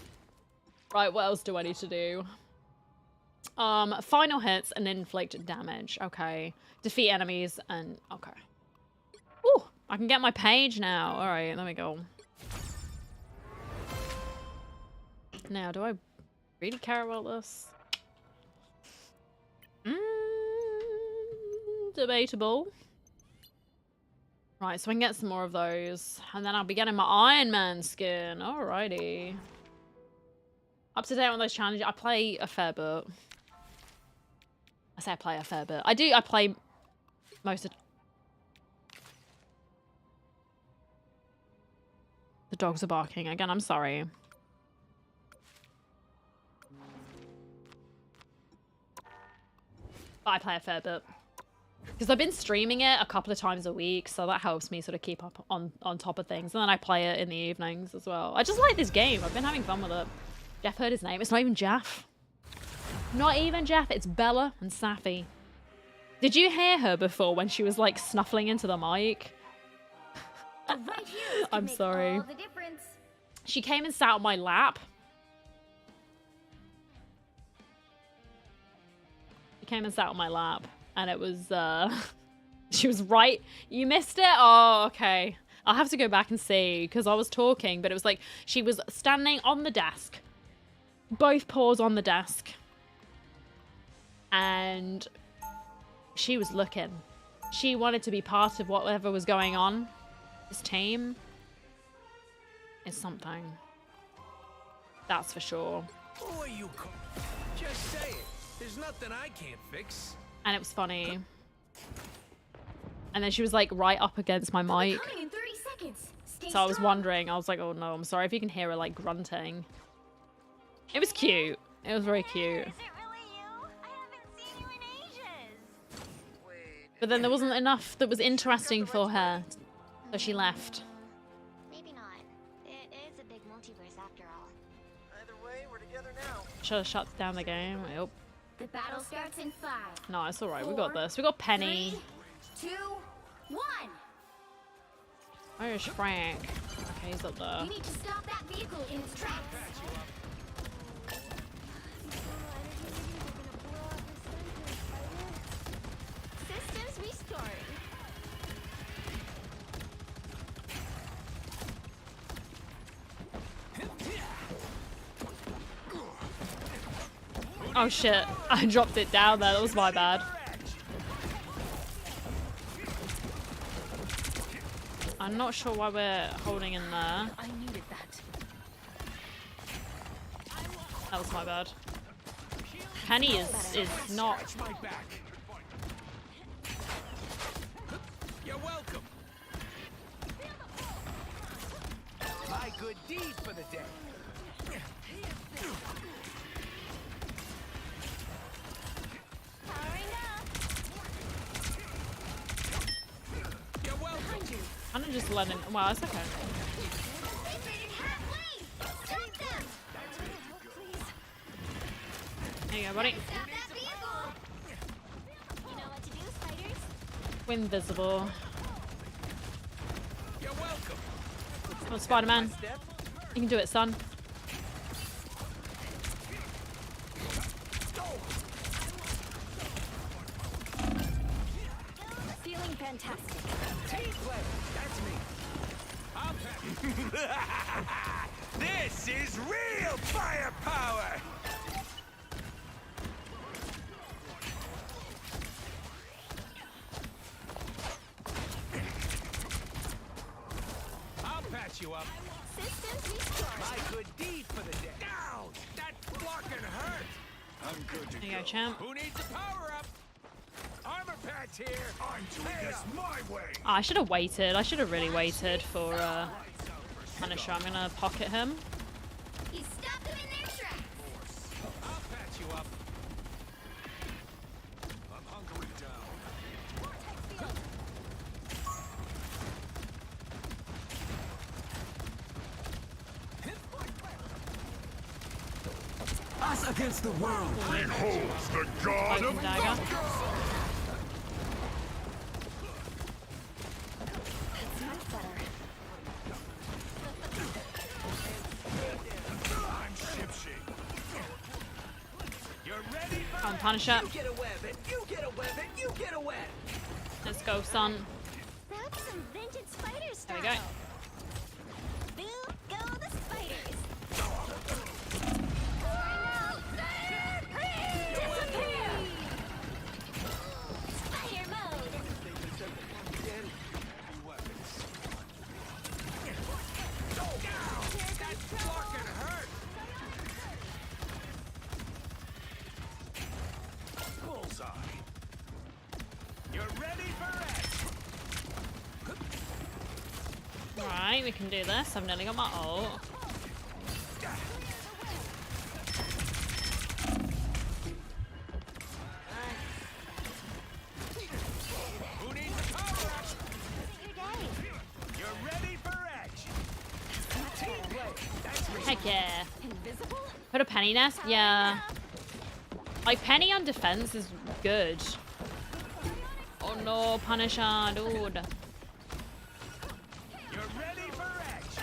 Right, what else do I need to do? Final hits and inflict damage. Okay. Defeat enemies and... Okay. Ooh, I can get my page now. Alright, there we go. Now, do I really care about this? Debatable. Right, so I can get some more of those. And then I'll be getting my Iron Man skin. Alrighty. Up to date on those challenges. I play a fair bit. I say I play a fair bit. I play most of... The dogs are barking. Again, I'm sorry. But I play a fair bit. Because I've been streaming it a couple of times a week, so that helps me sort of keep up on top of things. And then I play it in the evenings as well. I just like this game. I've been having fun with it. Jeff heard his name. It's not even Jeff. Not even Jeff. It's Bella and Safi. Did you hear her before when she was like snuffling into the mic? Right here I'm sorry. all the difference. She came and sat on my lap. She came and sat on my lap. And it was, she was right. You missed it? Oh, okay. I'll have to go back and see because I was talking, but it was like she was standing on the desk. Both paws on the desk. And she was looking. She wanted to be part of whatever was going on. This team is something. That's for sure. Who are you? Just say it. There's nothing I can't fix. And it was funny. And then she was like right up against my mic. Coming in 30 seconds. Stay So I was strong. wondering, I was like, oh no, I'm sorry if you can hear her like grunting. It was cute. It was very cute. But then there wasn't enough that was interesting for her. So she left. Maybe not. It is a big multiverse after all. Either way, we're together now. Should have shut down the game. Yep. The battle starts in 5. No, it's alright. We got this. We got Penny. 3, 2, 1. Where's Frank? Okay, he's up there. You need to stop that vehicle in its tracks. Systems restoring. Oh shit. I dropped it down there. That was my bad. I'm not sure why we're holding in there. I needed that. That was my bad. Penny is not. You're welcome. My good deed for the day. Powering up. You're welcome. I'm gonna just let him. Well, it's okay. There you go, buddy. We're invisible. You're welcome. Oh, Spider-Man. You can do it, son. Feeling fantastic. Team play. That's me. This is real firepower. I'll patch you up. Systems restoring. My good deed for the day. Down. That fucking hurt. I'm good to There you go, champ. Who needs a power up? Armor patch here. I'm doing this my way. Oh, I should have waited. I should have really waited for Punisher. I'm gonna pocket him. You stopped them in their tracks. I'll patch you up. I'm hunkering down. Us against the world. Beholds the god of Dagger. That's much better. I'm shipshape. You're ready for Come on, Punisher. You get a web and you get a web and you get a web. Let's go, son. That's some vintage spider There style. we go. Boom, go the spiders. Spider mode. that fucking hurt. Bullseye. You're ready for it. Right, we can do this. I've nearly got my ult. Who needs a power up? You're ready for edge. Team play. That's me. Heck yeah. Invisible? Put a Penny nest? Yeah. Like, Penny on defense is good. Oh no, Punisher, dude. You're ready for edge.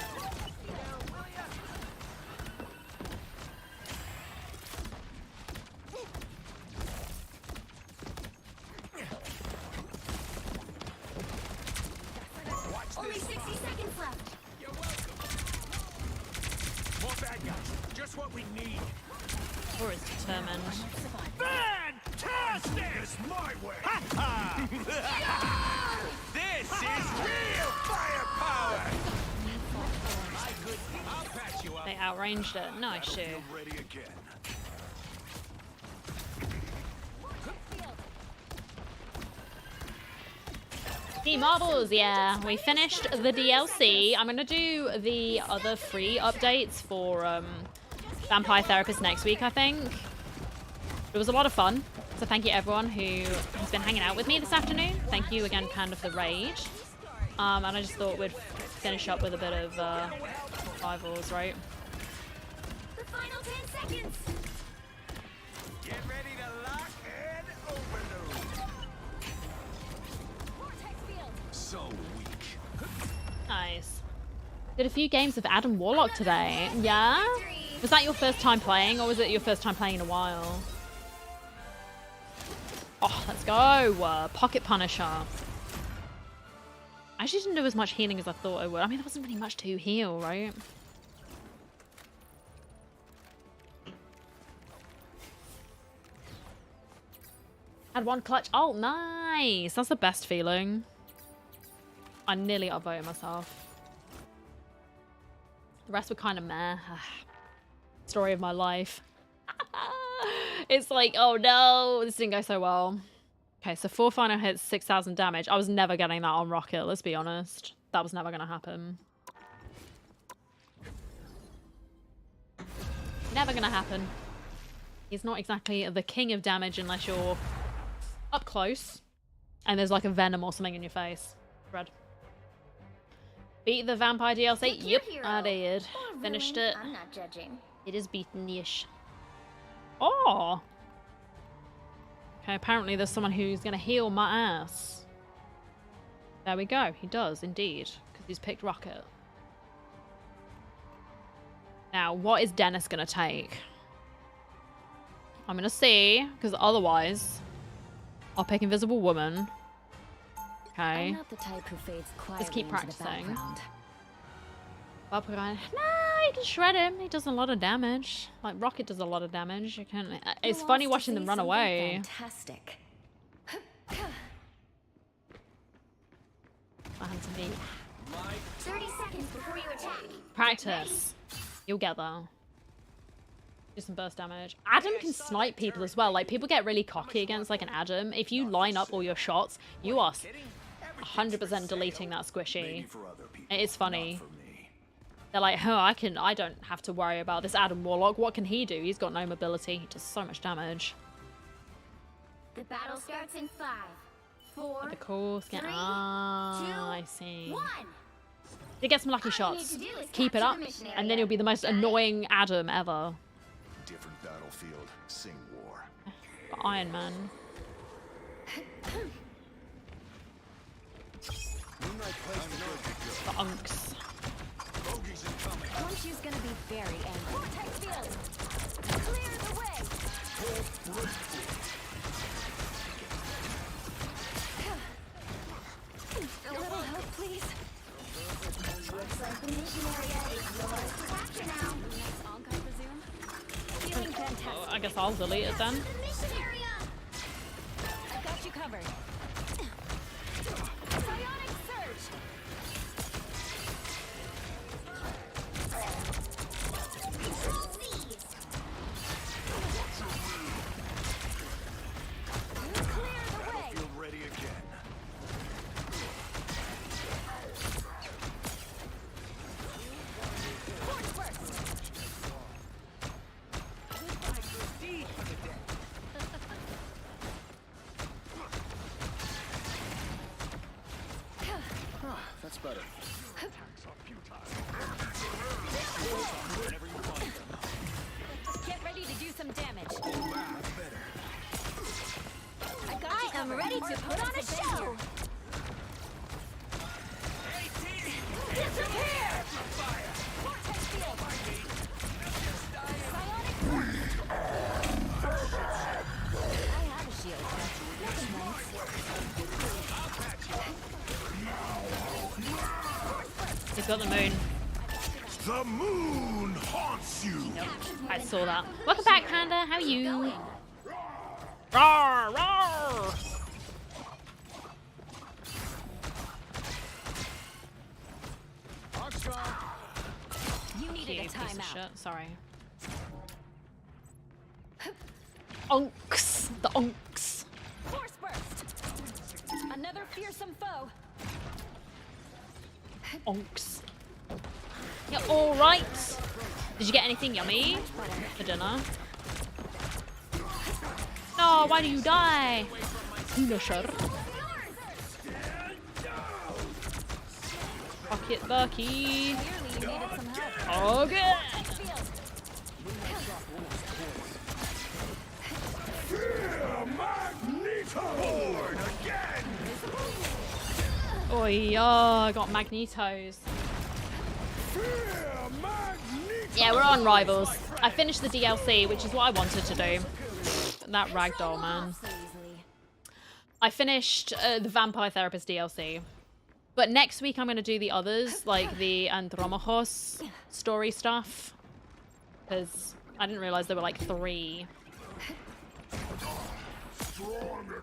Only 60 seconds left. You're welcome. More bad guys. Just what we need. Or is determined. Fantastic! It's my way. Ha ha! This is real firepower. I'll patch you up. They outranged it. Nice shoot. Ready again. Team Marbles, yeah. We finished the DLC. I'm gonna do the other free updates for Vampire Therapist next week, I think. It was a lot of fun. So thank you everyone who has been hanging out with me this afternoon. Thank you again, Panda, for the raid. And I just thought we'd finish up with a bit of rivals, right? The final 10 seconds. Get ready to lock and overload. Vortex field. So weak. Nice. Did a few games with Adam Warlock today. Yeah? Was that your first time playing, or was it your first time playing in a while? Oh, let's go. Pocket Punisher. I actually didn't do as much healing as I thought I would. I mean, there wasn't really much to heal, right? Had one clutch. Oh, nice. That's the best feeling. I nearly upvoted myself. The rest were kind of meh. Story of my life. It's like, oh no, this didn't go so well. Okay, so 4 final hits, 6,000 damage. I was never getting that on Rocket, let's be honest. That was never going to happen. Never going to happen. He's not exactly the king of damage unless you're up close and there's like a venom or something in your face. Red. Beat the Vampire DLC? Yep, I did. Finished it. I'm not judging. It is beaten-ish. Oh! Okay, apparently there's someone who's going to heal my ass. There we go. He does, indeed. Because he's picked Rocket. Now, what is Dennis going to take? I'm going to see, because otherwise, I'll pick Invisible Woman. Okay. I'm not the type who fades quietly. Let's keep into the practicing. background. No, you can shred him. He does a lot of damage. Like, Rocket does a lot of damage. You can. It's Who funny wants to watching them see run something away. Fantastic. I have to be 30 seconds before you attack. practice. You'll get there. Do some burst damage. Adam can snipe people as well. Like, people get really cocky against like an Adam. If you line up all your shots, you are 100% deleting that squishy. It is funny. They're like, oh, I don't have to worry about this Adam Warlock. What can he do? He's got no mobility. He does so much damage. The battle starts in 5, 4, The course get. 3, I 2, see. 1. To get some lucky shots. Keep it up, and then you'll be the most annoying Adam ever. Different battlefield, same war. Iron Man. The unks. Khonshu's gonna be very angry. Vortex field. Clear the way. A little help, please. Looks like the mission area is yours to capture now. Next onk, I presume. Feeling fantastic. Oh, I guess I'll delete it then. The mission area. I've got you covered. Psionic surge. Control C. Clear the way. Battlefield ready again. Force burst. That's better. Get ready to do some damage. I am ready to put on a show. Disappear! Vortex field. Psionic punch. I have a shield. Nothing nice. He's got the moon. The moon haunts you. Yep, I saw that. Welcome back, Panda. How are you? Roar, roar. You needed a Piece of timeout. shit. Sorry. Onks. The onks. Force burst. Another fearsome foe. Onks. Yeah, all right. Did you get anything yummy for dinner? No, why do you die? Finisher. Bucket Bucky. Okay. Oh yeah, I got Magnetos. Yeah, we're on Rivals. I finished the DLC, which is what I wanted to do. That ragdoll, man. I finished the Vampire Therapist DLC. But next week I'm going to do the others, like the Andromachos story stuff. Because I didn't realize there were like 3.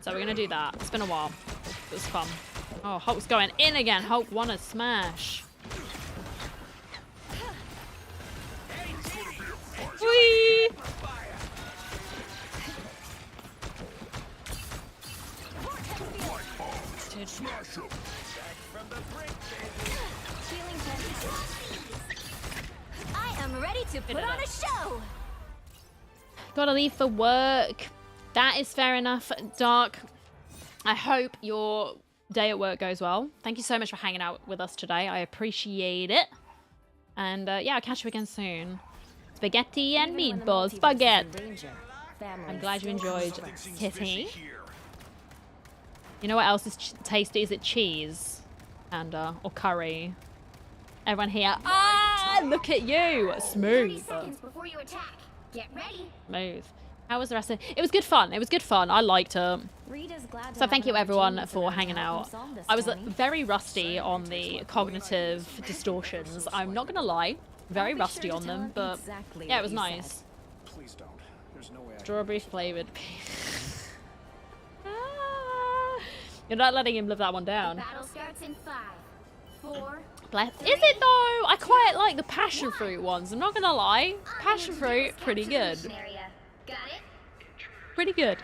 So we're going to do that. It's been a while. It was fun. Oh, Hulk's going in again. Hulk won a smash. Whee! Dude. I am ready to put on a show. Gotta leave for work. That is fair enough, Dark. I hope your day at work goes well. Thank you so much for hanging out with us today. I appreciate it. And yeah, I'll catch you again soon. Spaghetti and meatballs. Spaghetti. I'm glad you enjoyed Kitty. You know what else is tasty? Is it cheese? And or curry? Everyone here. Ah, look at you. 30 Smooth. seconds before you attack. Get ready. Smooth. How was the rest of it? It was good fun. It was good fun. I liked it. So thank you everyone for hanging out. I was very rusty on the cognitive distortions. I'm not gonna lie. Very rusty on them, but yeah, it was nice. Please don't. There's no way. Strawberry flavored. You're not letting him live that one down. Battle starts in 5, 4. Is it though? I quite like the passion fruit ones. I'm not gonna lie. Passion fruit, pretty good. Got it? Pretty good.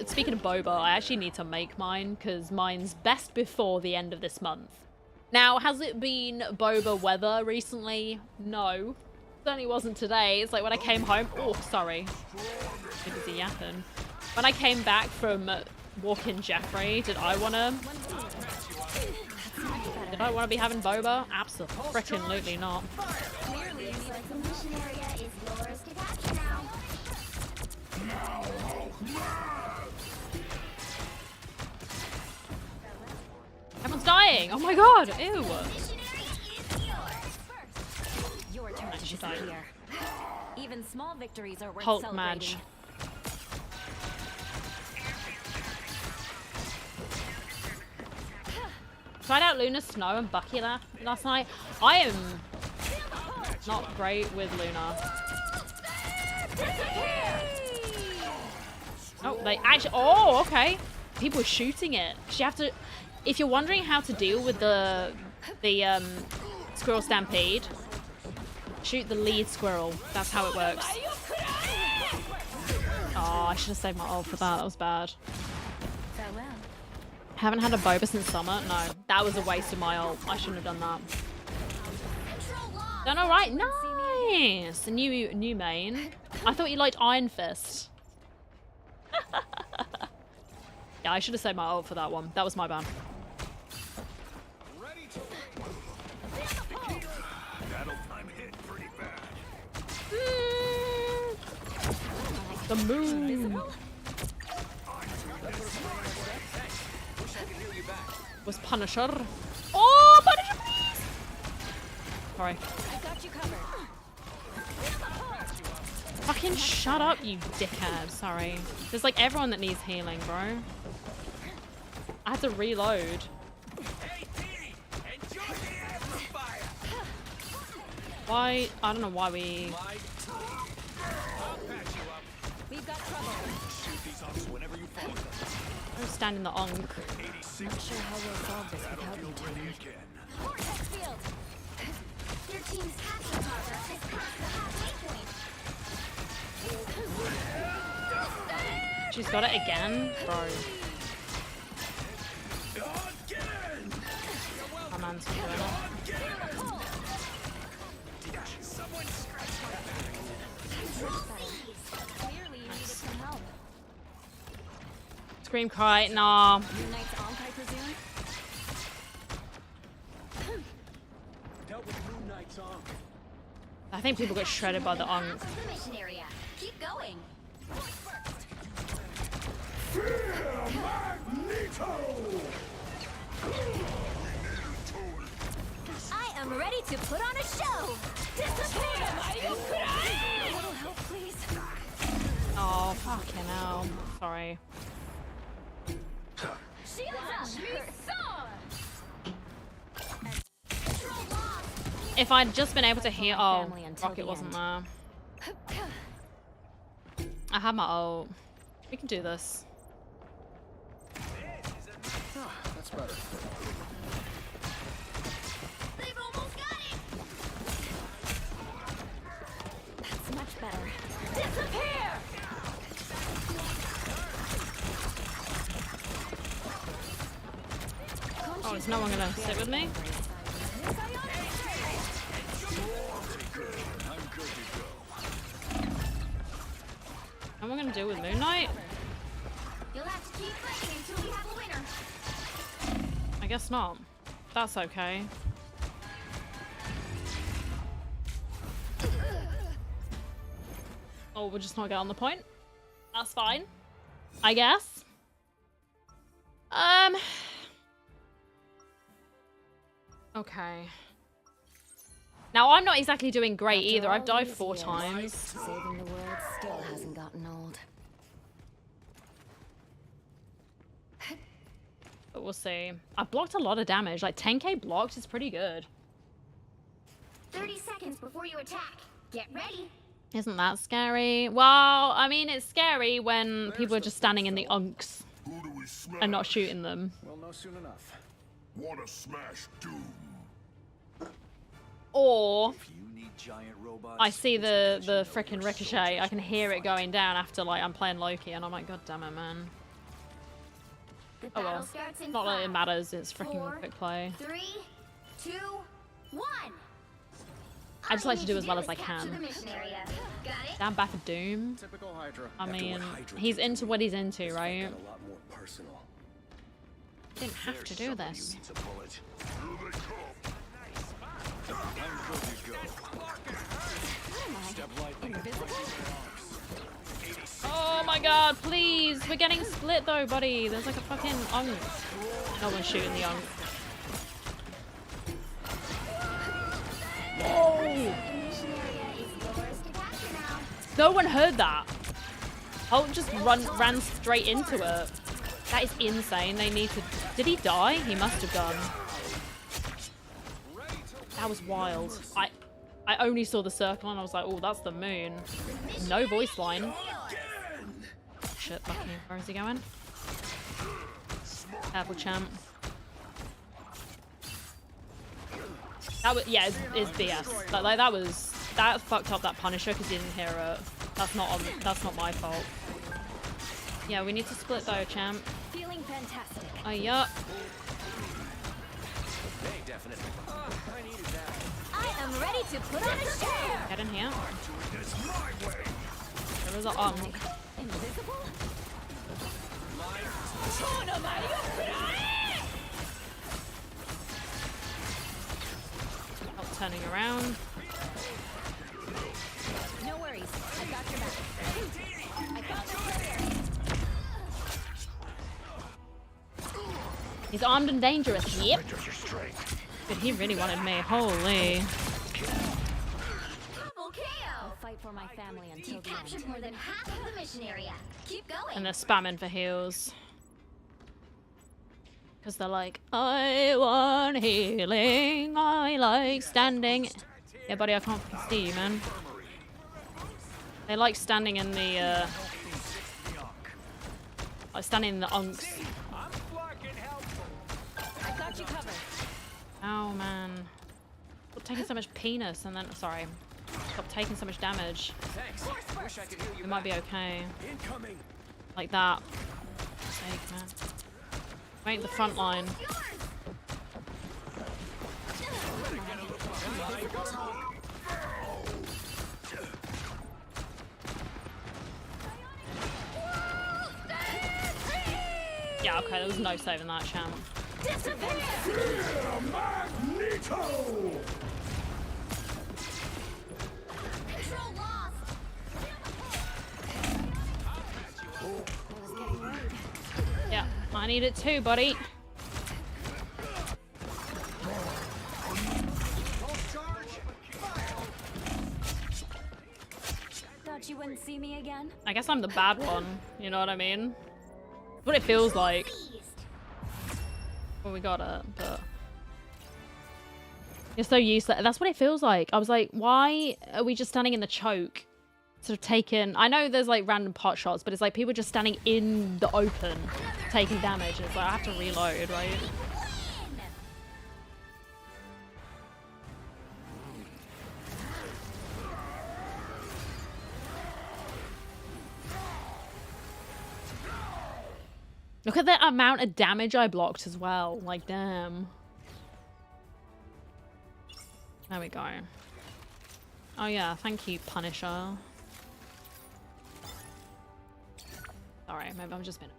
Speaking of boba, I actually need to make mine because mine's best before the end of this month. Now, has it been boba weather recently? No. Certainly wasn't today. It's like when I came home. Oh, sorry. Too busy yapping. When I came back from walking Jeffrey, did I want to be having boba? Absolutely not. Clearly, the mission area is yours to capture now. Everyone's dying. Oh my god. Ew. Your turn to disappear. Even small victories are worth Hulk celebrating. Madge. Tried out Luna Snow and Bucky last night. I am not great with Luna. Oh, they actually. Oh, okay. People are shooting it. You have to. If you're wondering how to deal with the squirrel stampede, shoot the lead squirrel. That's how it works. Oh, I should have saved my ult for that. That was bad. Farewell. Haven't had a boba since summer. No, that was a waste of my ult. I shouldn't have done that. Done all right. Nice. A new main. I thought you liked Iron Fist. Yeah, I should have saved my ult for that one. That was my bad. The moon was Punisher. Oh, Punisher, please! Sorry. I got you covered. Fucking shut up, you dickhead. Sorry. There's like everyone that needs healing, bro. I had to reload. Why? I don't know why we... We've got trouble. Shoot these ops whenever you find them. I'm standing the onk. Not sure how we'll solve this without you two. Vortex field. Your team's capture target has passed the halfway point. She's got it again? Bro. My man's doing it. Someone scratch my back. Clearly you needed some help. Scream cry, nah. Your knight's Ankh, I presume? Dealt with Moon Knight's on. I think people get shredded by the onk. Half of the mission area. Keep going. I am ready to put on a show. Disappear! A little help, please. Oh, fucking hell. Sorry. Shields up. If I'd just been able to hear... Oh, family until Rocket the wasn't end. there. I have my ult. We can do this. That's better. They've almost got it. That's much better. Disappear! Oh, is no one gonna sit with me? What am I gonna do with Moon Knight? You'll have to keep fighting until we have a winner. I guess not. That's okay. Oh, we'll just not get on the point. That's fine. I guess. Okay. Now, I'm not exactly doing great either. I've died 4 times. Saving the world still hasn't gotten old. But we'll see. I've blocked a lot of damage. Like, 10k blocked is pretty good. 30 seconds before you attack. Get ready. Isn't that scary? Well, I mean, it's scary when people are just standing in the unks and not shooting them. We'll know soon enough. Wanna smash Doom? Or You need giant robots. I see the frickin' ricochet. I can hear it going down after, like, I'm playing Loki, and I'm like, God damn it, man. The Oh battle well. starts in Not that it 5, matters. It's frickin' 4, quick play. 3, 2, 1. I just like to do All as you well need as I to do is capture can. the mission area. Got it? Down back of Doom. Typical Hydra. I mean, he's into what he's into, right? A lot more personal. Didn't have to do this. Needs a bullet. Oh my god, please! We're getting split though, buddy. There's like a fucking onk. No one's shooting the onk. Whoa! No one heard that. Hulk just ran straight into it. That is insane. They need to... Did he die? He must have done. That was wild. I only saw the circle and I was like, oh, that's the moon. No voice line. Shit, fucking, where is he going? Careful, champ. That was, yeah, it's BS. Like that fucked up that Punisher because he didn't hear it. That's not my fault. Yeah, we need to split though, champ. Feeling fantastic. Oh, yeah. Hey, definitely. I needed that. I am ready to put on a show. Get in here. It's my way. There was an onk. Invisible? Oh, turning around. No worries. I got your back. I found the carrier. He's armed and dangerous. Yep. But he really wanted me. Holy. Double KO. I'll fight for my family until You the captured end. more than half of the mission area. Keep going. And they're spamming for heals. Because they're like, I want healing. I like standing. Yeah, buddy, I can't see you, man. They like standing in the, like standing in the unks. I got you covered. Oh, man. Stop taking so much penis and then, sorry. Stop taking so much damage. Thanks. Wish I could heal you. We might be okay. Incoming. Like that. Sake, man. Wait, the front line. Yeah, okay, there was no saving that, champ. Yeah, I need it too, buddy. Thought you wouldn't see me again? I guess I'm the bad one, you know what I mean? What it feels like. Well, we got it, but... You're so useless. That's what it feels like. I was like, why are we just standing in the choke? Sort of taking... I know there's like random pot shots, but it's like people just standing in the open, taking damage. It's like, I have to reload, right? Look at the amount of damage I blocked as well. Like, damn. There we go. Oh yeah, thank you, Punisher. Sorry, maybe I'm just been...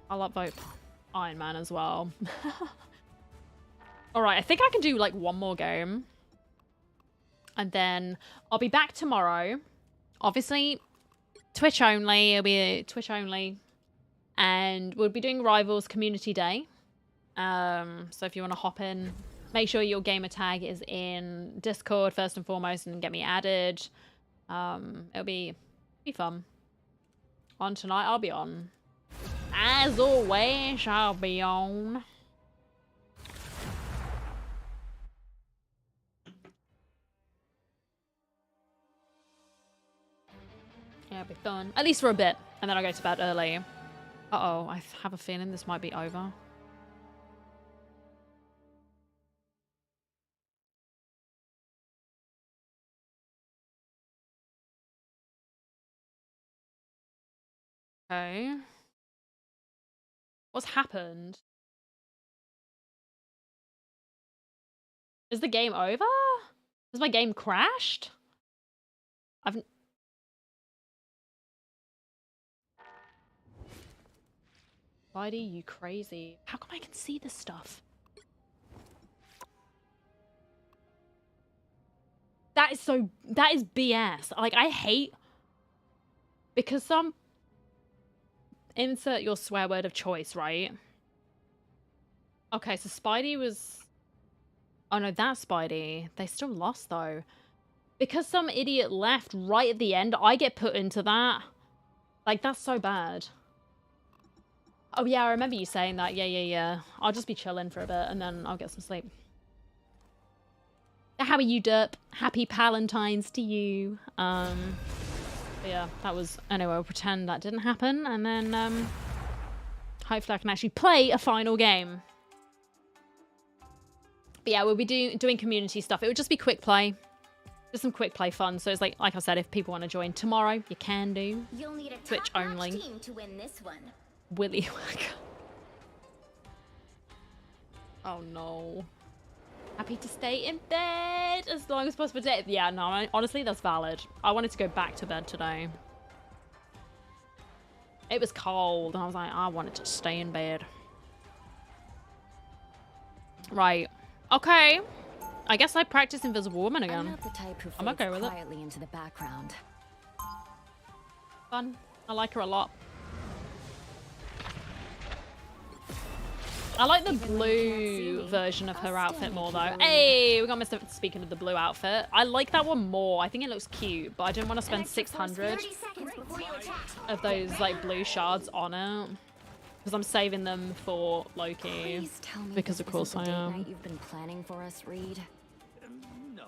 I'll upvote Iron Man as well. Alright, I think I can do like one more game. And then I'll be back tomorrow. Obviously... Twitch only, it'll be Twitch only, and we'll be doing Rivals Community Day. So if you want to hop in, make sure your gamer tag is in Discord first and foremost, and get me added. It'll be fun. On tonight, I'll be on. As always, I'll be on. Yeah, it'll be fun. At least for a bit. And then I'll go to bed early. Uh-oh, I have a feeling this might be over. Okay. What's happened? Is the game over? Has my game crashed? Spidey, you crazy. How come I can see this stuff? That is BS. Like, I hate... Because some... Insert your swear word of choice, right? Okay, so Spidey was... Oh no, that's Spidey. They still lost, though. Because some idiot left right at the end, I get put into that. Like, that's so bad. Oh yeah, I remember you saying that. Yeah. I'll just be chilling for a bit and then I'll get some sleep. How are you, Derp? Happy Palentine's to you. But yeah, that was... Anyway, we'll pretend that didn't happen and then hopefully I can actually play a final game. But yeah, we'll be doing community stuff. It would just be quick play. Just some quick play fun. So it's like I said, if people want to join tomorrow, you can do. You'll need a Twitch only. team to win this one. Willy. Oh no. Happy to stay in bed as long as possible today. Yeah, no, honestly, that's valid. I wanted to go back to bed today. It was cold, and I was like, I wanted to stay in bed. Right. Okay. I guess I practice Invisible Woman again. I'm not the type who I'm okay with it. quietly into the background. Fun. I like her a lot. I like the blue version of her outfit more though. Hey, we got Mr. Speaking of the blue outfit, I like that one more. I think it looks cute, but I don't want to spend 600 of those like blue shards on it. Because I'm saving them for Loki. Please tell me Because this of course isn't the I date am. night you've been planning for us, Reed. No.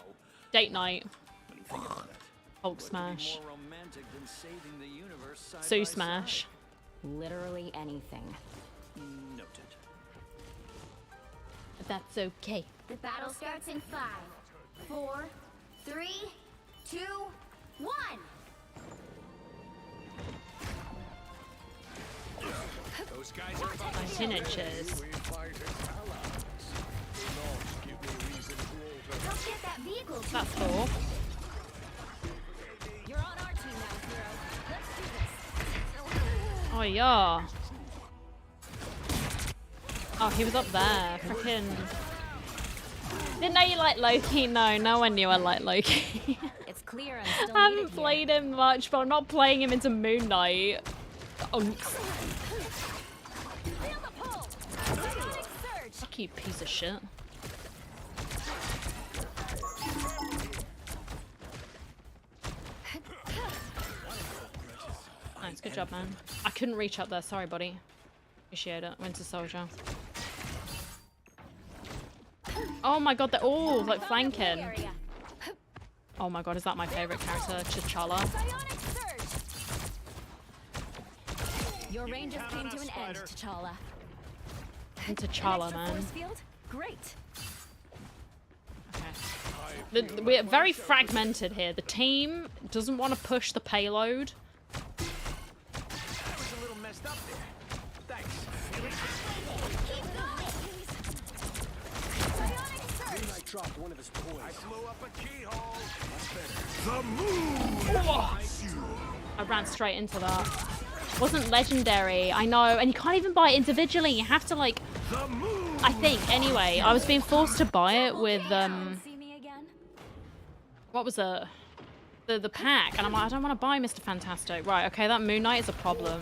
Date night. When you think about it, Hulk what could be smash. more romantic than saving the universe side Sue by smash. Literally anything. side? Noted. That's okay. The battle starts in 5, 4, 3, 2, 1. Those guys are about 19 inches. Help get that vehicle to That's cool. You're on our team now, hero. Let's do this. Oh yeah. Oh, he was up there. Freaking. Didn't know you like Loki. No, no one knew I liked Loki. It's clear I'm still I haven't needed here. played him much, but I'm not playing him into Moon Knight. Unks. Fuck you, piece of shit. Nice, good job, man. I couldn't reach up there. Sorry, buddy. Appreciate it. Winter Soldier. Oh my god, they're all like flanking. Oh my god, is that my favorite character? T'Challa. Your rangers came to an end, T'Challa. And T'Challa, man. Great. We're very fragmented here. The team doesn't want to push the payload. That was a little messed up there. Thanks. Midnight dropped one of his toys. I blew up a keyhole. The moon haunts you. I ran straight into that. Wasn't legendary, I know, and you can't even buy it individually. You have to like, I think. Anyway, I was being forced to buy it with what was it? The pack, and I'm like, I don't want to buy Mr. Fantastic. Right, okay, that Moon Knight is a problem.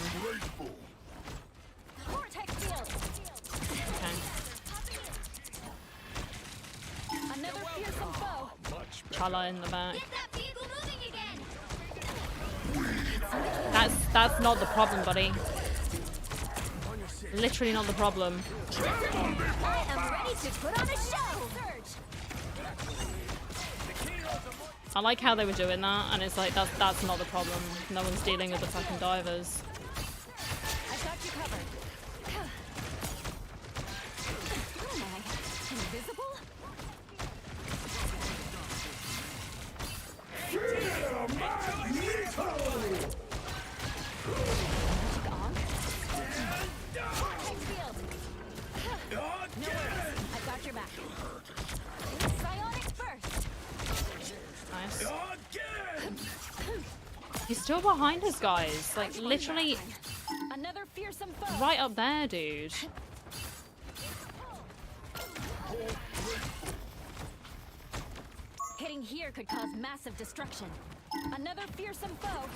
Okay. Another fearsome foe. Chala in the back. That's not the problem, buddy. Literally not the problem. I am ready to put on a show. I like how they were doing that, and it's like that's not the problem. No one's dealing with the fucking divers. I've got you covered. What am I? Invisible? I've got your back. Psionic first. Nice. He's still behind us, guys. Like literally Another fearsome foe. right up there, dude. Hitting here could cause massive destruction. Another fearsome foe.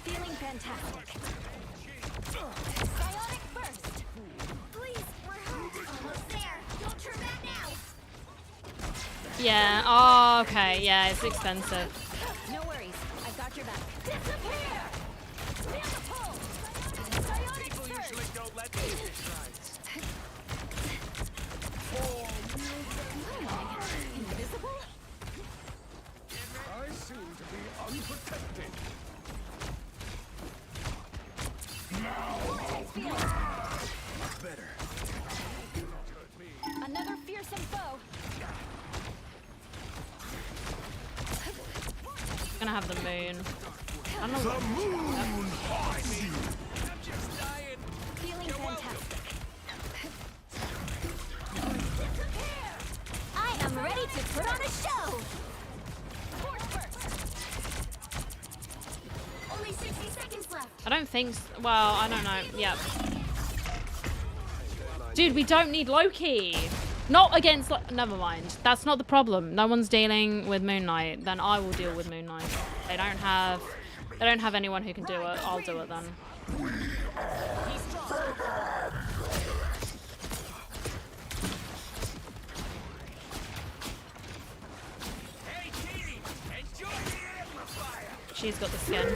Feeling fantastic. Psionic first. Please, we're almost there. Don't turn back now. Yeah. Oh, okay. Yeah, it's expensive. No worries. I've got your back. Disappear! Stand the pole! Psionic People surge! usually don't let me get rights. Invisible? I seem to be unprotected. Better. Another fearsome foe. Gonna have the moon. I don't know. The moon haunts you. I'm just dying. Feeling fantastic. I am ready to put on a show. Force burst. Only 60 seconds left. I don't think. Well, I don't know. Yep. Dude, we don't need Loki. Not against. Never mind. That's not the problem. No one's dealing with Moon Knight. Then I will deal with Moon Knight. They don't have. They don't have anyone who can do it. I'll do it then. Hey, Kitty, enjoy the amplifier. She's got the skin.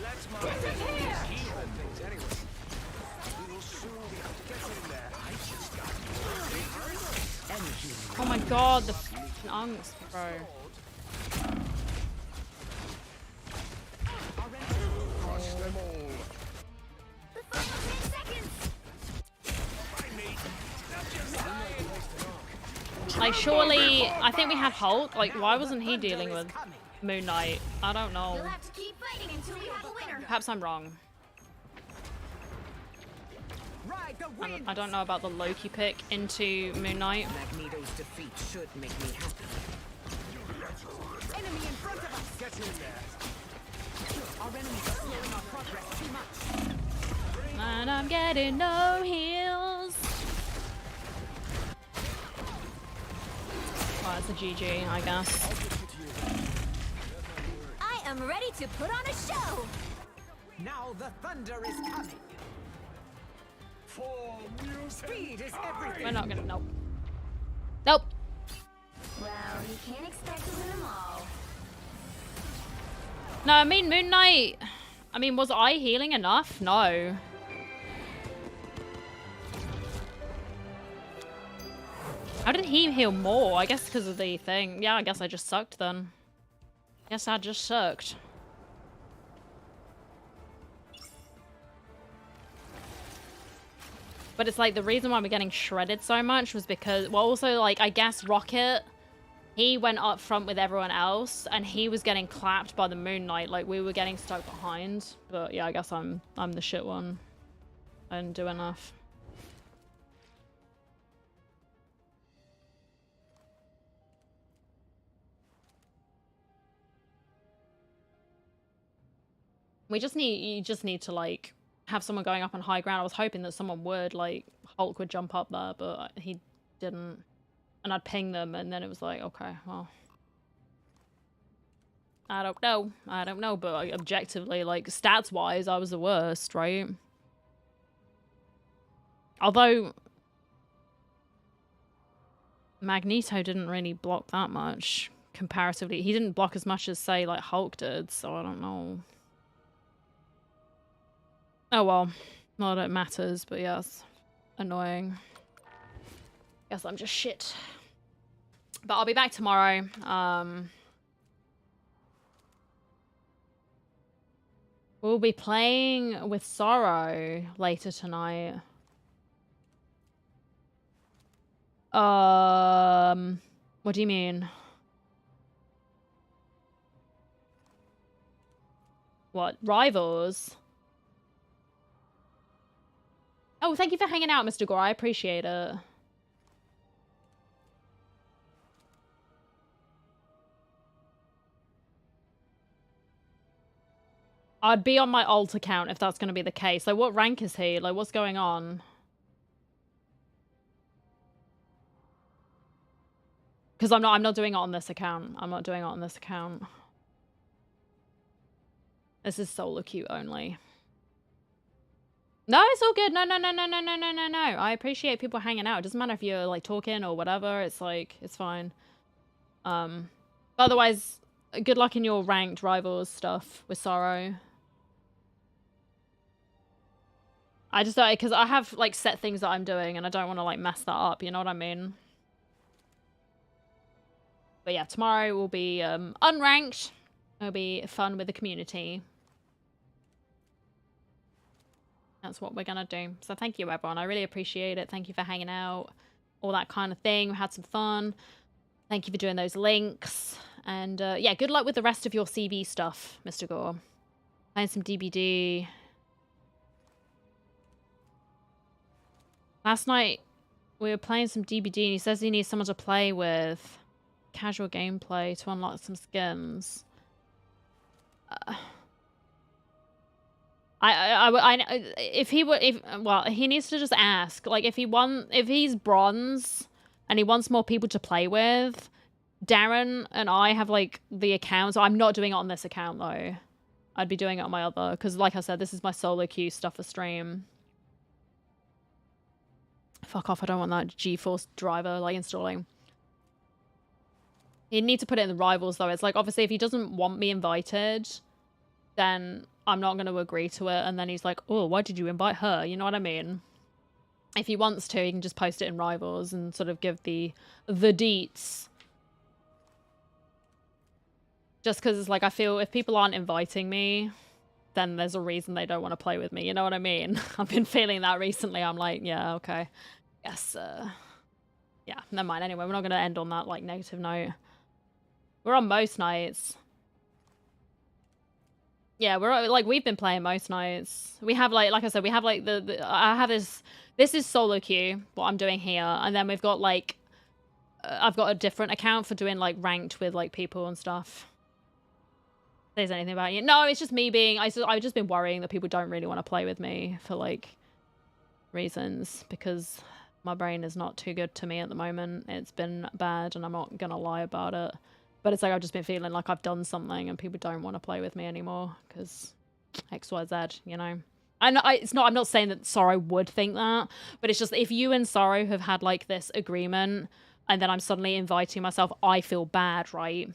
Let That's my things anyway. We will soon be able to get in there. I just got energy. Oh my god, the f***ing angst, bro. Crush them all. The final 10 seconds. Like, surely, I think we had Hulk. Like, why wasn't he dealing with Moon Knight? I don't know. You'll have to keep fighting until you have a winner. Perhaps I'm wrong. I don't know about the Loki pick into Moon Knight. Magneto's defeat should make me happy. Enemy in front of us. Get in there. Our enemies are slowing our progress too much. And I'm getting no heals. Well, it's a GG, I guess. I am ready to put on a show. Now the thunder is coming. Speed is everything. We're not gonna. Nope. Nope. Well, you can't expect to win them all. No, I mean, Moon Knight. I mean, was I healing enough? No. How did he heal more? I guess because of the thing. Yeah, I guess I just sucked then. Guess I just sucked. But it's like the reason why we're getting shredded so much was because, well, also like I guess Rocket, he went up front with everyone else and he was getting clapped by the Moon Knight. Like we were getting stuck behind. But yeah, I guess I'm the shit one. I didn't do enough. You just need to like have someone going up on high ground. I was hoping that someone would, like Hulk would jump up there, but he didn't. And I'd ping them and then it was like, okay, well. I don't know, but like, objectively, like stats wise, I was the worst, right? Although Magneto didn't really block that much comparatively. He didn't block as much as say like Hulk did, so I don't know. Oh well, not that it matters, but yeah, it's annoying. Guess I'm just shit. But I'll be back tomorrow. We'll be playing with Sorrow later tonight. What do you mean? What? Rivals? Oh, thank you for hanging out, Mr. Gore. I appreciate it. I'd be on my alt account if that's going to be the case. Like, what rank is he? Like, what's going on? Because I'm not doing it on this account. I'm not doing it on this account. This is solo queue only. No, it's all good. No. I appreciate people hanging out. It doesn't matter if you're like talking or whatever. It's like, it's fine. Otherwise, good luck in your ranked rivals stuff with Sorrow. I just don't, because I have like set things that I'm doing and I don't want to like mess that up. You know what I mean? But yeah, tomorrow will be unranked. It'll be fun with the community. That's what we're gonna do. So thank you, everyone. I really appreciate it. Thank you for hanging out. All that kind of thing. We had some fun. Thank you for doing those links. And yeah, good luck with the rest of your CV stuff, Mr. Gore. Playing some DBD. Last night, we were playing some DBD and he says he needs someone to play with. Casual gameplay to unlock some skins. Well, he needs to just ask. Like, if he's bronze and he wants more people to play with, Darren and I have like the account. So I'm not doing it on this account though. I'd be doing it on my other, because like I said, this is my solo queue stuff for stream. Fuck off! I don't want that GeForce driver like installing. You need to put it in the rivals though. It's like, obviously if he doesn't want me invited, then I'm not going to agree to it. And then he's like, oh, why did you invite her? You know what I mean? If he wants to, he can just post it in Rivals and sort of give the deets. Just because it's like, I feel if people aren't inviting me, then there's a reason they don't want to play with me. You know what I mean? I've been feeling that recently. I'm like, yeah, okay. Yes, yeah, never mind. Anyway, we're not going to end on that, like, negative note. We're on most nights. Yeah, we're, like, we've been playing most nights. We have, like I said, we have, like, I have this is solo queue, what I'm doing here. And then we've got, like, I've got a different account for doing, like, ranked with, like, people and stuff. There's anything about you? No, it's just me being, I've just been worrying that people don't really want to play with me for, like, reasons, because my brain is not too good to me at the moment. It's been bad, and I'm not gonna lie about it. But it's like I've just been feeling like I've done something and people don't want to play with me anymore because XYZ, you know. And I'm not saying that Sorrow would think that, but it's just if you and Sorrow have had like this agreement and then I'm suddenly inviting myself, I feel bad, right?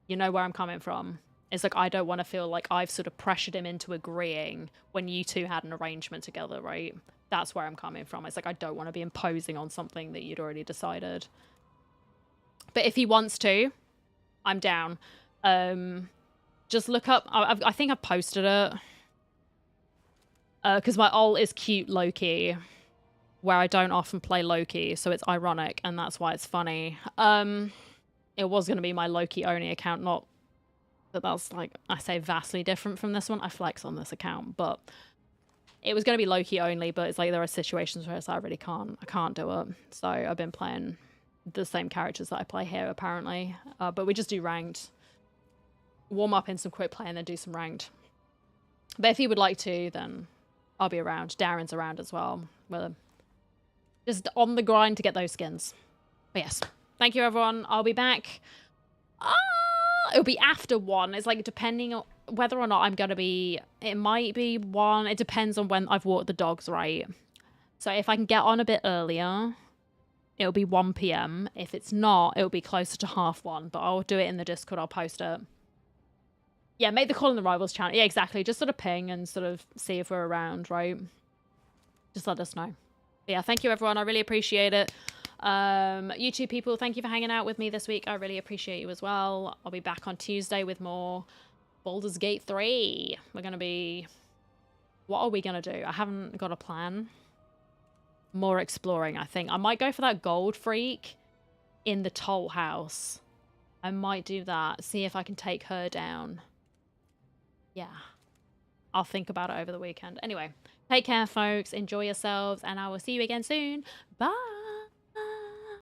You know where I'm coming from. It's like I don't want to feel like I've sort of pressured him into agreeing when you two had an arrangement together, right? That's where I'm coming from. It's like I don't want to be imposing on something that you'd already decided. But if he wants to, I'm down. Just look up, I think I've posted it. Because my ult is cute Loki, where I don't often play Loki, so it's ironic, and that's why it's funny. It was going to be my Loki only account, not that that's, like, I say vastly different from this one. I flex on this account, but it was going to be Loki only, but it's like there are situations where it's like, I can't do it. So I've been playing the same characters that I play here, apparently. But we just do ranked. Warm up in some quick play and then do some ranked. But if you would like to, then I'll be around. Darren's around as well. We're just on the grind to get those skins. But yes, thank you, everyone. I'll be back. It'll be after 1. It's like depending on whether or not I'm going to be... It might be 1. It depends on when I've walked the dogs, right? So if I can get on a bit earlier, it'll be 1 PM. If it's not, it'll be closer to 1:30. But I'll do it in the Discord. I'll post it. Yeah, make the call in the Rivals channel. Yeah, exactly. Just sort of ping and sort of see if we're around, right? Just let us know. But yeah, thank you, everyone. I really appreciate it. YouTube people, thank you for hanging out with me this week. I really appreciate you as well. I'll be back on Tuesday with more Baldur's Gate 3. We're going to be... What are we going to do? I haven't got a plan. More exploring, I think. I might go for that gold freak in the toll house. I might do that. See if I can take her down. Yeah. I'll think about it over the weekend. Anyway, take care, folks. Enjoy yourselves, and I will see you again soon. Bye!